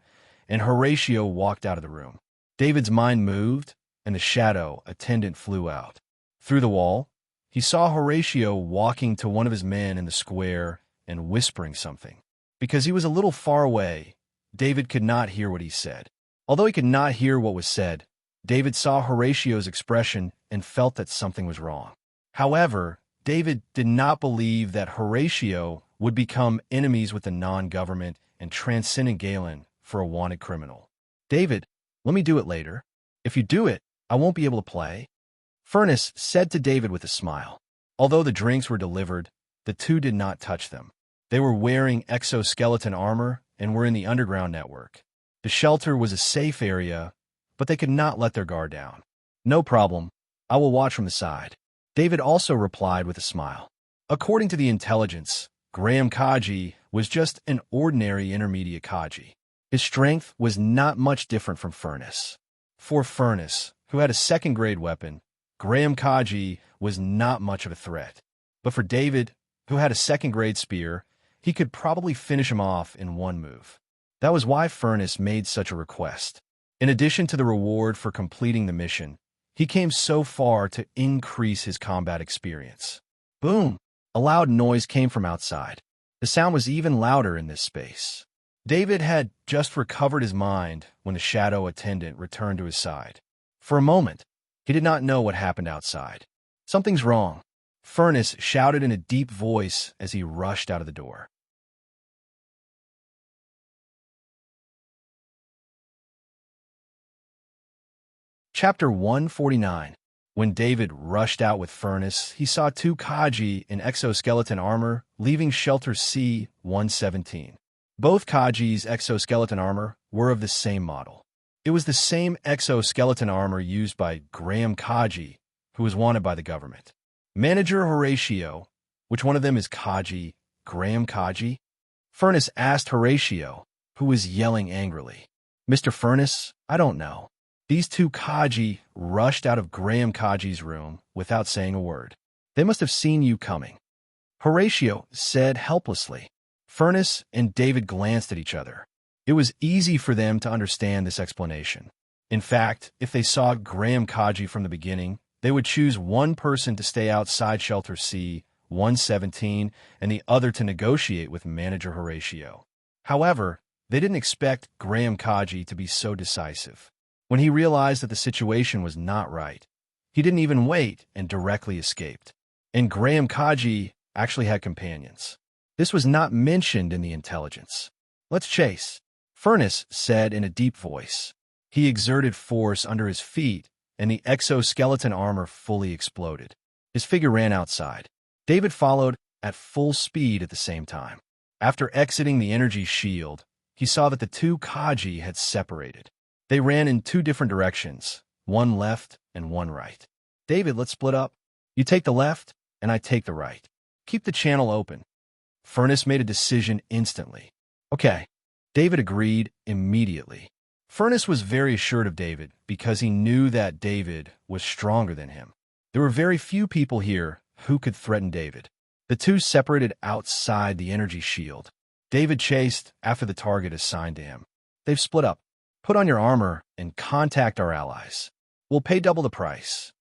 and Horatio walked out of the room. David's mind moved, and the shadow attendant flew out. Through the wall, he saw Horatio walking to one of his men in the square and whispering something. Because he was a little far away, David could not hear what he said. Although he could not hear what was said, David saw Horatio's expression and felt that something was wrong. However, David did not believe that Horatio would become enemies with the non-government and transcendent Galen for a wanted criminal. "David, let me do it later. If you do it, I won't be able to play," Furnace said to David with a smile. Although the drinks were delivered, the two did not touch them. They were wearing exoskeleton armor and were in the underground network. The shelter was a safe area, but they could not let their guard down. "No problem. I will watch from the side," David also replied with a smile. According to the intelligence, Graham Kaji was just an ordinary intermediate Kaji. His strength was not much different from Furnace. For Furnace, who had a second-grade weapon, Graham Kaji was not much of a threat. But for David, who had a second-grade spear, he could probably finish him off in one move. That was why Furnace made such a request. In addition to the reward for completing the mission, he came so far to increase his combat experience. Boom! A loud noise came from outside. The sound was even louder in this space. David had just recovered his mind when the shadow attendant returned to his side. For a moment, he did not know what happened outside. "Something's wrong," Furnace shouted in a deep voice as he rushed out of the door. Chapter 149. When David rushed out with Furnace, he saw two Kaji in exoskeleton armor leaving Shelter C-117. Both Kaji's exoskeleton armor were of the same model. It was the same exoskeleton armor used by Graham Kaji, who was wanted by the government. "Manager Horatio, which one of them is Kaji, Graham Kaji?" Furnace asked Horatio, who was yelling angrily. "Mr. Furnace, I don't know." These two Kaji rushed out of Graham Kaji's room without saying a word. "They must have seen you coming," Horatio said helplessly. Furnace and David glanced at each other. It was easy for them to understand this explanation. In fact, if they saw Graham Kaji from the beginning, they would choose one person to stay outside Shelter C-117 and the other to negotiate with Manager Horatio. However, they didn't expect Graham Kaji to be so decisive. When he realized that the situation was not right, he didn't even wait and directly escaped. And Graham Kaji actually had companions. This was not mentioned in the intelligence. "Let's chase," Furnace said in a deep voice. He exerted force under his feet, and the exoskeleton armor fully exploded. His figure ran outside. David followed at full speed at the same time. After exiting the energy shield, he saw that the two Kaji had separated. They ran in two different directions, one left and one right. "David, let's split up. You take the left, and I take the right. Keep the channel open." Furnace made a decision instantly. "Okay." David agreed immediately. Furnace was very assured of David because he knew that David was stronger than him. There were very few people here who could threaten David. The two separated outside the energy shield. David chased after the target assigned to him. "They've split up. Put on your armor and contact our allies. We'll pay double the price,"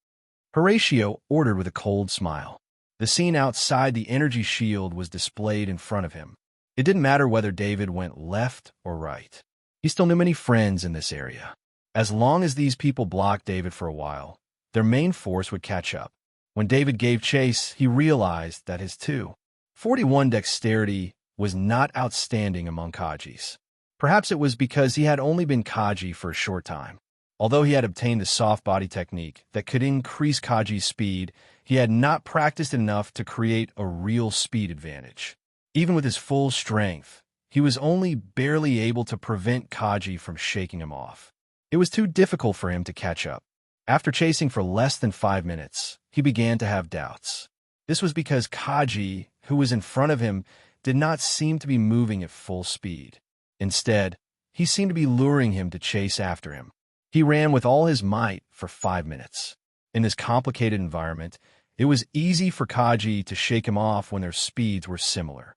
Horatio ordered with a cold smile. The scene outside the energy shield was displayed in front of him. It didn't matter whether David went left or right. He still knew many friends in this area. As long as these people blocked David for a while, their main force would catch up. When David gave chase, he realized that his 241 dexterity was not outstanding among Kajis. Perhaps it was because he had only been Kaji for a short time. Although he had obtained the soft body technique that could increase Kaji's speed, he had not practiced enough to create a real speed advantage. Even with his full strength, he was only barely able to prevent Kaji from shaking him off. It was too difficult for him to catch up. After chasing for less than 5 minutes, he began to have doubts. This was because Kaji, who was in front of him, did not seem to be moving at full speed. Instead, he seemed to be luring him to chase after him. He ran with all his might for 5 minutes. In this complicated environment, it was easy for Kaji to shake him off when their speeds were similar.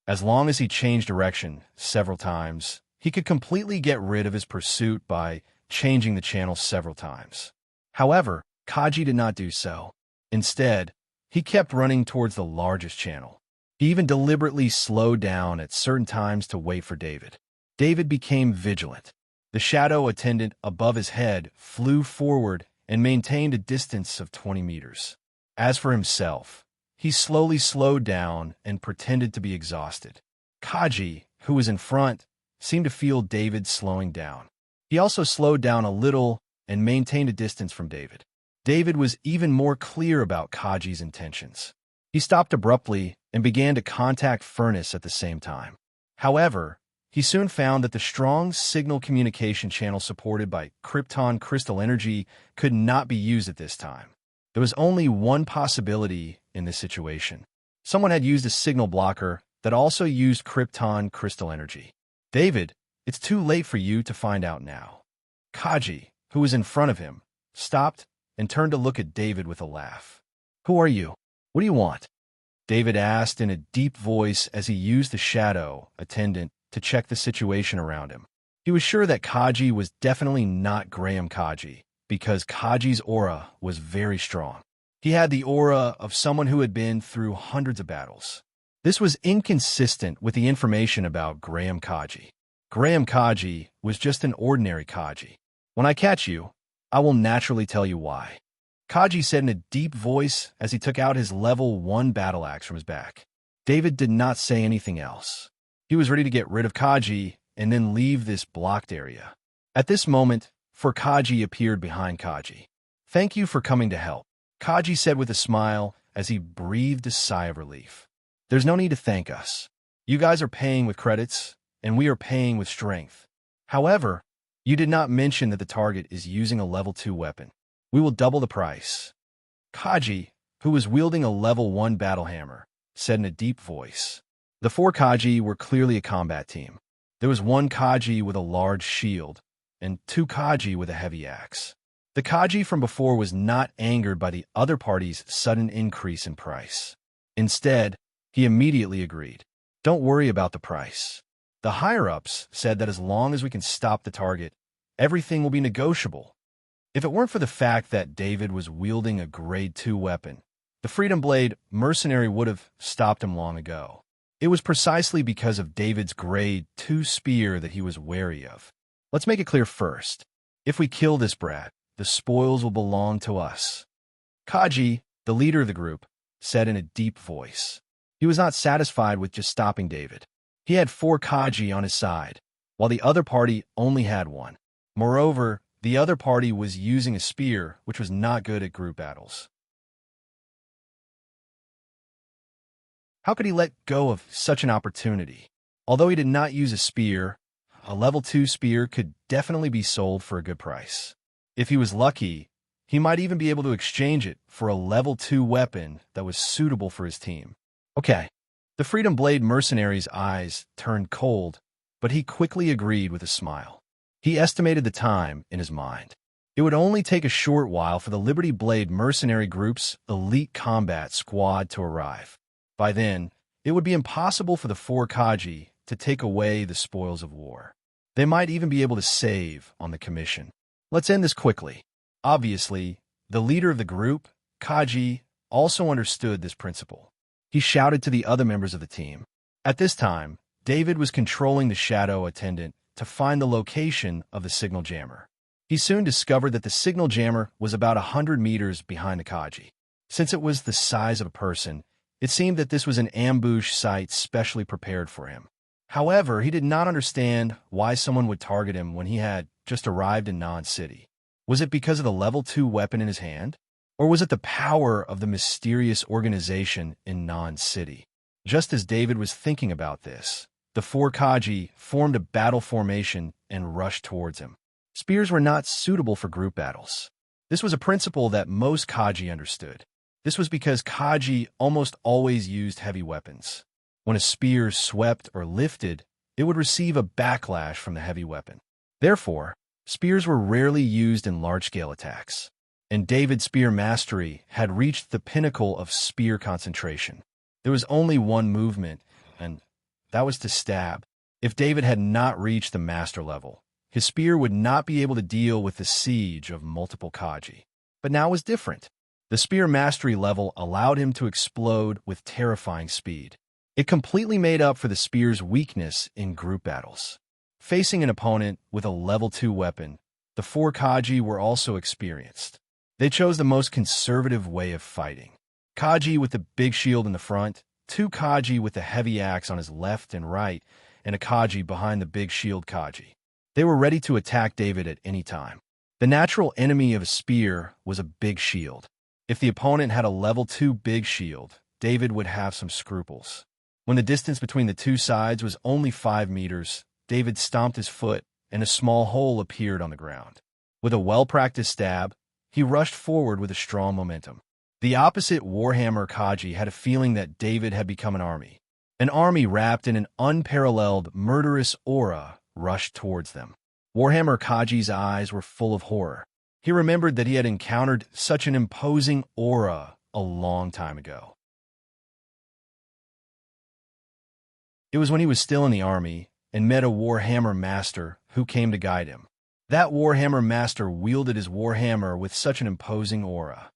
As long as he changed direction several times, he could completely get rid of his pursuit by changing the channel several times. However, Kaji did not do so. Instead, he kept running towards the largest channel. He even deliberately slowed down at certain times to wait for David. David became vigilant. The shadow attendant above his head flew forward and maintained a distance of 20 meters. As for himself, he slowly slowed down and pretended to be exhausted. Kaji, who was in front, seemed to feel David slowing down. He also slowed down a little and maintained a distance from David. David was even more clear about Kaji's intentions. He stopped abruptly and began to contact Furnace at the same time. However, he soon found that the strong signal communication channel supported by Krypton crystal energy could not be used at this time. There was only one possibility in this situation. Someone had used a signal blocker that also used Krypton crystal energy. David, it's too late for you to find out now. Kaji, who was in front of him, stopped and turned to look at David with a laugh. Who are you? What do you want? David asked in a deep voice as he used the shadow attendant to check the situation around him. He was sure that Kaji was definitely not Graham Kaji, because Kaji's aura was very strong. He had the aura of someone who had been through hundreds of battles. This was inconsistent with the information about Graham Kaji. Graham Kaji was just an ordinary Kaji. When I catch you, I will naturally tell you why. Kaji said in a deep voice as he took out his level 1 battle axe from his back. David did not say anything else. He was ready to get rid of Kaji and then leave this blocked area. At this moment, Kaji appeared behind Kaji. Thank you for coming to help, Kaji said with a smile as he breathed a sigh of relief. There's no need to thank us. You guys are paying with credits, and we are paying with strength. However, you did not mention that the target is using a level 2 weapon. We will double the price. Kaji, who was wielding a level 1 battle hammer, said in a deep voice. The 4 Kaji were clearly a combat team. There was 1 Kaji with a large shield, and 2 Kaji with a heavy axe. The Kaji from before was not angered by the other party's sudden increase in price. Instead, he immediately agreed. Don't worry about the price. The higher-ups said that as long as we can stop the target, everything will be negotiable. If it weren't for the fact that David was wielding a grade 2 weapon, the Freedom Blade mercenary would have stopped him long ago. It was precisely because of David's grade 2 spear that he was wary of. Let's make it clear first. If we kill this brat, the spoils will belong to us. Kaji, the leader of the group, said in a deep voice. He was not satisfied with just stopping David. He had 4 Kaji on his side, while the other party only had 1. Moreover, the other party was using a spear, which was not good at group battles. How could he let go of such an opportunity? Although he did not use a spear, a level 2 spear could definitely be sold for a good price. If he was lucky, he might even be able to exchange it for a level 2 weapon that was suitable for his team. Okay. The Freedom Blade mercenary's eyes turned cold, but he quickly agreed with a smile. He estimated the time in his mind. It would only take a short while for the Liberty Blade mercenary group's elite combat squad to arrive. By then, it would be impossible for the 4 Kaji to take away the spoils of war. They might even be able to save on the commission. Let's end this quickly. Obviously, the leader of the group, Kaji, also understood this principle. He shouted to the other members of the team. At this time, David was controlling the shadow attendant to find the location of the signal jammer. He soon discovered that the signal jammer was about 100 meters behind the Kaji. Since it was the size of a person, it seemed that this was an ambush site specially prepared for him. However, he did not understand why someone would target him when he had just arrived in Non-City. Was it because of the level 2 weapon in his hand? Or was it the power of the mysterious organization in Non-City? Just as David was thinking about this, the 4 Kaji formed a battle formation and rushed towards him. Spears were not suitable for group battles. This was a principle that most Kaji understood. This was because Kaji almost always used heavy weapons. When a spear swept or lifted, it would receive a backlash from the heavy weapon. Therefore, spears were rarely used in large-scale attacks. And David's spear mastery had reached the pinnacle of spear concentration. There was only one movement, and that was to stab. If David had not reached the master level, his spear would not be able to deal with the siege of multiple Kaji. But now it was different. The spear mastery level allowed him to explode with terrifying speed. It completely made up for the spear's weakness in group battles. Facing an opponent with a level 2 weapon, the 4 Kaji were also experienced. They chose the most conservative way of fighting. Kaji with the big shield in the front, 2 Kaji with the heavy axe on his left and right, and a Kaji behind the big shield Kaji. They were ready to attack David at any time. The natural enemy of a spear was a big shield. If the opponent had a level 2 big shield, David would have some scruples. When the distance between the two sides was only 5 meters, David stomped his foot, and a small hole appeared on the ground. With a well-practiced stab, he rushed forward with a strong momentum. The opposite Warhammer Kaji had a feeling that David had become an army. An army wrapped in an unparalleled, murderous aura rushed towards them. Warhammer Kaji's eyes were full of horror. He remembered that he had encountered such an imposing aura a long time ago. It was when he was still in the army and met a Warhammer master who came to guide him. That Warhammer master wielded his Warhammer with such an imposing aura.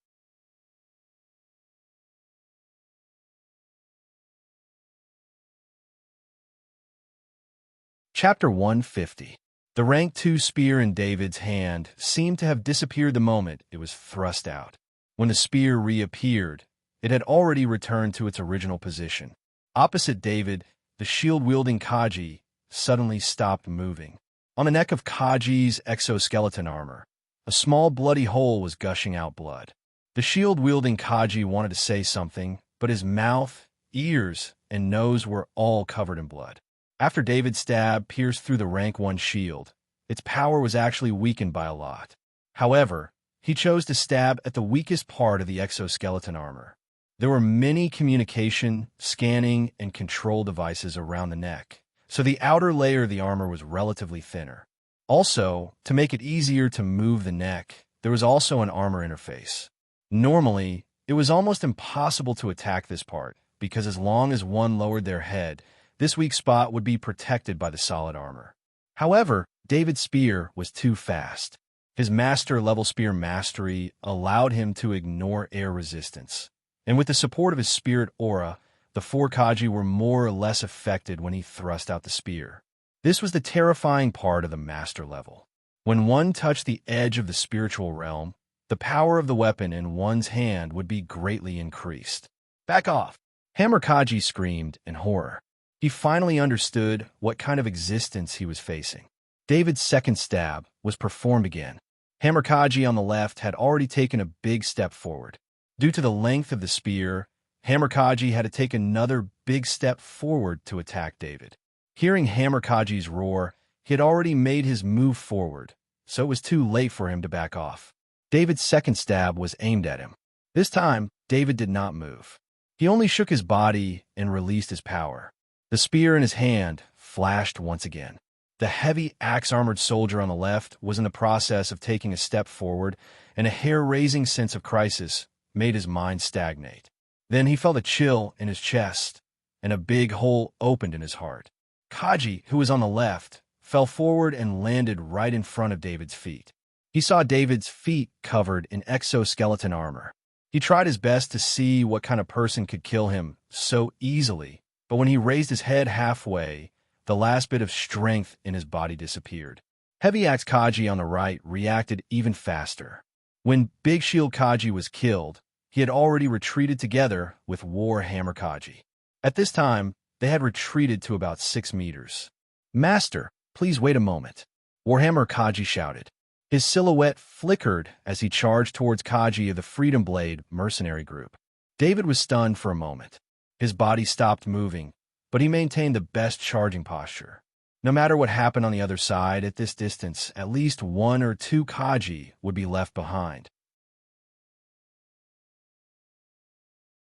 Chapter 150. The rank 2 spear in David's hand seemed to have disappeared the moment it was thrust out. When the spear reappeared, it had already returned to its original position. Opposite David, the shield-wielding Kaji suddenly stopped moving. On the neck of Kaji's exoskeleton armor, a small bloody hole was gushing out blood. The shield-wielding Kaji wanted to say something, but his mouth, ears, and nose were all covered in blood. After David's stab pierced through the rank 1 shield, its power was actually weakened by a lot. However, he chose to stab at the weakest part of the exoskeleton armor. There were many communication, scanning, and control devices around the neck, so the outer layer of the armor was relatively thinner. Also, to make it easier to move the neck, there was also an armor interface. Normally, it was almost impossible to attack this part, because as long as one lowered their head, this weak spot would be protected by the solid armor. However, David's spear was too fast. His master-level spear mastery allowed him to ignore air resistance. And with the support of his spirit aura, the 4 Kaji were more or less affected when he thrust out the spear. This was the terrifying part of the master level. When one touched the edge of the spiritual realm, the power of the weapon in one's hand would be greatly increased. "Back off!" Hammer Kaji screamed in horror. He finally understood what kind of existence he was facing. David's second stab was performed again. Hammer Kaji on the left had already taken a big step forward. Due to the length of the spear, Hammer Kaji had to take another big step forward to attack David. Hearing Hammer Kaji's roar, he had already made his move forward, so it was too late for him to back off. David's second stab was aimed at him. This time, David did not move. He only shook his body and released his power. The spear in his hand flashed once again. The heavy axe-armored soldier on the left was in the process of taking a step forward, and a hair-raising sense of crisis made his mind stagnate. Then he felt a chill in his chest, and a big hole opened in his heart. Kaji, who was on the left, fell forward and landed right in front of David's feet. He saw David's feet covered in exoskeleton armor. He tried his best to see what kind of person could kill him so easily, but when he raised his head halfway, the last bit of strength in his body disappeared. Heavy Axe Kaji on the right reacted even faster. When Big Shield Kaji was killed, he had already retreated together with War Hammer Kaji. At this time, They had retreated to about 6 meters. "Master, please wait a moment," Warhammer Kaji shouted. His silhouette flickered as he charged towards Kaji of the Freedom Blade mercenary group. David was stunned for a moment. His body stopped moving, but he maintained the best charging posture. No matter what happened on the other side, at this distance, at least 1 or 2 Kaji would be left behind.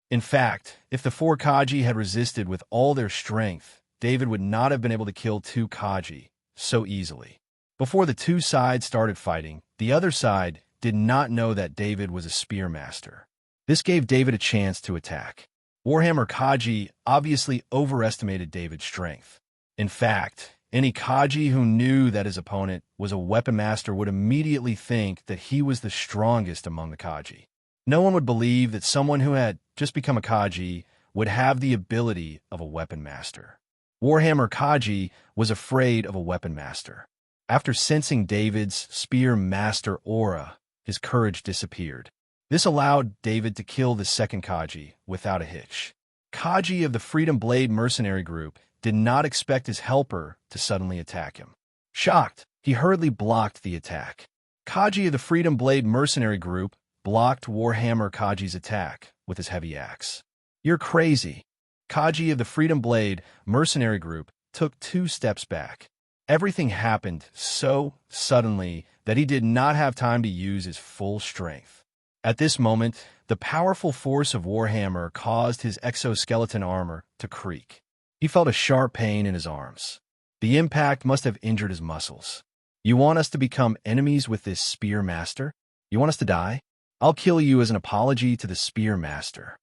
In fact, if the 4 Kaji had resisted with all their strength, David would not have been able to kill 2 Kaji so easily. Before the two sides started fighting, the other side did not know that David was a spearmaster. This gave David a chance to attack. Warhammer Kaji obviously overestimated David's strength. In fact, any Kaji who knew that his opponent was a weapon master would immediately think that he was the strongest among the Kaji. No one would believe that someone who had just become a Kaji would have the ability of a weapon master. Warhammer Kaji was afraid of a weapon master. After sensing David's spear master aura, his courage disappeared. This allowed David to kill the second Kaji without a hitch. Kaji of the Freedom Blade mercenary group did not expect his helper to suddenly attack him. Shocked, he hurriedly blocked the attack. Kaji of the Freedom Blade mercenary group blocked Warhammer Kaji's attack with his heavy axe. "You're crazy." Kaji of the Freedom Blade mercenary group took 2 steps back. Everything happened so suddenly that he did not have time to use his full strength. At this moment, the powerful force of Warhammer caused his exoskeleton armor to creak. He felt a sharp pain in his arms. The impact must have injured his muscles. "You want us to become enemies with this spear master? You want us to die? I'll kill you as an apology to the spear master."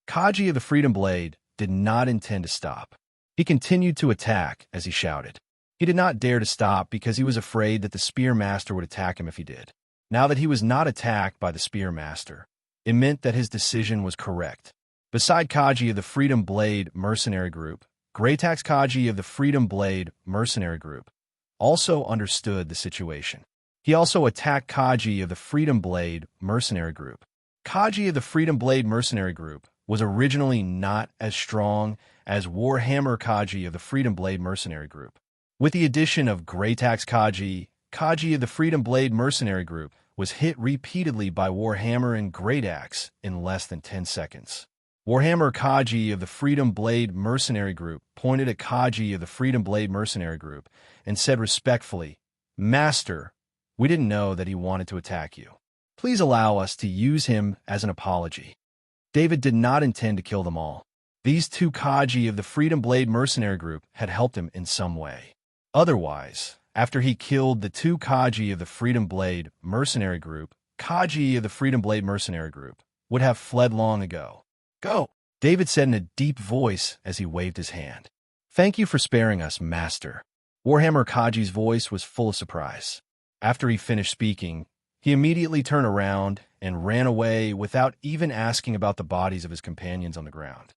Kaji of the Freedom Blade did not intend to stop. He continued to attack as he shouted. He did not dare to stop because he was afraid that the spear master would attack him if he did. Now that he was not attacked by the spear master, it meant that his decision was correct. Beside Kaji of the Freedom Blade mercenary group, Greytax Kaji of the Freedom Blade mercenary group also understood the situation. He also attacked Kaji of the Freedom Blade mercenary group. Kaji of the Freedom Blade mercenary group was originally not as strong as Warhammer Kaji of the Freedom Blade mercenary group. With the addition of Greytax Kaji, Kaji of the Freedom Blade mercenary group was hit repeatedly by Warhammer and Greytax in less than 10 seconds. Warhammer Kaji of the Freedom Blade mercenary group pointed at Kaji of the Freedom Blade mercenary group and said respectfully, "Master, we didn't know that he wanted to attack you. Please allow us to use him as an apology." David did not intend to kill them all. These 2 Kaji of the Freedom Blade mercenary group had helped him in some way. Otherwise, after he killed the 2 Kaji of the Freedom Blade mercenary group, Kaji of the Freedom Blade mercenary group would have fled long ago. "Go," David said in a deep voice as he waved his hand. "Thank you for sparing us, Master." Warhammer Kaji's voice was full of surprise. After he finished speaking, he immediately turned around and ran away without even asking about the bodies of his companions on the ground.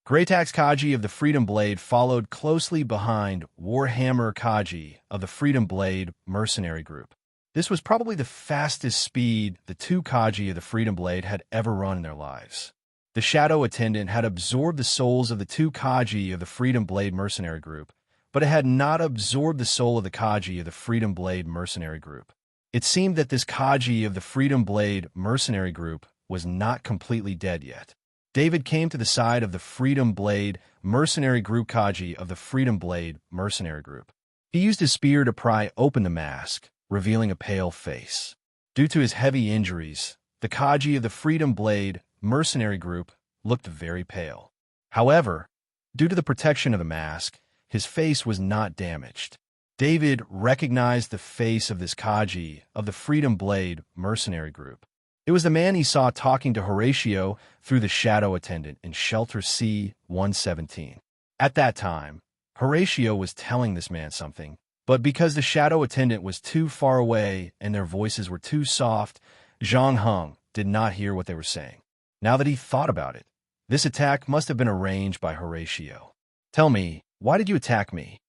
Greytax Kaji of the Freedom Blade followed closely behind Warhammer Kaji of the Freedom Blade mercenary group. This was probably the fastest speed the 2 Kaji of the Freedom Blade had ever run in their lives. The Shadow Attendant had absorbed the souls of the 2 Kaji of the Freedom Blade mercenary group, but it had not absorbed the soul of the Kaji of the Freedom Blade mercenary group. It seemed that this Kaji of the Freedom Blade mercenary group was not completely dead yet. David came to the side of the Freedom Blade mercenary group Kaji of the Freedom Blade mercenary group. He used his spear to pry open the mask, revealing a pale face. Due to his heavy injuries, the Kaji of the Freedom Blade mercenary group looked very pale. However, due to the protection of the mask, his face was not damaged. David recognized the face of this Kaji of the Freedom Blade mercenary group. It was the man he saw talking to Horatio through the Shadow Attendant in Shelter C-117. At that time, Horatio was telling this man something, but because the Shadow Attendant was too far away and their voices were too soft, Zhang Heng did not hear what they were saying. Now that he thought about it, this attack must have been arranged by Horatio. "Tell me, why did you attack me?"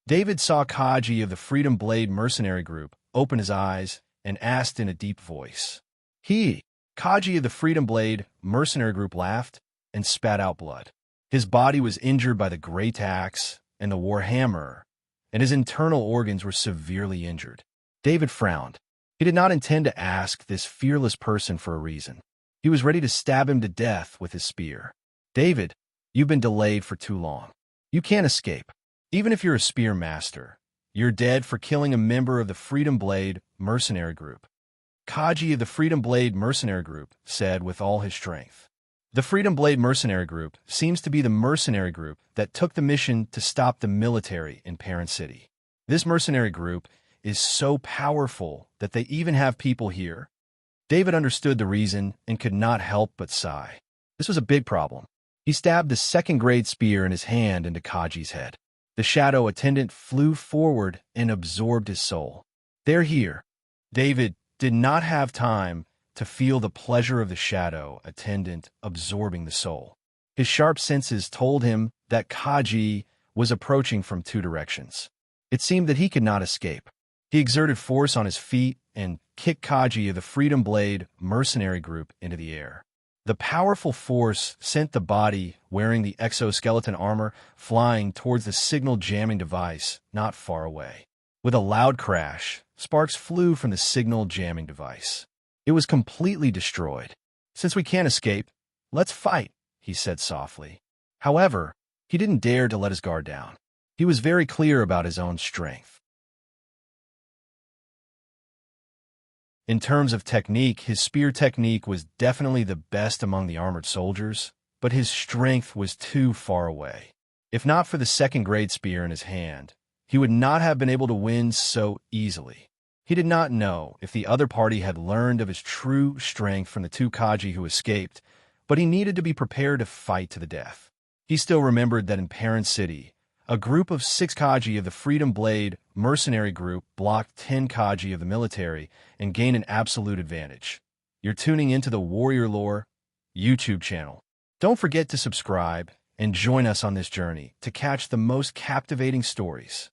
David saw Kaji of the Freedom Blade mercenary group open his eyes and asked in a deep voice. Kaji of the Freedom Blade mercenary group laughed and spat out blood. His body was injured by the great axe and the war hammer, and his internal organs were severely injured. David frowned. He did not intend to ask this fearless person for a reason. He was ready to stab him to death with his spear. David, you've been delayed for too long. You can't escape. Even if you're a spear master, you're dead for killing a member of the Freedom Blade mercenary group. Kaji of the Freedom Blade mercenary group said with all his strength. The Freedom Blade mercenary group seems to be the mercenary group that took the mission to stop the military in Parent City. This mercenary group is so powerful that they even have people here. David understood the reason and could not help but sigh. This was a big problem. He stabbed the second-grade spear in his hand into Kaji's head. The shadow attendant flew forward and absorbed his soul. They're here. David did not have time to feel the pleasure of the shadow attendant absorbing the soul. His sharp senses told him that Kaji was approaching from two directions. It seemed that he could not escape. He exerted force on his feet and kicked Kaji of the Freedom Blade mercenary group into the air. The powerful force sent the body wearing the exoskeleton armor flying towards the signal jamming device not far away. With a loud crash, sparks flew from the signal jamming device. It was completely destroyed. Since we can't escape, let's fight, he said softly. However, he didn't dare to let his guard down. He was very clear about his own strength. In terms of technique, his spear technique was definitely the best among the armored soldiers, but his strength was too far away. If not for the second-grade spear in his hand, he would not have been able to win so easily. He did not know if the other party had learned of his true strength from the two Kaji who escaped, but he needed to be prepared to fight to the death. He still remembered that in Parent City, a group of 6 Kaji of the Freedom Blade mercenary group blocked 10 Kaji of the military and gained an absolute advantage. You're tuning into the Warrior Lore YouTube channel. Don't forget to subscribe and join us on this journey to catch the most captivating stories.